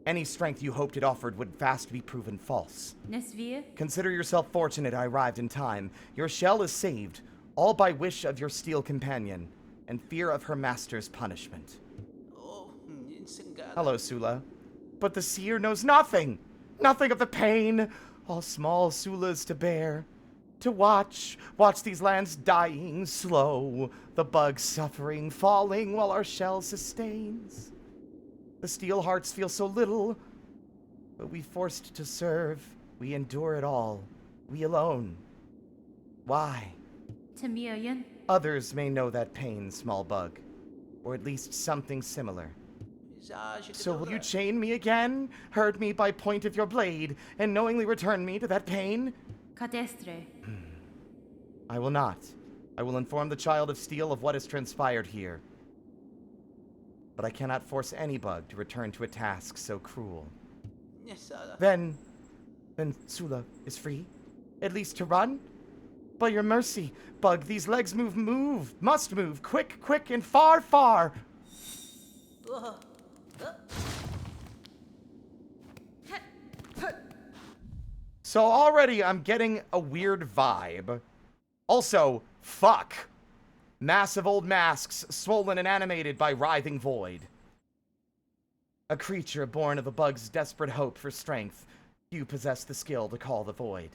Any strength you hoped it offered would fast be proven false. Nesvir. Consider yourself fortunate I arrived in time. Your shell is saved, all by wish of your steel companion, and fear of her master's punishment. Hello, Sula. But the seer knows nothing. Nothing of the pain. All small Sulas to bear. To watch these lands dying slow. The bug suffering, falling while our shell sustains. The steel hearts feel so little, but we forced to serve. We endure it all. We alone. Why? Tamilian. Others may know that pain, small bug. Or at least something similar. So will you chain me again? Hurt me by point of your blade, and knowingly return me to that pain? Cadestre. I will not. I will inform the child of steel of what has transpired here. But I cannot force any bug to return to a task so cruel. Then Sula is free? At least to run? By your mercy, Bug, these legs must move, quick, quick, and far, far. So already I'm getting a weird vibe. Also, fuck. Massive old masks, swollen and animated by writhing void. A creature born of a bug's desperate hope for strength. Few possess the skill to call the void.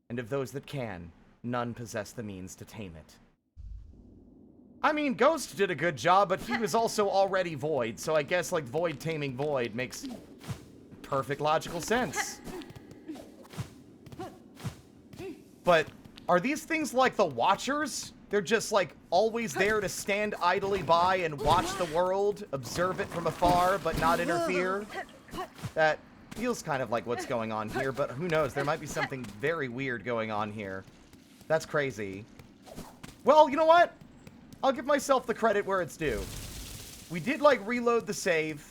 And of those that can, none possess the means to tame it. I mean, Ghost did a good job, but he was also already void, so I guess, like, void taming void makes perfect logical sense. But are these things like the Watchers? They're just, like, always there to stand idly by and watch the world, observe it from afar, but not interfere? That feels kind of like what's going on here, but who knows? There might be something very weird going on here. That's crazy. Well, you know what? I'll give myself the credit where it's due. We did, like, reload the save,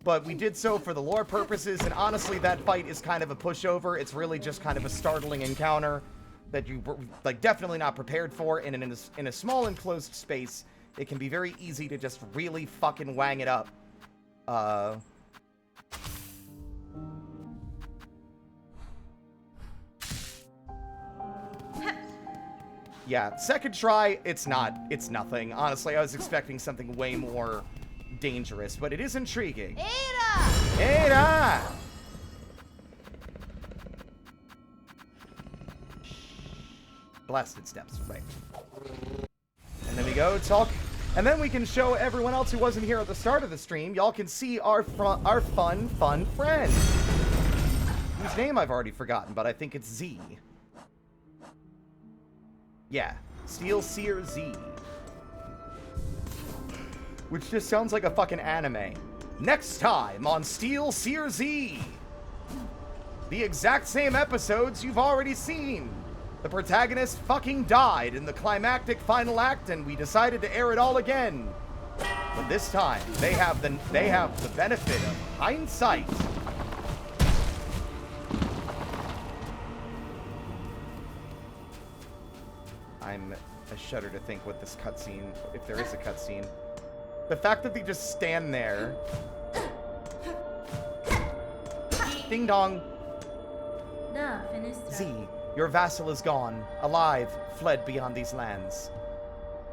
but we did so for the lore purposes, and honestly, that fight is kind of a pushover. It's really just kind of a startling encounter that you were, like, definitely not prepared for, and in a small enclosed space, it can be very easy to just really fucking wang it up. Yeah, second try, it's nothing. Honestly, I was expecting something way more dangerous, but it is intriguing. Ada! Ada! Blasted steps, right. And then we go talk, and then we can show everyone else who wasn't here at the start of the stream. Y'all can see our fun friend, whose name I've already forgotten, but I think it's Z. Yeah, Steel Seer Z. Which just sounds like a fucking anime. Next time on Steel Seer Z. The exact same episodes you've already seen. The protagonist fucking died in the climactic final act, and we decided to air it all again. But this time, they have the benefit of hindsight. I shudder to think what this cutscene, if there is a cutscene. The fact that they just stand there. Ding dong. Da, Finistra. Z, your vassal is gone, alive, fled beyond these lands.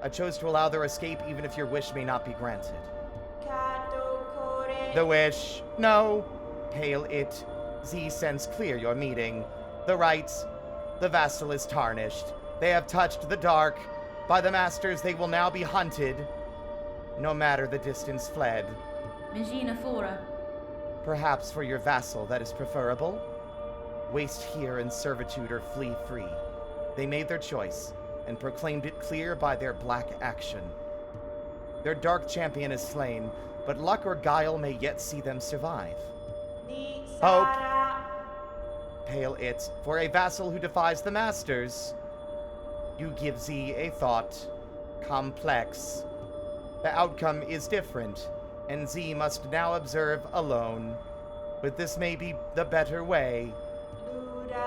I chose to allow their escape even if your wish may not be granted. The wish. No. Hail it. Z sends clear your meeting. The rights. The vassal is tarnished. They have touched the dark. By the masters, they will now be hunted. No matter the distance fled. Magina Fora. Perhaps for your vassal that is preferable. Waste here in servitude or flee free. They made their choice, and proclaimed it clear by their black action. Their dark champion is slain, but luck or guile may yet see them survive. Hope. Hail it, for a vassal who defies the masters. You give Z a thought. Complex. The outcome is different, and Z must now observe alone. But this may be the better way.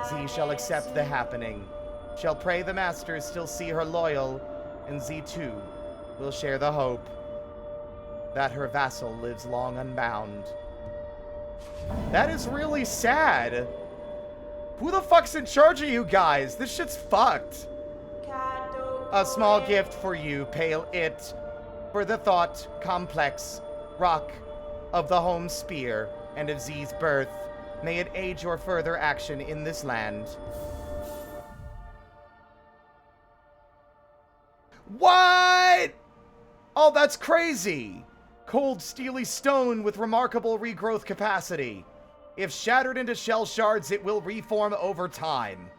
Z shall accept the happening. Shall pray the masters still see her loyal, and Z too will share the hope that her vassal lives long unbound. That is really sad. Who the fuck's in charge of you guys? This shit's fucked. A small gift for you, Pale It, for the thought complex rock of the home spear and of Z's birth. May it aid your further action in this land. What? Oh, that's crazy. Cold, steely stone with remarkable regrowth capacity. If shattered into shell shards, it will reform over time.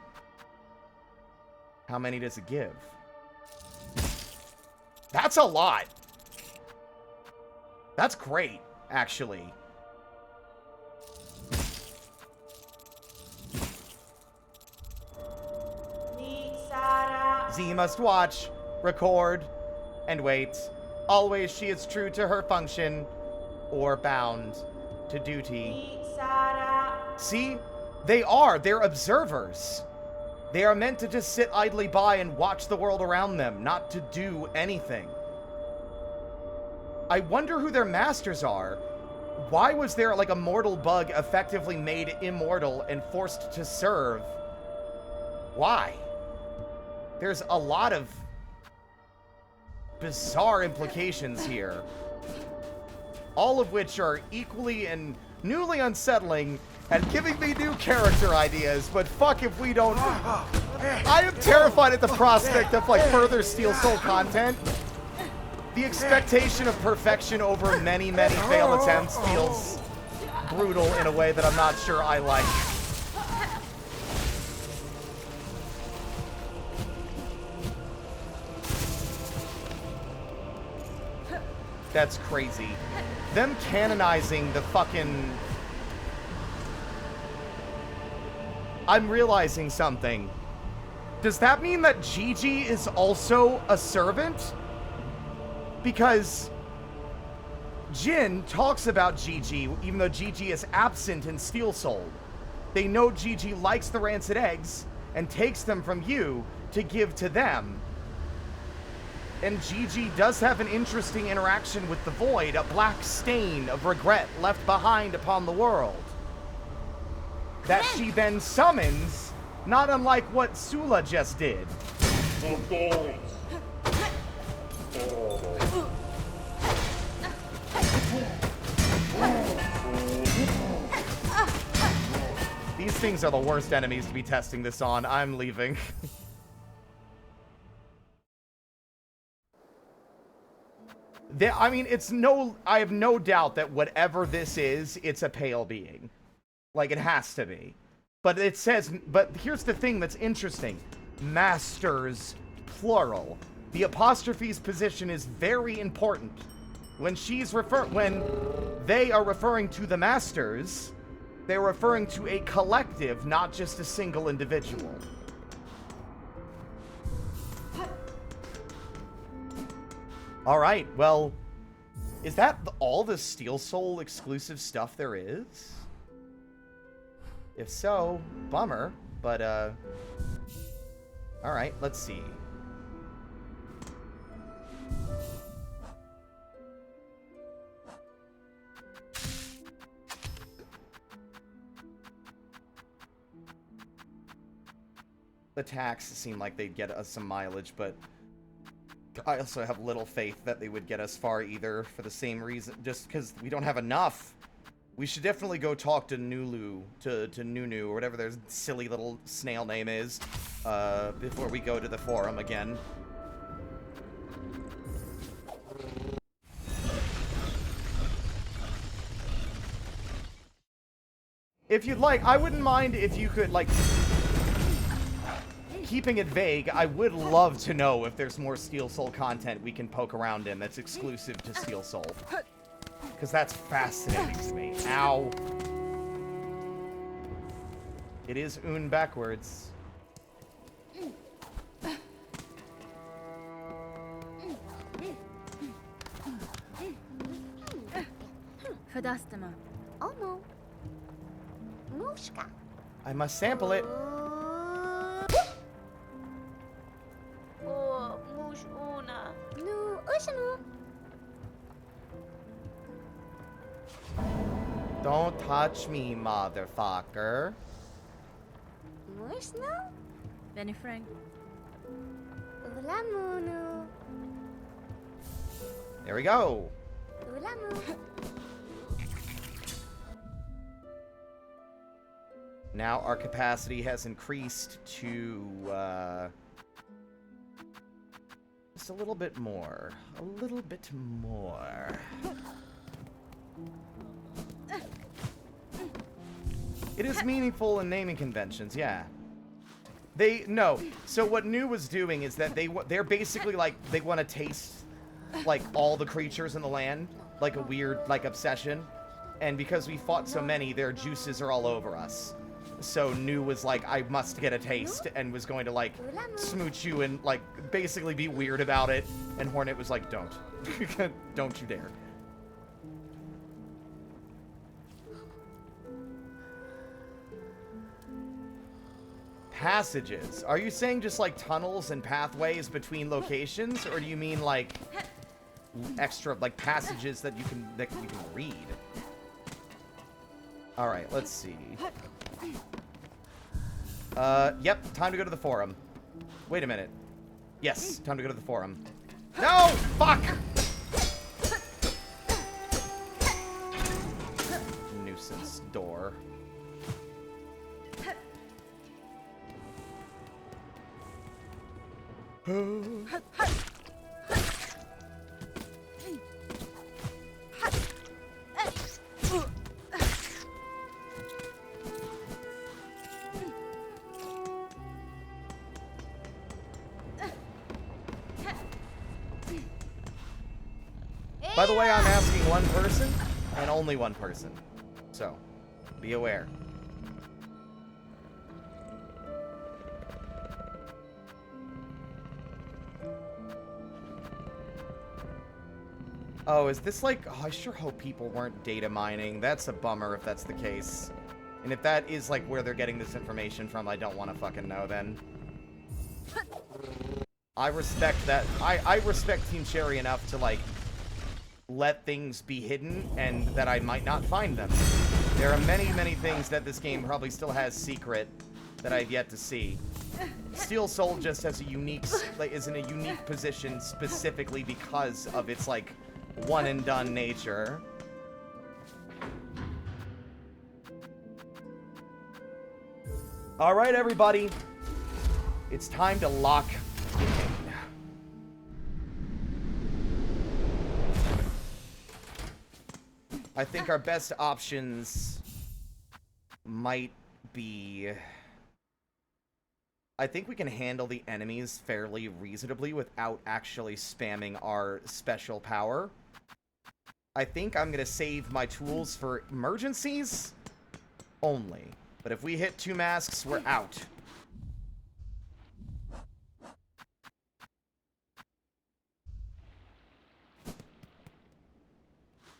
How many does it give? That's a lot. That's great, actually. Z must watch, record, and wait. Always she is true to her function, or bound to duty. See? They are. They're observers. They are meant to just sit idly by and watch the world around them, not to do anything. I wonder who their masters are. Why was there, like, a mortal bug effectively made immortal and forced to serve? Why? There's a lot of bizarre implications here, all of which are equally and newly unsettling and giving me new character ideas, but fuck if we don't... I am terrified at the prospect of, like, further Steel Soul content. The expectation of perfection over many, many failed attempts feels brutal in a way that I'm not sure I like. That's crazy. Them canonizing the fucking... I'm realizing something. Does that mean that Gigi is also a servant? Because Jin talks about Gigi, even though Gigi is absent in Steel Soul. They know Gigi likes the rancid eggs and takes them from you to give to them. And Gigi does have an interesting interaction with the Void, a black stain of regret left behind upon the world. That she then summons, not unlike what Sula just did. These things are the worst enemies to be testing this on. I'm leaving. I mean, I have no doubt that whatever this is, it's a pale being. Like, it has to be. But it says, but here's the thing that's interesting. Masters, plural. The apostrophe's position is very important. When they are referring to the masters, they're referring to a collective, not just a single individual. Alright, well, is that all the Steel Soul exclusive stuff there is? If so, bummer, but, alright, let's see. The tax seemed like they'd get us some mileage, but I also have little faith that they would get us far either, for the same reason, just because we don't have enough. We should definitely go talk to Nunu, to Nunu, or whatever their silly little snail name is, before we go to the forum again. If you'd like, I wouldn't mind if you could, like... Keeping it vague, I would love to know if there's more Steel Soul content we can poke around in that's exclusive to Steel Soul. Because that's fascinating to me. Ow. It is backwards. Fadastama. Omo. Mushka. I must sample it. Oh, mush una. Nu Ushanu. Don't touch me, motherfucker. Mushno. Benifrang. Ulamunu. There we go. Ulamu. Now our capacity has increased to, just a little bit more. A little bit more. It is meaningful in naming conventions, yeah. No. So what New was doing is that they're basically like, they want to taste, like, all the creatures in the land. Like a weird, like, obsession. And because we fought so many, their juices are all over us. So New was like, I must get a taste, and was going to, like, smooch you and, like, basically be weird about it. And Hornet was like, don't. Don't you dare. Passages. Are you saying just, like, tunnels and pathways between locations? Or do you mean, like, extra, like, passages that you can read? Alright, let's see. Yep, time to go to the forum. Wait a minute. Yes, time to go to the forum. No! Fuck! Nuisance door. By the way, I'm asking one person, and only one person. So, be aware. Oh, is this like... Oh, I sure hope people weren't data mining. That's a bummer if that's the case. And if that is, like, where they're getting this information from, I don't want to fucking know then. I respect that. I respect Team Cherry enough to, like, let things be hidden and that I might not find them. There are many, many things that this game probably still has secret that I've yet to see. Steel Soul just has a unique, like, is in a unique position specifically because of its, like, one and done nature. All right, everybody. It's time to lock in. I think our best options might be... I think we can handle the enemies fairly reasonably without actually spamming our special power. I think I'm going to save my tools for emergencies only. But if we hit 2 masks, we're out.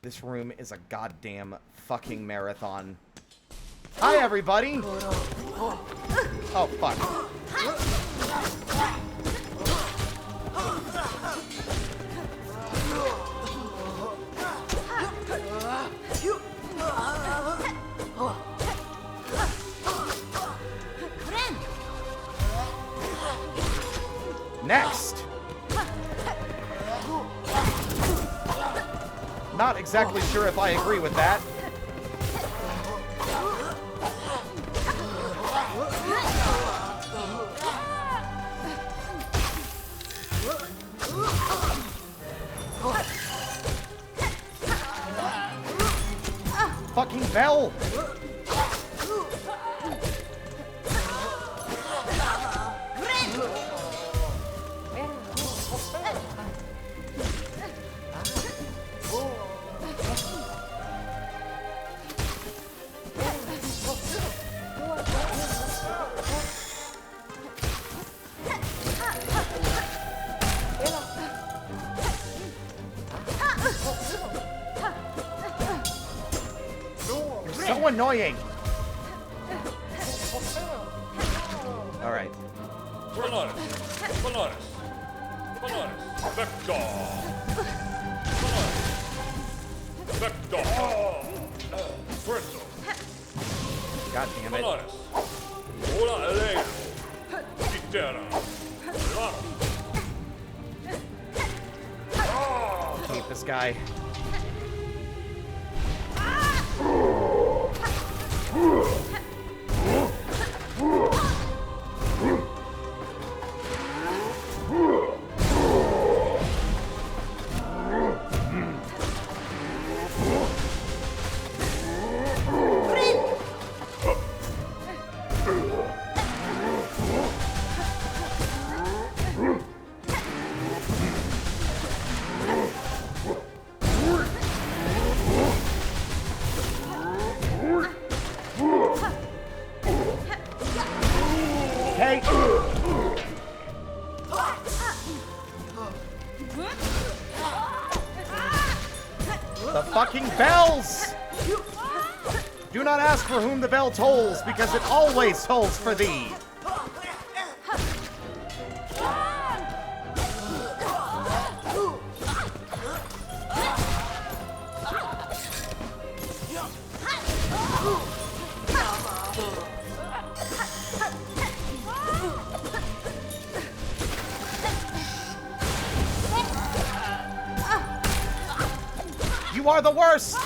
This room is a goddamn fucking marathon. Hi, everybody! Oh, fuck. Next! Not exactly sure if I agree with that. Fucking bell! annoying! Alright. Polaris. Polaris. Polaris. Vector. Polaris. Vector. Crystal. God damn it. Polaris. Ola Elena. Citera. Keep this guy. Okay. The fucking bells! Do not ask for whom the bell tolls, because it always tolls for thee. You are the worst!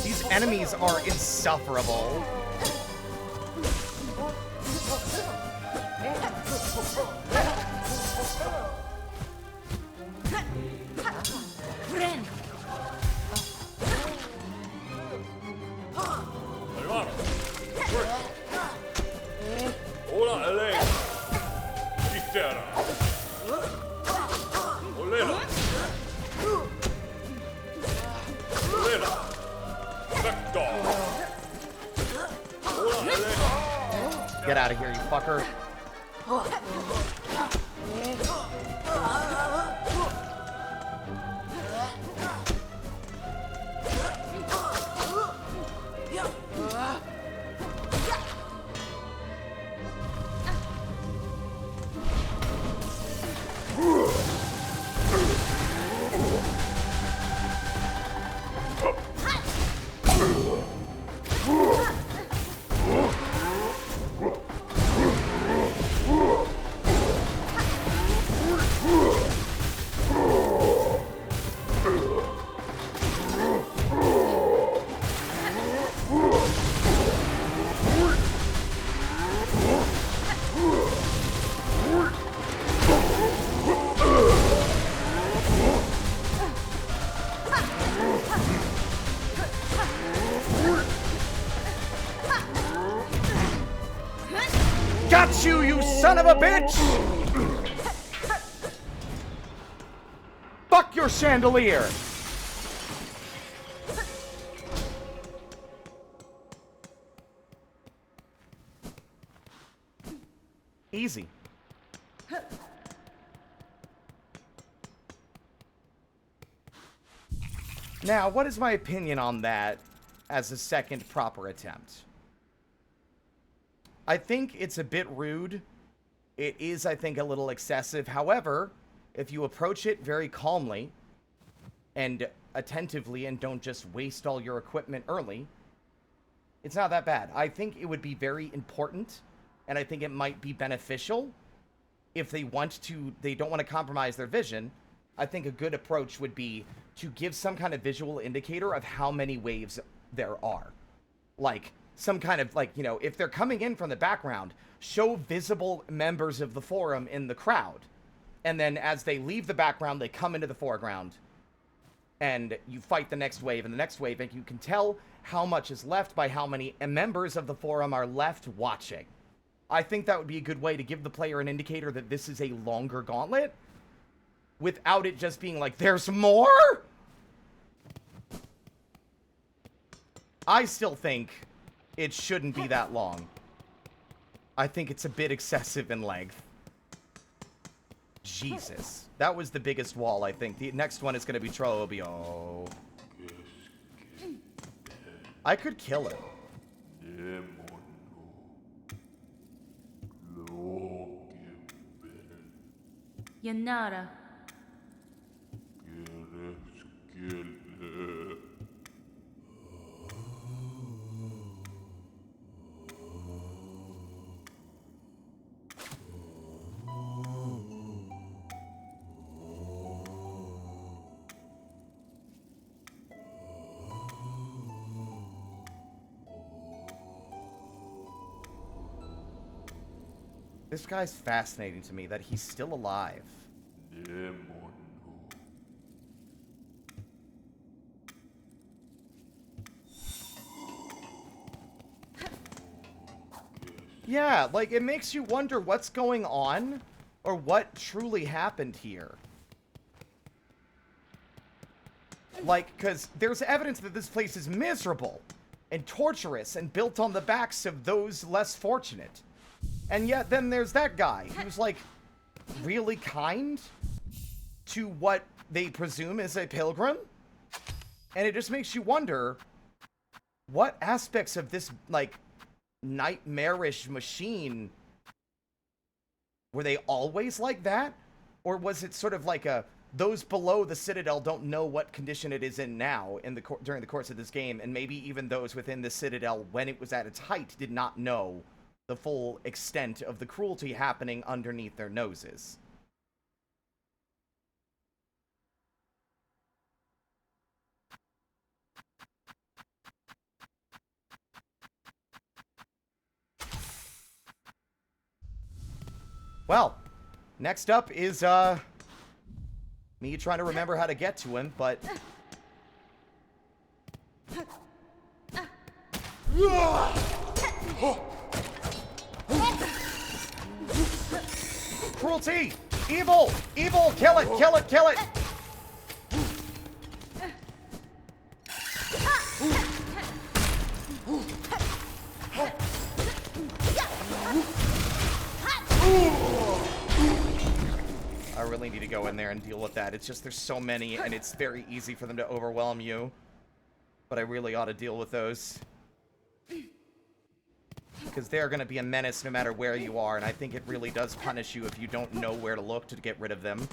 These enemies are insufferable. Ola Elena. Citera. Olena. Olena. Vector. Ola Elena. Get out of here, you fucker. Got you, you son of a bitch! Fuck your chandelier! Easy. Now, what is my opinion on that as a second proper attempt? I think it's a bit rude. It is, I think, a little excessive. However, if you approach it very calmly and attentively and don't just waste all your equipment early, it's not that bad. I think it would be very important, and I think it might be beneficial if they don't want to compromise their vision. I think a good approach would be to give some kind of visual indicator of how many waves there are. Like, some kind of, like, you know, if they're coming in from the background, show visible members of the forum in the crowd. And then as they leave the background, they come into the foreground. and you fight the next wave and the next wave, and you can tell how much is left by how many members of the forum are left watching. I think that would be a good way to give the player an indicator that this is a longer gauntlet, without it just being like, there's more? I still think it shouldn't be that long. I think it's a bit excessive in length. Jesus. That was the biggest wall, I think. The next one is going to be Trobio. I could kill him. Yanara. This guy's fascinating to me, that he's still alive. Yeah, like, it makes you wonder what's going on, or what truly happened here. Like, because there's evidence that this place is miserable, and torturous, and built on the backs of those less fortunate. And yet, then there's that guy, who's, like, really kind to what they presume is a pilgrim. And it just makes you wonder, what aspects of this, like, nightmarish machine, were they always like that? Or was it sort of like a, those below the Citadel don't know what condition it is in now during the course of this game, and maybe even those within the Citadel, when it was at its height, did not know the full extent of the cruelty happening underneath their noses. Well, next up is, me trying to remember how to get to him, but... Cruelty! Evil! Evil! Kill it! Kill it! Kill it! I really need to go in there and deal with that. It's just there's so many, and it's very easy for them to overwhelm you. But I really ought to deal with those. Because they're going to be a menace no matter where you are, and I think it really does punish you if you don't know where to look to get rid of them.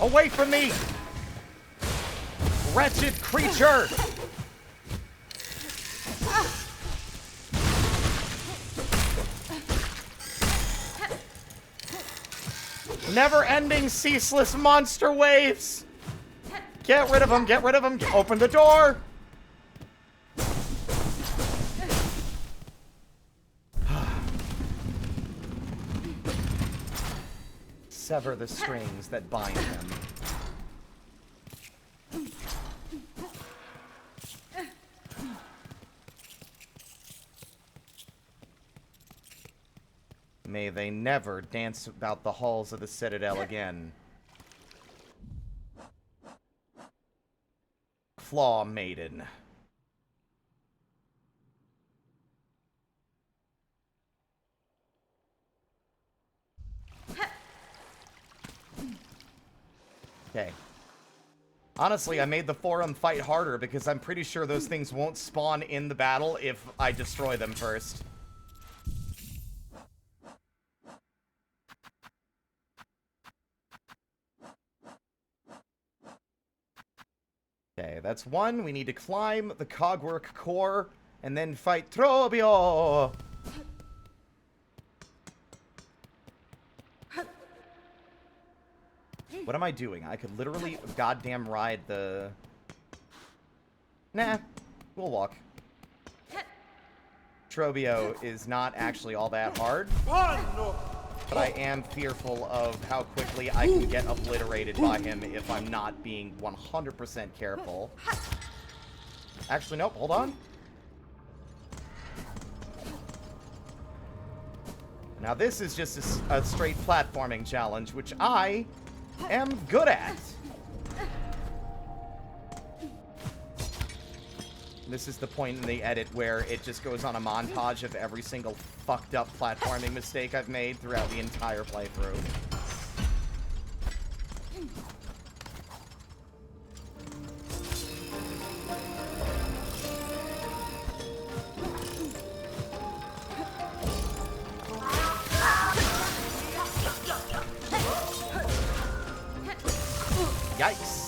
Away from me! Wretched creature! Never-ending, ceaseless monster waves! Get rid of them, get rid of them! Open the door! Sever the strings that bind him. May they never dance about the halls of the Citadel again. Claw Maiden. Okay. Honestly, I made the forum fight harder because I'm pretty sure those things won't spawn in the battle if I destroy them first. Okay, that's one. We need to climb the Cogwork core and then fight Trobio! What am I doing? I could literally goddamn ride the... Nah, we'll walk. Trobio is not actually all that hard. But I am fearful of how quickly I can get obliterated by him if I'm not being 100% careful. Actually, nope, hold on. Now this is just a straight platforming challenge, which I am good at. This is the point in the edit where it just goes on a montage of every single fucked up platforming mistake I've made throughout the entire playthrough. Yikes.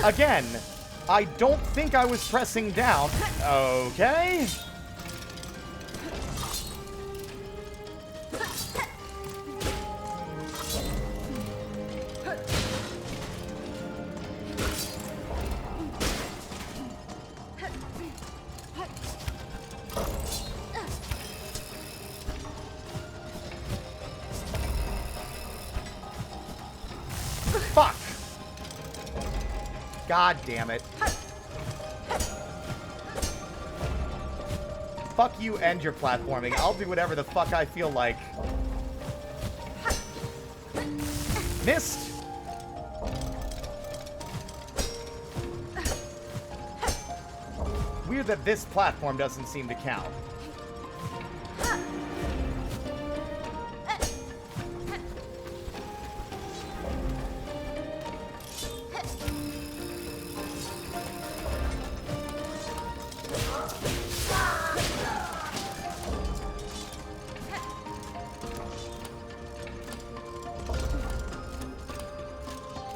Again, I don't think I was pressing down. Okay. Fuck. God damn it. Fuck you and your platforming. I'll do whatever the fuck I feel like. Missed! Weird that this platform doesn't seem to count.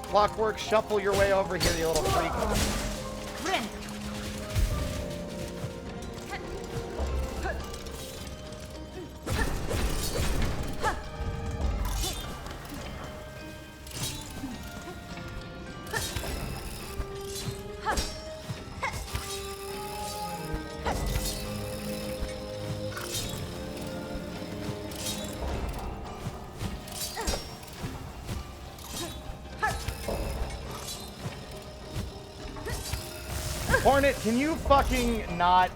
Clockwork, shuffle your way over here, you little freak. Hornet, can you fucking not...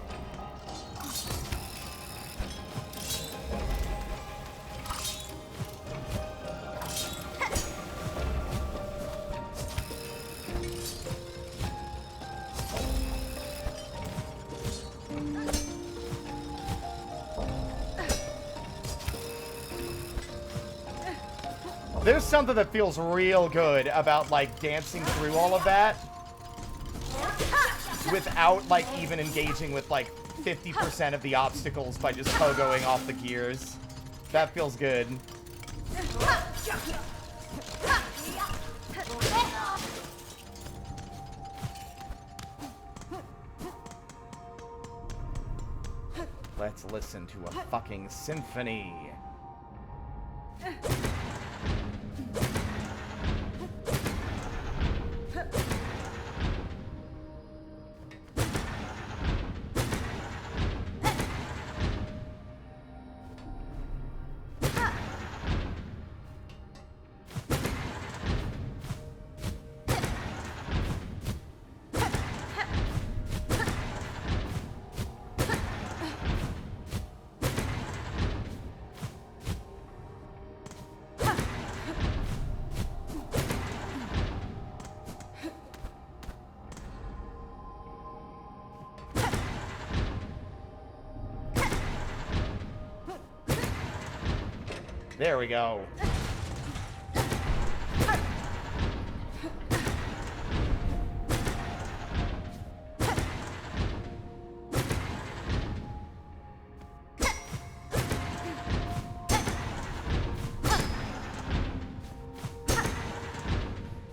There's something that feels real good about, like, dancing through all of that without, like, even engaging with, like, 50% of the obstacles by just pogoing off the gears. That feels good. Let's listen to a fucking symphony. There we go.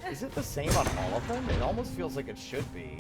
Is it the same on all of them? It almost feels like it should be.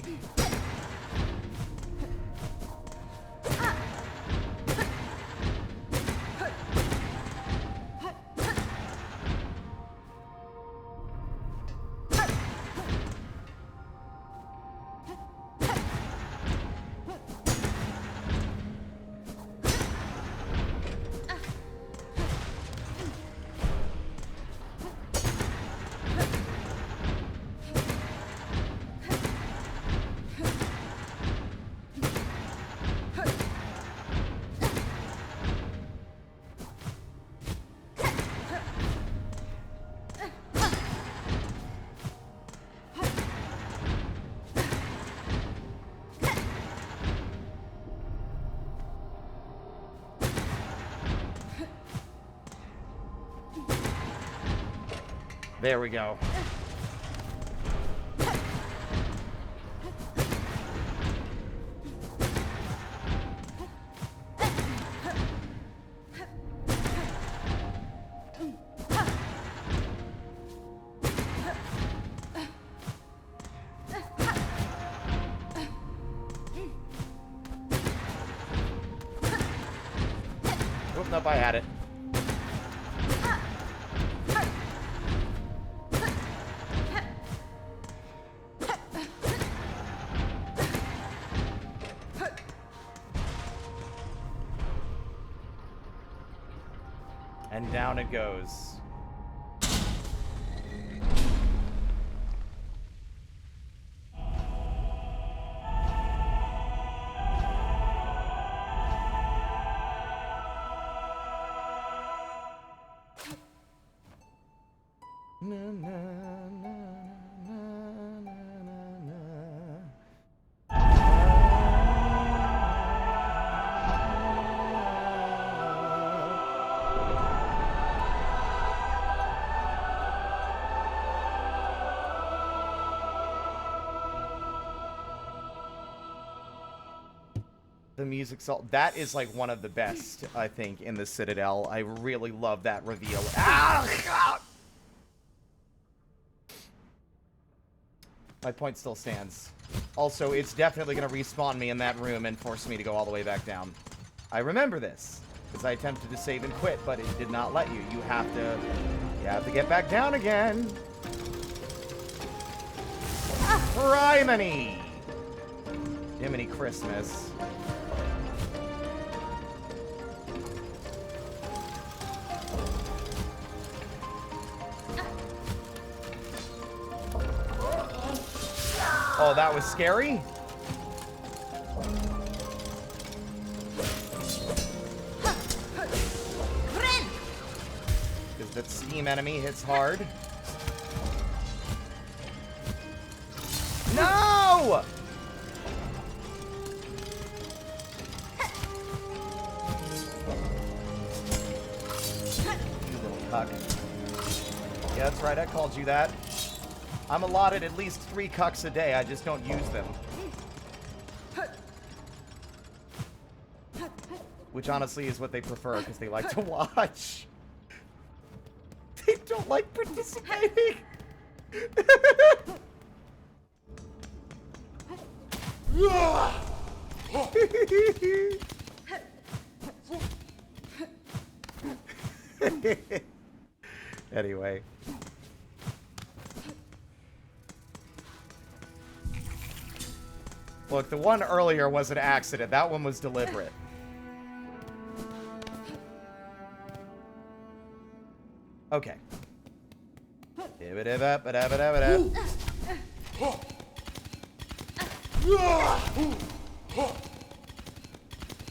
There we go. Oh, nope, I had it. And down it goes. Na, na, na, na, na, na, The music's all... That is, like, one of the best, I think, in the Citadel. I really love that reveal. Ah! God! My point still stands. Also, it's definitely going to respawn me in that room and force me to go all the way back down. I remember this, because I attempted to save and quit, but it did not let you. You have to get back down again. Criminy! Jiminy Christmas. Oh, that was scary? Because that steam enemy hits hard. No! You little cuck. Yeah, that's right, I called you that. I'm allotted at least 3 cucks a day, I just don't use them. Which honestly is what they prefer, because they like to watch. They don't like participating. Anyway. Look, the one earlier was an accident. That one was deliberate. Okay.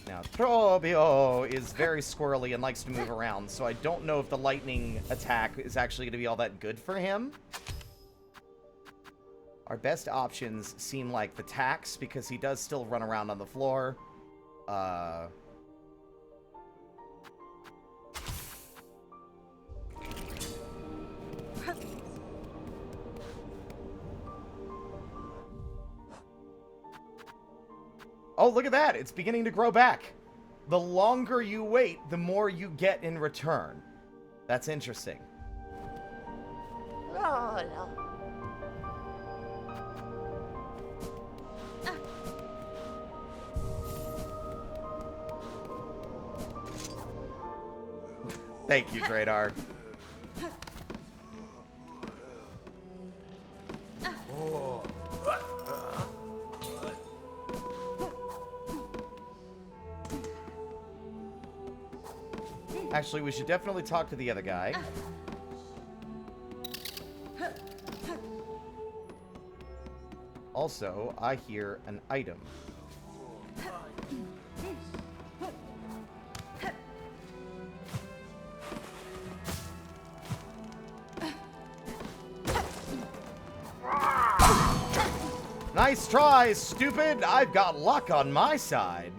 Now, Trobio is very squirrely and likes to move around, so I don't know if the lightning attack is actually going to be all that good for him. Our best options seem like the tax, because he does still run around on the floor. Oh, look at that. It's beginning to grow back. The longer you wait, the more you get in return. That's interesting. Lolo. Thank you, Dradar. Actually, we should definitely talk to the other guy. Also, I hear an item. Nice try, stupid! I've got luck on my side.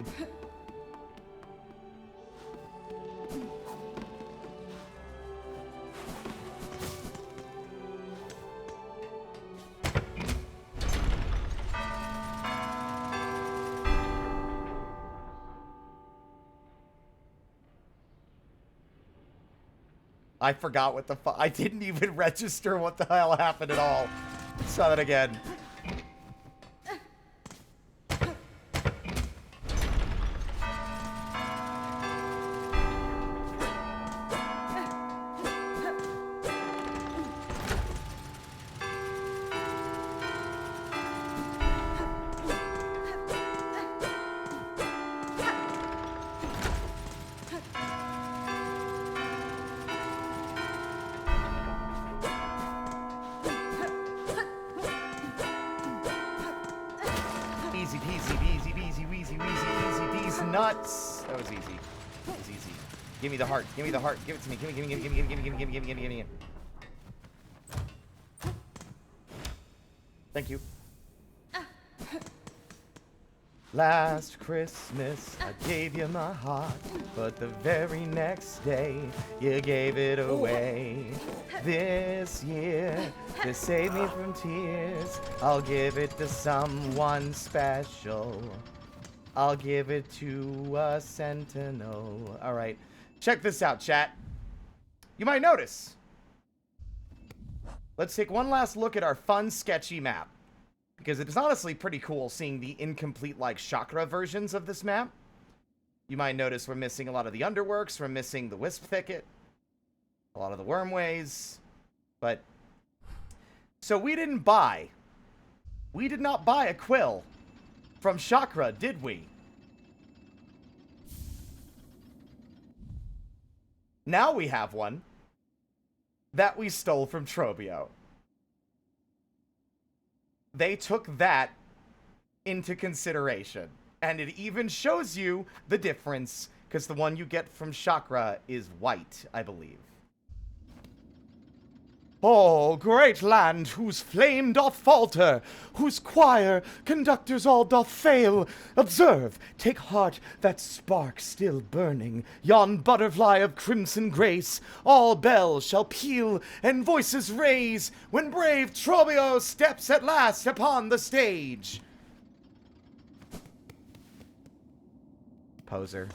I forgot what the I didn't even register what the hell happened at all. Saw that again. Easy peasy, beezy, beezy, weezy, weezy, easy peasy, nuts. That was easy. That was easy. Give me the heart. Give me the heart. Give it to me. Give me, give me, give me, give me, give me, give me, give me, give me, give me, give me. Thank you. Last Christmas, I gave you my heart, but the very next day, you gave it away. This year, to save me from tears, I'll give it to someone special. I'll give it to a sentinel. All right, check this out, chat. You might notice. Let's take one last look at our fun, sketchy map. Because it is honestly pretty cool seeing the incomplete, like, chakra versions of this map. You might notice we're missing a lot of the underworks, we're missing the wisp thicket, a lot of the wormways, but... So we did not buy a quill from Chakra, did we? Now we have one that we stole from Trobio. They took that into consideration. And it even shows you the difference, because the one you get from Chakra is white, I believe. Oh, great land, whose flame doth falter, whose choir conductors all doth fail. Observe, take heart, that spark still burning, yon butterfly of crimson grace. All bells shall peal and voices raise when brave Trobio steps at last upon the stage. Poser.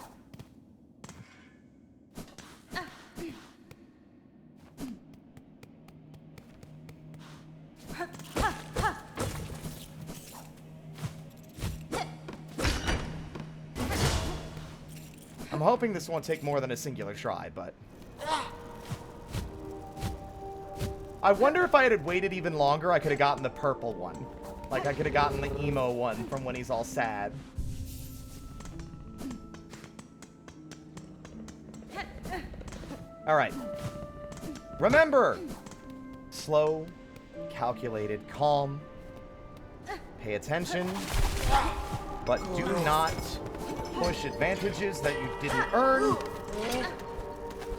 I'm hoping this won't take more than a singular try, but... I wonder if I had waited even longer, I could have gotten the purple one. Like, I could have gotten the emo one from when he's all sad. Alright. Remember! Slow, calculated, calm. Pay attention. But do not push advantages that you didn't earn.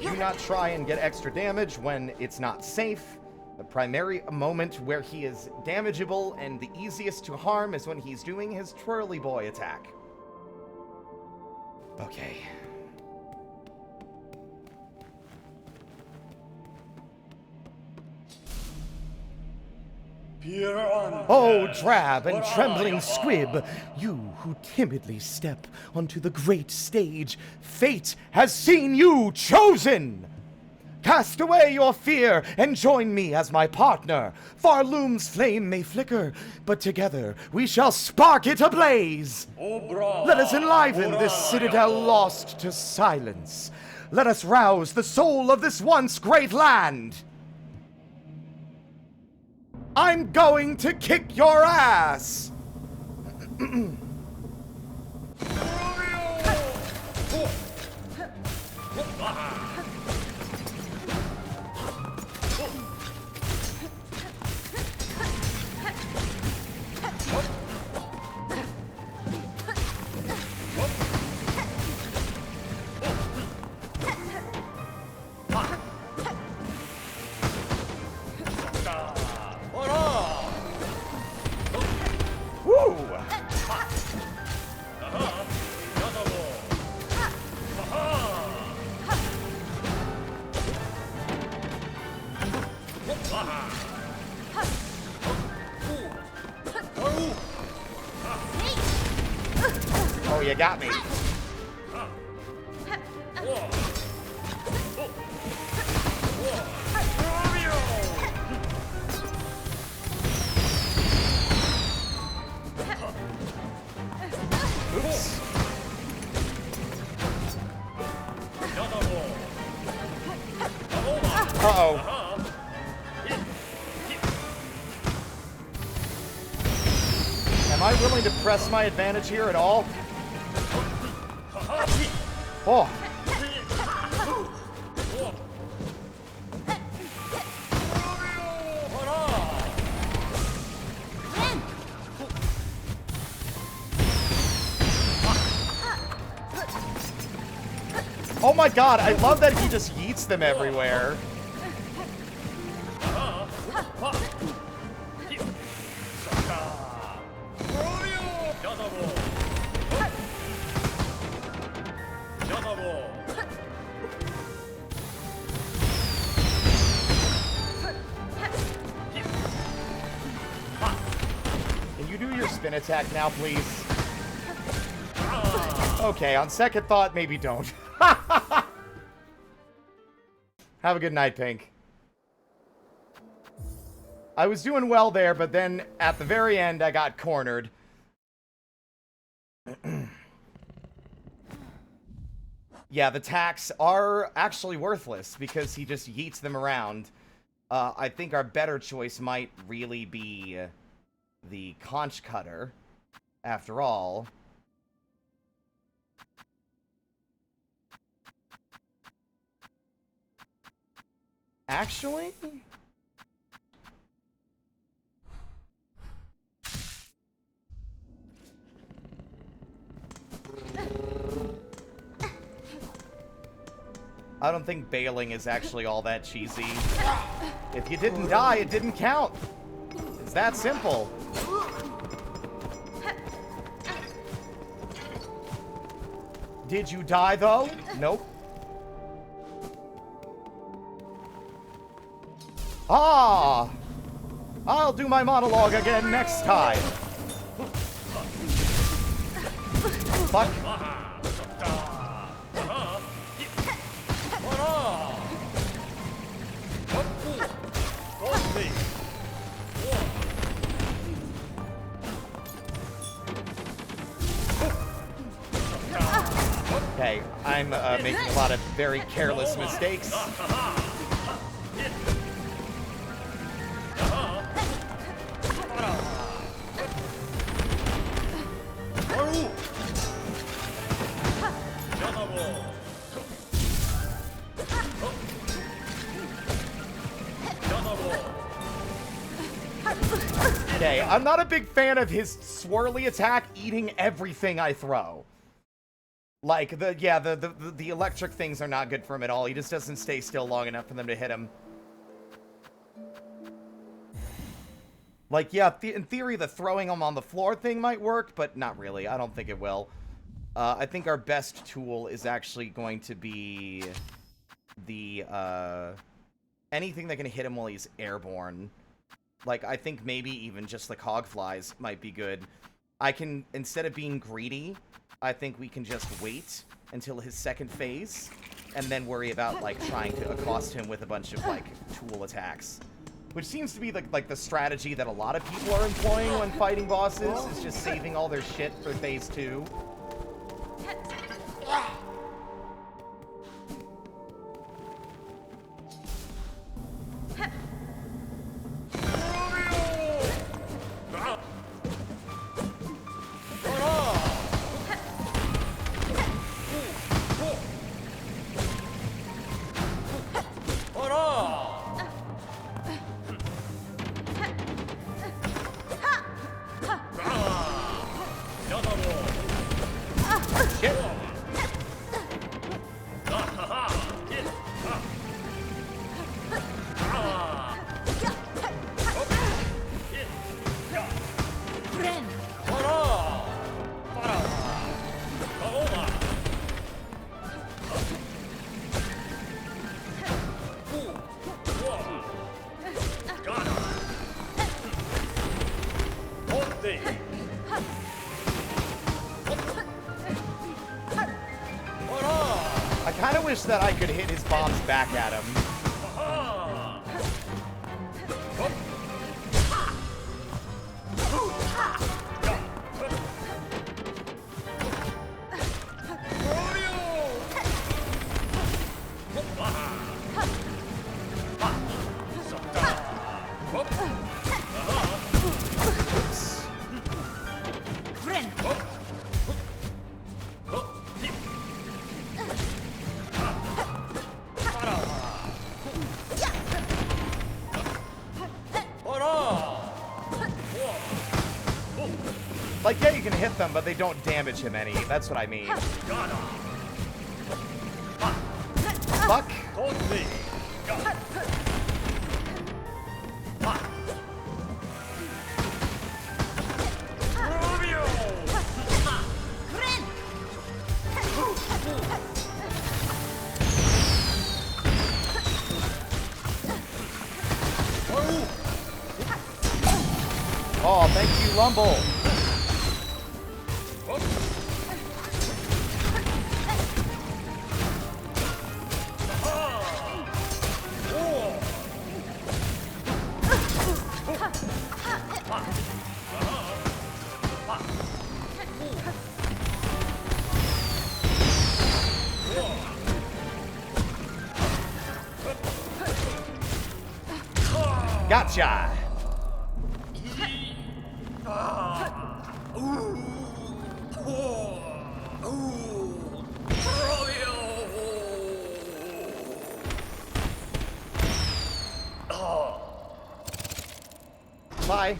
Do not try and get extra damage when it's not safe. The primary moment where he is damageable and the easiest to harm is when he's doing his twirly boy attack. Okay. Oh, drab and trembling squib, you who timidly step onto the great stage, fate has seen you chosen! Cast away your fear and join me as my partner. Farloom's flame may flicker, but together we shall spark it ablaze. Let us enliven this citadel lost to silence. Let us rouse the soul of this once great land. I'm going to kick your ass! Woo! Oh, you got me. Oops. Uh-oh. Am I willing to press my advantage here at all? Oh. Oh my god, I love that he just yeets them everywhere. Can you do your spin attack now, please? Okay, on second thought, maybe don't. Have a good night, Pink. I was doing well there, but then at the very end, I got cornered. Yeah, the tacks are actually worthless because he just yeets them around. I think our better choice might really be the conch cutter, after all. Actually? I don't think bailing is actually all that cheesy. If you didn't die, it didn't count. It's that simple. Did you die, though? Nope. Ah! I'll do my monologue again next time. Fuck. Okay, I'm making a lot of very careless mistakes. Okay, I'm not a big fan of his swirly attack eating everything I throw. Like, the electric things are not good for him at all. He just doesn't stay still long enough for them to hit him. Like, yeah, in theory, the throwing him on the floor thing might work, but not really. I don't think it will. I think our best tool is actually going to be the, anything that can hit him while he's airborne. Like, I think maybe even just the cogflies might be good. I can, instead of being greedy, I think we can just wait until his second phase, and then worry about, like, trying to accost him with a bunch of, like, tool attacks. Which seems to be, like the strategy that a lot of people are employing when fighting bosses, is just saving all their shit for phase 2. That I could hit his bombs back at him. Like, yeah, you can hit them, but they don't damage him any. That's what I mean. Fuck. Oh, thank you, Lumble. Gotcha! Bye.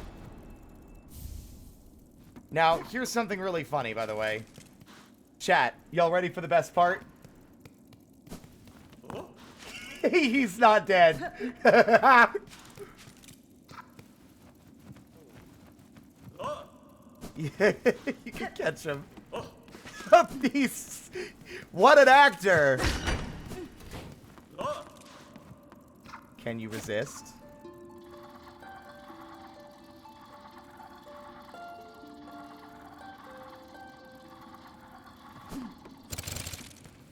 Now, here's something really funny, by the way. Chat, y'all ready for the best part? He's not dead. Yeah, you can catch him. What an actor! Can you resist?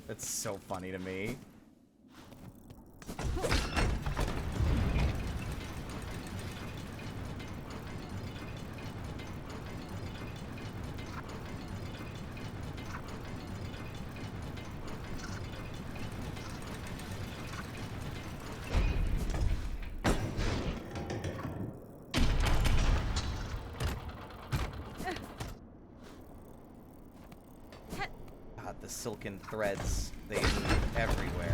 That's so funny to me. God, the silken threads, they move everywhere.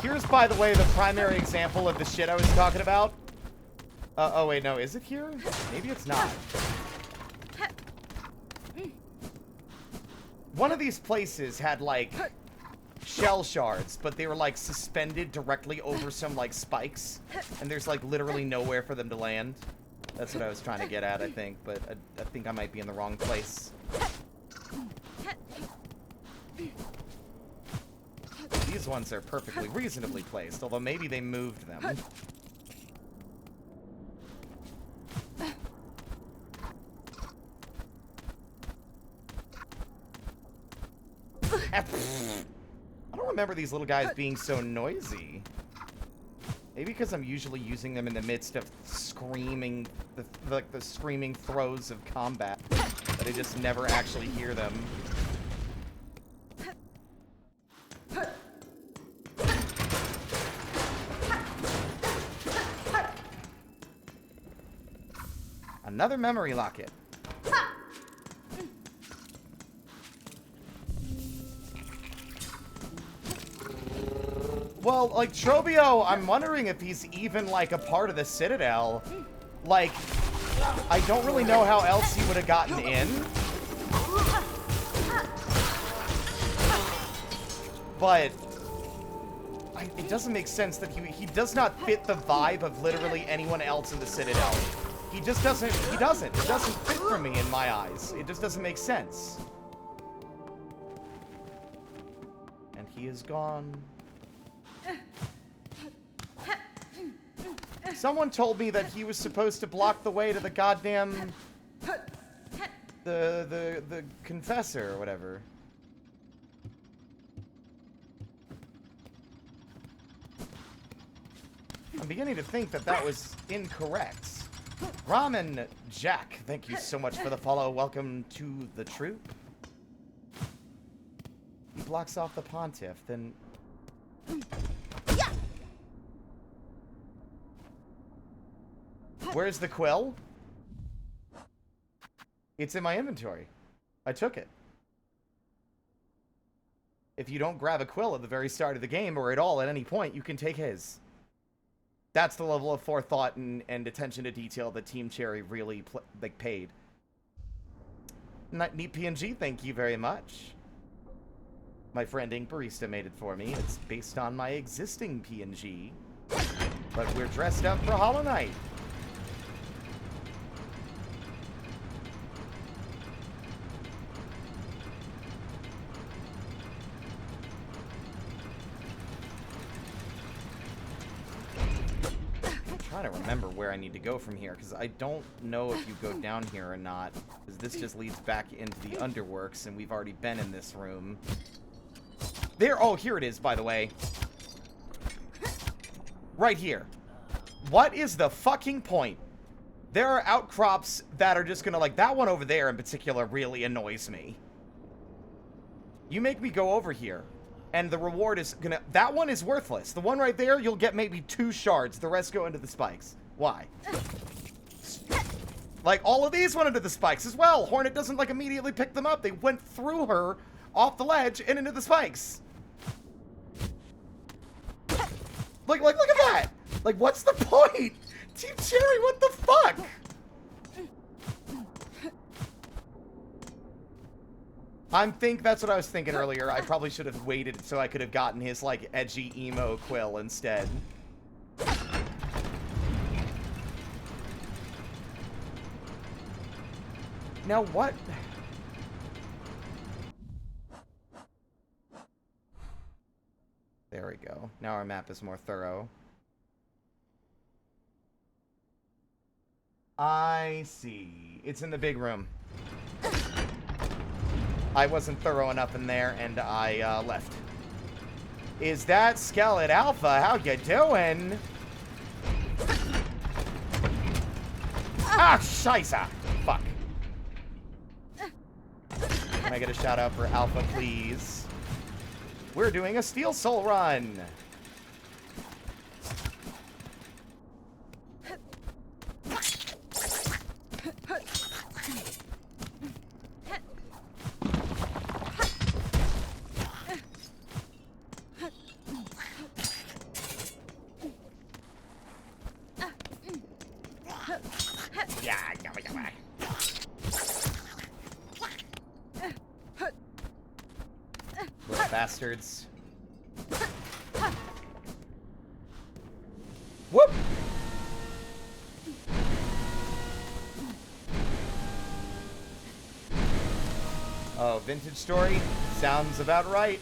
Here's, by the way, the primary example of the shit I was talking about. Oh, wait, no, is it here? Maybe it's not. One of these places had, like, shell shards, but they were like suspended directly over some like spikes, and there's like literally nowhere for them to land. That's what I was trying to get at, I think, but I think I might be in the wrong place. These ones are perfectly reasonably placed, although maybe they moved them. I don't remember these little guys being so noisy. Maybe because I'm usually using them in the midst of screaming, the screaming throes of combat, that I just never actually hear them. Another memory locket. Well, like, Trobio, I'm wondering if he's even, like, a part of the Citadel. Like, I don't really know how else he would have gotten in. But it doesn't make sense that he does not fit the vibe of literally anyone else in the Citadel. He just doesn't, it doesn't fit for me in my eyes. It just doesn't make sense. And he is gone. Someone told me that he was supposed to block the way to the goddamn... The confessor or whatever. I'm beginning to think that that was incorrect. Ramen Jack, thank you so much for the follow. Welcome to the troop. He blocks off the pontiff, then... Where's the quill? It's in my inventory. I took it. If you don't grab a quill at the very start of the game, or at all at any point, you can take his. That's the level of forethought and attention to detail that Team Cherry really paid. Neat PNG, thank you very much. My friend Ink Barista made it for me. It's based on my existing PNG. But we're dressed up for Hollow Knight. I'm trying to remember where I need to go from here, because I don't know if you go down here or not, because this just leads back into the Underworks, and we've already been in this room. Oh, here it is, by the way. Right here. What is the fucking point? There are outcrops that are just gonna, like, that one over there in particular really annoys me. You make me go over here. And the reward is gonna... That one is worthless. The one right there, you'll get maybe 2 shards. The rest go into the spikes. Why? Like, all of these went into the spikes as well. Hornet doesn't, like, immediately pick them up. They went through her, off the ledge, and into the spikes. Look at that! Like, what's the point? Team Cherry, what the fuck? That's what I was thinking earlier. I probably should have waited so I could have gotten his, like, edgy emo quill instead. Now what? There we go. Now our map is more thorough. I see. It's in the big room. I wasn't thorough enough in there, and I left. Is that Skeleton Alpha? How you doing? Ah, scheisse! Fuck. Can I get a shout out for Alpha, please? We're doing a Steel Soul run. Bastards. Whoop! Oh, vintage story? Sounds about right.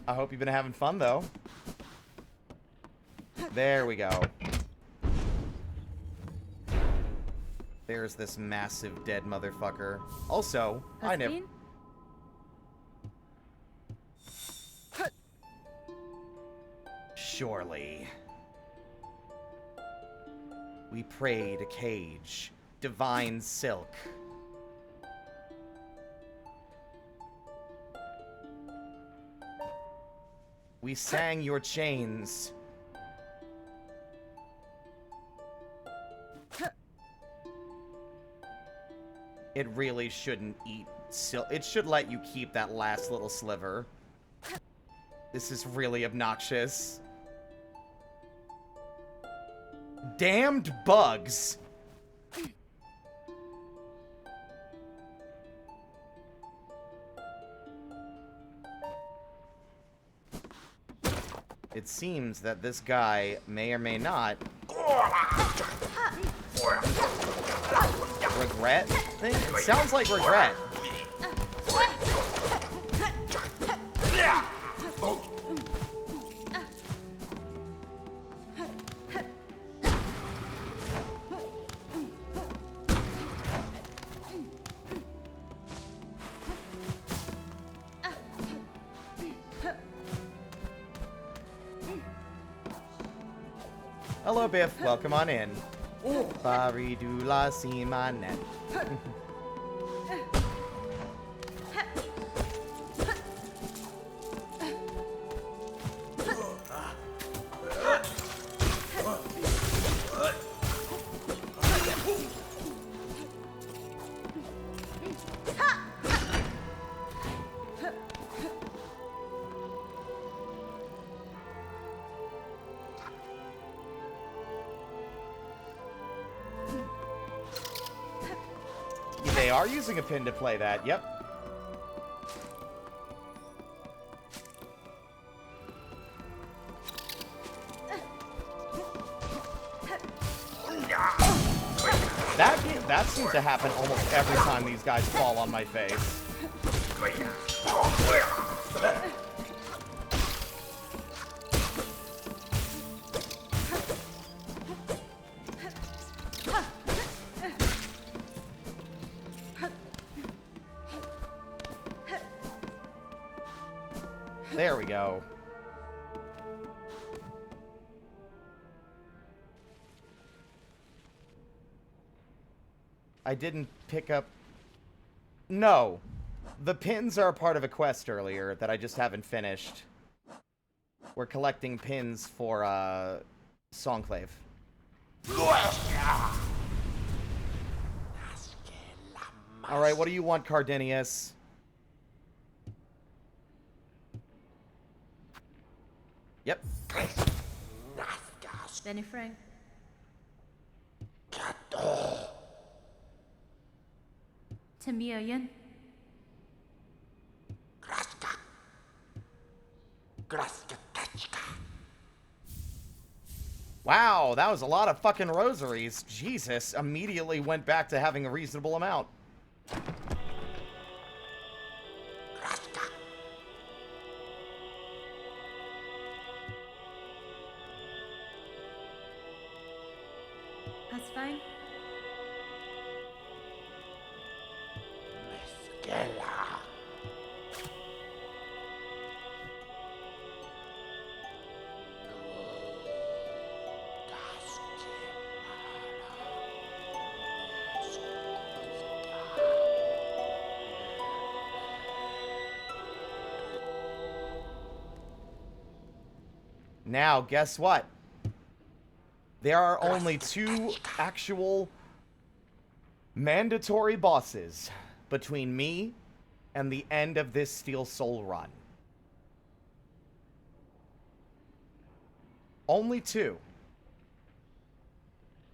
I hope you've been having fun, though. There we go. There's this massive dead motherfucker. Also, I never... Hasbin? Surely. We pray to Cage, divine silk. We sang your chains. It really shouldn't eat silk. It should let you keep that last little sliver. This is really obnoxious. Damned bugs. It seems that this guy may or may not regret thing? It sounds like regret. Hello, Biff. Welcome on in. Faridula Simanet. They are using a pin to play that, yep. That seems to happen almost every time these guys fall on my face. There we go. I didn't pick up... No. The pins are a part of a quest earlier that I just haven't finished. We're collecting pins for, Songclave. Alright, what do you want, Cardinius? Yep. Benny Frank. Tamioyen. Wow, that was a lot of fucking rosaries. Jesus, immediately went back to having a reasonable amount. That's fine. Now, guess what? There are only 2 actual mandatory bosses between me and the end of this Steel Soul run. only two.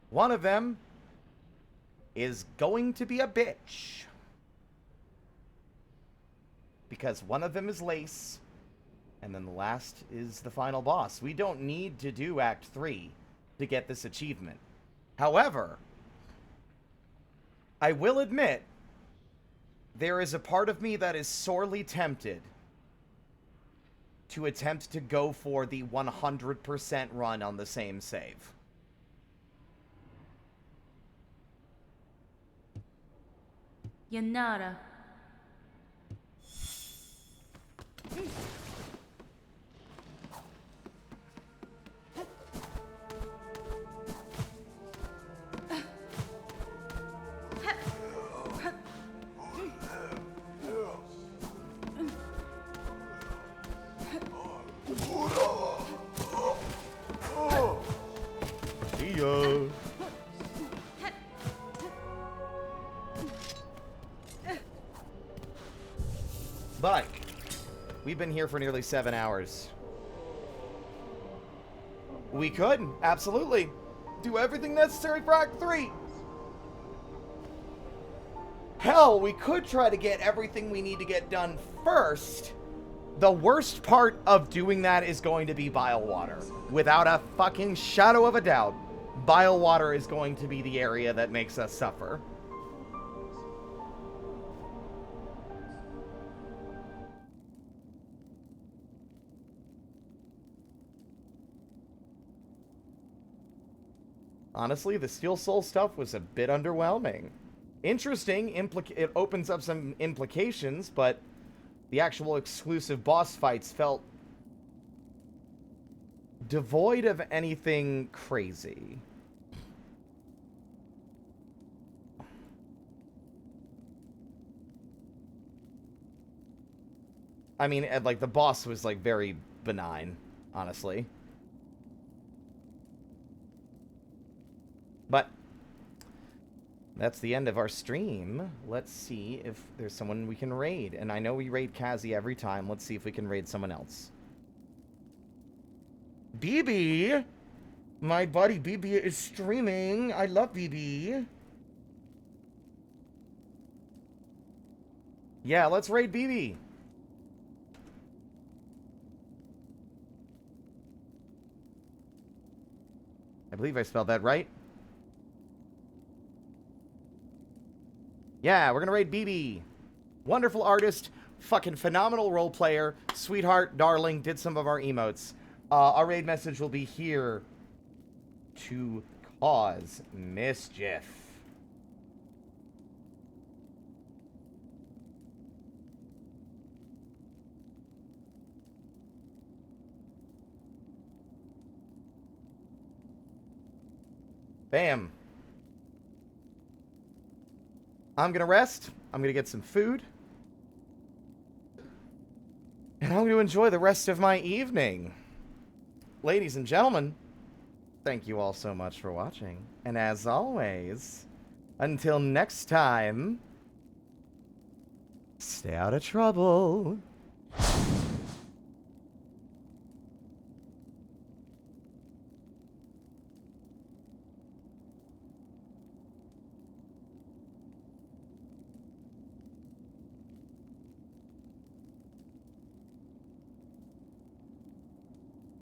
One of them is going to be a bitch. Because one of them is Lace, and then the last is the final boss. We don't need to do Act 3 to get this achievement. However, I will admit, there is a part of me that is sorely tempted to attempt to go for the 100% run on the same save. Yanara. See ya. But we've been here for nearly 7 hours. We could, absolutely, do everything necessary for Act 3. Hell, we could try to get everything we need to get done first. The worst part of doing that is going to be Bile Water. Without a fucking shadow of a doubt, Bile Water is going to be the area that makes us suffer. Honestly, the Steel Soul stuff was a bit underwhelming. Interesting, it opens up some implications, but the actual exclusive boss fights felt devoid of anything crazy. I mean, like, the boss was, like, very benign, honestly. But that's the end of our stream. Let's see if there's someone we can raid. And I know we raid Kazi every time. Let's see if we can raid someone else. BB! My buddy BB is streaming. I love BB. Yeah, let's raid BB. I believe I spelled that right. Yeah, we're gonna raid BB. Wonderful artist, fucking phenomenal role player, sweetheart, darling, did some of our emotes. Our raid message will be here to cause mischief. Bam. I'm gonna rest. I'm gonna get some food. And I'm gonna enjoy the rest of my evening. Ladies and gentlemen, thank you all so much for watching. And as always, until next time, stay out of trouble.